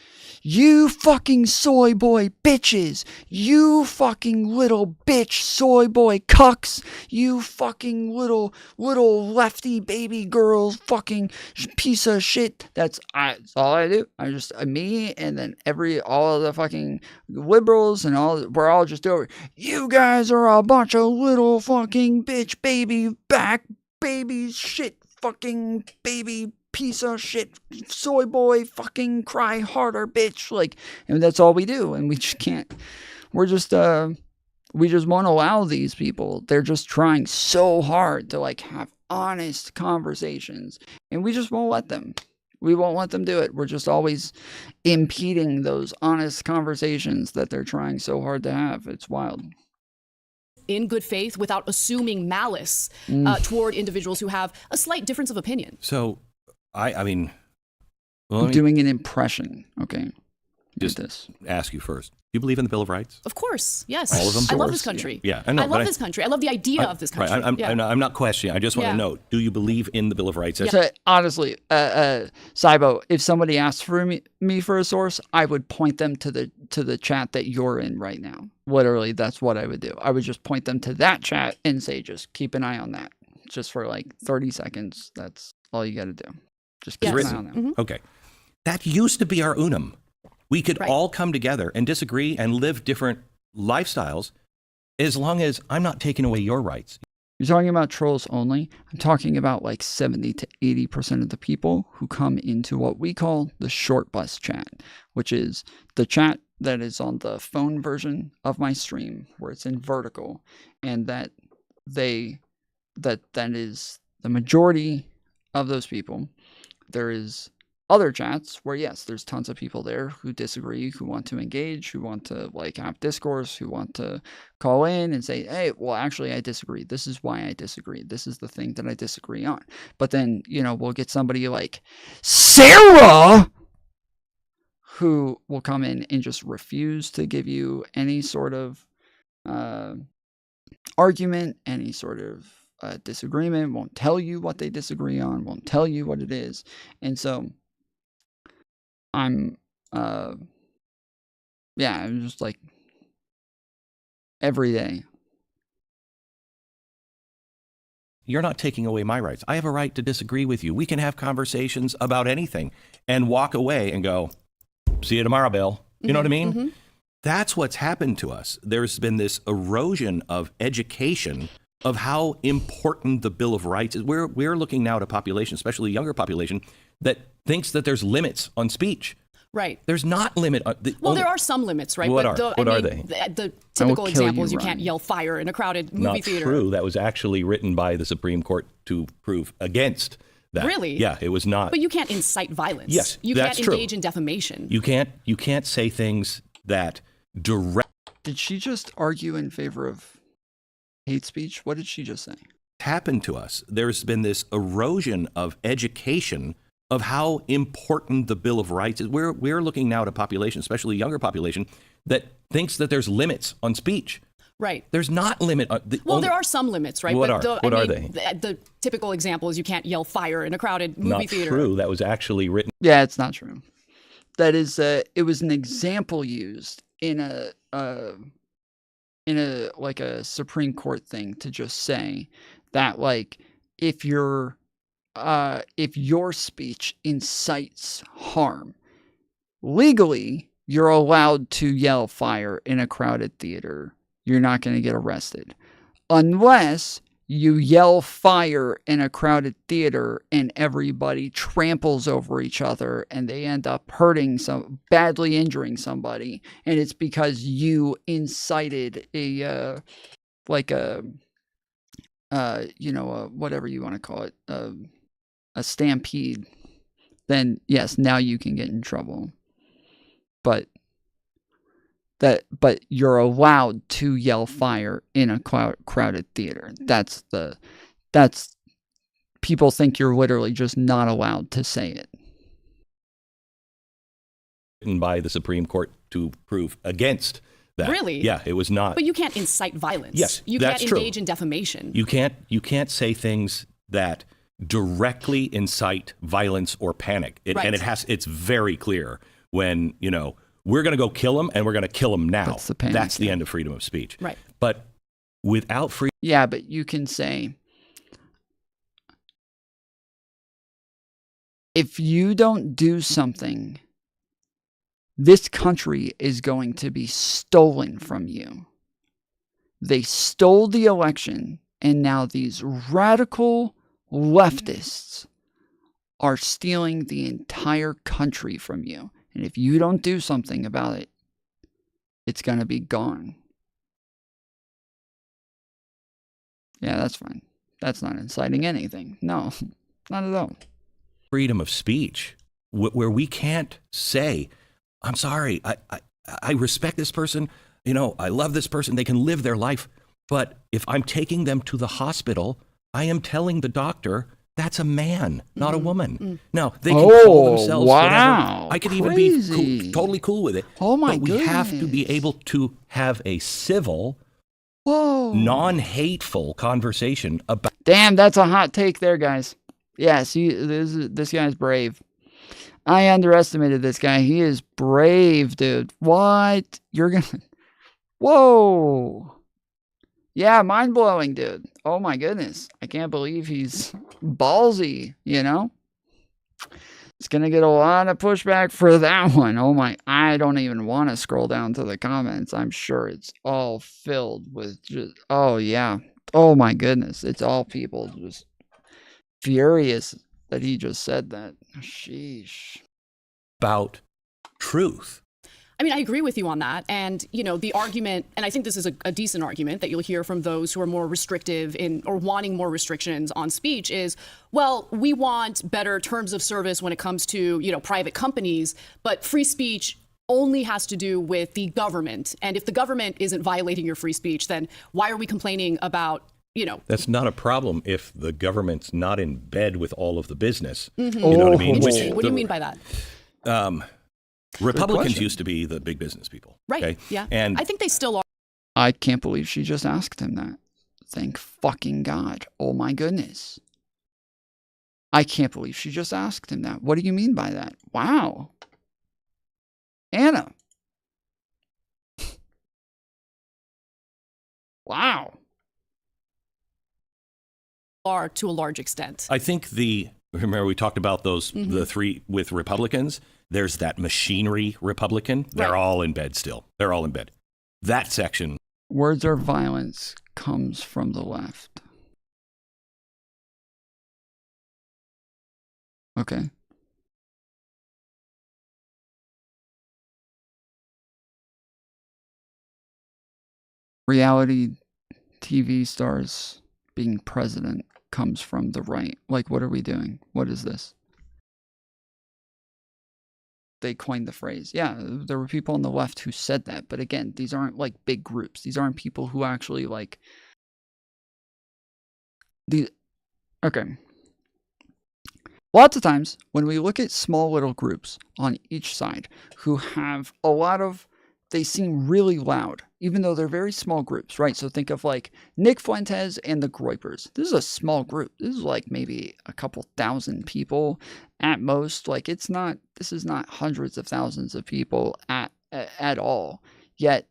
you fucking soy boy bitches, you fucking little bitch soy boy cucks, you fucking little lefty baby girls, fucking piece of shit. That's all I do. I just, me, and then all of the fucking liberals and we're all just over. You guys are a bunch of little fucking bitch baby back baby shit fucking baby piece of shit, soy boy, fucking cry harder, bitch. Like, and that's all we do. And we just can't, we just won't allow these people. They're just trying so hard to like have honest conversations, and we just won't let them. We won't let them do it. We're just always impeding those honest conversations that they're trying so hard to have. It's wild. In good faith, without assuming malice toward individuals who have a slight difference of opinion. So, I'm doing an impression, okay? just ask you first. Do you believe in the Bill of Rights? Of course, yes. All of them? I love this country. Yeah, I know. I love this country. I love the idea of this country. Right, I'm not questioning. I just want to know, do you believe in the Bill of Rights? So honestly, Cybo, if somebody asked for me for a source, I would point them to the chat that you're in right now. Literally, that's what I would do. I would just point them to that chat and say, just keep an eye on that. Just for like 30 seconds. That's all you got to do. Just keep an eye on that. Mm-hmm. Okay. That used to be our unum. We could all come together and disagree and live different lifestyles as long as I'm not taking away your rights. You're talking about trolls only. I'm talking about like 70 to 80% of the people who come into what we call the short bus chat, which is the chat that is on the phone version of my stream where it's in vertical, and that is the majority of those people. There is other chats where, yes, there's tons of people there who disagree, who want to engage, who want to like have discourse, who want to call in and say, hey, well, actually, I disagree. This is why I disagree. This is the thing that I disagree on. But then, we'll get somebody like Sarah who will come in and just refuse to give you any sort of argument, any sort of disagreement, won't tell you what they disagree on, won't tell you what it is. And so I'm just like every day. You're not taking away my rights. I have a right to disagree with you. We can have conversations about anything and walk away and go, see you tomorrow, Bill. You know what I mean? Mm-hmm. That's what's happened to us. There's been this erosion of education of how important the Bill of Rights is. We're looking now at a population, especially a younger population, that thinks that there's limits on speech. Right. There's not limit. There are some limits, right? What But are they? The typical example is you can't yell fire in a crowded movie Not theater. true. That was actually written by the Supreme Court to prove against that. Really? Yeah, it was not. But you can't incite violence. Yes, you that's can't engage in defamation. You can't say things that direct. Did she just argue in favor of hate speech? What did she just say? Happened to us. There's been this erosion of education of how important the Bill of Rights is. We're looking now at a population, especially a younger population, that thinks that there's limits on speech. Right. There's not limit. There are some limits, right? What but are they? The typical example is you can't yell fire in a crowded movie Not theater. true. That was actually written. Yeah, it's not true. That is, it was an example used in a like a Supreme Court thing to just say that, like, if your speech incites harm, legally you're allowed to yell fire in a crowded theater. You're not going to get arrested unless you yell fire in a crowded theater and everybody tramples over each other and they end up badly injuring somebody, and it's because you incited a whatever you want to call it, a stampede. Then yes, now you can get in trouble. But you're allowed to yell fire in a crowded theater. That's people think you're literally just not allowed to say it. Written by the Supreme Court to prove against that. Really? Yeah, it was not. But you can't incite violence. Yes, you that's can't true. engage in defamation. You can't say things that directly incite violence or panic. Right. And it's very clear when, we're going to go kill him and we're going to kill him now. That's the panic, That's the end of freedom of speech. Right. But without freedom. Yeah, but you can say, if you don't do something, this country is going to be stolen from you. They stole the election, and now these radical leftists are stealing the entire country from you. And if you don't do something about it, it's going to be gone. Yeah, that's fine. That's not inciting anything. No, not at all. Freedom of speech, where we can't say, I'm sorry, I respect this person, I love this person, they can live their life, but if I'm taking them to the hospital, I am telling the doctor That's a man, not a woman. Mm. Now, they can call themselves wow. whatever. I could Crazy. even be totally cool with it. Oh, my But we have to be able to have a civil, non-hateful conversation about... Damn, that's a hot take there, guys. Yeah, see, this guy's brave. I underestimated this guy. He is brave, dude. What? You're gonna... Whoa. Yeah, mind-blowing, dude. Oh, my goodness. I can't believe he's ballsy, you know? It's going to get a lot of pushback for that one. Oh, my. I don't even want to scroll down to the comments. I'm sure it's all filled with just... Oh, yeah. Oh, my goodness. It's all people just furious that he just said that. Sheesh. About truth. I mean, I agree with you on that. And, you know, the argument, and I think this is a decent argument that you'll hear from those who are more restrictive in or wanting more restrictions on speech is, well, we want better terms of service when it comes to, you know, private companies, but free speech only has to do with the government. And if the government isn't violating your free speech, then why are we complaining about, you know? That's not a problem if the government's not in bed with all of the business. Mm-hmm. You know what I mean? Interesting. What do you mean by that? Republicans used to be the big business people. Right. Okay? Yeah. And I think they still are. I can't believe she just asked him that. Thank fucking God. Oh my goodness. I can't believe she just asked him that. What do you mean by that? Wow. Anna. Wow. Are to a large extent. I think remember we talked about those, the three with Republicans. There's that machinery Republican. They're all in bed still. They're all in bed. That section. Words or violence comes from the left. Okay. Reality TV stars being president comes from the right. Like, what are we doing? What is this? They coined the phrase. Yeah, there were people on the left who said that. But again, these aren't like big groups. These aren't people who actually like... Okay. Lots of times when we look at small little groups on each side who have a lot of... They seem really loud, even though they're very small groups, right? So think of like Nick Fuentes and the Groypers. This is a small group. This is like maybe a couple thousand people at most. Like this is not hundreds of thousands of people at all. Yet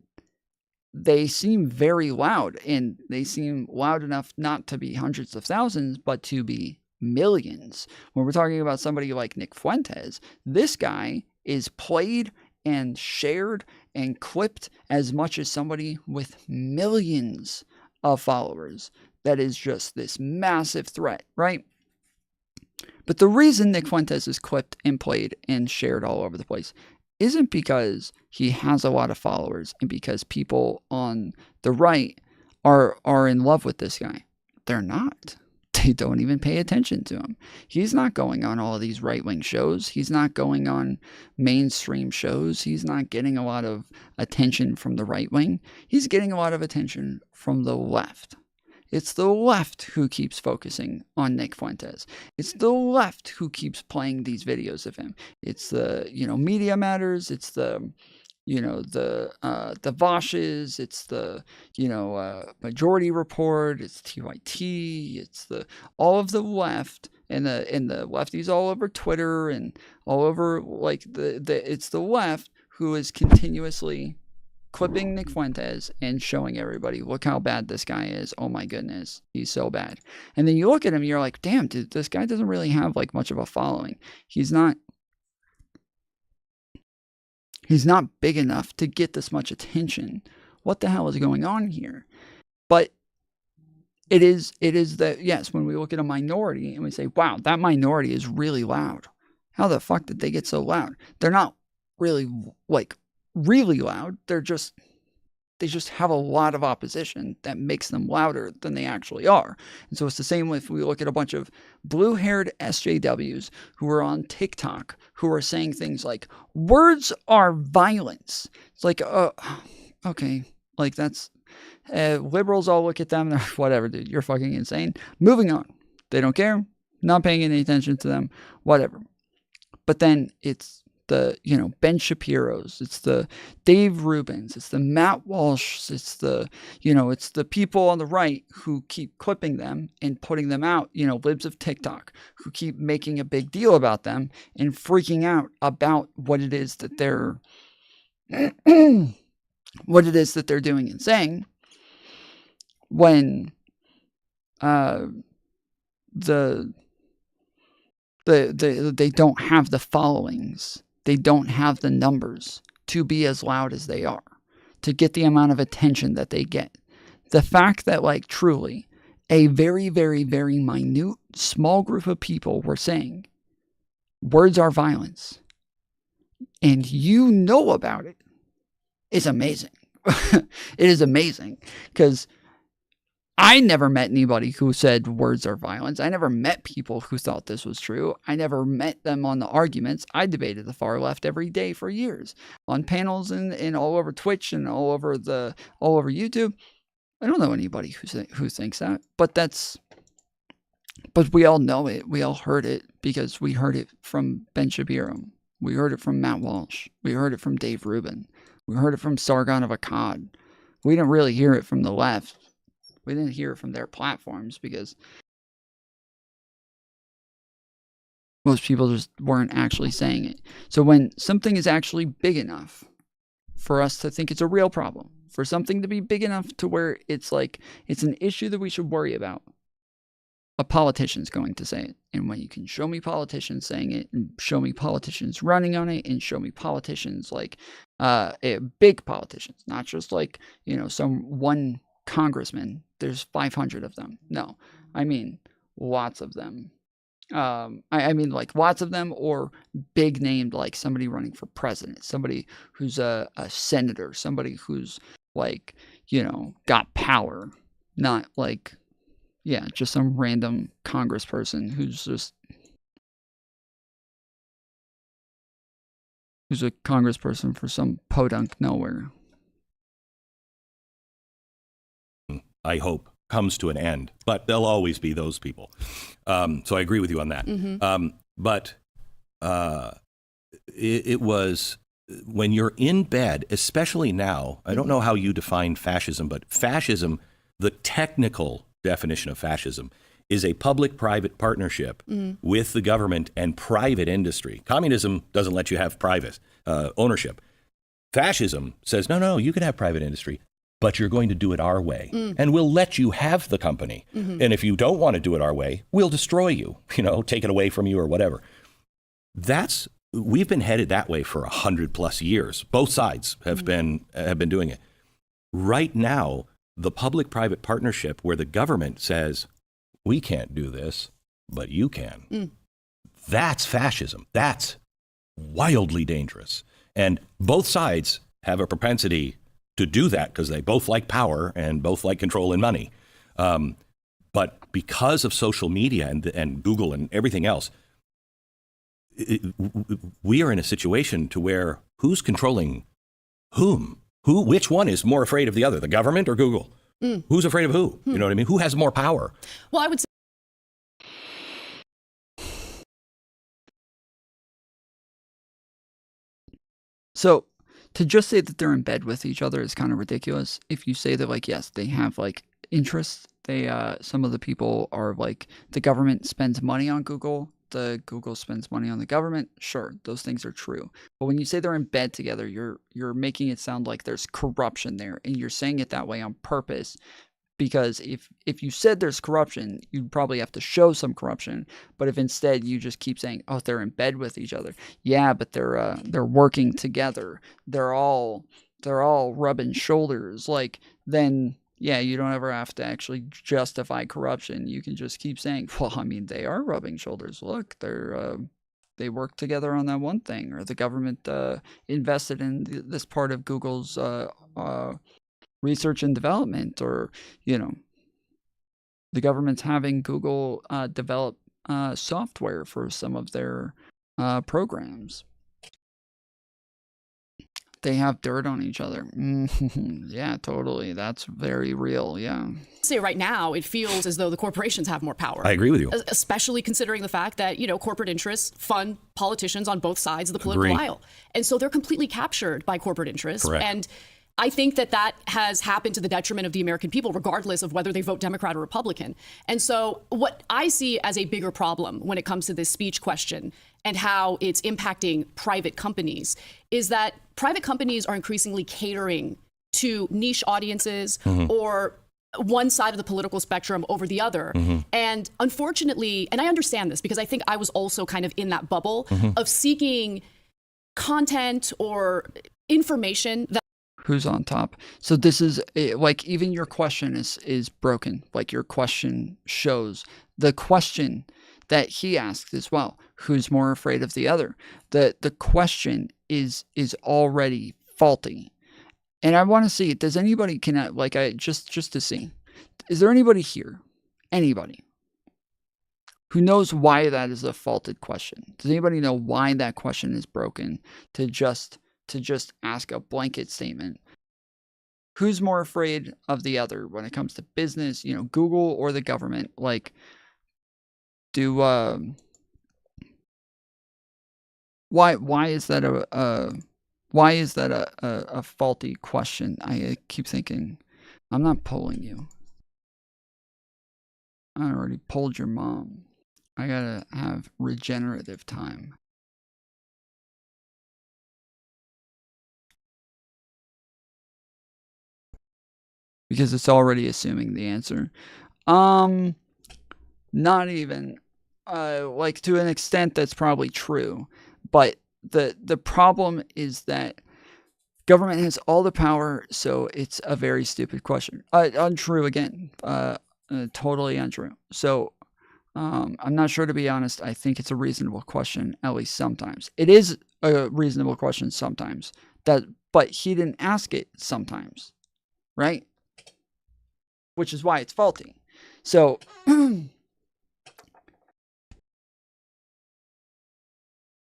they seem very loud, and they seem loud enough not to be hundreds of thousands, but to be millions. When we're talking about somebody like Nick Fuentes, this guy is played and shared and clipped as much as somebody with millions of followers. That is just this massive threat, right? But the reason Nick Fuentes is clipped and played and shared all over the place isn't because he has a lot of followers and because people on the right are in love with this guy. They're not. They don't even pay attention to him. He's not going on all of these right-wing shows. He's not going on mainstream shows. He's not getting a lot of attention from the right wing. He's getting a lot of attention from the left. It's the left who keeps focusing on Nick Fuentes. It's the left who keeps playing these videos of him. It's the, Media Matters. It's the, the Voshes, it's the, Majority Report, it's TYT, it's all of the left and the lefties all over Twitter and all over it's the left who is continuously clipping Nick Fuentes and showing everybody, look how bad this guy is. Oh my goodness, he's so bad. And then you look at him, you're like, damn, dude, this guy doesn't really have like much of a following. He's not big enough to get this much attention. What the hell is going on here? But it is that, yes, when we look at a minority and we say, wow, that minority is really loud. How the fuck did they get so loud? They're not really really loud. They just have a lot of opposition that makes them louder than they actually are. And so it's the same if we look at a bunch of blue-haired SJWs who are on TikTok who are saying things like, words are violence. It's like, okay, like that's, liberals all look at them and they're like, whatever, dude, you're fucking insane. Moving on. They don't care. not paying any attention to them, whatever. But then it's the, Ben Shapiro's, it's the Dave Rubin's, it's the Matt Walsh, it's the, it's the people on the right who keep clipping them and putting them out, libs of TikTok, who keep making a big deal about them and freaking out about what it is that they're, doing and saying, when they don't have the followings, they don't have the numbers to be as loud as they are, to get the amount of attention that they get. The fact that, like, truly a very, very, very minute, small group of people were saying words are violence, and you know about it, is amazing. It is amazing, because I never met anybody who said words are violence. I never met people who thought this was true. I never met them on the arguments. I debated the far left every day for years on panels and all over Twitch and all over YouTube. I don't know anybody who thinks that, but we all know it. We all heard it because we heard it from Ben Shapiro. We heard it from Matt Walsh. We heard it from Dave Rubin. We heard it from Sargon of Akkad. We didn't really hear it from the left. We didn't hear it from their platforms because most people just weren't actually saying it. So when something is actually big enough for us to think it's a real problem, for something to be big enough to where it's like it's an issue that we should worry about, a politician's going to say it. And when you can show me politicians saying it, and show me politicians running on it, and show me politicians like big politicians, not just like, some one congressman, there's 500 of them. No, I mean lots of them. I mean like lots of them, or big named, like somebody running for president, somebody who's a senator, somebody who's like, got power, not like, just some random congressperson who's a congressperson for some podunk nowhere. I hope, comes to an end. But there'll always be those people. So I agree with you on that. Mm-hmm. But it was when you're in bed, especially now, I don't know how you define fascism, but fascism, the technical definition of fascism, is a public-private partnership with the government and private industry. Communism doesn't let you have private ownership. Fascism says, no, you can have private industry, but you're going to do it our way. And we'll let you have the company. Mm-hmm. And if you don't want to do it our way, we'll destroy you, take it away from you or whatever. We've been headed that way for 100+ years. Both sides have been doing it. Right now, the public-private partnership where the government says, we can't do this, but you can. That's fascism. That's wildly dangerous. And both sides have a propensity to do that because they both like power and both like control and money. But because of social media and Google and everything else, we are in a situation to where who's controlling whom? Which one is more afraid of the other, the government or Google? Who's afraid of who? You know what I mean? Who has more power? Well, I would say. So to just say that they're in bed with each other is kind of ridiculous. If you say that, like, yes, they have like interests. Some of the people are like, the government spends money on Google. The Google spends money on the government. Sure, those things are true. But when you say they're in bed together, you're making it sound like there's corruption there, and you're saying it that way on purpose. Because if you said there's corruption, you'd probably have to show some corruption. But if instead you just keep saying, oh, they're in bed with each other, yeah, but they're working together, they're all rubbing shoulders, like, then yeah, you don't ever have to actually justify corruption. You can just keep saying, well, I mean, they are rubbing shoulders. Look, they work together on that one thing, or the government invested in this part of Google's research and development, or the government's having Google develop software for some of their programs. They have dirt on each other. Yeah, totally. That's very real. Yeah. Say right now, it feels as though the corporations have more power. I agree with you. Especially considering the fact that, corporate interests fund politicians on both sides of the political aisle. And so they're completely captured by corporate interests. Correct. And I think that has happened to the detriment of the American people, regardless of whether they vote Democrat or Republican. And so what I see as a bigger problem when it comes to this speech question and how it's impacting private companies is that private companies are increasingly catering to niche audiences or one side of the political spectrum over the other. And unfortunately, and I understand this because I think I was also kind of in that bubble of seeking content or information that Who's on top? So this is like, even your question is broken. Like, your question shows the question that he asked as well. Who's more afraid of the other? The question is already faulty. And I want to see, does anybody just to see, is there anybody here? Anybody who knows why that is a faulted question? Does anybody know why that question is broken to just ask a blanket statement? Who's more afraid of the other when it comes to business, Google or the government? Like, why is that a faulty question? I keep thinking, I'm not polling you. I already polled your mom. I gotta have regenerative time. Because it's already assuming the answer. Not even. Like, to an extent that's probably true. But the problem is that government has all the power, so it's a very stupid question. Untrue again. Totally untrue. So I'm not sure, to be honest. I think it's a reasonable question, at least sometimes. It is a reasonable question sometimes. But he didn't ask it sometimes. Right? Which is why it's faulty. So,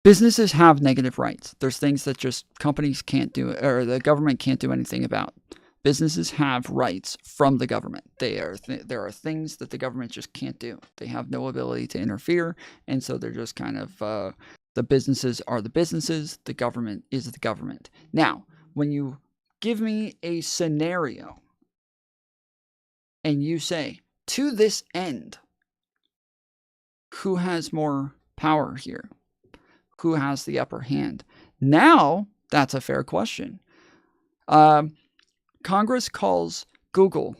businesses have negative rights. There's things that just companies can't do, or the government can't do anything about. Businesses have rights from the government. There are things that the government just can't do. They have no ability to interfere, and so they're just kind of, the businesses are the businesses, the government is the government. Now, when you give me a scenario, and you say, to this end, who has more power here? Who has the upper hand? Now, that's a fair question. Congress calls Google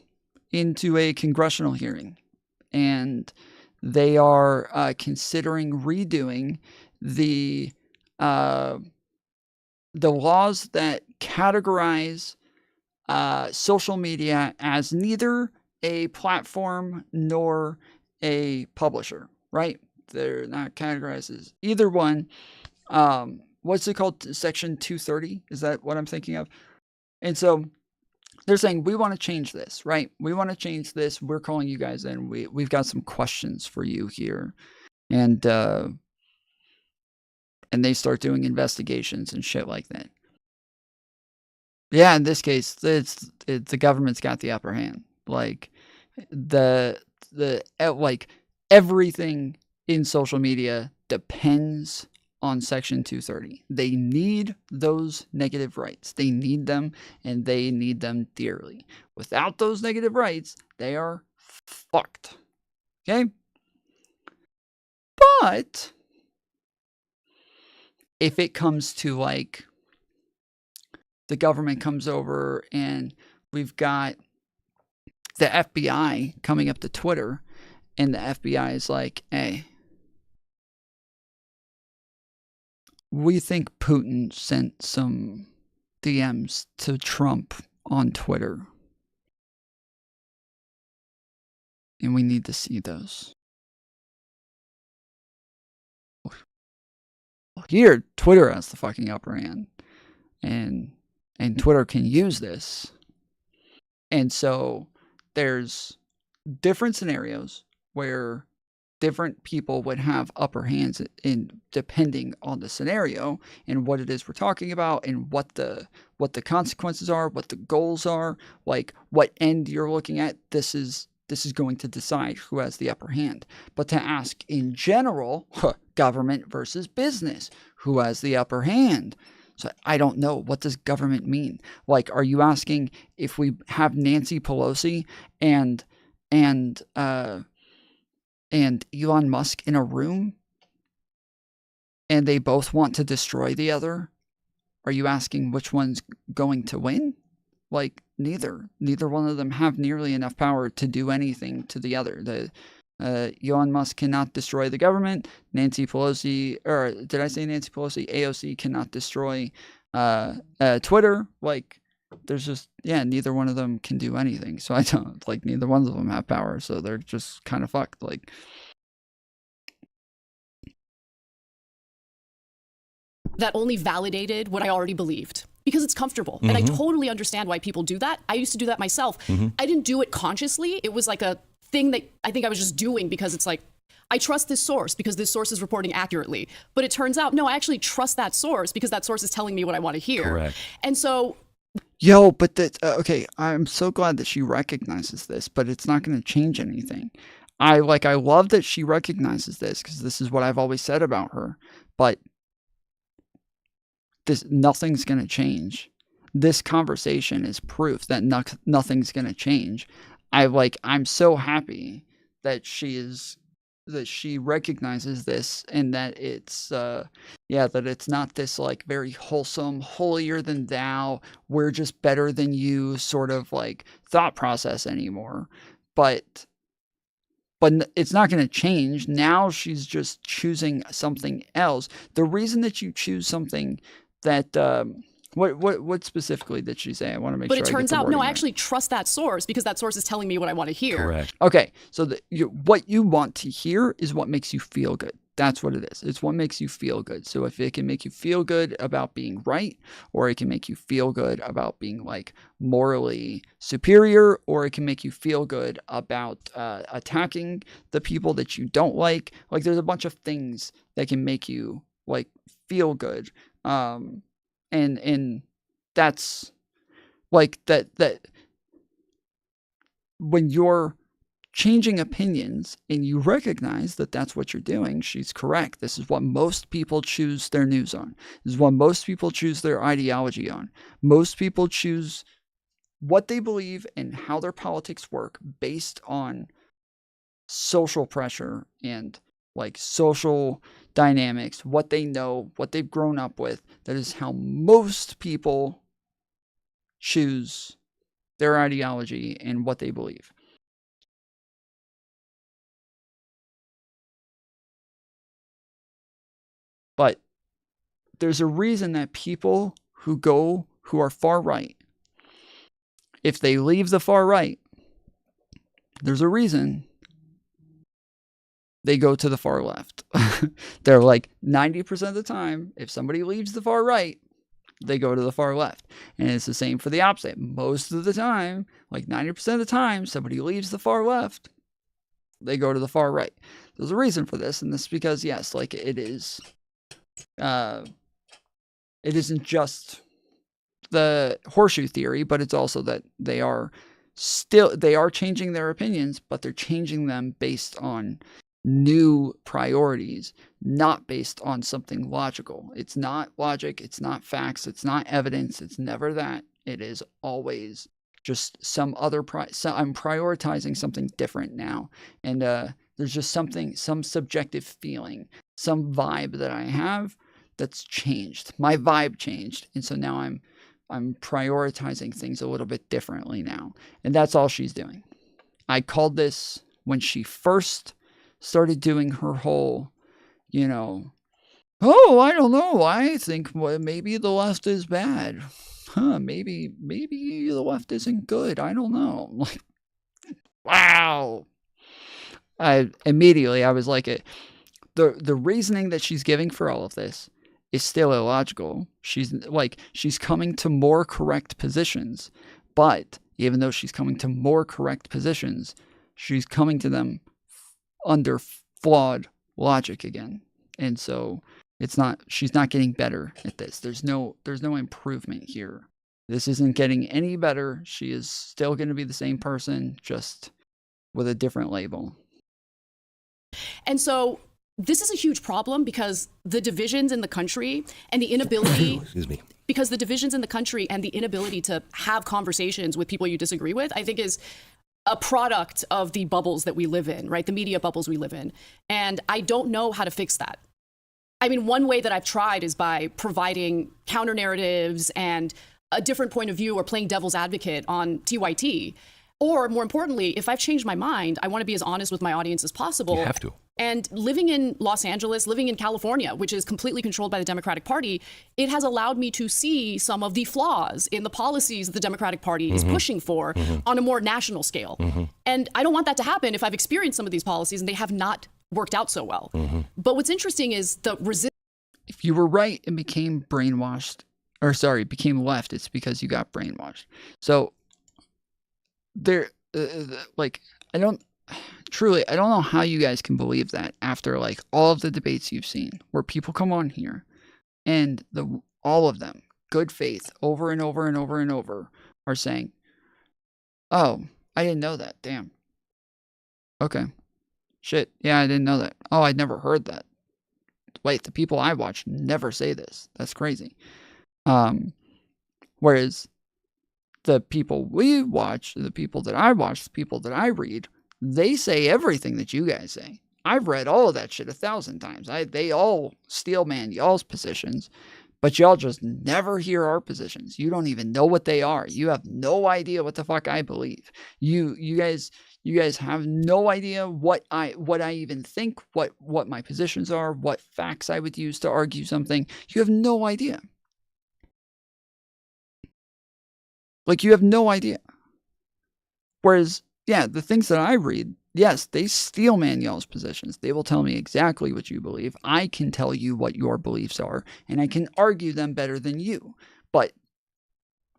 into a congressional hearing, and they are considering redoing the laws that categorize social media as neither a platform nor a publisher, right? They're not categorized as either one. What's it called? Section 230? Is that what I'm thinking of? And so they're saying, we want to change this, right? We want to change this. We're calling you guys in. We've got some questions for you here. And they start doing investigations and shit like that. Yeah, in this case, the government's got the upper hand. Like, like, everything in social media depends on Section 230. They need those negative rights. They need them, and they need them dearly. Without those negative rights, they are fucked. Okay? But if it comes to, like, the government comes over and we've got the FBI coming up to Twitter, and the FBI is like, hey, we think Putin sent some DMs to Trump on Twitter, and we need to see those. Here, Twitter has the fucking upper hand, and Twitter can use this. And so there's different scenarios where different people would have upper hands in depending on the scenario and what it is we're talking about and what the consequences are, what the goals are, like what end you're looking at. This is going to decide who has the upper hand. But to ask in general, government versus business, who has the upper hand? So I don't know. What does government mean? Like, are you asking if we have Nancy Pelosi and Elon Musk in a room and they both want to destroy the other? Are you asking which one's going to win? Like, neither one of them have nearly enough power to do anything to the other. Elon Musk cannot destroy the government. Nancy Pelosi, or did I say Nancy Pelosi? AOC cannot destroy Twitter. Like, there's just, neither one of them can do anything. So I don't, like, neither one of them have power. So they're just kind of fucked. Like, that only validated what I already believed because it's comfortable. And I totally understand why people do that. I used to do that myself. I didn't do it consciously. It was like a thing that I think I was just doing because it's like, I trust this source because this source is reporting accurately. But it turns out, no, I actually trust that source because that source is telling me what I want to hear. Correct. And so... but okay, I'm so glad that she recognizes this, but it's not going to change anything. I love that she recognizes this because this is what I've always said about her. But nothing's going to change. This conversation is proof that nothing's going to change. I'm so happy that she recognizes this and that it's that it's not this like very wholesome, holier than thou, we're just better than you sort of like thought process anymore. But it's not going to change. Now she's just choosing something else. The reason that you choose something that what specifically did she say? I want to make but sure. But it turns out, no, I actually trust that source because that source is telling me what I want to hear. Correct. Okay, so what you want to hear is what makes you feel good. That's what it is. It's what makes you feel good. So if it can make you feel good about being right, or it can make you feel good about being like morally superior, or it can make you feel good about attacking the people that you don't like. Like there's a bunch of things that can make you like feel good. And that's like that when you're changing opinions and you recognize that that's what you're doing, she's correct. This is what most people choose their news on. This is what most people choose their ideology on. Most people choose what they believe and how their politics work based on social pressure and like social dynamics, what they know, what they've grown up with. That is how most people choose their ideology and what they believe. But there's a reason that people who are far right, if they leave the far right, there's a reason they go to the far left. They're like 90% of the time, if somebody leaves the far right, they go to the far left. And it's the same for the opposite. Most of the time, like 90% of the time, somebody leaves the far left, they go to the far right. There's a reason for this, and this is because, yes, like it is, it isn't just the horseshoe theory, but it's also that they are changing their opinions, but they're changing them based on new priorities, not based on something logical. It's not logic, it's not facts, it's not evidence, it's never that. It is always just some other I'm prioritizing something different now. And there's just some subjective feeling, some vibe that I have that's changed. My vibe changed. And so now I'm prioritizing things a little bit differently now. And that's all she's doing. I called this when she first started doing her whole, oh, I don't know. I think maybe the left is bad. Maybe the left isn't good. I don't know. Like, wow. I was like, the reasoning that she's giving for all of this is still illogical. She's coming to more correct positions, but even though she's coming to more correct positions, she's coming to them under flawed logic again. And so she's not getting better at this. There's no improvement here. This isn't getting any better. She is still going to be the same person, just with a different label. And so this is a huge problem because the divisions in the country and the inability excuse me, because the divisions in the country and the inability to have conversations with people you disagree with, I think is a product of the bubbles that we live in, right? The media bubbles we live in. And I don't know how to fix that. I mean, one way that I've tried is by providing counter narratives and a different point of view or playing devil's advocate on TYT. Or more importantly, if I've changed my mind, I want to be as honest with my audience as possible. You have to. And living in Los Angeles, living in California, which is completely controlled by the Democratic Party, it has allowed me to see some of the flaws in the policies that the Democratic Party is pushing for on a more national scale. And I don't want that to happen if I've experienced some of these policies and they have not worked out so well. But what's interesting is the resistance. If you were right and became brainwashed, or sorry, became left, it's because you got brainwashed. So there, like, I don't know how you guys can believe that after like all of the debates you've seen where people come on here and all of them, good faith, over and over and over and over, are saying, oh, I didn't know that. Damn. Okay. Shit. Yeah, I didn't know that. Oh, I'd never heard that. Wait, the people I watch never say this. That's crazy. Whereas the people we watch, the people that I watch, the people that I read, they say everything that you guys say. I've read all of that shit 1,000 times. They all steel man y'all's positions, but y'all just never hear our positions. You don't even know what they are. You have no idea what the fuck I believe. You guys have no idea what I even think, what my positions are, what facts I would use to argue something. You have no idea. Like, you have no idea. Whereas, yeah, the things that I read, yes, they steel man y'all's positions. They will tell me exactly what you believe. I can tell you what your beliefs are, and I can argue them better than you. But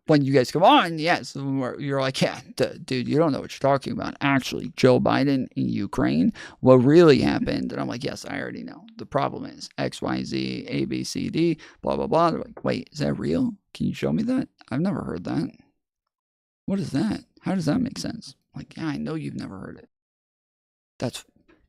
when you guys come on, yes, you're like, yeah, dude, you don't know what you're talking about. Actually, Joe Biden in Ukraine, what really happened? And I'm like, yes, I already know. The problem is X, Y, Z, A, B, C, D, blah, blah, blah. They're like, wait, is that real? Can you show me that? I've never heard that. What is that? How does that make sense? Like, yeah, I know you've never heard it.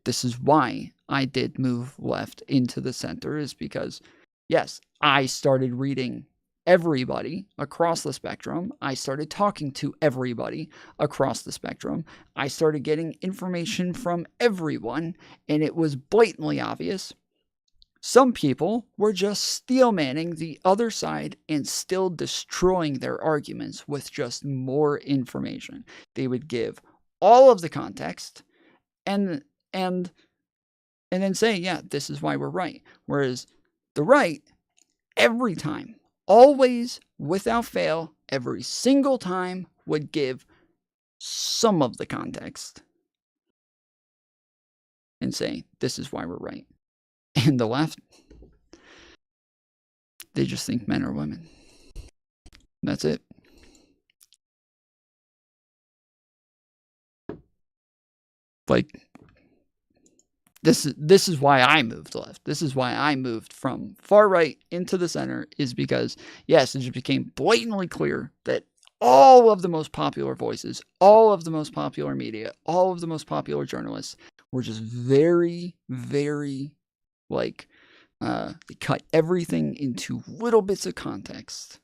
This is why I did move left into the center, is because, yes, I started reading everybody across the spectrum. I started talking to everybody across the spectrum. I started getting information from everyone, and it was blatantly obvious. Some people were just steel manning the other side and still destroying their arguments with just more information. They would give all of the context and then say, yeah, this is why we're right. Whereas the right, every time, always, without fail, every single time, would give some of the context and say, this is why we're right. And the left, they just think men are women. That's it. Like, this is why I moved left. This is why I moved from far right into the center, is because, yes, it just became blatantly clear that all of the most popular voices, all of the most popular media, all of the most popular journalists were just very, very, like, they cut everything into little bits of context.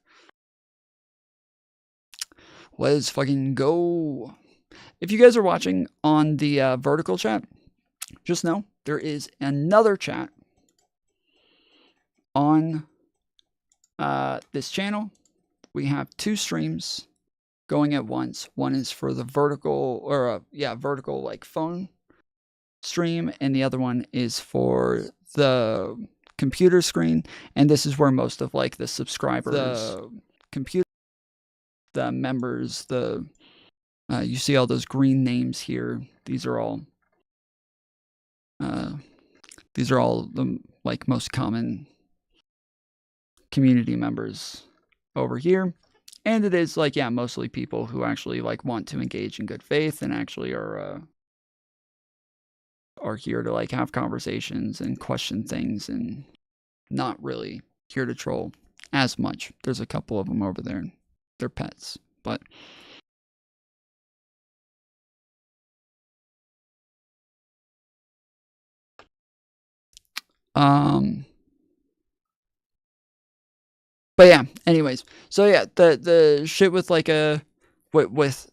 Let's fucking go. If you guys are watching on the vertical chat, just know there is another chat on this channel. We have 2 streams going at once. One is for the vertical, or vertical like phone stream, and the other one is for the computer screen. And this is where most of like the subscribers, the computer, the members, you see all those green names here. These are all the like most common community members over here. And it is like, yeah, mostly people who actually like want to engage in good faith and actually are are here to like have conversations and question things and not really here to troll as much. There's a couple of them over there. They're pets, but but yeah, anyways. So yeah, the shit with like with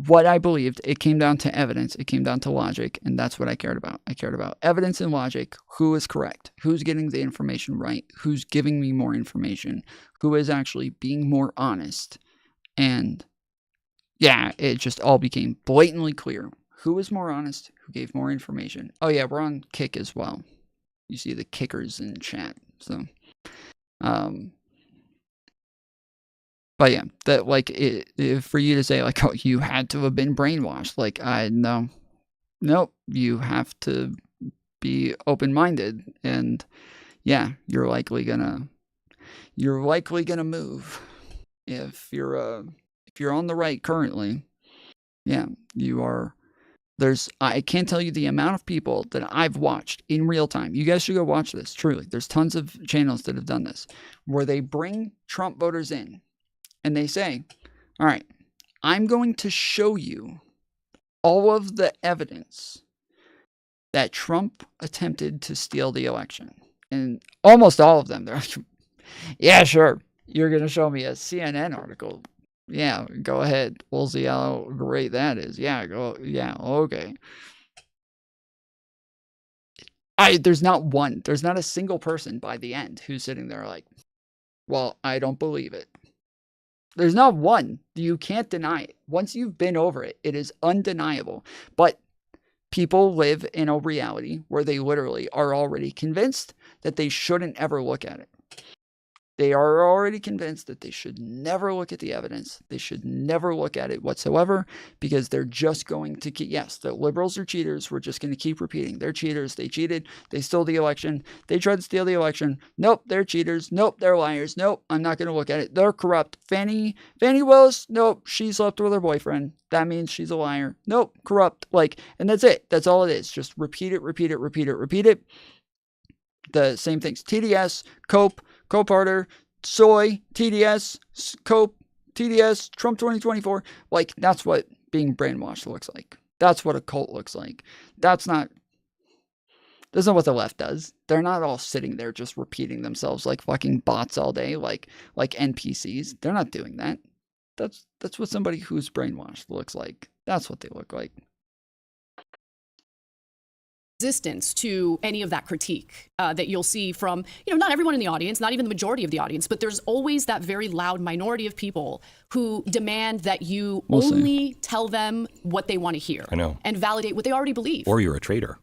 what I believed, it came down to evidence, it came down to logic, and that's what I cared about. I cared about evidence and logic. Who is correct? Who's getting the information right? Who's giving me more information? Who is actually being more honest? And yeah, it just all became blatantly clear. Who was more honest? Who gave more information? Oh yeah, we're on Kick as well. You see the kickers in chat. So but yeah, that like for you to say like, oh, you had to have been brainwashed, like nope, you have to be open-minded, and yeah, you're likely gonna move if you're on the right currently. Yeah, you are. I can't tell you the amount of people that I've watched in real time. You guys should go watch this. Truly, there's tons of channels that have done this, where they bring Trump voters in. And they say, all right, I'm going to show you all of the evidence that Trump attempted to steal the election. And almost all of them, they're like, yeah, sure. You're going to show me a CNN article. Yeah, go ahead. We'll see how great that is. Yeah, okay. There's not a single person by the end who's sitting there like, well, I don't believe it. There's not one. You can't deny it. Once you've been over it, it is undeniable. But people live in a reality where they literally are already convinced that they shouldn't ever look at it. They are already convinced that they should never look at the evidence. They should never look at it whatsoever, because they're just going to keep, yes, the liberals are cheaters. We're just going to keep repeating. They're cheaters. They cheated. They stole the election. They tried to steal the election. Nope, they're cheaters. Nope, they're liars. Nope, I'm not going to look at it. They're corrupt. Fani Willis, nope, she slept with her boyfriend. That means she's a liar. Nope, corrupt. Like, and that's it. That's all it is. Just repeat it, repeat it, repeat it, repeat it. The same things. TDS, Cope Harder, Soy, TDS, Cope, TDS, Trump 2024. Like, that's what being brainwashed looks like. That's what a cult looks like. That's not what the left does. They're not all sitting there just repeating themselves like fucking bots all day, like NPCs. They're not doing that. That's what somebody who's brainwashed looks like. That's what they look like. Resistance to any of that critique that you'll see from, not everyone in the audience, not even the majority of the audience, but there's always that very loud minority of people who demand that you only tell them what they want to hear. I know. And validate what they already believe. Or you're a traitor.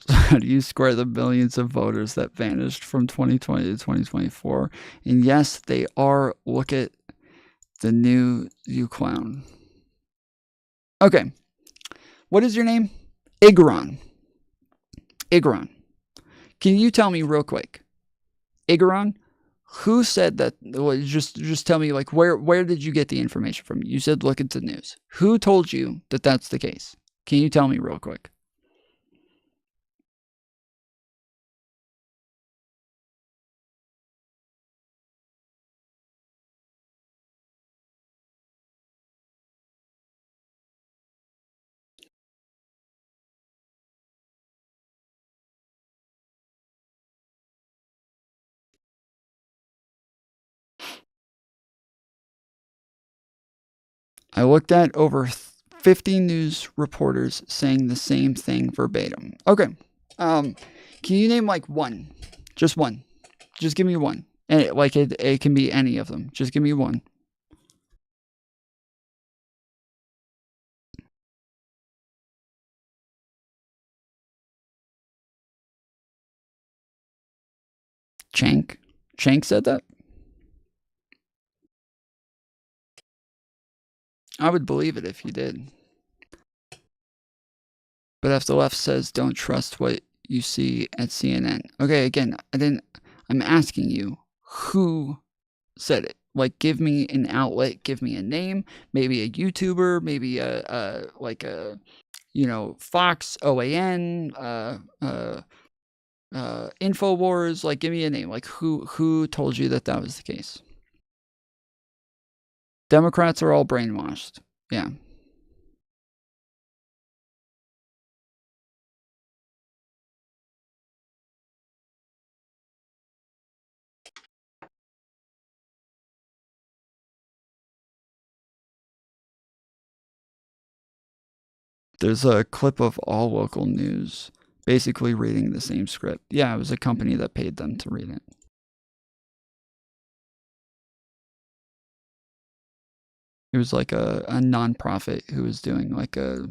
How do you square the millions of voters that vanished from 2020 to 2024? And yes, they are. Look at the new you clown. Okay. What is your name? Igaron. Can you tell me real quick, Igaron, who said that? Well, just tell me, like, where did you get the information from? You said look at the news. Who told you that that's the case? Can you tell me real quick? I looked at over 50 news reporters saying the same thing verbatim. Okay. Can you name like one? Just one. Just give me one. And it can be any of them. Just give me one. Chank said that? I would believe it if you did. But if the left says don't trust what you see at CNN. Okay, again, I'm asking you, who said it? Like, give me an outlet, give me a name, maybe a YouTuber, maybe a Fox, OAN, InfoWars, like, give me a name. Like, who told you that was the case? Democrats are all brainwashed. Yeah. There's a clip of All Local News basically reading the same script. Yeah, it was a company that paid them to read it. It was like a nonprofit who was doing like a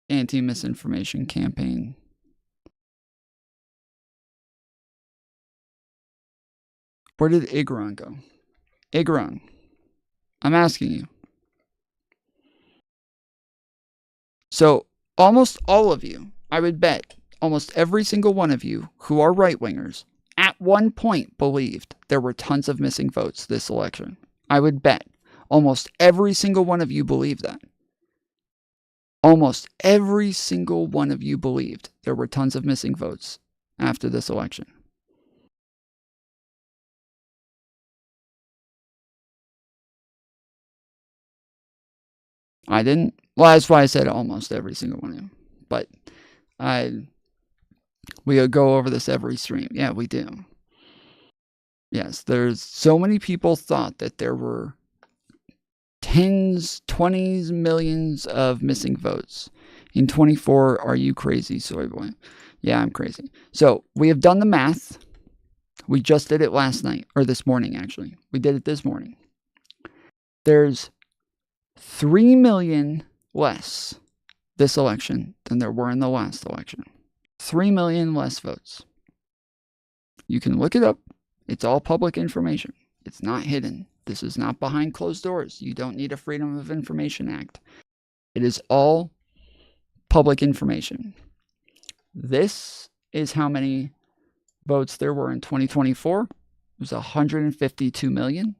anti-misinformation campaign. Where did Igran go? Igran, I'm asking you. So almost all of you, I would bet, almost every single one of you who are right-wingers, at one point believed there were tons of missing votes this election. I would bet almost every single one of you believed that. Almost every single one of you believed there were tons of missing votes after this election. I didn't. Well, that's why I said almost every single one of them. But we go over this every stream. Yeah, we do. Yes, there's so many people thought that there were tens, 20s, millions of missing votes. In 24, are you crazy, soy boy? Yeah, I'm crazy. So we have done the math. We just did it last night, or this morning, actually. We did it this morning. There's 3 million less this election than there were in the last election. 3 million less votes. You can look it up. It's all public information. It's not hidden. This is not behind closed doors. You don't need a Freedom of Information Act. It is all public information. This is how many votes there were in 2024. It was 152 million.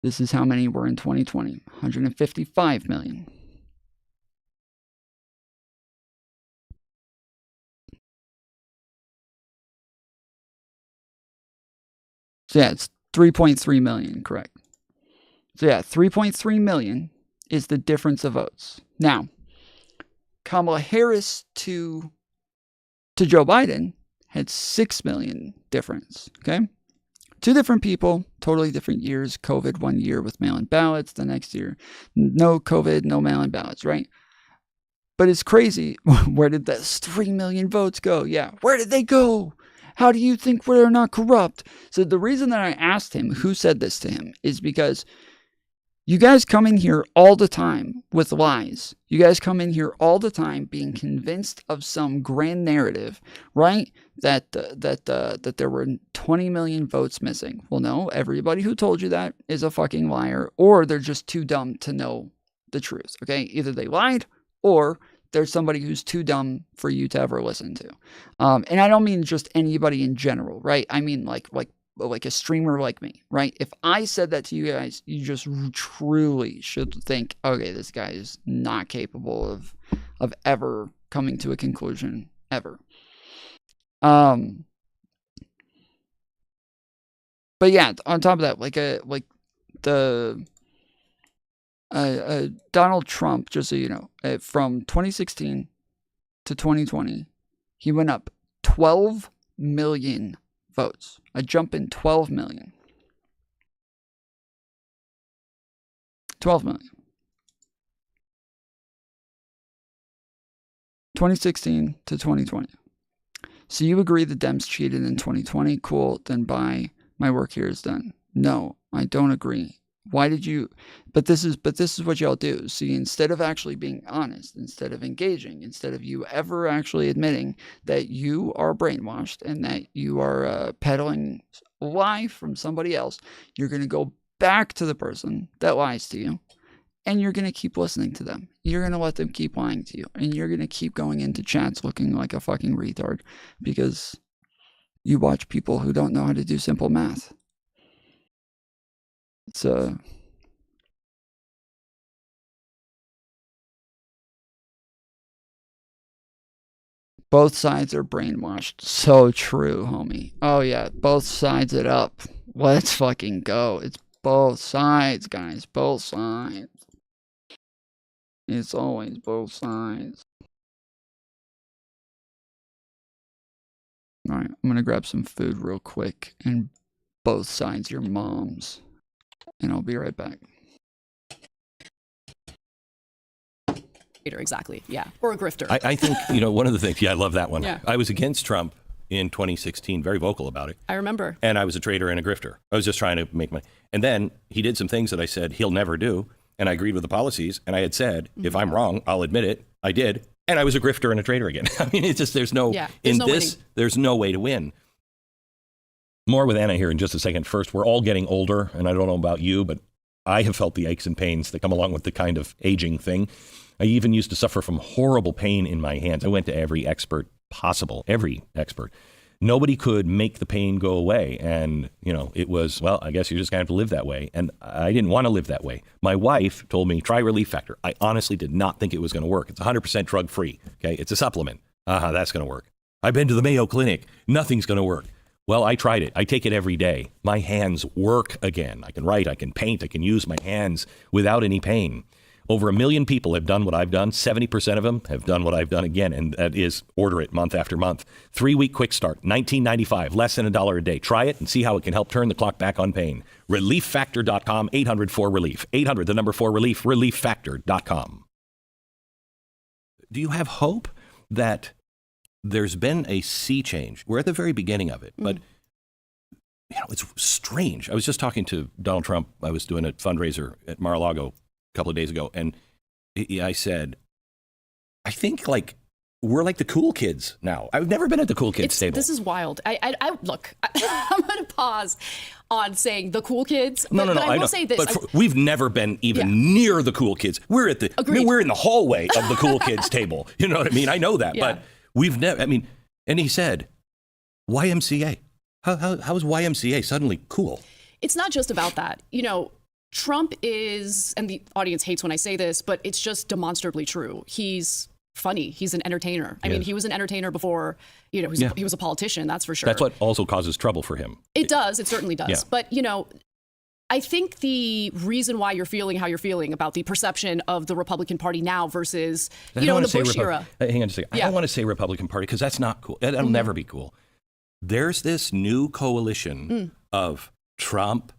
This is how many were in 2020. 155 million. So yeah, it's 3.3 million, correct. So yeah, 3.3 million is the difference of votes. Now, Kamala Harris to Joe Biden had 6 million difference, okay? Two different people, totally different years. COVID 1 year with mail-in ballots, the next year no COVID, no mail-in ballots, right? But it's crazy. Where did those 3 million votes go? Yeah, where did they go? How do you think we're not corrupt? So the reason that I asked him who said this to him is because you guys come in here all the time with lies. You guys come in here all the time being convinced of some grand narrative, right? That there were 20 million votes missing. Well, no, everybody who told you that is a fucking liar, or they're just too dumb to know the truth, okay? Either they lied, or there's somebody who's too dumb for you to ever listen to. And I don't mean just anybody in general, right? I mean like a streamer like me, right? If I said that to you guys, you just truly should think, okay, this guy is not capable of ever coming to a conclusion, ever. But yeah, on top of that, Donald Trump, just so you know, from 2016 to 2020, he went up 12 million votes. A jump in 12 million. 12 million. 2016 to 2020. So you agree the Dems cheated in 2020? Cool, then bye. My work here is done. No, I don't agree. Why did you? But this is what y'all do. See, instead of actually being honest, instead of engaging, instead of you ever actually admitting that you are brainwashed and that you are peddling a lie from somebody else, you're going to go back to the person that lies to you, and you're going to keep listening to them. You're going to let them keep lying to you, and you're going to keep going into chats looking like a fucking retard because you watch people who don't know how to do simple math. It's Both sides are brainwashed. So true, homie. Oh, yeah. Both sides it up. Let's fucking go. It's both sides, guys. Both sides. It's always both sides. All right. I'm going to grab some food real quick. And both sides your moms. And I'll be right back. Exactly. Yeah. Or a grifter. I think, one of the things, I love that one. Yeah. I was against Trump in 2016, very vocal about it. I remember. And I was a traitor and a grifter. I was just trying to make money. And then he did some things that I said he'll never do. And I agreed with the policies. And I had said, if I'm wrong, I'll admit it. I did. And I was a grifter and a traitor again. I mean, it's just, there's no way to win. More with Anna here in just a second. First, we're all getting older. And I don't know about you, but I have felt the aches and pains that come along with the kind of aging thing. I even used to suffer from horrible pain in my hands. I went to every expert possible, every expert. Nobody could make the pain go away. And, it was, well, I guess you're just going to have to live that way. And I didn't want to live that way. My wife told me, try Relief Factor. I honestly did not think it was going to work. It's 100% drug free. Okay. It's a supplement. That's going to work. I've been to the Mayo Clinic. Nothing's going to work. Well, I tried it. I take it every day. My hands work again. I can write, I can paint, I can use my hands without any pain. Over 1 million people have done what I've done. 70% of them have done what I've done again, and that is order it month after month. 3-week quick start, $19.95, less than $1 a day. Try it and see how it can help turn the clock back on pain. ReliefFactor.com, 800-4RELIEF. 800, the number 4RELIEF, ReliefFactor.com. Do you have hope that there's been a sea change? We're at the very beginning of it, but it's strange. I was just talking to Donald Trump. I was doing a fundraiser at Mar-a-Lago a couple of days ago, and I said, I think we're like the cool kids now. I've never been at the cool kids table. This is wild. I look, I'm going to pause on saying the cool kids. No, but I will know. say this. But we've never been even near the cool kids. We're at we're in the hallway of the cool kids table. You know what I mean? I know that, but we've never, and he said, YMCA. How is YMCA suddenly cool? It's not just about that. Trump is, and the audience hates when I say this, but it's just demonstrably true. He's funny. He's an entertainer. I mean, he was an entertainer before, he was a politician, that's for sure. That's what also causes trouble for him. It does. It certainly does. Yeah. But, I think the reason why you're feeling how you're feeling about the perception of the Republican Party now versus, in the Bush era. Hang on just a second. I don't want to say Republican Party because that's not cool. That'll never be cool. There's this new coalition of Trump,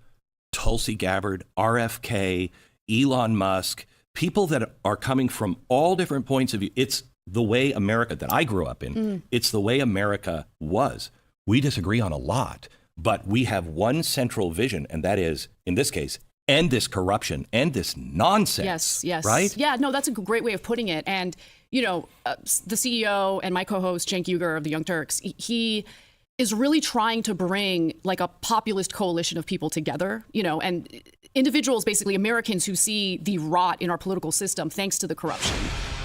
Tulsi Gabbard, RFK, Elon Musk, people that are coming from all different points of view. It's the way America that I grew up in. It's the way America was. We disagree on a lot, but we have one central vision, and that is, in this case, end this corruption, end this nonsense. Yes. Right? Yeah, no, that's a great way of putting it. And, the CEO and my co-host, Cenk Uygur of the Young Turks, he is really trying to bring a populist coalition of people together, and individuals, basically Americans who see the rot in our political system thanks to the corruption.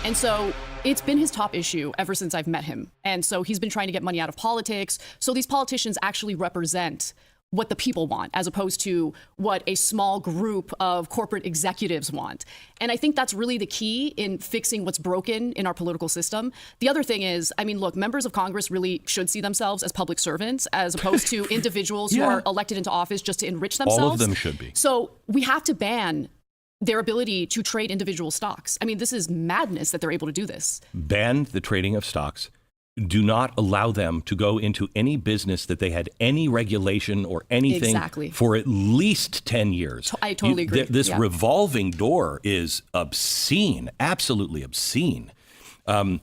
And so it's been his top issue ever since I've met him. And so he's been trying to get money out of politics. So these politicians actually represent what the people want, as opposed to what a small group of corporate executives want. And I think that's really the key in fixing what's broken in our political system. The other thing is, look, members of Congress really should see themselves as public servants, as opposed to individuals who are elected into office just to enrich themselves. All of them should be. So we have to ban their ability to trade individual stocks. This is madness that they're able to do this. Ban the trading of stocks. Do not allow them to go into any business that they had any regulation or anything for at least 10 years. I totally agree. This revolving door is obscene, absolutely obscene. I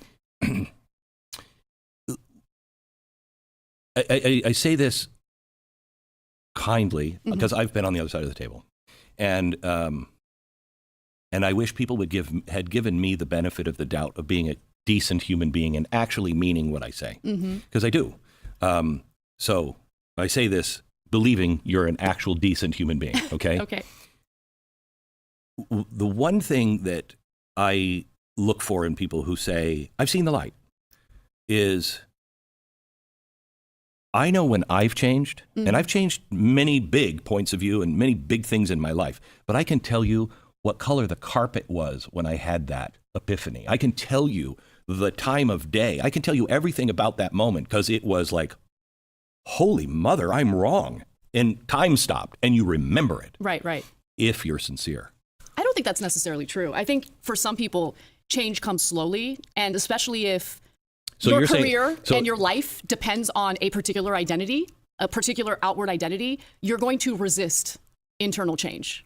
say this kindly because I've been on the other side of the table. And I wish people had given me the benefit of the doubt of being a decent human being and actually meaning what I say, because I do. So I say this believing you're an actual decent human being. Okay. Okay. The one thing that I look for in people who say I've seen the light is I know when I've changed, and I've changed many big points of view and many big things in my life, but I can tell you what color the carpet was when I had that epiphany. I can tell you the time of day. I can tell you everything about that moment because it was like, holy mother, I'm wrong. And time stopped and you remember it. Right. If you're sincere. I don't think that's necessarily true. I think for some people, change comes slowly, and especially if your career and your life depends on a particular identity, a particular outward identity, you're going to resist internal change.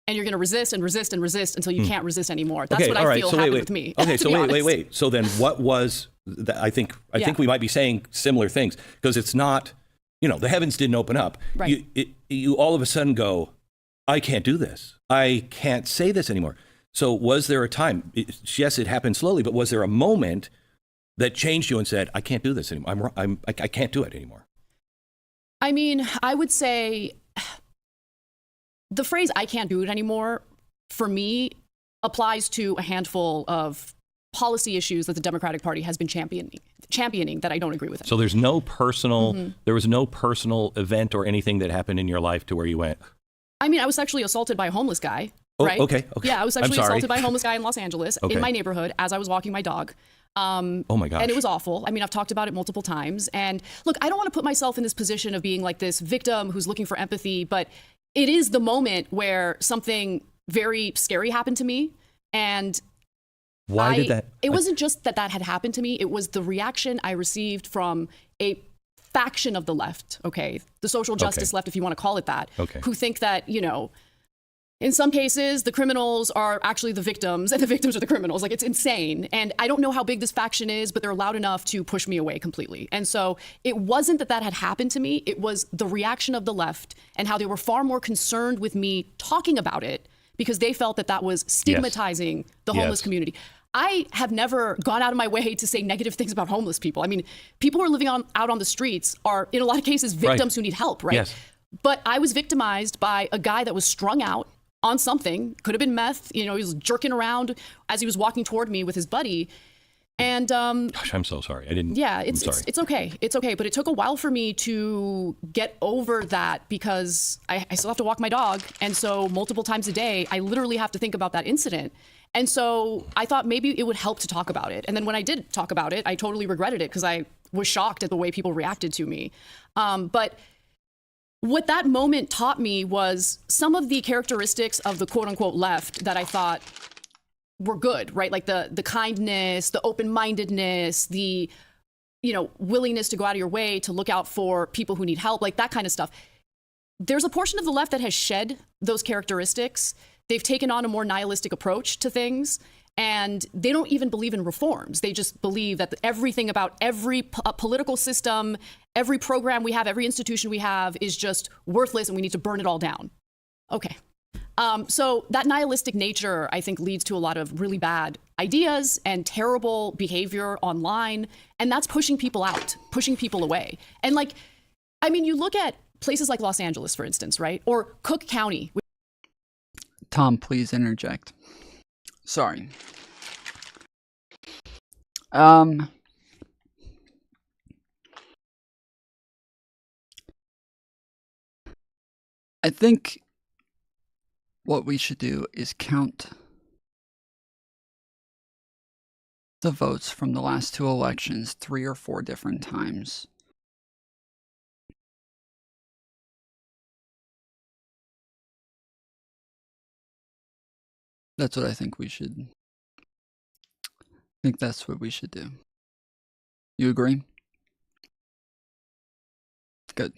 And you're going to resist and resist and resist until you can't resist anymore. That's what I feel happened with me. Okay, so wait. So then what was, I think we might be saying similar things because it's not, the heavens didn't open up. Right. You all of a sudden go, I can't do this. I can't say this anymore. So was there a time, yes, it happened slowly, but was there a moment that changed you and said, I can't do this anymore. I can't do it anymore. I mean, I would say the phrase I can't do it anymore, for me, applies to a handful of policy issues that the Democratic Party has been championing that I don't agree with. So there's no personal, there was no personal event or anything that happened in your life to where you went. I mean, I was sexually assaulted by a homeless guy, Oh, right? okay. Yeah, I was sexually assaulted by a homeless guy in Los Angeles in my neighborhood as I was walking my dog. Oh my gosh. And it was awful. I mean, I've talked about it multiple times. And look, I don't want to put myself in this position of being like this victim who's looking for empathy, but it is the moment where something very scary happened to me. And why did that? It wasn't just that had happened to me. It was the reaction I received from a faction of the left, okay? The social justice left, if you want to call it that, who think that, in some cases, the criminals are actually the victims and the victims are the criminals. Like, it's insane. And I don't know how big this faction is, but they're loud enough to push me away completely. And so it wasn't that had happened to me. It was the reaction of the left and how they were far more concerned with me talking about it because they felt that was stigmatizing the homeless community. I have never gone out of my way to say negative things about homeless people. I mean, people who are living out on the streets are, in a lot of cases, victims who need help, right? Yes. But I was victimized by a guy that was strung out on something, could have been meth, he was jerking around as he was walking toward me with his buddy. And gosh, I'm so sorry. I didn't. Yeah, I'm sorry. it's okay. It's okay. But it took a while for me to get over that because I still have to walk my dog. And so multiple times a day, I literally have to think about that incident. And so I thought maybe it would help to talk about it. And then when I did talk about it, I totally regretted it because I was shocked at the way people reacted to me. But what that moment taught me was some of the characteristics of the quote unquote left that I thought were good, right? Like the kindness, the open-mindedness, the, willingness to go out of your way to look out for people who need help, like that kind of stuff. There's a portion of the left that has shed those characteristics. They've taken on a more nihilistic approach to things, and they don't even believe in reforms. They just believe that everything about every political system, every program we have, every institution we have is just worthless and we need to burn it all down. Okay. So that nihilistic nature, I think, leads to a lot of really bad ideas and terrible behavior online. And that's pushing people out, pushing people away. And you look at places like Los Angeles, for instance, right? Or Cook County. Tom, please interject. Sorry. I think what we should do is count the votes from the last two elections 3 or 4 different times. That's what I think we should. I think that's what we should do. You agree? Good.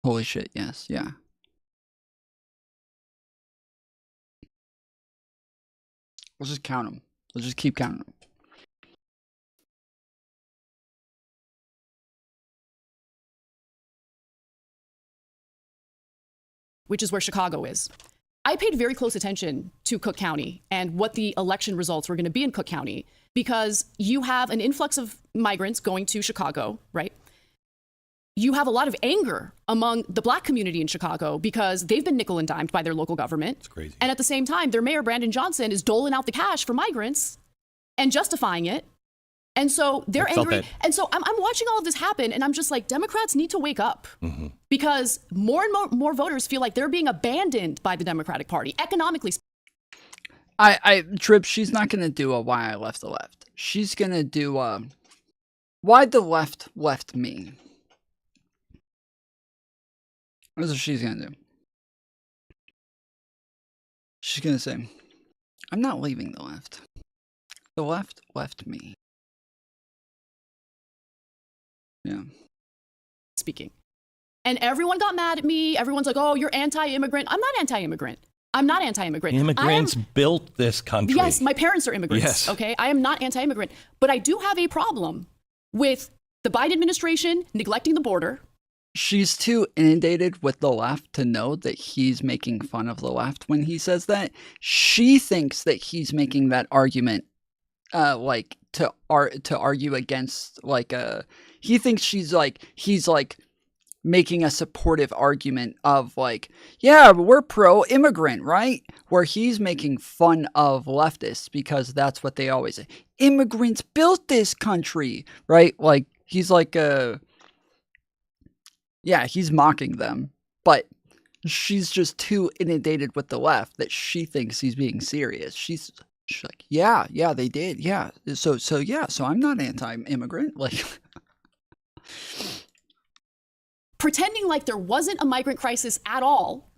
Holy shit, yes, yeah. We'll just count them. We'll just keep counting them. Which is where Chicago is. I paid very close attention to Cook County and what the election results were going to be in Cook County because you have an influx of migrants going to Chicago, right? You have a lot of anger among the Black community in Chicago because they've been nickel and dimed by their local government. It's crazy. And at the same time, their mayor, Brandon Johnson, is doling out the cash for migrants and justifying it. And so they're angry. And so I'm watching all of this happen, and I'm just like, Democrats need to wake up because more and more voters feel like they're being abandoned by the Democratic Party, economically. Trip, she's not going to do a why I left the left. she's gonna do, why'd the left left me? That's what she's gonna do. She's gonna say, I'm not leaving the left. The left left me. Yeah. Speaking. And everyone got mad at me. Everyone's like, oh, you're anti-immigrant. I'm not anti-immigrant. I'm not anti-immigrant. Immigrants built this country. Yes, my parents are immigrants. Yes. Okay, I am not anti-immigrant. But I do have a problem with the Biden administration neglecting the border. She's too inundated with the left to know that he's making fun of the left when he says that. She thinks that he's making that argument, like to argue against, like he thinks he's like making a supportive argument of like, yeah, we're pro-immigrant, right? Where he's making fun of leftists because that's what they always say. Immigrants built this country, right? Like he's like yeah, he's mocking them, but she's just too inundated with the left that she thinks he's being serious. She's like, yeah, they did. Yeah. So I'm not anti-immigrant. Like pretending like there wasn't a migrant crisis at all,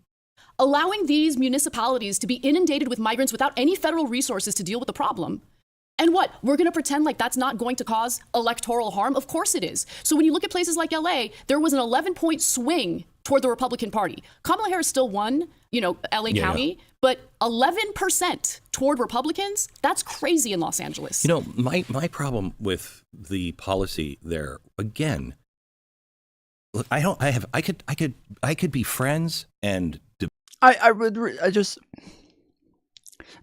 allowing these municipalities to be inundated with migrants without any federal resources to deal with the problem. And what? We're going to pretend like that's not going to cause electoral harm? Of course it is. So when you look at places like LA, there was an 11-point swing toward the Republican Party. Kamala Harris still won, LA County, but 11% toward Republicans, that's crazy in Los Angeles. My problem with the policy there, again, look, I could be friends and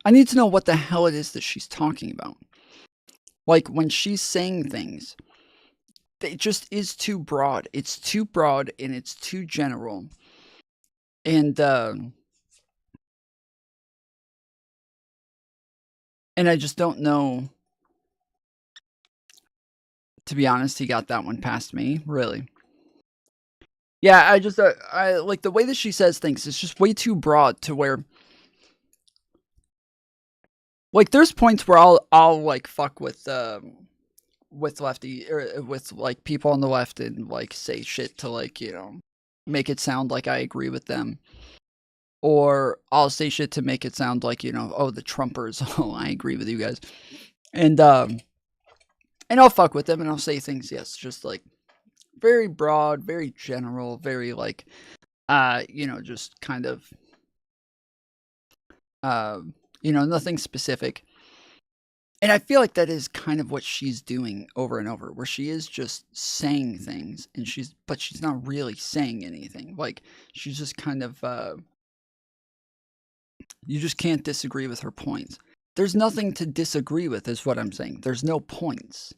I need to know what the hell it is that she's talking about. Like when she's saying things, it just is too broad. It's too broad and it's too general. And I just don't know. To be honest, he got that one past me, really. Yeah, I like the way that she says things. It's just way too broad to where, like, there's points where I'll like fuck with lefty or with like people on the left and like say shit to like make it sound like I agree with them, or I'll say shit to make it sound like oh, the Trumpers, oh, I agree with you guys, and I'll fuck with them and I'll say things, yes, just like very broad, very general, very like, just kind of, nothing specific. And I feel like that is kind of what she's doing over and over, where she is just saying things and she's not really saying anything. Like she's just kind of, you just can't disagree with her points. There's nothing to disagree with is what I'm saying. There's no points.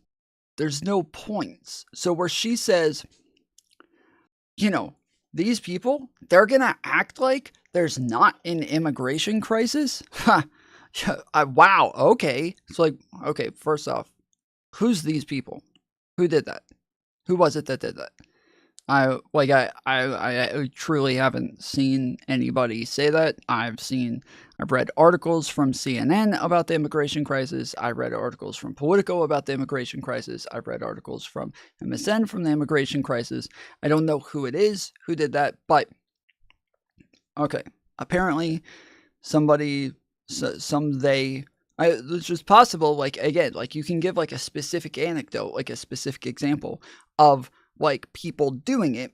There's no points. So where she says, these people, they're going to act like there's not an immigration crisis? Ha! Wow, okay. It's like, okay, first off, who's these people? Who did that? Who was it that did that? I truly haven't seen anybody say that. I've read articles from CNN about the immigration crisis. I read articles from Politico about the immigration crisis. I've read articles from MSN from the immigration crisis. I don't know who it is who did that, but okay. Apparently somebody, it's just possible, like, again, like you can give like a specific anecdote, like a specific example of like people doing it.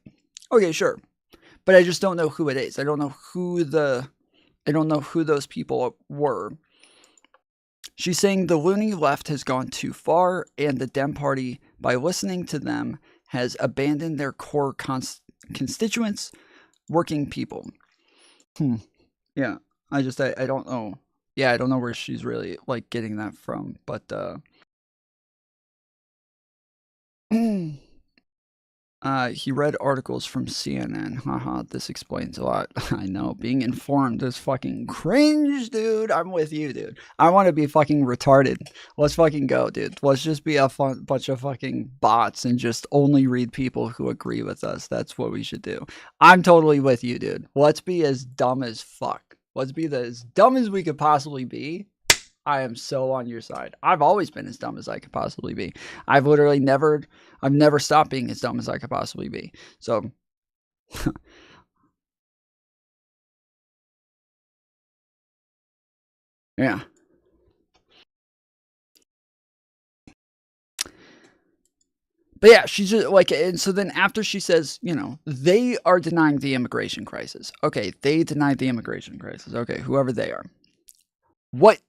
Okay, sure. But I just don't know who it is. I don't know who those people were. She's saying the loony left has gone too far and the Dem Party, by listening to them, has abandoned their core constituents, working people. Yeah, I don't know. Yeah, I don't know where she's really like getting that from, but he read articles from CNN. Haha, this explains a lot. I know, being informed is fucking cringe, dude. I'm with you, dude. I want to be fucking retarded. Let's fucking go, dude. Let's just be a bunch of fucking bots and just only read people who agree with us. That's what we should do. I'm totally with you, dude. Let's be as dumb as fuck. Let's be as dumb as we could possibly be. I am so on your side. I've always been as dumb as I could possibly be. I've never stopped being as dumb as I could possibly be. So, yeah. But yeah, she's just like, and so then after she says, you know, they are denying the immigration crisis. Okay, they denied the immigration crisis. Okay, whoever they are. What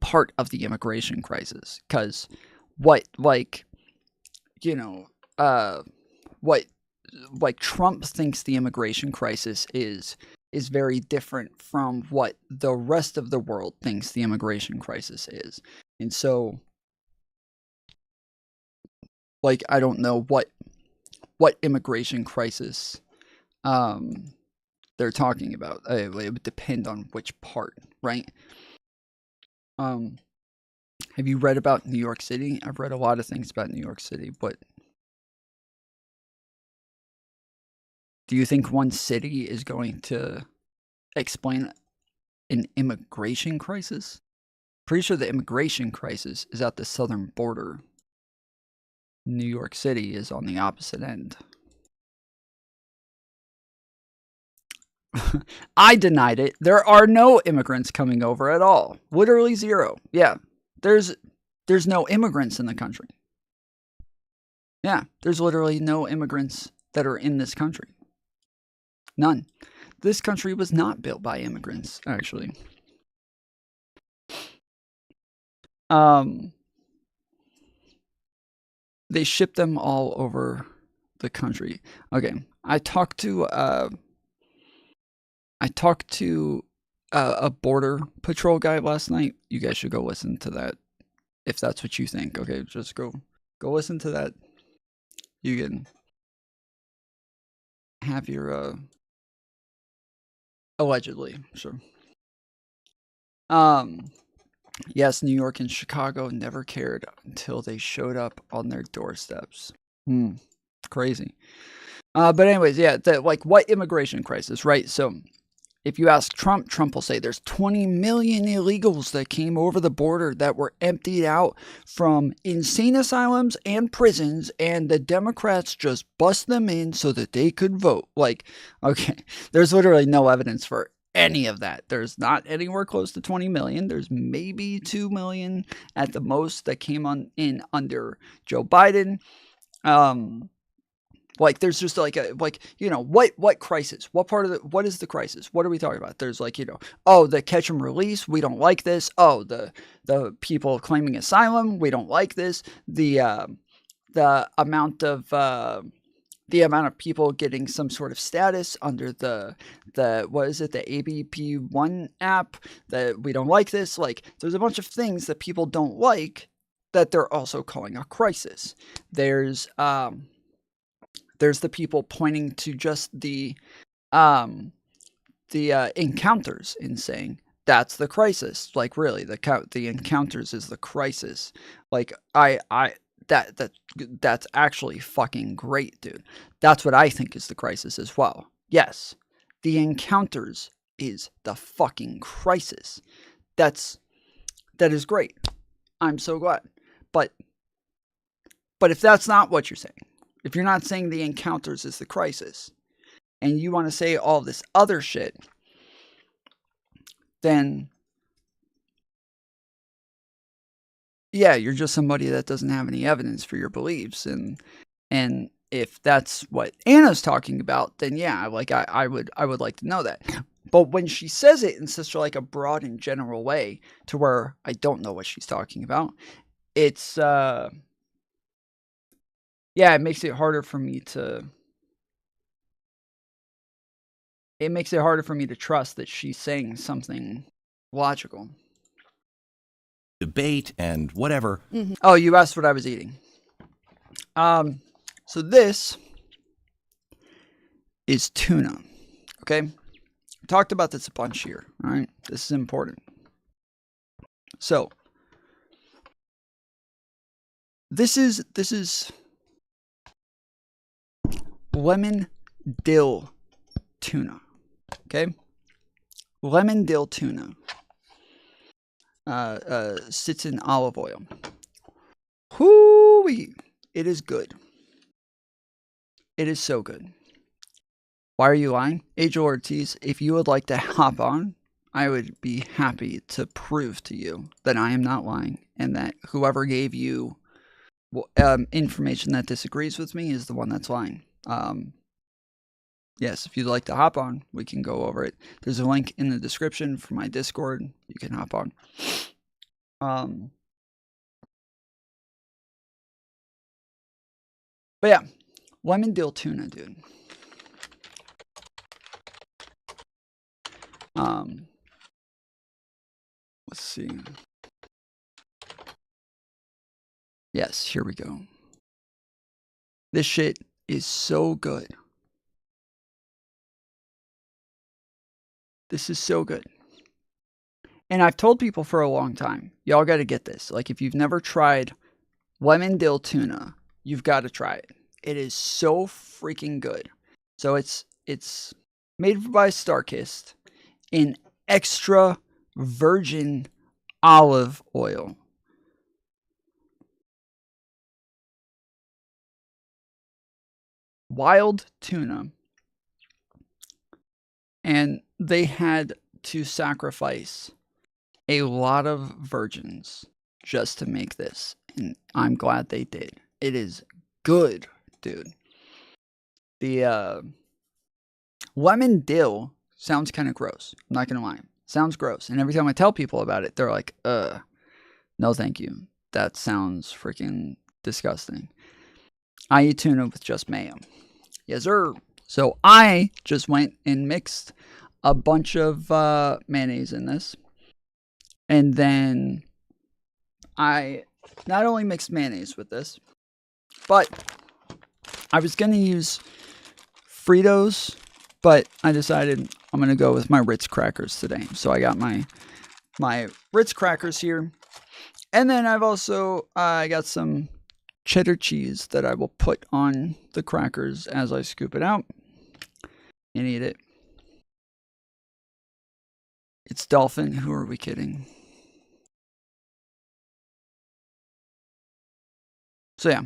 part of the immigration crisis? Because what, like, you know, what, like, Trump thinks the immigration crisis is very different from what the rest of the world thinks the immigration crisis is. And so, like, I don't know what immigration crisis they're talking about. It would depend on which part, right? Have you read about New York City? I've read a lot of things about New York City, but do you think one city is going to explain an immigration crisis? Pretty sure the immigration crisis is at the southern border. New York City is on the opposite end. I denied it. There are no immigrants coming over at all. Literally zero. Yeah. There's no immigrants in the country. Yeah. There's literally no immigrants that are in this country. None. This country was not built by immigrants, actually. They ship them all over the country. Okay. I talked to a border patrol guy last night. You guys should go listen to that if that's what you think. Okay, just go listen to that. You can have your allegedly, sure. Yes, New York and Chicago never cared until they showed up on their doorsteps. Crazy. But anyways, yeah, like, what immigration crisis, right? So if you ask Trump, Trump will say there's 20 million illegals that came over the border that were emptied out from insane asylums and prisons, and the Democrats just bust them in so that they could vote. Like, okay, there's literally no evidence for any of that. There's not anywhere close to 20 million. There's maybe 2 million at the most that came in under Joe Biden. Like, there's just like you know, what crisis? What is the crisis? What are we talking about? There's like, you know, oh, the catch and release, we don't like this. Oh, the people claiming asylum, we don't like this. The amount of people getting some sort of status under the what is it, the ABP1 app, that we don't like this. Like, there's a bunch of things that people don't like that they're also calling a crisis. There's the people pointing to just the encounters and saying that's the crisis. Like, really, the encounters is the crisis. Like, that's actually fucking great, dude. That's what I think is the crisis as well. Yes, the encounters is the fucking crisis. That is great. I'm so glad. But if that's not what you're saying, if you're not saying the encounters is the crisis, and you want to say all this other shit, then yeah, you're just somebody that doesn't have any evidence for your beliefs. And if that's what Anna's talking about, then yeah, like, I would like to know that. But when she says it in such like a broad and general way to where I don't know what she's talking about, it's yeah, it makes it harder for me to trust that she's saying something logical. Debate and whatever. Mm-hmm. Oh, you asked what I was eating. So this is tuna. Okay? I talked about this a bunch here. All right? This is important. So this is lemon dill tuna. Okay? Lemon dill tuna. sits in olive oil. Whoo-wee. It is good. It is so good. Why are you lying? Angel Ortiz, if you would like to hop on, I would be happy to prove to you that I am not lying and that whoever gave you information that disagrees with me is the one that's lying. Yes, if you'd like to hop on, we can go over it. There's a link in the description for my Discord. You can hop on. But yeah, lemon dill tuna, dude. Let's see. Yes, here we go. This shit is so good. This is so good. And I've told people for a long time, y'all got to get this. Like, if you've never tried lemon dill tuna, you've got to try it. It is so freaking good. So it's made by Starkist in extra virgin olive oil. Wild tuna. And they had to sacrifice a lot of virgins just to make this. And I'm glad they did. It is good, dude. The lemon dill sounds kind of gross. I'm not going to lie. Sounds gross. And every time I tell people about it, they're like, no thank you. That sounds freaking disgusting. I eat tuna with just mayo. Yes, sir. So I just went and mixed a bunch of mayonnaise in this. And then I not only mixed mayonnaise with this, but I was going to use Fritos, but I decided I'm going to go with my Ritz crackers today. So I got my Ritz crackers here. And then I've also I got some cheddar cheese that I will put on the crackers as I scoop it out and eat it. It's dolphin. Who are we kidding? So yeah,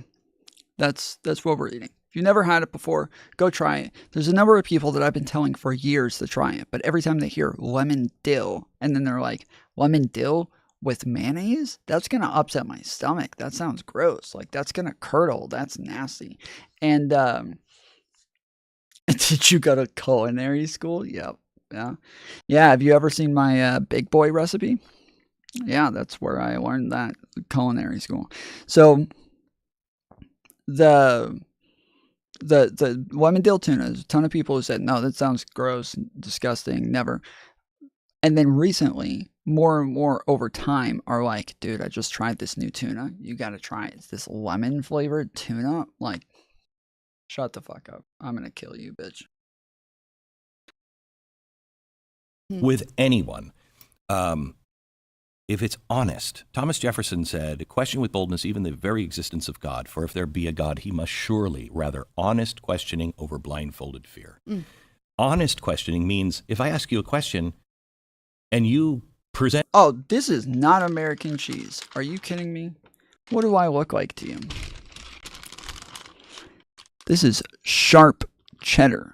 that's what we're eating. If you've never had it before, go try it. There's a number of people that I've been telling for years to try it, but every time they hear lemon dill, and then they're like, lemon dill with mayonnaise? That's going to upset my stomach. That sounds gross. Like, that's going to curdle. That's nasty. And did you go to culinary school? Yep. Yeah. Have you ever seen my Big Boy recipe? Yeah, that's where I learned that, culinary school. So the lemon dill tuna, there's a ton of people who said, no, that sounds gross, disgusting, never. And then recently, more and more over time are like, dude, I just tried this new tuna. You got to try it. It's this lemon flavored tuna. Like, shut the fuck up. I'm going to kill you, bitch. With anyone, if it's honest. Thomas Jefferson said, question with boldness even the very existence of God, for if there be a God, he must surely, rather honest questioning over blindfolded fear. Honest questioning means if I ask you a question and you present... Oh, this is not American cheese. Are you kidding me? What do I look like to you? This is sharp cheddar.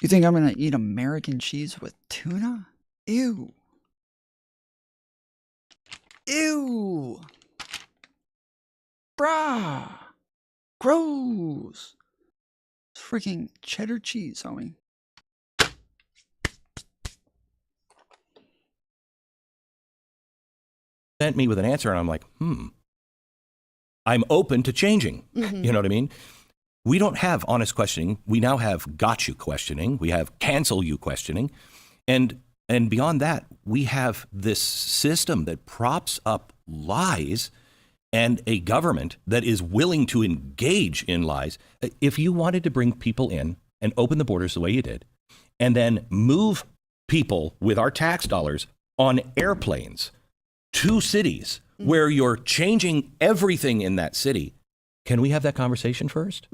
You think I'm going to eat American cheese with tuna? Ew. Ew. Brah. Gross. It's freaking cheddar cheese, homie. Sent me with an answer and I'm like, I'm open to changing. You know what I mean? We don't have honest questioning. We now have got you questioning. We have cancel you questioning. And beyond that, we have this system that props up lies and a government that is willing to engage in lies. If you wanted to bring people in and open the borders the way you did, and then move people with our tax dollars on airplanes to cities where you're changing everything in that city, can we have that conversation first?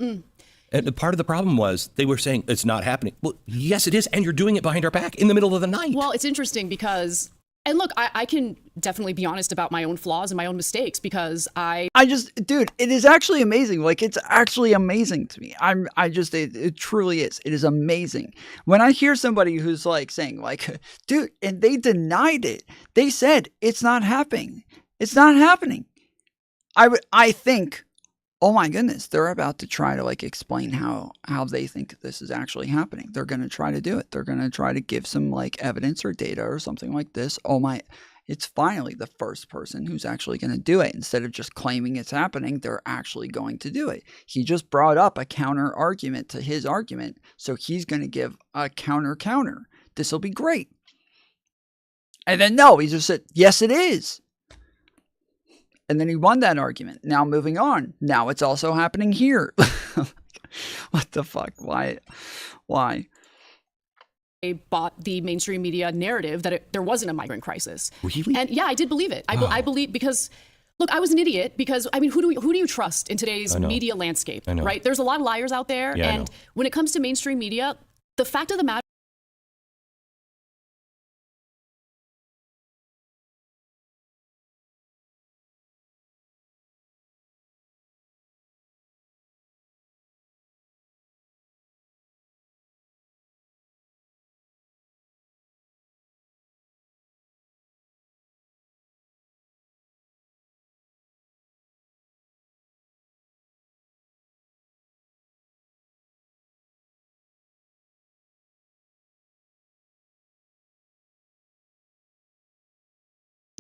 And part of the problem was they were saying it's not happening. Well, yes, it is. And you're doing it behind our back in the middle of the night. Well, it's interesting because, and look, I can definitely be honest about my own flaws and my own mistakes because dude, it is actually amazing. Like, it's actually amazing to me. It truly is. It is amazing. When I hear somebody who's like saying like, dude, and they denied it. They said it's not happening. It's not happening. I think, oh my goodness, they're about to try to like explain how they think this is actually happening. They're going to try to do it. They're going to try to give some like evidence or data or something like this. Oh my, it's finally the first person who's actually going to do it. Instead of just claiming it's happening, they're actually going to do it. He just brought up a counter argument to his argument. So he's going to give a counter. This will be great. And then no, he just said, yes, it is. And then he won that argument. Now moving on. Now it's also happening here. What the fuck? Why? They bought the mainstream media narrative that there wasn't a migrant crisis. Really? And yeah, I did believe it. I believe because, look, I was an idiot because, I mean, who do you trust in today's media landscape, right? There's a lot of liars out there. Yeah, and when it comes to mainstream media, the fact of the matter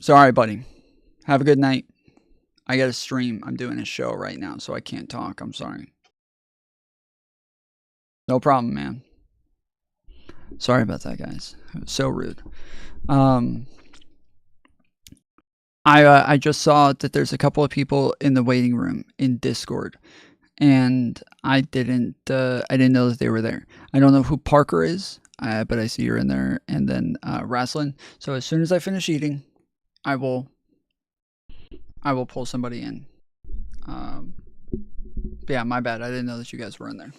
Sorry, buddy. Have a good night. I got to stream. I'm doing a show right now, so I can't talk. I'm sorry. No problem, man. Sorry about that, guys. It was so rude. I just saw that there's a couple of people in the waiting room in Discord, and I didn't know that they were there. I don't know who Parker is, but I see you're in there, and then Wrestling. So as soon as I finish eating, I will pull somebody in. Yeah, my bad. I didn't know that you guys were in there.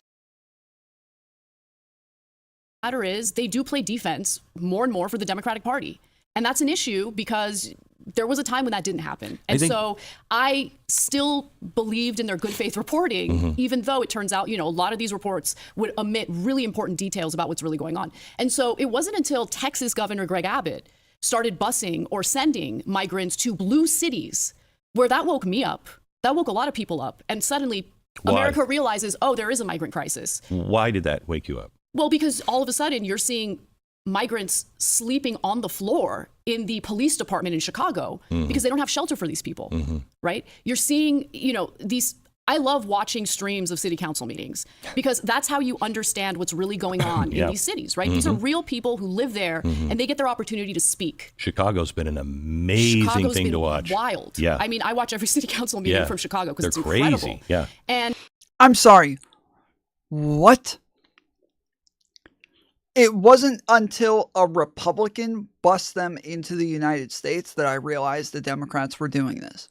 matter is they do play defense more and more for the Democratic Party. And that's an issue because there was a time when that didn't happen. And so I still believed in their good faith reporting, even though it turns out, a lot of these reports would omit really important details about what's really going on. And so it wasn't until Texas Governor Greg Abbott started busing or sending migrants to blue cities where that woke me up. That woke a lot of people up. And suddenly America realizes, oh, there is a migrant crisis. Why did that wake you up? Well, because all of a sudden you're seeing migrants sleeping on the floor in the police department in Chicago because they don't have shelter for these people, right? You're seeing, these, I love watching streams of city council meetings because that's how you understand what's really going on in these cities, right? These are real people who live there and they get their opportunity to speak. Chicago's been an amazing thing to watch. Wild. Yeah. I mean, I watch every city council meeting from Chicago because it's crazy. incredible. Yeah. And I'm sorry. What? It wasn't until a Republican bust them into the United States that I realized the Democrats were doing this.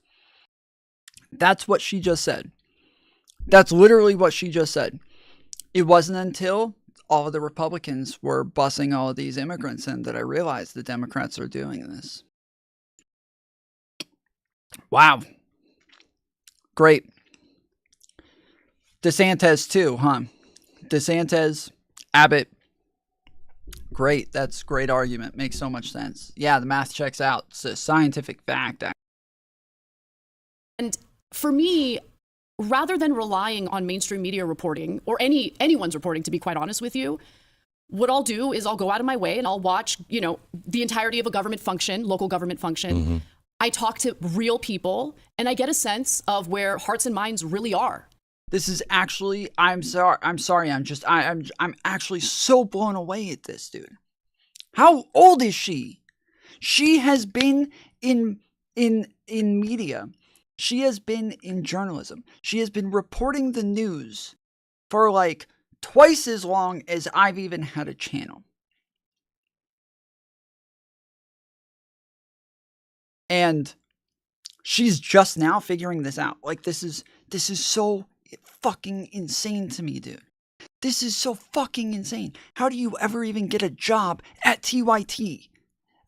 That's what she just said. That's literally what she just said. It wasn't until all of the Republicans were busing all of these immigrants in that I realized the Democrats are doing this. Wow. Great. DeSantis too, huh? DeSantis, Abbott. Great. That's a great argument. Makes so much sense. Yeah, the math checks out. It's a scientific fact. And for me, rather than relying on mainstream media reporting or anyone's reporting, to be quite honest with you, what I'll do is I'll go out of my way and I'll watch, the entirety of a government function, local government function. I talk to real people and I get a sense of where hearts and minds really are. This is actually, I'm sorry. I'm actually so blown away at this, dude. How old is she? She has been in media. She has been in journalism. She has been reporting the news for like twice as long as I've even had a channel. And she's just now figuring this out. Like this is so fucking insane to me, dude. This is so fucking insane. How do you ever even get a job at TYT?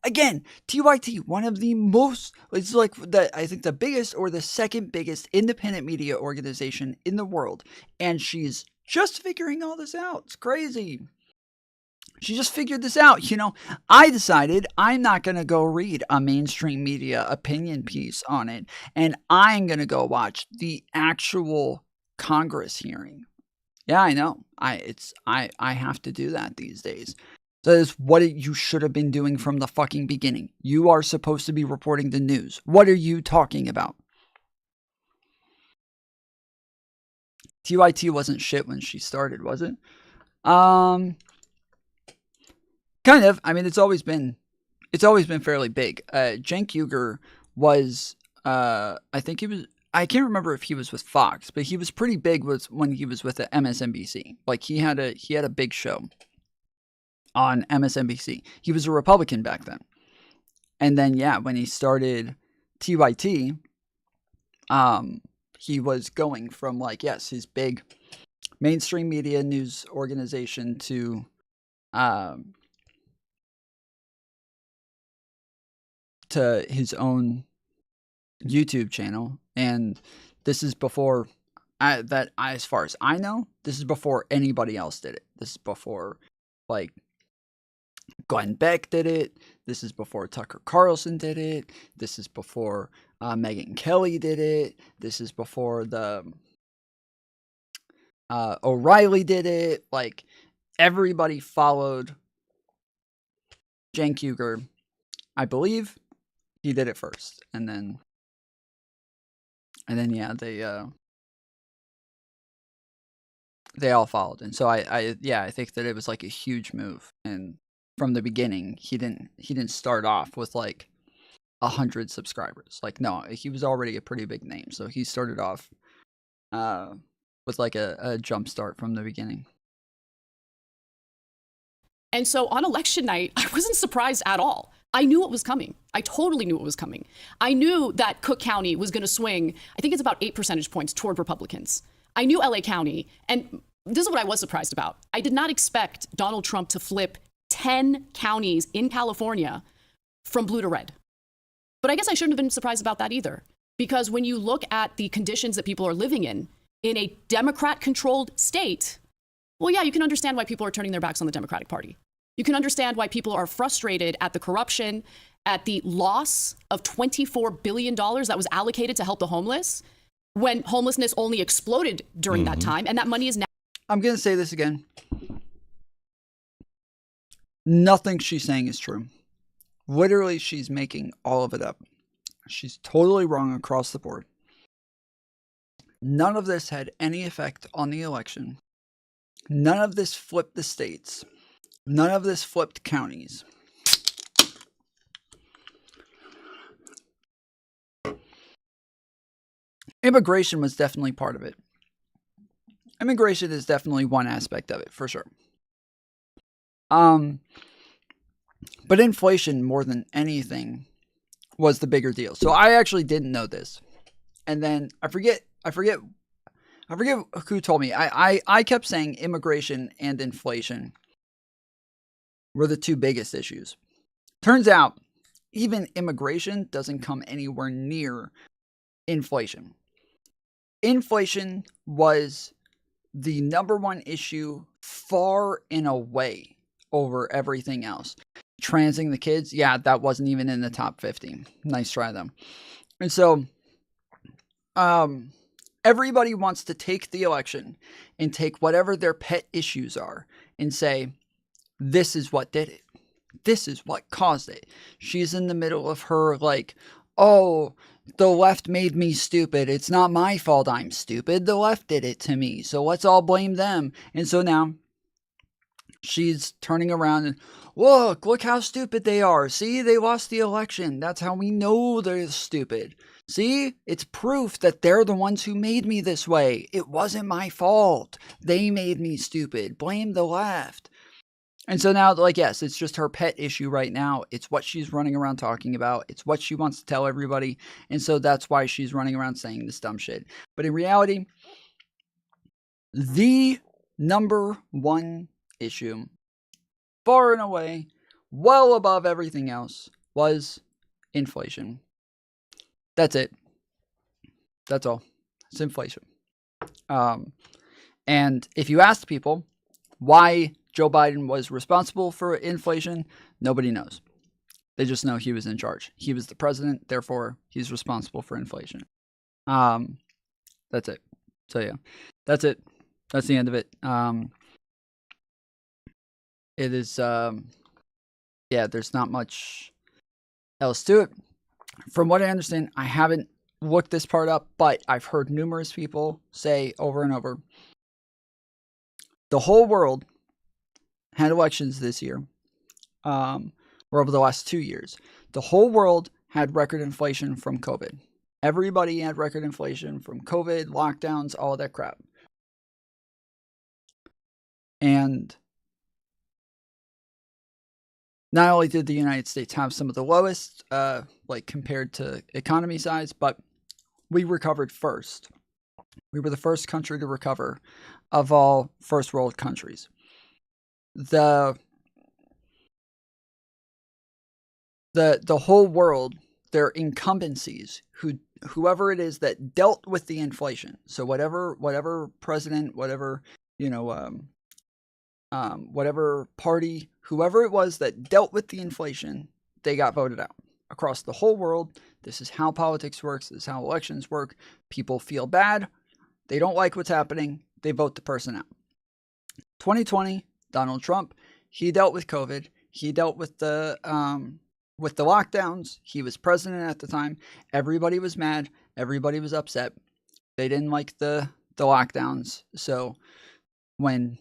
Again, TYT, one of the most, it's like I think the biggest or the second biggest independent media organization in the world. And she's just figuring all this out. It's crazy. She just figured this out. You know, I decided I'm not going to go read a mainstream media opinion piece on it. And I'm going to go watch the actual Congress hearing. Yeah, I know. I have to do that these days. That is what you should have been doing from the fucking beginning. You are supposed to be reporting the news. What are you talking about? TYT wasn't shit when she started, was it? Kind of. I mean, it's always been fairly big. Cenk Uygur was, I think he was, I can't remember if he was with Fox, but he was pretty big when he was with the MSNBC. Like he had a big show on MSNBC. He was a Republican back then. And then, yeah, when he started TYT, he was going from like, yes, his big mainstream media news organization to, his own YouTube channel. And this is before as far as I know, this is before anybody else did it. This is before like Glenn Beck did it. This is before Tucker Carlson did it. This is before Megyn Kelly did it. This is before the O'Reilly did it. Like everybody followed Cenk Uygur. I believe he did it first, and then yeah, they all followed. And so I think that it was like a huge move. And from the beginning, he didn't start off with like 100 subscribers. Like, no, he was already a pretty big name. So he started off with like a jump start from the beginning. And so on election night, I wasn't surprised at all. I knew it was coming. I totally knew it was coming. I knew that Cook County was going to swing, I think it's about 8 percentage points toward Republicans. I knew LA County, and this is what I was surprised about. I did not expect Donald Trump to flip 10 counties in California from blue to red. But I guess I shouldn't have been surprised about that either. Because when you look at the conditions that people are living in a Democrat-controlled state, well, yeah, you can understand why people are turning their backs on the Democratic Party. You can understand why people are frustrated at the corruption, at the loss of $24 billion that was allocated to help the homeless, when homelessness only exploded during that time, and that money is now... I'm going to say this again. Nothing she's saying is true. Literally, she's making all of it up. She's totally wrong across the board. None of this had any effect on the election. None of this flipped the states. None of this flipped counties. Immigration was definitely part of it. Immigration is definitely one aspect of it, for sure. But inflation, more than anything, was the bigger deal. So I actually didn't know this. And then I forget who told me. I kept saying immigration and inflation were the two biggest issues. Turns out, even immigration doesn't come anywhere near inflation. Inflation was the number one issue far and away over everything else. Transing the kids, yeah, that wasn't even in the top 50. Nice try, though. And so, everybody wants to take the election and take whatever their pet issues are and say, this is what did it. This is what caused it. She's in the middle of her like, oh, the left made me stupid. It's not my fault I'm stupid. The left did it to me. So let's all blame them. And so now she's turning around and look how stupid they are. See, they lost the election. That's how we know they're stupid. See, it's proof that they're the ones who made me this way. It wasn't my fault. They made me stupid. Blame the left. And so now, like, yes, it's just her pet issue right now. It's what she's running around talking about. It's what she wants to tell everybody. And so that's why she's running around saying this dumb shit. But in reality, the number one issue, far and away, well above everything else, was inflation. That's it. That's all. It's inflation. And if you asked people why Joe Biden was responsible for inflation, nobody knows. They just know he was in charge. He was the president, therefore he's responsible for inflation. That's it. So yeah, that's it. That's the end of it. It is, yeah, there's not much else to it. From what I understand, I haven't looked this part up, but I've heard numerous people say over and over, the whole world had elections this year, or over the last 2 years. The whole world had record inflation from COVID. Everybody had record inflation from COVID, lockdowns, all that crap. And not only did the United States have some of the lowest, like compared to economy size, but we recovered first. We were the first country to recover of all first world countries. The whole world, their incumbencies, whoever it is that dealt with the inflation. So whatever president, whatever, whatever party, whoever it was that dealt with the inflation, they got voted out. Across the whole world, this is how politics works. This is how elections work. People feel bad. They don't like what's happening. They vote the person out. 2020, Donald Trump, he dealt with COVID. He dealt with the lockdowns. He was president at the time. Everybody was mad. Everybody was upset. They didn't like the lockdowns. So when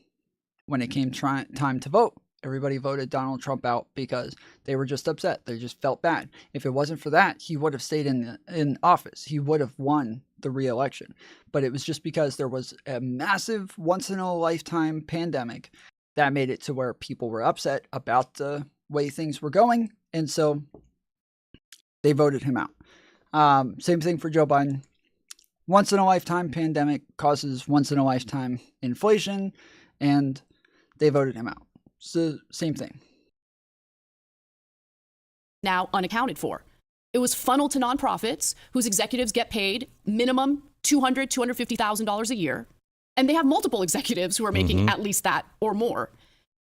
it came time to vote, everybody voted Donald Trump out because they were just upset. They just felt bad. If it wasn't for that, he would have stayed in office. He would have won the re-election. But it was just because there was a massive once-in-a-lifetime pandemic that made it to where people were upset about the way things were going. And so they voted him out. Same thing for Joe Biden. Once-in-a-lifetime pandemic causes once-in-a-lifetime inflation, and they voted him out. So same thing. Now unaccounted for. It was funneled to nonprofits whose executives get paid minimum $200,000, $250,000 a year. And they have multiple executives who are making at least that or more.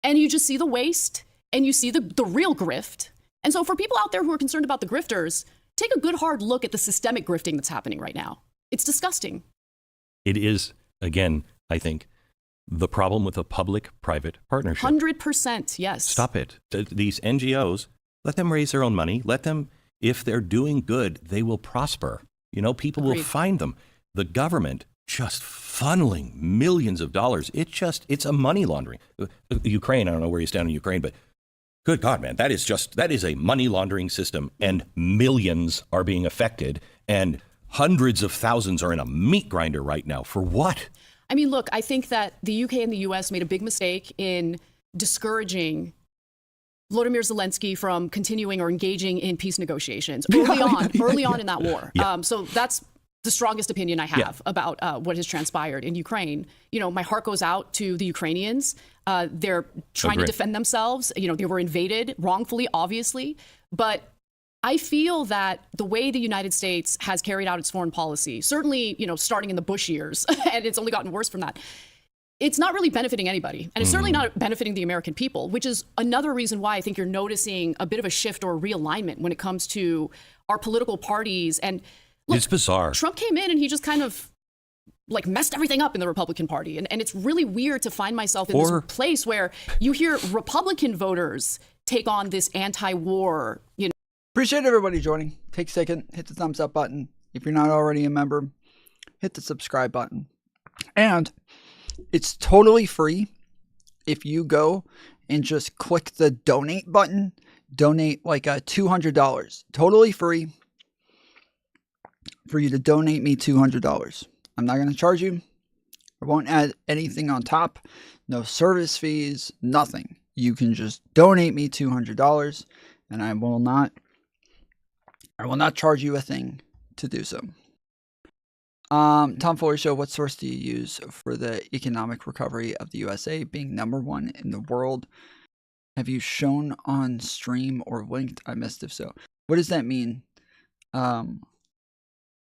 And you just see the waste and you see the real grift. And so for people out there who are concerned about the grifters, take a good hard look at the systemic grifting that's happening right now. It's disgusting. It is, again, I think, the problem with a public-private partnership. 100%, yes. Stop it. These NGOs, let them raise their own money. Let them, if they're doing good, they will prosper. People will find them. The government just funneling millions of dollars. It's a money laundering. Ukraine, I don't know where you stand in Ukraine, but good God, man, that is a money laundering system, and millions are being affected, and hundreds of thousands are in a meat grinder right now. For what? I mean, look, I think that the UK and the US made a big mistake in discouraging Volodymyr Zelensky from continuing or engaging in peace negotiations early on in that war. Yeah. So that's the strongest opinion I have about what has transpired in Ukraine. My heart goes out to the Ukrainians. They're trying to defend themselves. They were invaded wrongfully, obviously. But I feel that the way the United States has carried out its foreign policy, certainly, starting in the Bush years, and it's only gotten worse from that, it's not really benefiting anybody. And it's certainly not benefiting the American people, which is another reason why I think you're noticing a bit of a shift or realignment when it comes to our political parties. And look, it's bizarre. Trump came in and he just kind of messed everything up in the Republican Party. And it's really weird to find myself in this place where you hear Republican voters take on this anti-war, Appreciate everybody joining. Take a second, hit the thumbs up button. If you're not already a member, hit the subscribe button. And it's totally free if you go and just click the donate button. Donate $200. Totally free for you to donate me $200. I'm not going to charge you. I won't add anything on top. No service fees, nothing. You can just donate me $200 and I will not charge you a thing to do so. Tom Fuller Show, what source do you use for the economic recovery of the USA being #1 in the world? Have you shown on stream or linked? I missed if so. What does that mean? The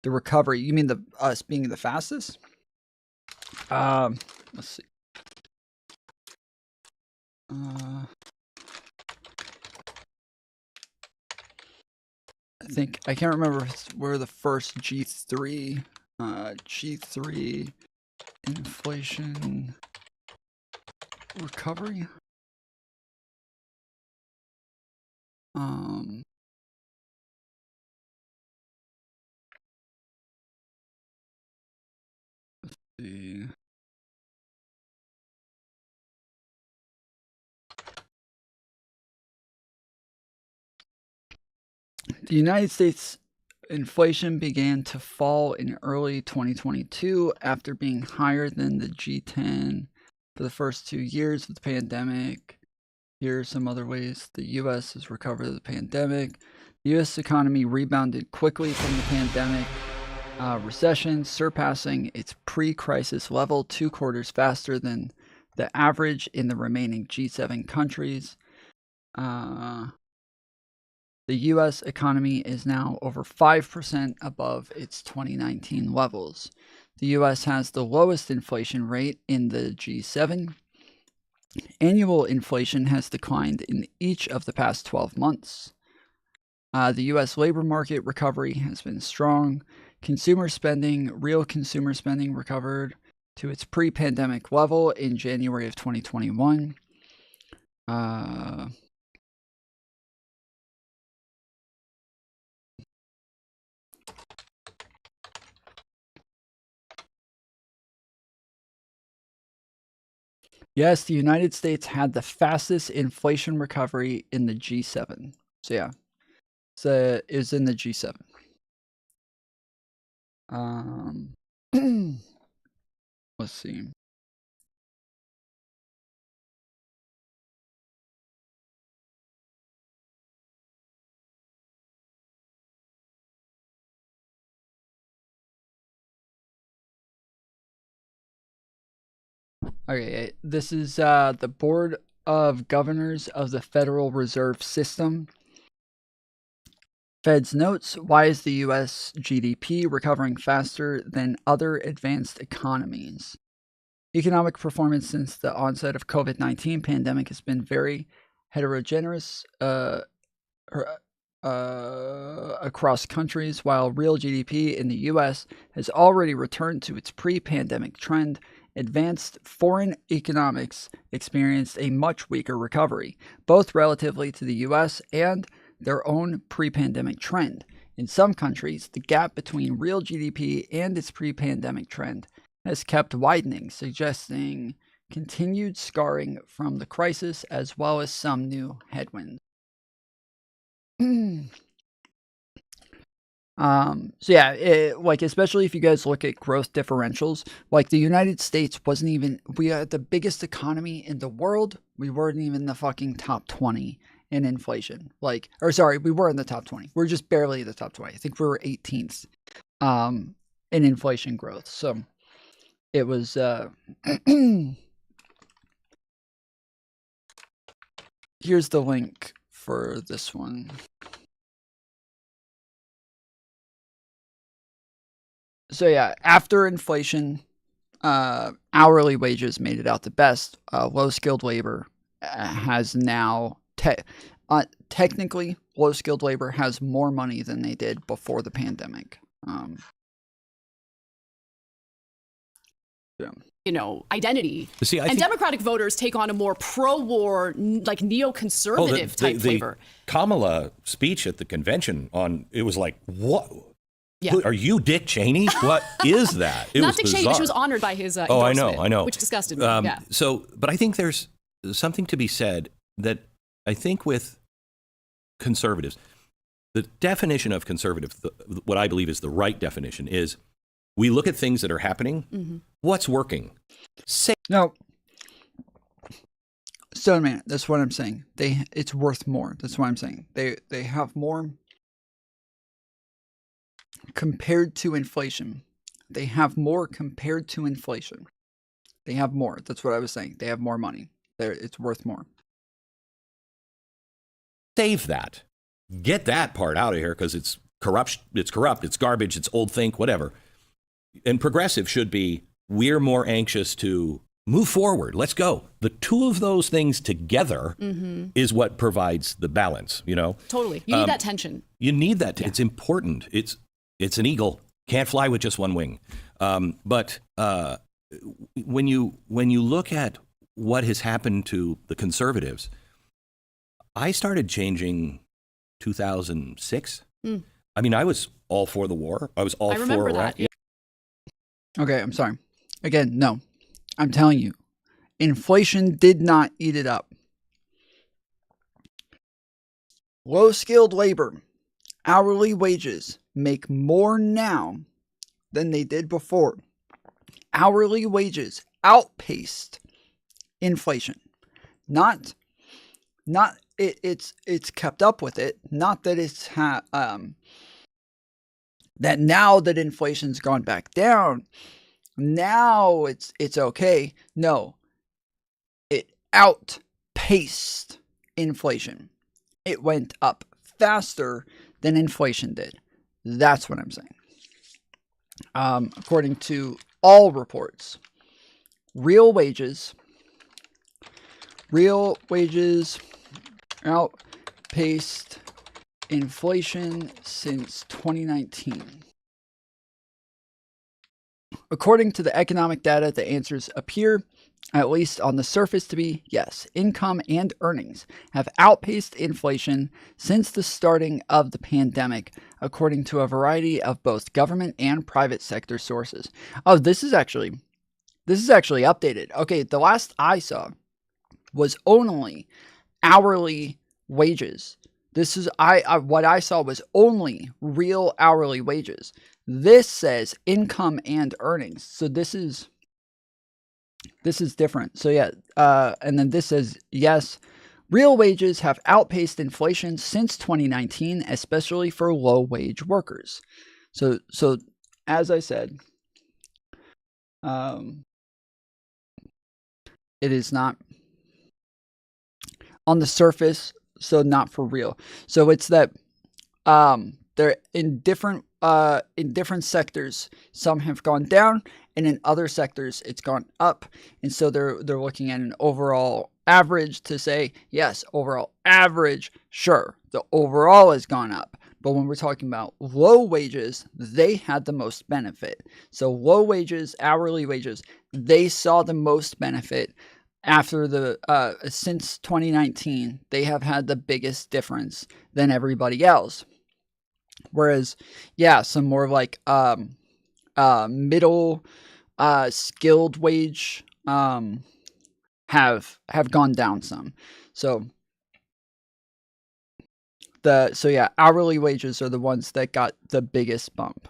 recovery. You mean us being the fastest? Let's see. I think I can't remember if we're the first G3 inflation recovery. Let's see. The United States inflation began to fall in early 2022 after being higher than the G10 for the first 2 years of the pandemic. Here are some other ways the U.S. has recovered the pandemic. The U.S. economy rebounded quickly from the pandemic recession, surpassing its pre-crisis level 2 quarters faster than the average in the remaining G7 countries. The U.S. economy is now over 5% above its 2019 levels. The U.S. has the lowest inflation rate in the G7. Annual inflation has declined in each of the past 12 months. The U.S. labor market recovery has been strong. Real consumer spending recovered to its pre-pandemic level in January of 2021. Yes, the United States had the fastest inflation recovery in the G7. So yeah, so it was in the G7. Let's see. Okay, this is the Board of Governors of the Federal Reserve System. Fed's notes, why is the U.S. GDP recovering faster than other advanced economies? Economic performance since the onset of COVID-19 pandemic has been very heterogeneous across countries, while real GDP in the U.S. has already returned to its pre-pandemic trend. Advanced foreign economics experienced a much weaker recovery, both relatively to the U.S. and their own pre-pandemic trend. In some countries, the gap between real GDP and its pre-pandemic trend has kept widening, suggesting continued scarring from the crisis as well as some new headwinds. So yeah, like especially if you guys look at growth differentials, like the United States wasn't even, we had the biggest economy in the world. We weren't even the fucking top 20 in inflation. Like, or sorry, we were in the top 20. We're just barely the top 20. I think we were 18th in inflation growth. So it was here's the link for this one. So yeah, after inflation, hourly wages made it out the best. Low-skilled labor has now, technically, low-skilled labor has more money than they did before the pandemic. Yeah. You know, identity. See, I and think Democratic voters take on a more pro-war, like neoconservative type flavor. Kamala speech at the convention it was like, what? Yeah. Are you Dick Cheney? What is that? It Not was Dick bizarre. Cheney, but she was honored by his I know. Which disgusted me. Yeah. So, but I think there's something to be said that I think with conservatives, the definition of conservative, what I believe is the right definition, is we look at things that are happening. Mm-hmm. What's working? No. Stone Man, that's what I'm saying. It's worth more. That's what I'm saying. They have more. Compared to inflation, They have more compared to inflation. They have more. That's what I was saying. They have more money. It's worth more. Save that. Get that part out of here because it's corrupt. It's corrupt. It's garbage. It's old think, whatever. And progressive should be, we're more anxious to move forward. Let's go. The two of those things together is what provides the balance, you know? Totally. You need that tension. You need that. It's important. It's an eagle. Can't fly with just one wing. But when you look at what has happened to the conservatives, I started changing 2006. I mean, I was all for the war. I was all for remember that. Yeah. Okay, I'm sorry. Again, no. I'm telling you, inflation did not eat it up. Low-skilled labor, hourly wages make more now than they did before. Hourly wages outpaced inflation. It's kept up with it. Not that it's that now that inflation's gone back down, now it's okay. No, it outpaced inflation. It went up faster than inflation did. That's what I'm saying. According to all reports, real wages outpaced inflation since 2019. According to the economic data, the answers appear, at least on the surface, to be yes. Income and earnings have outpaced inflation since the starting of the pandemic, according to a variety of both government and private sector sources. Oh, this is actually updated. Okay, the last I saw was only hourly wages. This is what I saw was only real hourly wages. This says income and earnings. So this is different. So yeah, and then this says yes, real wages have outpaced inflation since 2019, especially for low wage workers. So as I said, it is not on the surface. So not for real. So it's that they're in different sectors. Some have gone down, and in other sectors it's gone up. And so they're looking at an overall average to say yes, overall average. Sure, the overall has gone up. But when we're talking about low wages, they had the most benefit. So low wages, hourly wages, they saw the most benefit. After since 2019, they have had the biggest difference than everybody else. Whereas, yeah, some more like middle skilled wage have gone down some. So hourly wages are the ones that got the biggest bump.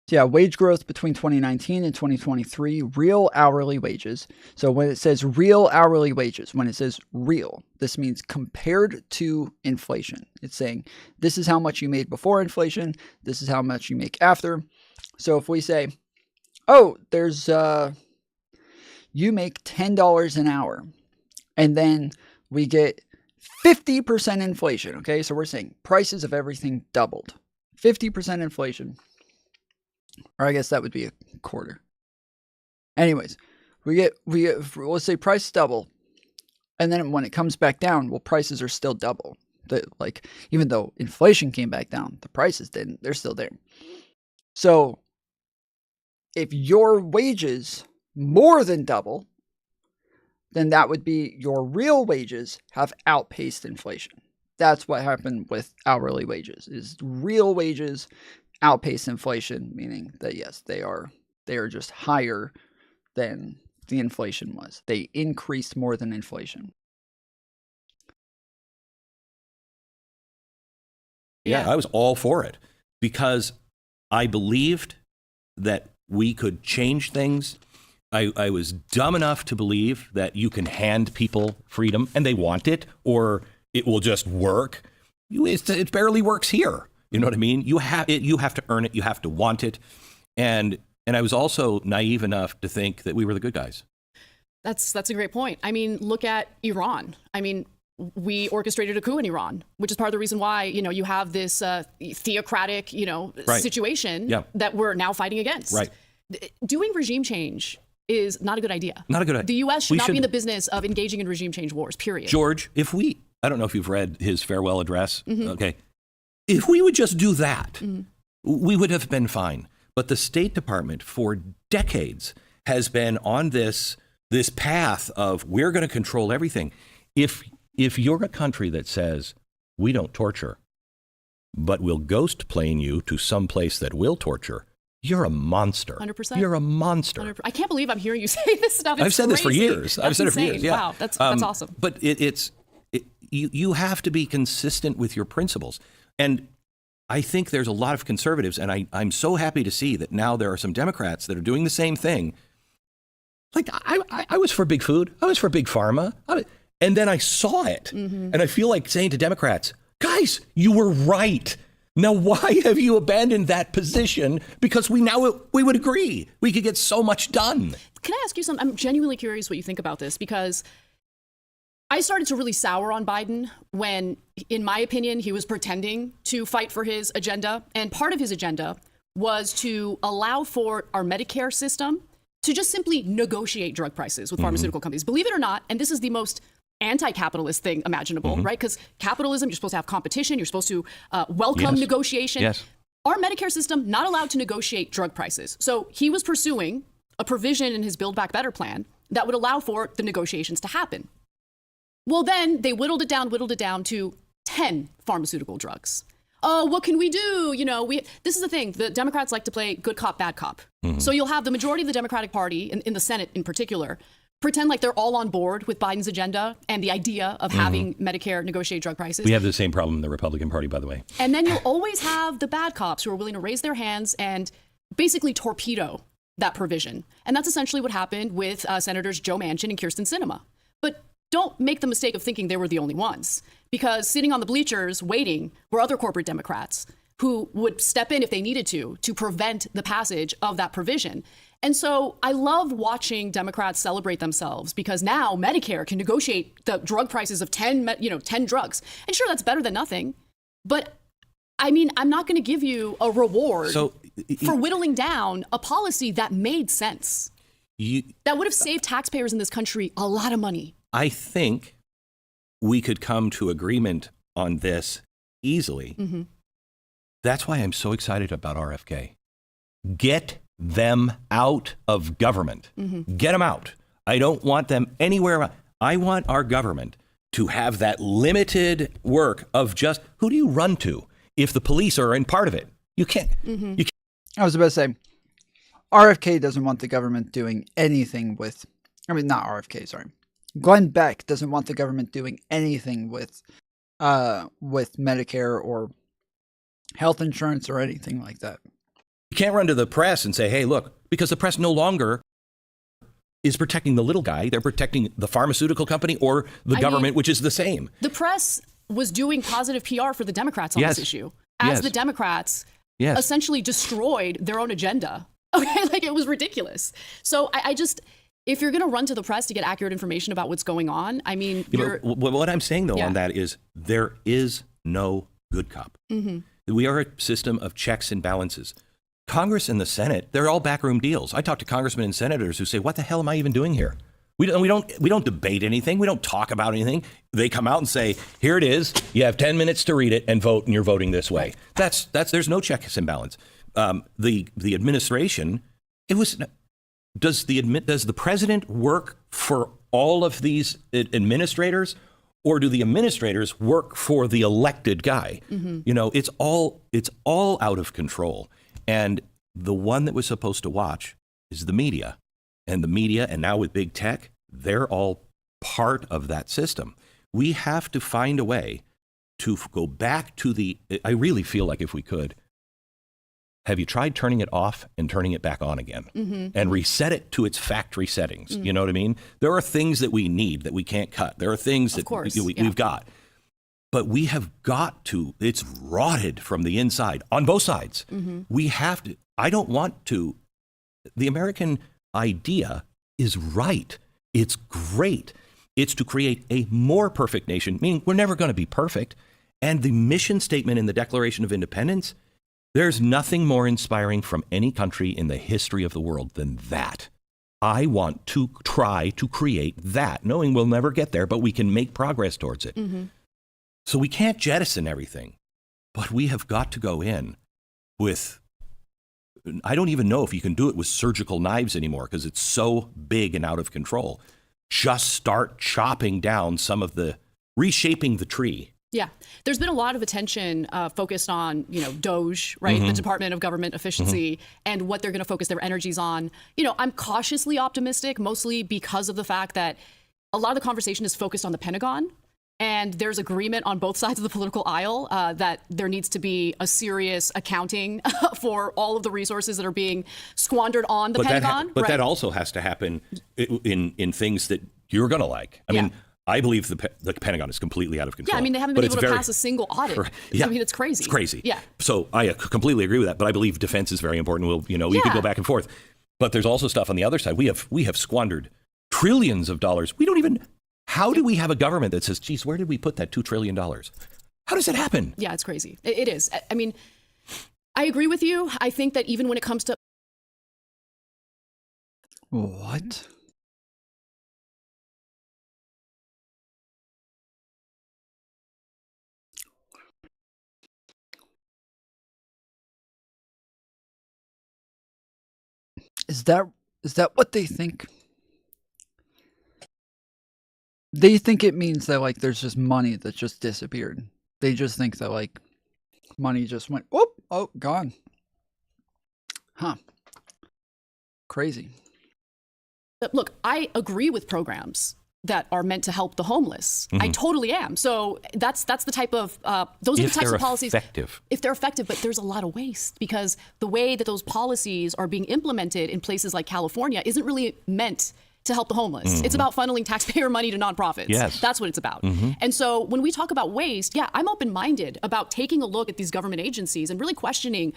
So yeah, wage growth between 2019 and 2023, real hourly wages. So when it says real hourly wages, when it says real, this means compared to inflation. It's saying this is how much you made before inflation, this is how much you make after. So if we say, oh, there's you make $10 an hour, and then we get 50% inflation, okay? So we're saying prices of everything doubled. 50% inflation. Or I guess that would be a quarter. Anyways, we get let's say price double, and then when it comes back down, well, prices are still double. Like even though inflation came back down, the prices didn't. They're still there. So if your wages more than double, then that would be your real wages have outpaced inflation. That's what happened with hourly wages. Is real wages outpace inflation, meaning that yes, they are just higher than the inflation was. They increased more than inflation. Yeah, I was all for it because I believed that we could change things. I was dumb enough to believe that you can hand people freedom and they want it, or it will just work. It barely works here. You know what I mean? You have to earn it. You have to want it. And I was also naive enough to think that we were the good guys. That's a great point. I mean, look at Iran. I mean, we orchestrated a coup in Iran, which is part of the reason why, you have this theocratic, Right. situation Yeah. that we're now fighting against. Right. Doing regime change is not a good idea. Not a good idea. The U.S. should We not be in the business of engaging in regime change wars, period. George, I don't know if you've read his farewell address. Mhm. Okay. If we would just do that, we would have been fine. But the State Department for decades has been on this path of we're going to control everything. If you're a country that says we don't torture, but we'll ghost plane you to some place that will torture, you're a monster. 100%. You're a monster. 100%. I can't believe I'm hearing you say this stuff. It's I've said this for crazy. years. I've That's said it for insane. years. Yeah. Wow, that's awesome. But you have to be consistent with your principles. And I think there's a lot of conservatives, and I'm so happy to see that now there are some Democrats that are doing the same thing. Like I was for big food. I was for big pharma. And then I saw it. And I feel like saying to Democrats, guys, you were right. Now, why have you abandoned that position? Because we would agree. We could get so much done. Can I ask you something? I'm genuinely curious what you think about this, because I started to really sour on Biden when, in my opinion, he was pretending to fight for his agenda. And part of his agenda was to allow for our Medicare system to just simply negotiate drug prices with pharmaceutical companies. Believe it or not, and this is the most anti-capitalist thing imaginable, right? Because capitalism, you're supposed to have competition. You're supposed to welcome negotiation. Yes. Our Medicare system, not allowed to negotiate drug prices. So he was pursuing a provision in his Build Back Better plan that would allow for the negotiations to happen. Well, then they whittled it down to 10 pharmaceutical drugs. Oh, what can we do? This is the thing. The Democrats like to play good cop, bad cop. So you'll have the majority of the Democratic Party, in the Senate in particular, pretend like they're all on board with Biden's agenda and the idea of having Medicare negotiate drug prices. We have the same problem in the Republican Party, by the way. And then you'll always have the bad cops who are willing to raise their hands and basically torpedo that provision. And that's essentially what happened with Senators Joe Manchin and Kyrsten Sinema. But don't make the mistake of thinking they were the only ones, because sitting on the bleachers waiting were other corporate Democrats who would step in if they needed to prevent the passage of that provision. And so I love watching Democrats celebrate themselves, because now Medicare can negotiate the drug prices of 10 drugs. And sure, that's better than nothing. But I mean, I'm not going to give you a reward for whittling down a policy that made sense. That would have saved taxpayers in this country a lot of money. I think we could come to agreement on this easily. That's why I'm so excited about RFK. Get them out of government. Get them out. I don't want them anywhere around. I want our government to have that limited work of just, who do you run to if the police are in part of it? You can't. I was about to say, RFK doesn't want the government doing anything with, not RFK, sorry. Glenn Beck doesn't want the government doing anything with Medicare or health insurance or anything like that. You can't run to the press and say, hey, look, because the press no longer is protecting the little guy. They're protecting the pharmaceutical company or the government, which is the same. The press was doing positive PR for the Democrats on this issue, as the Democrats essentially destroyed their own agenda. Okay, like, it was ridiculous. So I just, if you're going to run to the press to get accurate information about what's going on, I mean, what I'm saying, though, on that is there is no good cop. We are a system of checks and balances. Congress and the Senate, they're all backroom deals. I talk to congressmen and senators who say, what the hell am I even doing here? We don't debate anything. We don't talk about anything. They come out and say, here it is. You have 10 minutes to read it and vote, and you're voting this way. There's no checks and balance. The administration, does the president work for all of these administrators, or do the administrators work for the elected guy? It's all out of control. And the one that was supposed to watch is the media. And the media, and now with big tech, they're all part of that system. We have to find a way to go back to I really feel like, if we could, have you tried turning it off and turning it back on again and reset it to its factory settings? You know what I mean? There are things that we need that we can't cut. There are things that we've got. But we have got to, it's rotted from the inside on both sides. We have to, I don't want to, the American idea is right. It's great. It's to create a more perfect nation, meaning we're never going to be perfect. And the mission statement in the Declaration of Independence, there's nothing more inspiring from any country in the history of the world than that. I want to try to create that, knowing we'll never get there, but we can make progress towards it. So we can't jettison everything, but we have got to go in with, I don't even know if you can do it with surgical knives anymore because it's so big and out of control. Just start chopping down some of the, reshaping the tree. Yeah, there's been a lot of attention focused on, DOGE, right? The Department of Government Efficiency, and what they're going to focus their energies on. I'm cautiously optimistic, mostly because of the fact that a lot of the conversation is focused on the Pentagon. And there's agreement on both sides of the political aisle that there needs to be a serious accounting for all of the resources that are being squandered on the Pentagon. But that also has to happen in things that you're going to like. I mean, I believe the Pentagon is completely out of control. Yeah, I mean, they haven't been able to pass a single audit. Yeah, I mean, it's crazy. It's crazy. Yeah. So I completely agree with that. But I believe defense is very important. We could go back and forth. But there's also stuff on the other side. We have squandered trillions of dollars. We don't even. How do we have a government that says, geez, where did we put that $2 trillion? How does it happen? Yeah, it's crazy. It is. I mean, I agree with you. I think that even when it comes to... What? Is that what they think? They think it means that, like, there's just money that just disappeared. They just think that, like, money just went, oh, gone. Huh. Crazy. Look, I agree with programs that are meant to help the homeless. I totally am. So that's the type of, those are the types of policies. If they're effective, but there's a lot of waste because the way that those policies are being implemented in places like California isn't really meant to help the homeless. It's about funneling taxpayer money to nonprofits. Yes. That's what it's about. And so when we talk about waste, yeah, I'm open-minded about taking a look at these government agencies and really questioning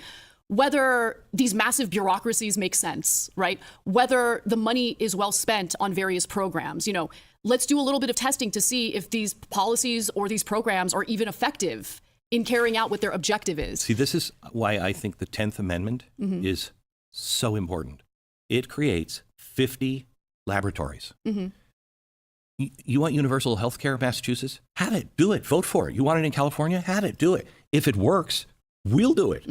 whether these massive bureaucracies make sense, right? Whether the money is well spent on various programs. Let's do a little bit of testing to see if these policies or these programs are even effective in carrying out what their objective is. See, this is why I think the 10th Amendment is so important. It creates 50 laboratories. You want universal health care in Massachusetts? Have it. Do it. Vote for it. You want it in California? Have it. Do it. If it works, we'll do it.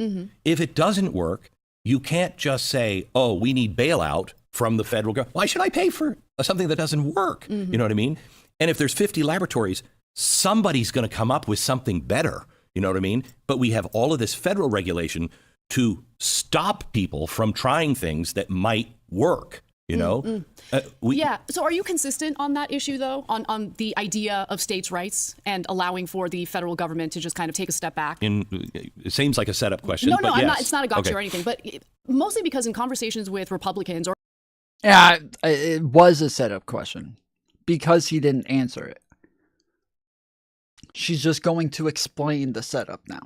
If it doesn't work, you can't just say, oh, we need bailout from the federal government. Why should I pay for something that doesn't work? You know what I mean? And if there's 50 laboratories, somebody's going to come up with something better. You know what I mean? But we have all of this federal regulation to stop people from trying things that might work. Yeah. So are you consistent on that issue, though, on the idea of states' rights and allowing for the federal government to just kind of take a step back? It seems like a setup question. No, but I'm yes. not. It's not a gotcha or anything, but mostly because in conversations with Republicans or... Yeah, it was a setup question because he didn't answer it. She's just going to explain the setup now.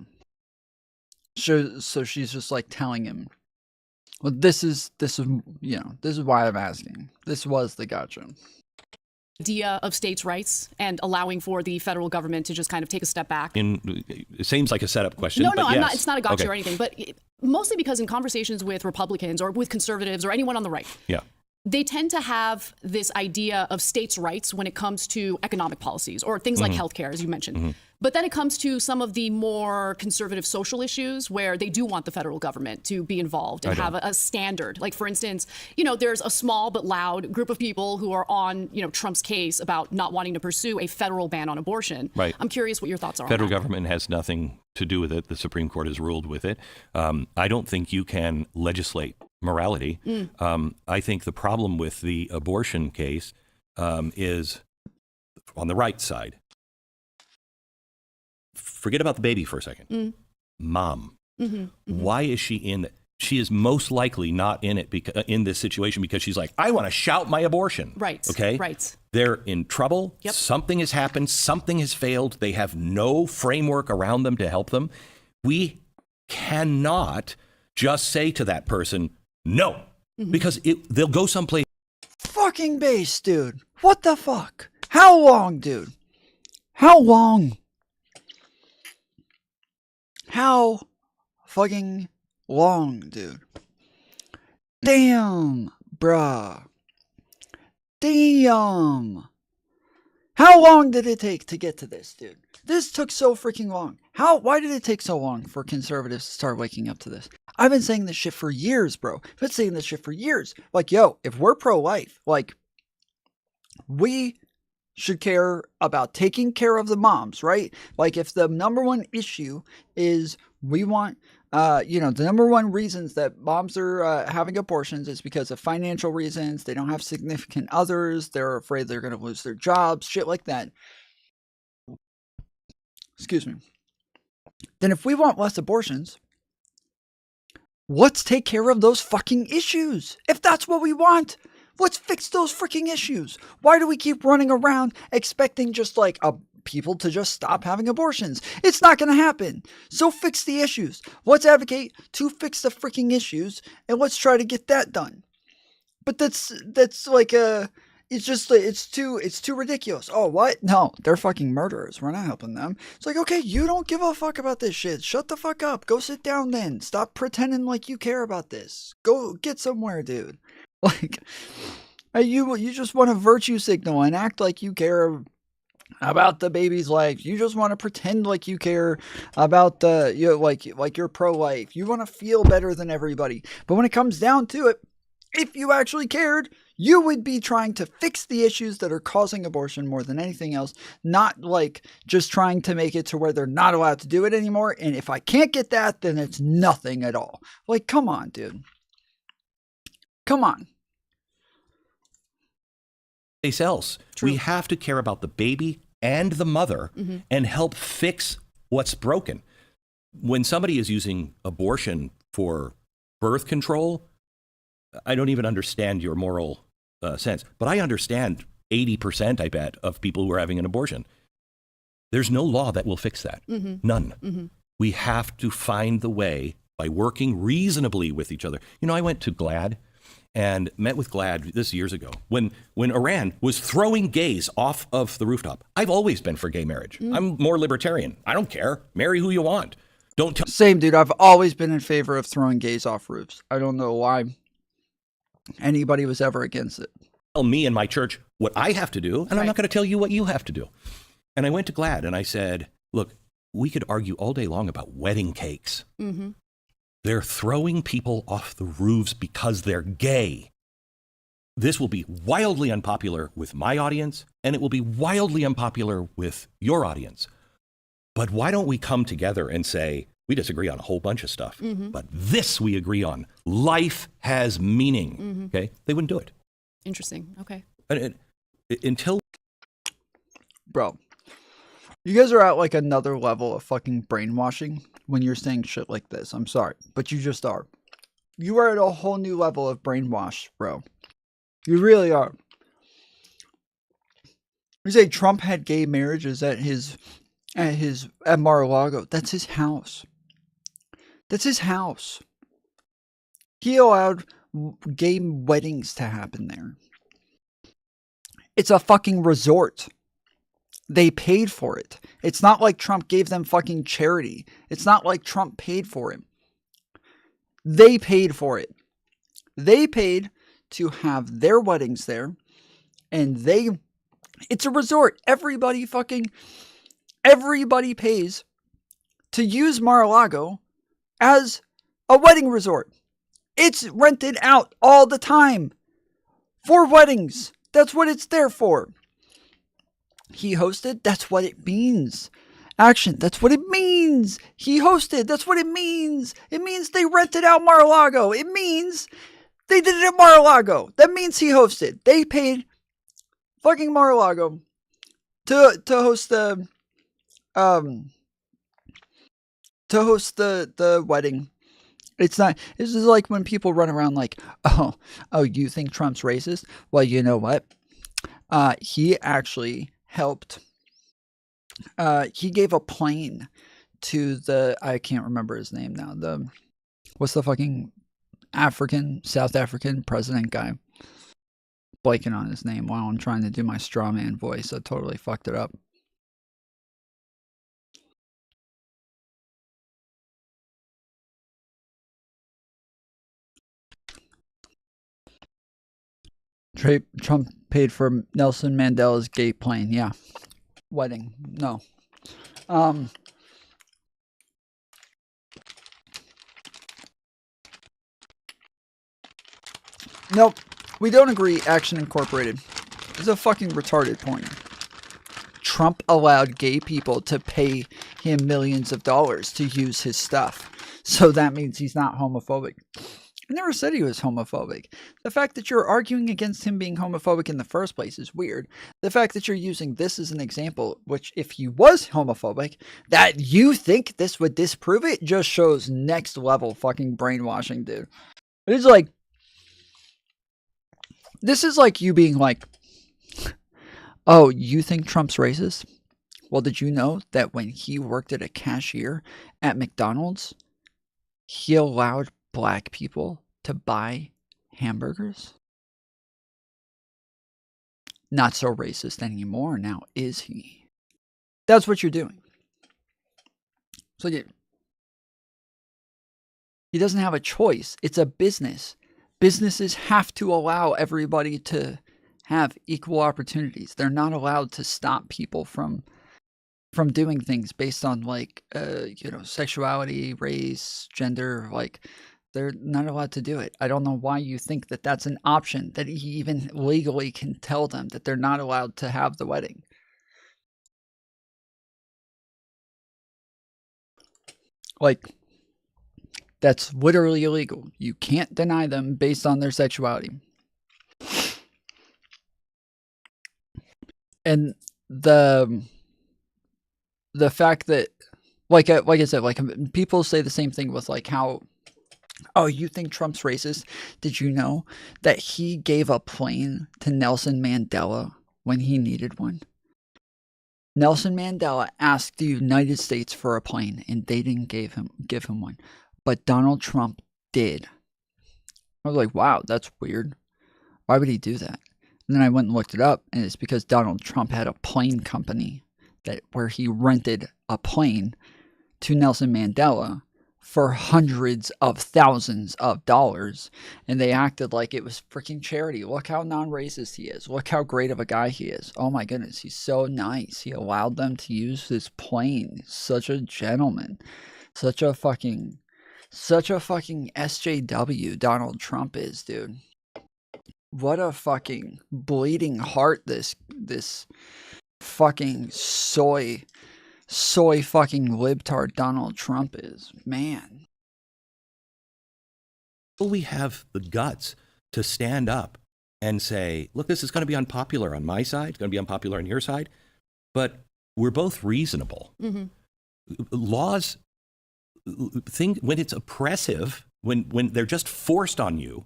So she's just like telling him, well, this is why I'm asking. This was the gotcha. Idea of states' rights and allowing for the federal government to just kind of take a step back. It seems like a setup question. No, but I'm yes. not. It's not a gotcha or anything, but mostly because in conversations with Republicans or with conservatives or anyone on the right, they tend to have this idea of states' rights when it comes to economic policies or things like healthcare, as you mentioned. But then it comes to some of the more conservative social issues where they do want the federal government to be involved and have a standard. Like, for instance, there's a small but loud group of people who are on, Trump's case about not wanting to pursue a federal ban on abortion. Right. I'm curious what your thoughts are Federal on that. government has nothing to do with it. The Supreme Court has ruled with it. I don't think you can legislate morality. I think the problem with the abortion case is on the right side. Forget about the baby for a second. Mom. Why is she in? she is most likely not in it in this situation because she's like, I want to shout my abortion. Right. Okay. Right. They're in trouble. Yep. Something has happened. Something has failed. They have no framework around them to help them. We cannot just say to that person, no, because they'll go someplace. Fucking base, dude. What the fuck? How long, dude? How long? How fucking long, dude? Damn, bruh. Damn. How long did it take to get to this, dude? This took so freaking long. Why did it take so long for conservatives to start waking up to this? I've been saying this shit for years, bro. I've been saying this shit for years. Like, yo, if we're pro-life, like, we should care about taking care of the moms, right? Like, if the number one issue is we want, the number one reasons that moms are having abortions is because of financial reasons. They don't have significant others. They're afraid they're going to lose their jobs, shit like that. Excuse me. Then if we want less abortions, let's take care of those fucking issues. If that's what we want, let's fix those freaking issues. Why do we keep running around expecting just like people to just stop having abortions? It's not going to happen. So fix the issues. Let's advocate to fix the freaking issues and let's try to get that done. But that's like it's too ridiculous. Oh, what? No, they're fucking murderers. We're not helping them. It's like, okay, you don't give a fuck about this shit. Shut the fuck up. Go sit down then. Stop pretending like you care about this. Go get somewhere, dude. Like, you just want to virtue signal and act like you care about the baby's life. You just want to pretend like you care about like you're pro-life. You want to feel better than everybody. But when it comes down to it, if you actually cared, you would be trying to fix the issues that are causing abortion more than anything else, not like just trying to make it to where they're not allowed to do it anymore. And if I can't get that, then it's nothing at all. Like, come on, dude. Come on. Else. We have to care about the baby and the mother and help fix what's broken. When somebody is using abortion for birth control, I don't even understand your moral sense, but I understand 80%, I bet, of people who are having an abortion. There's no law that will fix that. None. We have to find the way by working reasonably with each other. You know, I went to GLAAD and met with GLAAD this years ago when Iran was throwing gays off of the rooftop. I've always been for gay marriage. I'm more libertarian. I don't care. Marry who you want. Same, dude. I've always been in favor of throwing gays off roofs. I don't know why anybody was ever against it. Tell me and my church what I have to do, and I'm not going to tell you what you have to do. And I went to GLAAD and I said, look, we could argue all day long about wedding cakes. They're throwing people off the roofs because they're gay. This will be wildly unpopular with my audience, and it will be wildly unpopular with your audience. But why don't we come together and say, we disagree on a whole bunch of stuff, but this we agree on. Life has meaning. Okay? They wouldn't do it. Interesting. Okay. Until... Bro, you guys are at like another level of fucking brainwashing when you're saying shit like this. I'm sorry, but you just are. You are at a whole new level of brainwash, bro. You really are. You say Trump had gay marriages at Mar-a-Lago. That's his house. That's his house. He allowed gay weddings to happen there. It's a fucking resort. They paid for it. It's not like Trump gave them fucking charity. It's not like Trump paid for it. They paid for it. They paid to have their weddings there. And it's a resort. Everybody pays to use Mar-a-Lago as a wedding resort. It's rented out all the time for weddings. That's what it's there for. He hosted, that's what it means. Action, that's what it means. He hosted, that's what it means. It means they rented out Mar-a-Lago. It means they did it at Mar-a-Lago. That means he hosted. They paid fucking Mar-a-Lago to host the wedding It's not. This is like when people run around like, oh, you think Trump's racist? Well, you know what? He actually helped. He gave a plane to I can't remember his name now. What's the fucking South African president guy? Blanking on his name while I'm trying to do my straw man voice. I totally fucked it up. Trump paid for Nelson Mandela's gay plane. Yeah. Wedding. No. Nope. We don't agree. Action Incorporated is a fucking retarded point. Trump allowed gay people to pay him millions of dollars to use his stuff. So that means he's not homophobic. I never said he was homophobic. The fact that you're arguing against him being homophobic in the first place is weird. The fact that you're using this as an example, which if he was homophobic, that you think this would disprove it, just shows next level fucking brainwashing, dude. It's like, this is like you being like, oh, you think Trump's racist? Well, did you know that when he worked at a cashier at McDonald's, he allowed black people to buy hamburgers? Not so racist anymore now, is he? That's what you're doing. So he doesn't have a choice. It's a business. Businesses have to allow everybody to have equal opportunities. They're not allowed to stop people from doing things based on like sexuality, race, gender. Like, they're not allowed to do it. I don't know why you think that that's an option, that he even legally can tell them that they're not allowed to have the wedding. Like, that's literally illegal. You can't deny them based on their sexuality. And the fact that, like I said, like people say the same thing with like how, oh, you think Trump's racist? Did you know that he gave a plane to Nelson Mandela when he needed one? Nelson Mandela asked the United States for a plane, and they didn't give him one. But Donald Trump did. I was like, wow, that's weird. Why would he do that? And then I went and looked it up, and it's because Donald Trump had a plane company where he rented a plane to Nelson Mandela for hundreds of thousands of dollars, and they acted like it was freaking charity. Look how non-racist he is. Look how great of a guy he is. Oh my goodness, he's so nice. He allowed them to use his plane. Such a gentleman. Such a fucking SJW Donald Trump is, dude. What a fucking bleeding heart this fucking soy fucking libtard Donald Trump is. Man. We have the guts to stand up and say, look, this is going to be unpopular on my side. It's going to be unpopular on your side. But we're both reasonable. Mm-hmm. Laws, when it's oppressive, when they're just forced on you,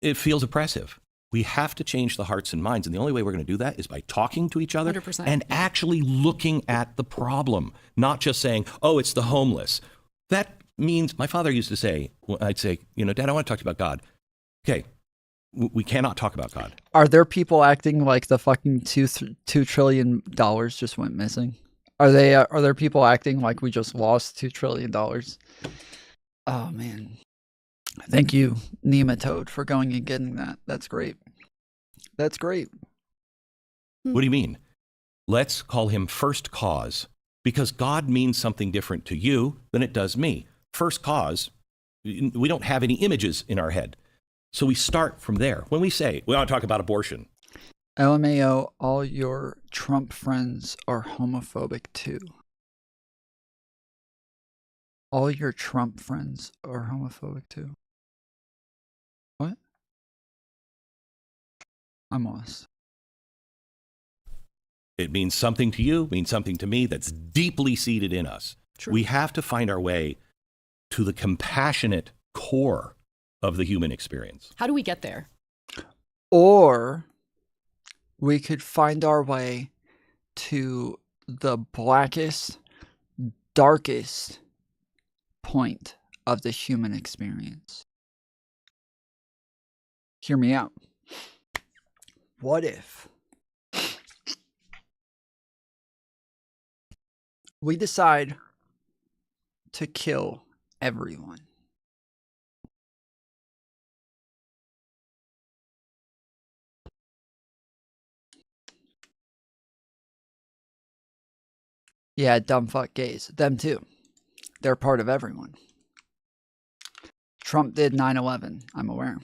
it feels oppressive. We have to change the hearts and minds. And the only way we're going to do that is by talking to each other 100%. And actually looking at the problem, not just saying, oh, it's the homeless. That means, my father used to say, I'd say, Dad, I want to talk to you about God. Okay, we cannot talk about God. Are there people acting like the fucking $2 trillion just went missing? Are there people acting like we just lost $2 trillion? Oh, man. Thank you, Nematode, for going and getting that. That's great. That's great. What do you mean? Let's call him first cause, because God means something different to you than it does me. First cause, we don't have any images in our head. So we start from there. When we say, we want to talk about abortion. LMAO, all your Trump friends are homophobic too. All your Trump friends are homophobic too. What? I'm lost. It means something to you, means something to me that's deeply seated in us. True. We have to find our way to the compassionate core of the human experience. How do we get there? Or we could find our way to the blackest, darkest point of the human experience. Hear me out. What if we decide to kill everyone? Yeah, dumb fuck gays. Them too. They're part of everyone. Trump did 9/11. I'm aware.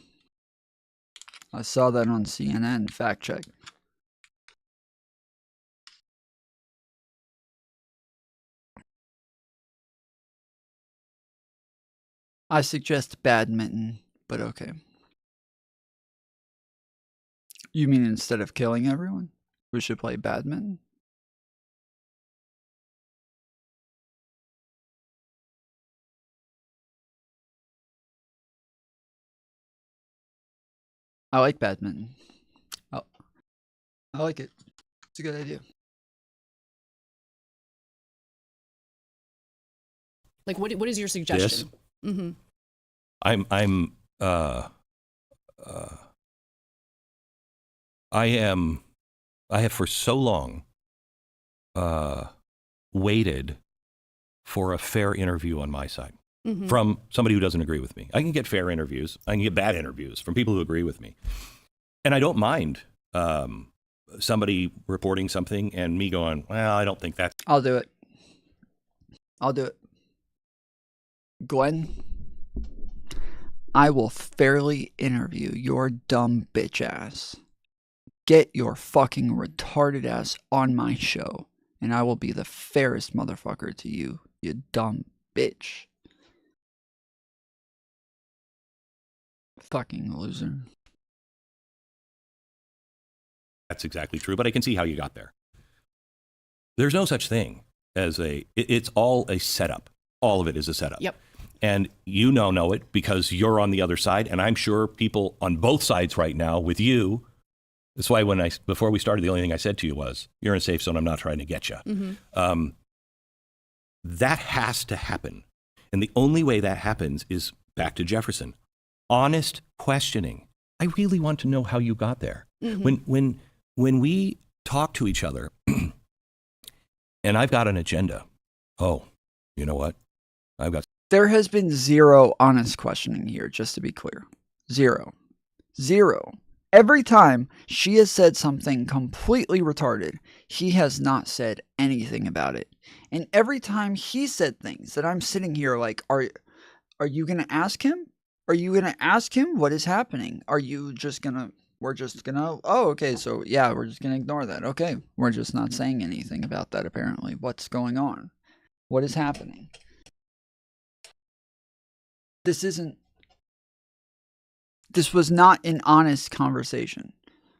I saw that on CNN. Fact check. I suggest badminton, but okay. You mean instead of killing everyone, we should play badminton? I like badminton. Oh, I like it. It's a good idea. Like, what is your suggestion? Mm-hmm. I have for so long waited for a fair interview on my side from somebody who doesn't agree with me. I can get fair interviews. I can get bad interviews from people who agree with me. And I don't mind somebody reporting something and me going, well, I don't think that's... I'll do it. I'll do it. Glenn, I will fairly interview your dumb bitch ass. Get your fucking retarded ass on my show, and I will be the fairest motherfucker to you, you dumb bitch. Fucking loser. That's exactly true, but I can see how you got there. There's no such thing as it's all a setup. All of it is a setup. Yep. And you know it because you're on the other side, and I'm sure people on both sides right now with you. That's why before we started, the only thing I said to you was, you're in a safe zone, I'm not trying to get you. Mm-hmm. That has to happen. And the only way that happens is back to Jefferson. Honest questioning. I really want to know how you got there. Mm-hmm. When we talk to each other, and I've got an agenda. Oh, you know what? There has been zero honest questioning here, just to be clear. Zero. Every time she has said something completely retarded, he has not said anything about it. And every time he said things that I'm sitting here like, are you going to ask him? Are you going to ask him what is happening? Are you just going to, oh, okay, so yeah, we're just going to ignore that. Okay, we're just not saying anything about that apparently. What's going on? What is happening? This was not an honest conversation.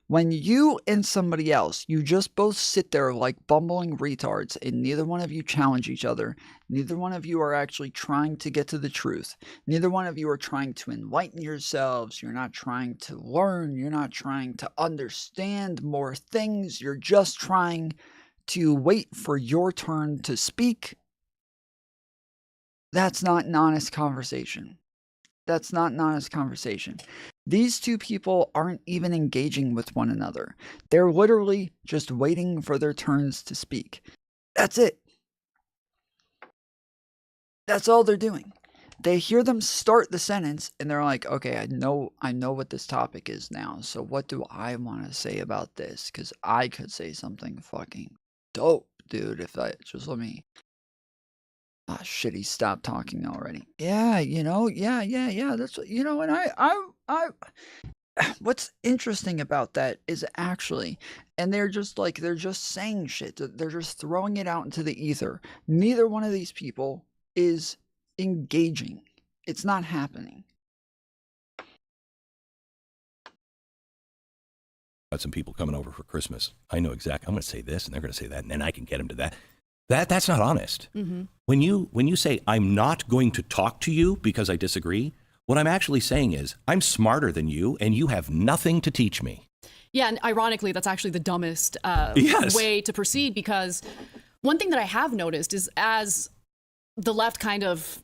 When you and somebody else, you just both sit there like bumbling retards and neither one of you challenge each other. Neither one of you are actually trying to get to the truth. Neither one of you are trying to enlighten yourselves. You're not trying to learn. You're not trying to understand more things. You're just trying to wait for your turn to speak. That's not an honest conversation. That's not an honest conversation. These two people aren't even engaging with one another. They're literally just waiting for their turns to speak. That's it. That's all they're doing. They hear them start the sentence and they're like, okay, I know what this topic is now. So what do I want to say about this? Because I could say something fucking dope, dude. If I just let me. Ah, shit, he stopped talking already. Yeah, yeah. That's, and I what's interesting about that is actually, and they're just saying shit. They're just throwing it out into the ether. Neither one of these people is engaging. It's not happening. Got some people coming over for Christmas. I know exactly. I'm going to say this, and they're going to say that, and then I can get them to that. That's not honest. Mm-hmm. When you say, I'm not going to talk to you because I disagree, What I'm actually saying is, I'm smarter than you, and you have nothing to teach me. Yeah, and ironically, that's actually the dumbest Yes. way to proceed, because one thing that I have noticed is as the left kind of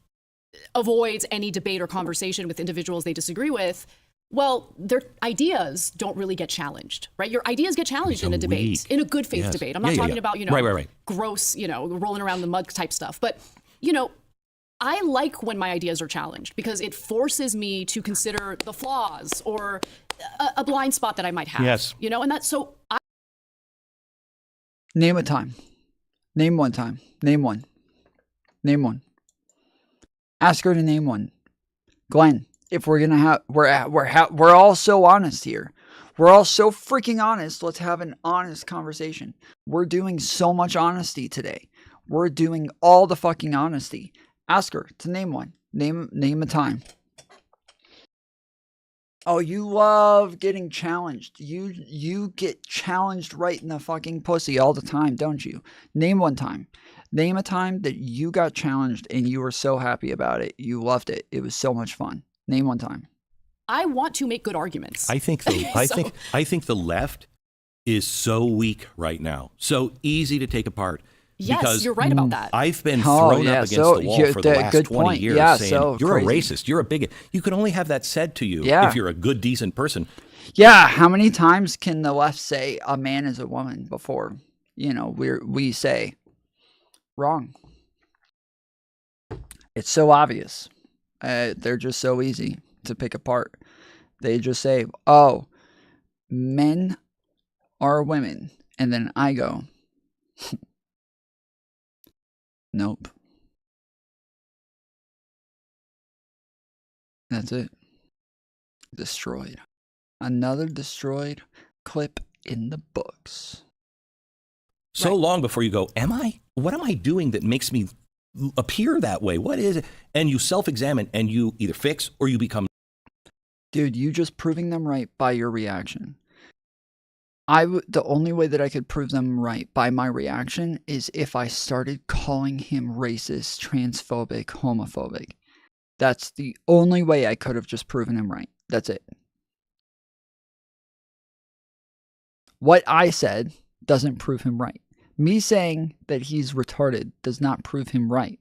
avoids any debate or conversation with individuals they disagree with, well, their ideas don't really get challenged, right? Your ideas get challenged in a debate, in a good faith Yes. debate. I'm not talking about, Right. gross, rolling around the mud type stuff. But, I like when my ideas are challenged because it forces me to consider the flaws or a blind spot that I might have. Yes. And that's so. Name a time. Name one time. Name one. Name one. Ask her to name one. Glenn, if we're gonna have, we're all so honest here. We're all so freaking honest. Let's have an honest conversation. We're doing so much honesty today. We're doing all the fucking honesty. Ask her to name one. Name a time. Oh, you love getting challenged. You get challenged right in the fucking pussy all the time, don't you? Name one time. Name a time that you got challenged and you were so happy about it. You loved it. It was so much fun. Name one time. I want to make good arguments. I think the left is so weak right now. So easy to take apart. Yes, because you're right about that. I've been thrown up against the wall for the last 20 years saying, you're a racist, you're a bigot. You can only have that said to you if you're a good, decent person. Yeah, how many times can the left say a man is a woman before, we say wrong? It's so obvious. They're just so easy to pick apart. They just say, oh, men are women. And then I go, nope. That's it. Destroyed. Another destroyed clip in the books. So long before you go, what am I doing that makes me appear that way? What is it? And you self-examine and you either fix or you become. Dude, you just proving them right by your reaction. The only way that I could prove them right by my reaction is if I started calling him racist, transphobic, homophobic. That's the only way I could have just proven him right. That's it. What I said doesn't prove him right. Me saying that he's retarded does not prove him right.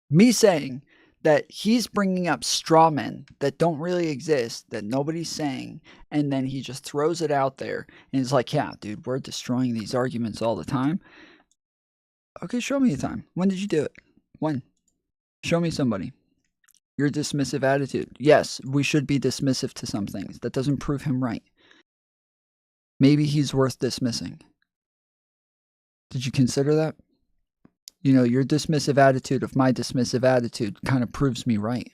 Me saying that he's bringing up straw men that don't really exist, that nobody's saying, and then he just throws it out there, and he's like, yeah, dude, we're destroying these arguments all the time. Okay, show me a time. When did you do it? When? Show me somebody. Your dismissive attitude. Yes, we should be dismissive to some things. That doesn't prove him right. Maybe he's worth dismissing. Did you consider that? Your dismissive attitude of my dismissive attitude kind of proves me right.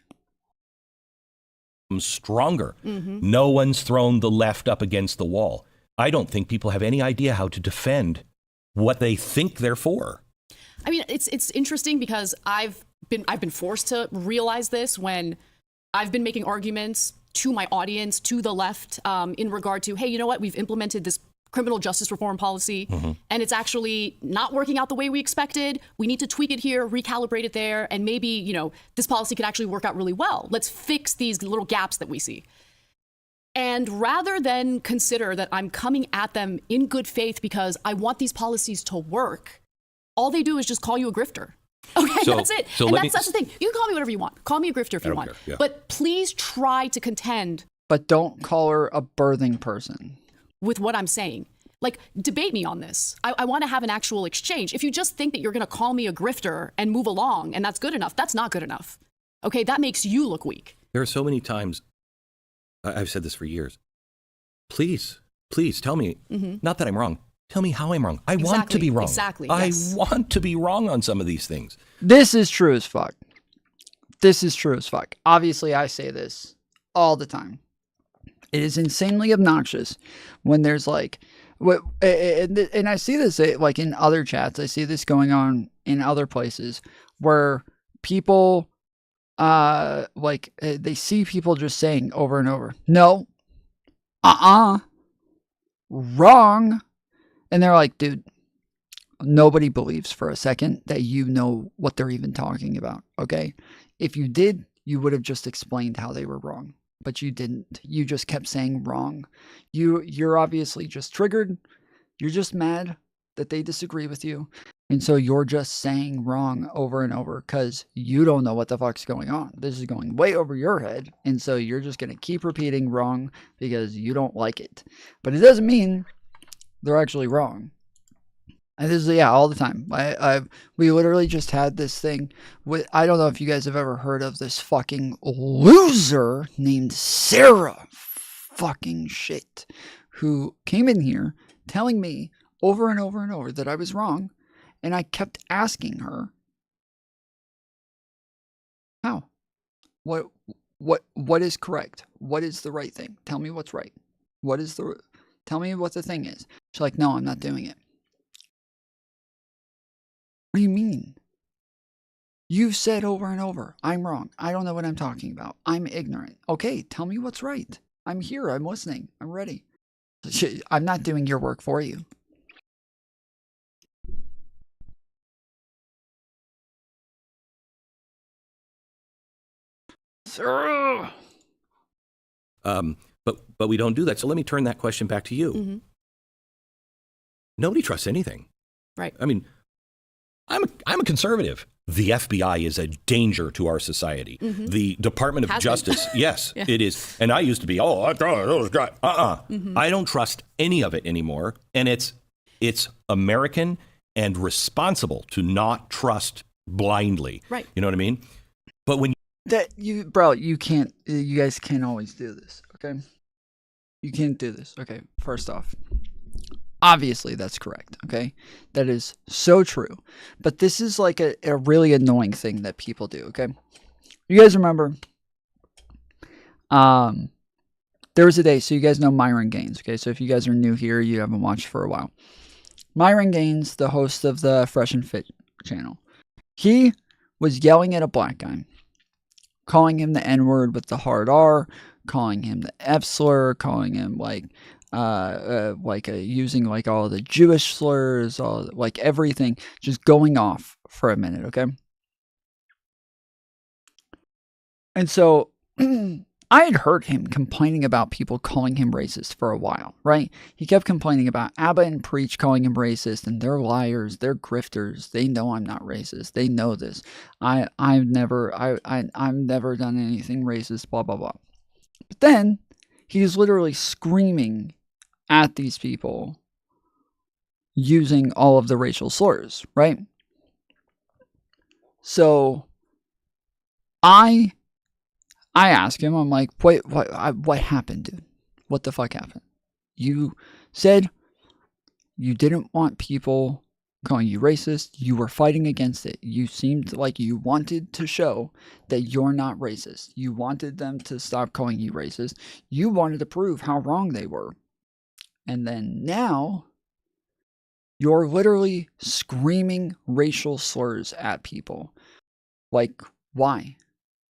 Stronger. No one's thrown the left up against the wall. I don't think people have any idea how to defend what they think they're for. I mean, it's interesting because I've been forced to realize this when I've been making arguments to my audience, to the left, in regard to, hey, you know what? We've implemented this criminal justice reform policy, and it's actually not working out the way we expected. We need to tweak it here, recalibrate it there, and maybe, this policy could actually work out really well. Let's fix these little gaps that we see. And rather than consider that I'm coming at them in good faith because I want these policies to work, all they do is just call you a grifter. Okay, that's it. So and that's the thing. You can call me whatever you want. Call me a grifter if you want. Care, yeah. But please try to contend. But don't call her a birthing person. With what I'm saying. Like, debate me on this. I want to have an actual exchange. If you just think that you're going to call me a grifter and move along and that's good enough, that's not good enough. Okay, that makes you look weak. There are so many times, I've said this for years, please tell me, not that I'm wrong, tell me how I'm wrong. I want to be wrong. Exactly. I Yes. want to be wrong on some of these things. This is true as fuck. Obviously, I say this all the time. It is insanely obnoxious when there's and I see this like in other chats. I see this going on in other places where people, they see people just saying over and over, no, wrong. And they're like, dude, nobody believes for a second that you know what they're even talking about, okay? If you did, you would have just explained how they were wrong. But you didn't. You just kept saying wrong. You're obviously just triggered. You're just mad that they disagree with you. And so you're just saying wrong over and over because you don't know what the fuck's going on. This is going way over your head. And so you're just going to keep repeating wrong because you don't like it. But it doesn't mean they're actually wrong. And this is, yeah, all the time. We literally just had this thing with, I don't know if you guys have ever heard of this fucking loser named Sarah fucking shit, who came in here telling me over and over and over that I was wrong. And I kept asking her, how? What is correct? What is the right thing? Tell me what's right. Tell me what the thing is. She's like, no, I'm not doing it. What do you mean? You've said over and over, I'm wrong. I don't know what I'm talking about. I'm ignorant. Okay, tell me what's right. I'm here. I'm listening. I'm ready. I'm not doing your work for you. Sir. But we don't do that. So let me turn that question back to you. Mm-hmm. Nobody trusts anything. Right. I mean, I'm a conservative. The FBI is a danger to our society. Mm-hmm. The Department of Justice, yes, Yeah. it is. And I used to be, I trust those guys. Mm-hmm. I don't trust any of it anymore. And it's American and responsible to not trust blindly. Right. You know what I mean? But when you guys can't always do this, okay? You can't do this. Okay, first off, obviously that's correct, okay? That is so true. But this is like a really annoying thing that people do, okay? You guys remember, there was a day, so you guys know Myron Gaines, okay? So if you guys are new here, you haven't watched for a while. Myron Gaines, the host of the Fresh and Fit channel, he was yelling at a black guy, calling him the N-word with the hard R, calling him the F slur, calling him using like all the Jewish slurs, all like everything, just going off for a minute, okay? And so I had heard him complaining about people calling him racist for a while, right? He kept complaining about Abba and Preach calling him racist, and they're liars, they're grifters. They know I'm not racist. They know this. I've never done anything racist, blah blah blah. But then he's literally screaming at these people using all of the racial slurs, right? So I ask him, I'm like, what happened, dude? What the fuck happened? You said you didn't want people calling you racist. You were fighting against it. You seemed like you wanted to show that you're not racist. You wanted them to stop calling you racist. You wanted to prove how wrong they were. And then now you're literally screaming racial slurs at people. Like, why?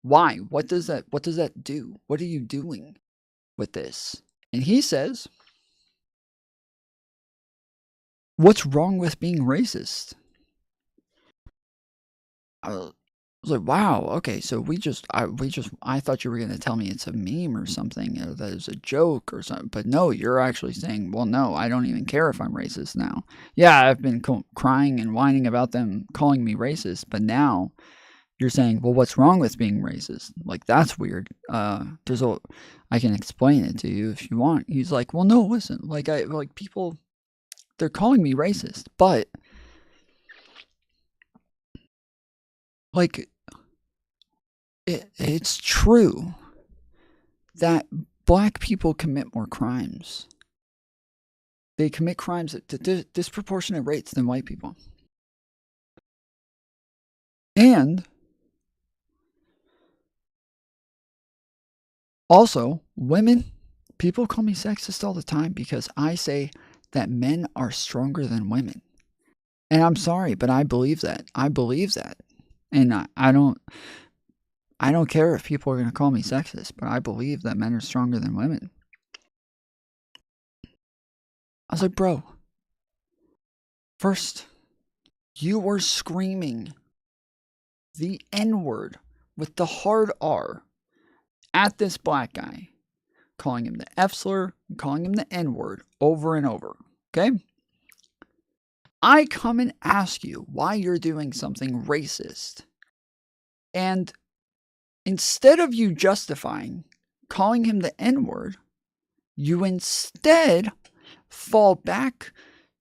Why? What does that do? What are you doing with this? And he says, what's wrong with being racist? I was like, wow, okay, so I thought you were going to tell me it's a meme or something, or that it's a joke or something, but no, you're actually saying, well, no, I don't even care if I'm racist now. Yeah, I've been crying and whining about them calling me racist, but now you're saying, well, what's wrong with being racist? Like, that's weird. I can explain it to you if you want. He's like, well, no, listen, people, they're calling me racist, but it's true that black people commit more crimes. They commit crimes at disproportionate rates than white people. And also, women, people call me sexist all the time because I say that men are stronger than women. And I'm sorry, but I believe that. I believe that. And I don't care if people are going to call me sexist, but I believe that men are stronger than women. I was like, bro, first, you were screaming the N-word with the hard R at this black guy, calling him the F slur, and calling him the N word over and over. Okay? I come and ask you why you're doing something racist. And instead of you justifying calling him the N word, you instead fall back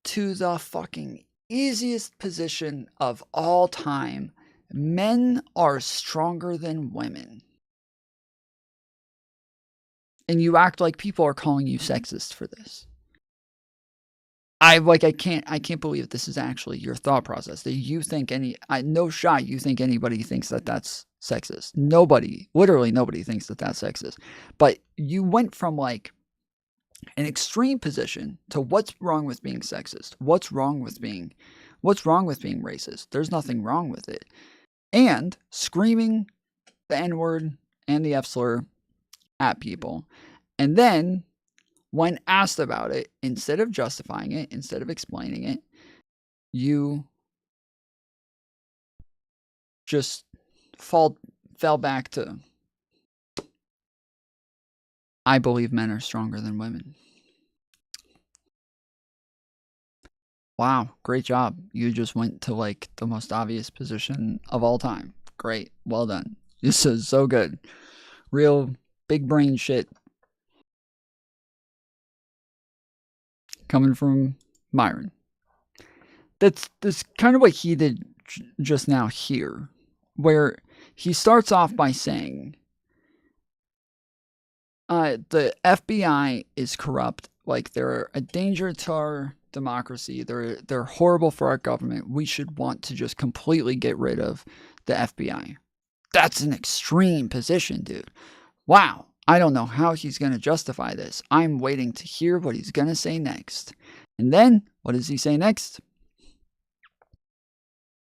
to the fucking easiest position of all time. Men are stronger than women. And you act like people are calling you sexist for this. I can't believe this is actually your thought process. That you think no shot you think anybody thinks that that's sexist. Nobody, literally nobody thinks that that's sexist. But you went from like an extreme position to what's wrong with being sexist? What's wrong with being racist? There's nothing wrong with it. And screaming the N-word and the F-slur at people. And then, when asked about it, instead of justifying it, instead of explaining it, you just fell back to, I believe men are stronger than women. Wow, great job. You just went to like the most obvious position of all time. Great, well done. This is so good. Real big brain shit. Coming from Myron. That's kind of what he did just now here, where he starts off by saying, the FBI is corrupt, like they're a danger to our democracy, they're horrible for our government, we should want to just completely get rid of the FBI. That's an extreme position, dude. Wow. I don't know how he's going to justify this. I'm waiting to hear what he's going to say next. And then, what does he say next?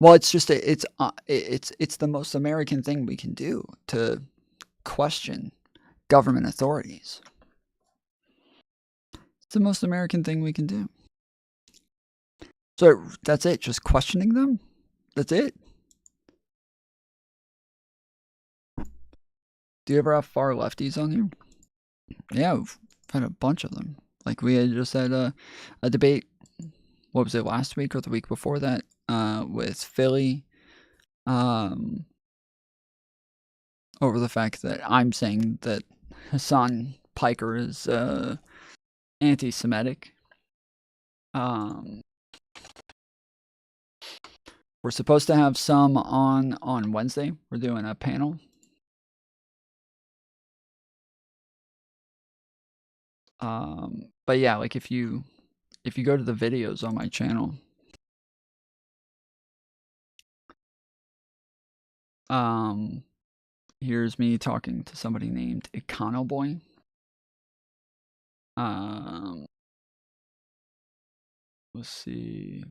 Well, it's just it's the most American thing we can do to question government authorities. It's the most American thing we can do. So that's it. Just questioning them. That's it. Do you ever have far lefties on here? Yeah, we've had a bunch of them. Like we had just had a debate, what was it, last week or the week before that, with Philly, over the fact that I'm saying that Hassan Piker is anti-Semitic. We're supposed to have some on Wednesday. We're doing a panel. But yeah, like if you go to the videos on my channel, here's me talking to somebody named Econoboy. Let's see.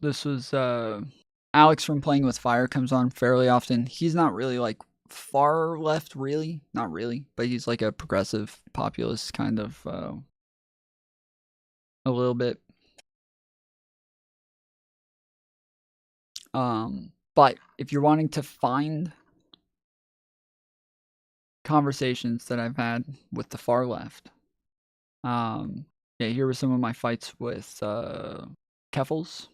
This was Alex from Playing with Fire comes on fairly often. He's not really like far left, really, not really, but he's like a progressive populist kind of a little bit. But if you're wanting to find conversations that I've had with the far left, yeah, here were some of my fights with Keffels.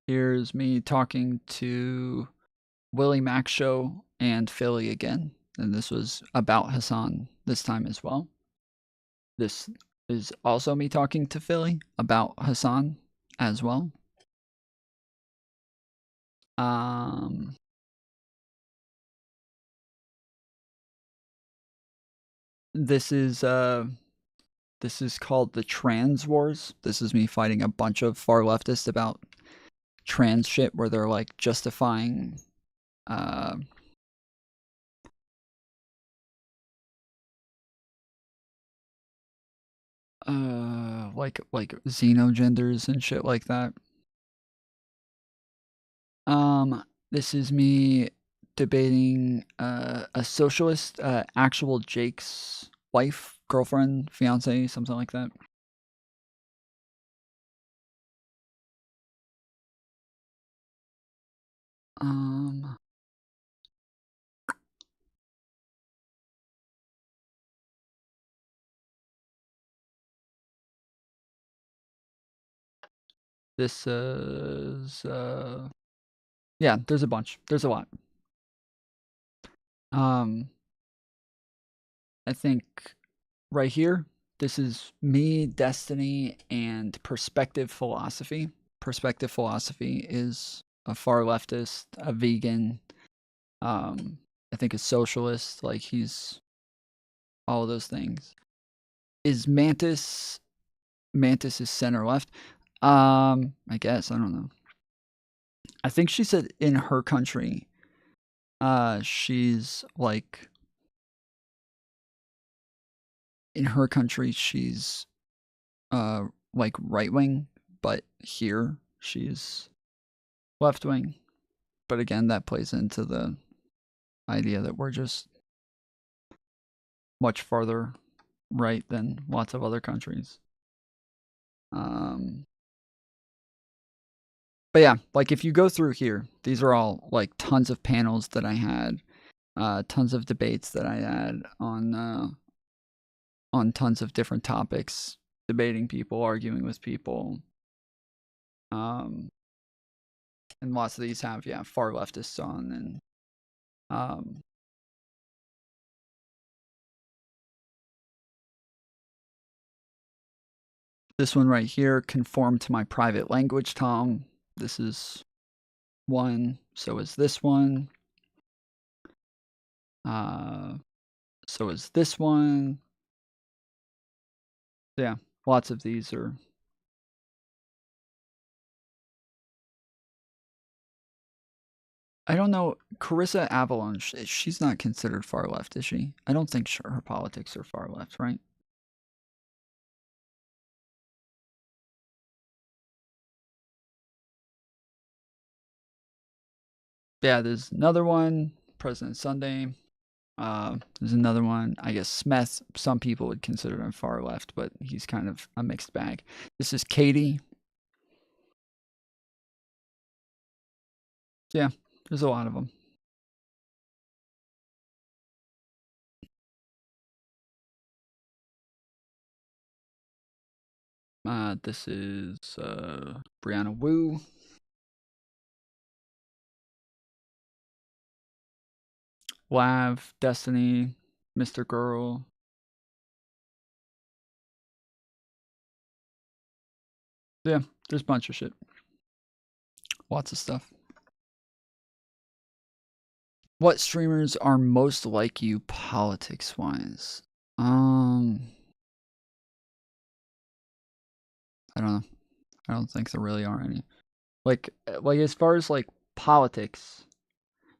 Here's me talking to Willie Mack Show and Philly again, and this was about Hassan this time as well. This is also me talking to Philly about Hassan as well. This is called the Trans Wars. This is me fighting a bunch of far leftists about trans shit, where they're like justifying like xenogenders and shit like that. This is me debating a socialist, actual Jake's wife, girlfriend, fiance, something like that. This is yeah, there's a bunch. There's a lot. I think right here, this is me, Destiny, and perspective philosophy. Perspective philosophy is a far leftist, a vegan, I think a socialist, like he's all of those things. Is Mantis is center left? I guess, I don't know. I think she said in her country, she's like, in her country, she's like right wing, but here she's left wing. But again, that plays into the idea that we're just much farther right than lots of other countries. But yeah, like if you go through here, these are all like tons of panels that I had, tons of debates that I had on tons of different topics, debating people, arguing with people. And lots of these have, yeah, far leftists on, and this one right here, conform to my private language, Tom. This is one. So is this one. So is this one. Yeah, lots of these are. I don't know. Carissa Avalon, she's not considered far left, is she? I don't think her politics are far left, right? Yeah, there's another one, President Sunday. There's another one, I guess Smith. Some people would consider him far left, but he's kind of a mixed bag. This is Katie. So yeah, there's a lot of them. This is Brianna Wu. Lav, Destiny, Mr. Girl. Yeah, there's a bunch of shit. Lots of stuff. What streamers are most like you politics-wise? I don't know. I don't think there really are any. Like as far as like politics,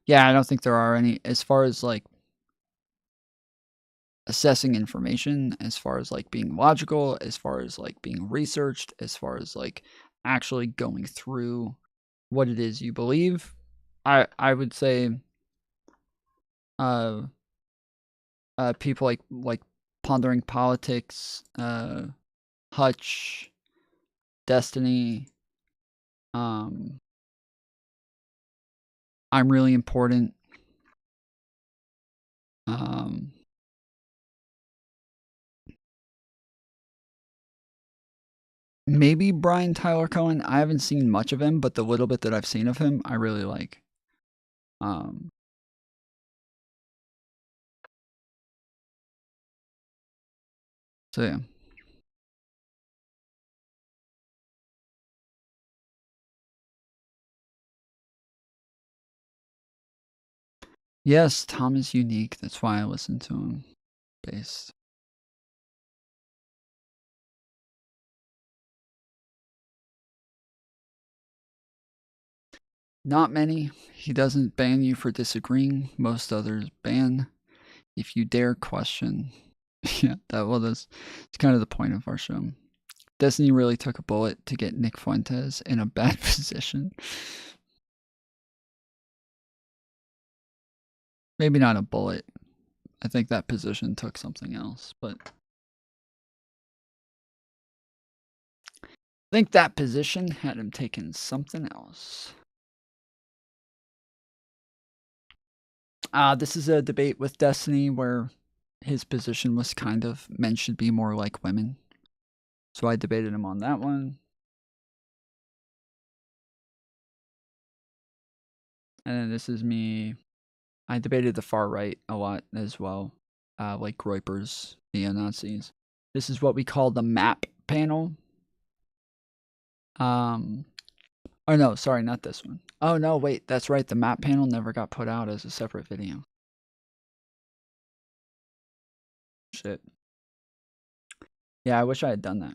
yeah, I don't think there are any. As far as like assessing information, as far as like being logical, as far as like being researched, as far as like actually going through what it is you believe, I would say people like Pondering Politics, Hutch, Destiny, I'm Really Important, maybe Brian Tyler Cohen. I haven't seen much of him, but the little bit that I've seen of him, I really like. So yeah. Yes, Tom is unique. That's why I listen to him. Based. Not many. He doesn't ban you for disagreeing. Most others ban if you dare question. Yeah, that's kind of the point of our show. Destiny really took a bullet to get Nick Fuentes in a bad position. Maybe not a bullet. I think that position took something else, but I think that position had him taking something else. This is a debate with Destiny where his position was kind of men should be more like women. So I debated him on that one. And then this is me. I debated the far right a lot as well, like Groypers, neo-Nazis. This is what we call the map panel. Oh no, sorry, not this one. Oh no, wait, that's right. The map panel never got put out as a separate video. Shit. Yeah, I wish I had done that.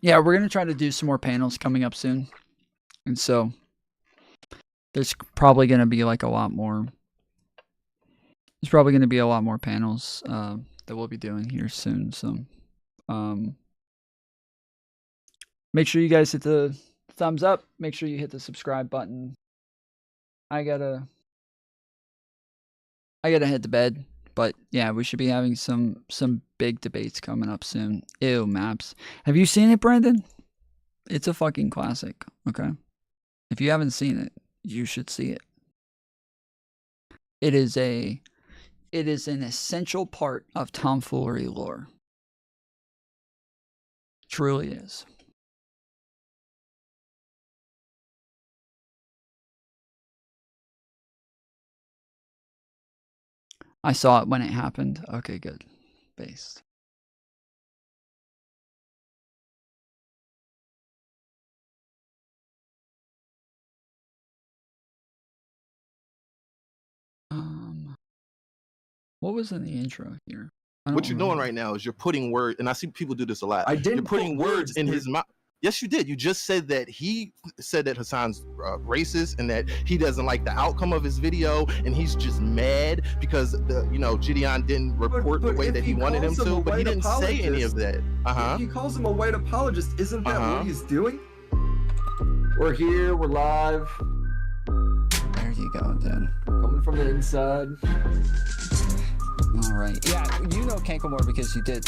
Yeah, we're going to try to do some more panels coming up soon. And so there's probably going to be like a lot more. There's probably going to be a lot more panels that we'll be doing here soon. So make sure you guys hit the thumbs up. Make sure you hit the subscribe button. I gotta head to bed. But yeah, we should be having some big debates coming up soon. Ew, maps. Have you seen it, Brandon? It's a fucking classic, okay? If you haven't seen it, you should see it. It is an essential part of tomfoolery lore. Truly is. I saw it when it happened. Okay, good. Based. What was in the intro here? What you're doing right now is you're putting words, and I see people do this a lot. You're putting words in his mouth. Yes, you did. You just said that he said that Hassan's racist and that he doesn't like the outcome of his video, and he's just mad because Gideon didn't report the way that he wanted him to, but he didn't say any of that. If he calls him a white apologist, isn't that what he's doing? We're here. We're live. There you go, dude. Coming from the inside. All right. Yeah, you know Kankamore because you did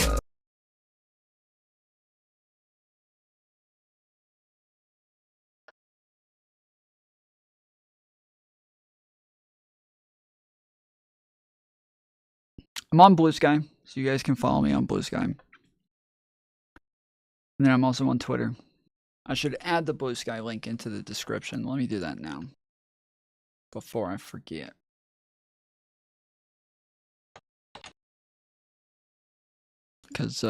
I'm on Blue Sky, so you guys can follow me on Blue Sky. And then I'm also on Twitter. I should add the Blue Sky link into the description. Let me do that now before I forget. Because,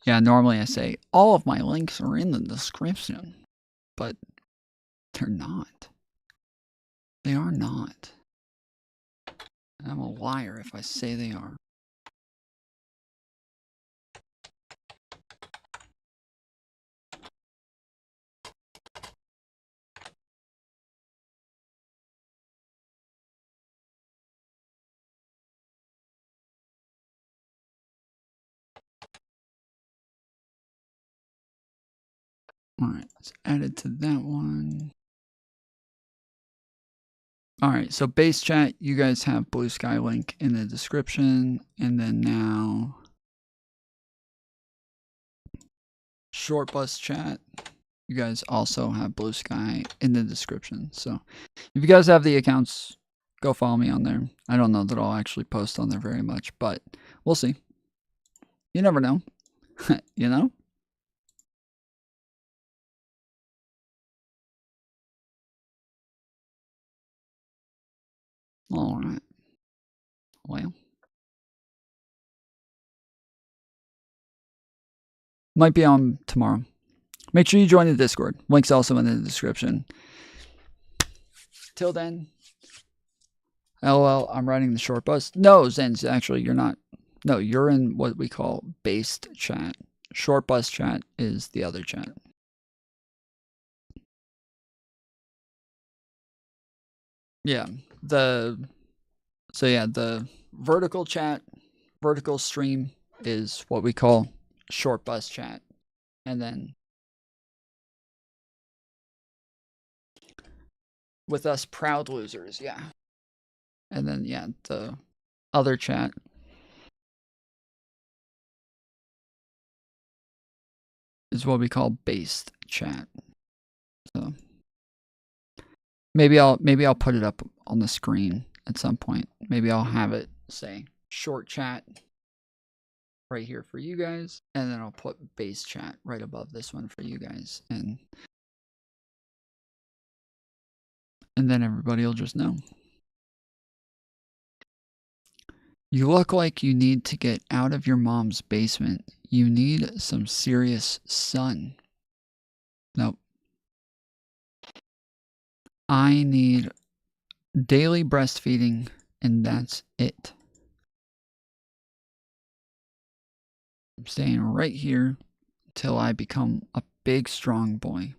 yeah, normally I say all of my links are in the description, but they're not. They are not. And I'm a liar if I say they are. Alright, let's add it to that one. Alright, so base chat, you guys have Blue Sky link in the description. And then now, short bus chat, you guys also have Blue Sky in the description. So if you guys have the accounts, go follow me on there. I don't know that I'll actually post on there very much, but we'll see. You never know. You know? All right. Well. Might be on tomorrow. Make sure you join the Discord. Link's also in the description. Till then, LOL, I'm writing the short bus. No, Zenz, actually, you're not. No, you're in what we call based chat. Short bus chat is the other chat. Yeah, the vertical chat, vertical stream is what we call short bus chat. And then with us proud losers, yeah. And then, yeah, the other chat is what we call based chat. So maybe I'll put it up on the screen at some point. Maybe I'll have it say short chat right here for you guys, and then I'll put base chat right above this one for you guys, and then everybody will just know. You look like you need to get out of your mom's basement. You need some serious sun. Nope. I need daily breastfeeding, and that's it. I'm staying right here until I become a big, strong boy.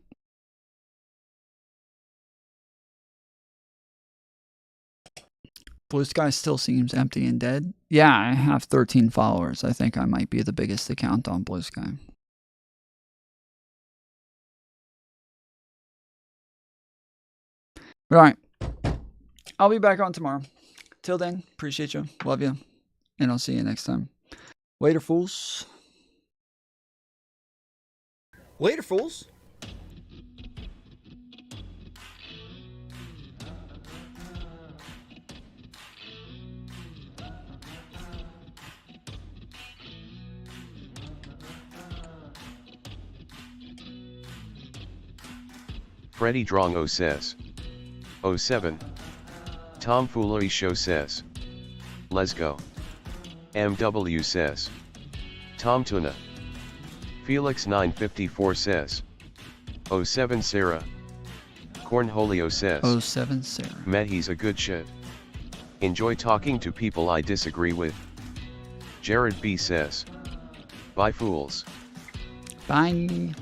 Blue Sky still seems empty and dead. Yeah, I have 13 followers. I think I might be the biggest account on Blue Sky. All right. I'll be back on tomorrow. Till then, appreciate you. Love you. And I'll see you next time. Later, fools. Later, fools. Freddie Drongo says. 07. Tom Foolery Show says. Let's go. MW says. Tom Tuna. Felix 954 says. 07 Sarah. Cornholio says. 07 Sarah. Met he's a good shit. Enjoy talking to people I disagree with. Jared B says. Bye fools. Bye.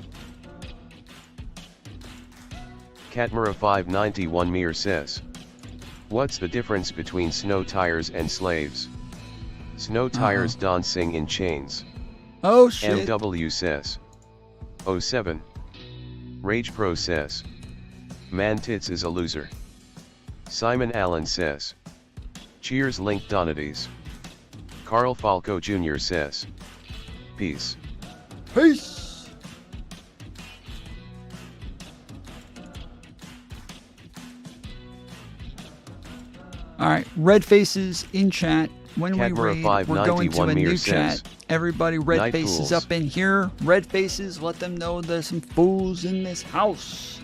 Katmara 591 Mir says. What's the difference between snow tires and slaves? Snow tires dancing in chains. Oh shit. MW says. 07. Rage Pro says. Man tits is a loser. Simon Allen says. Cheers Link Donades. Carl Falco Jr. says. Peace. Peace. All right, red faces in chat. When we raid, we're going to a new chat. Everybody, red faces up in here. Red faces, let them know there's some fools in this house.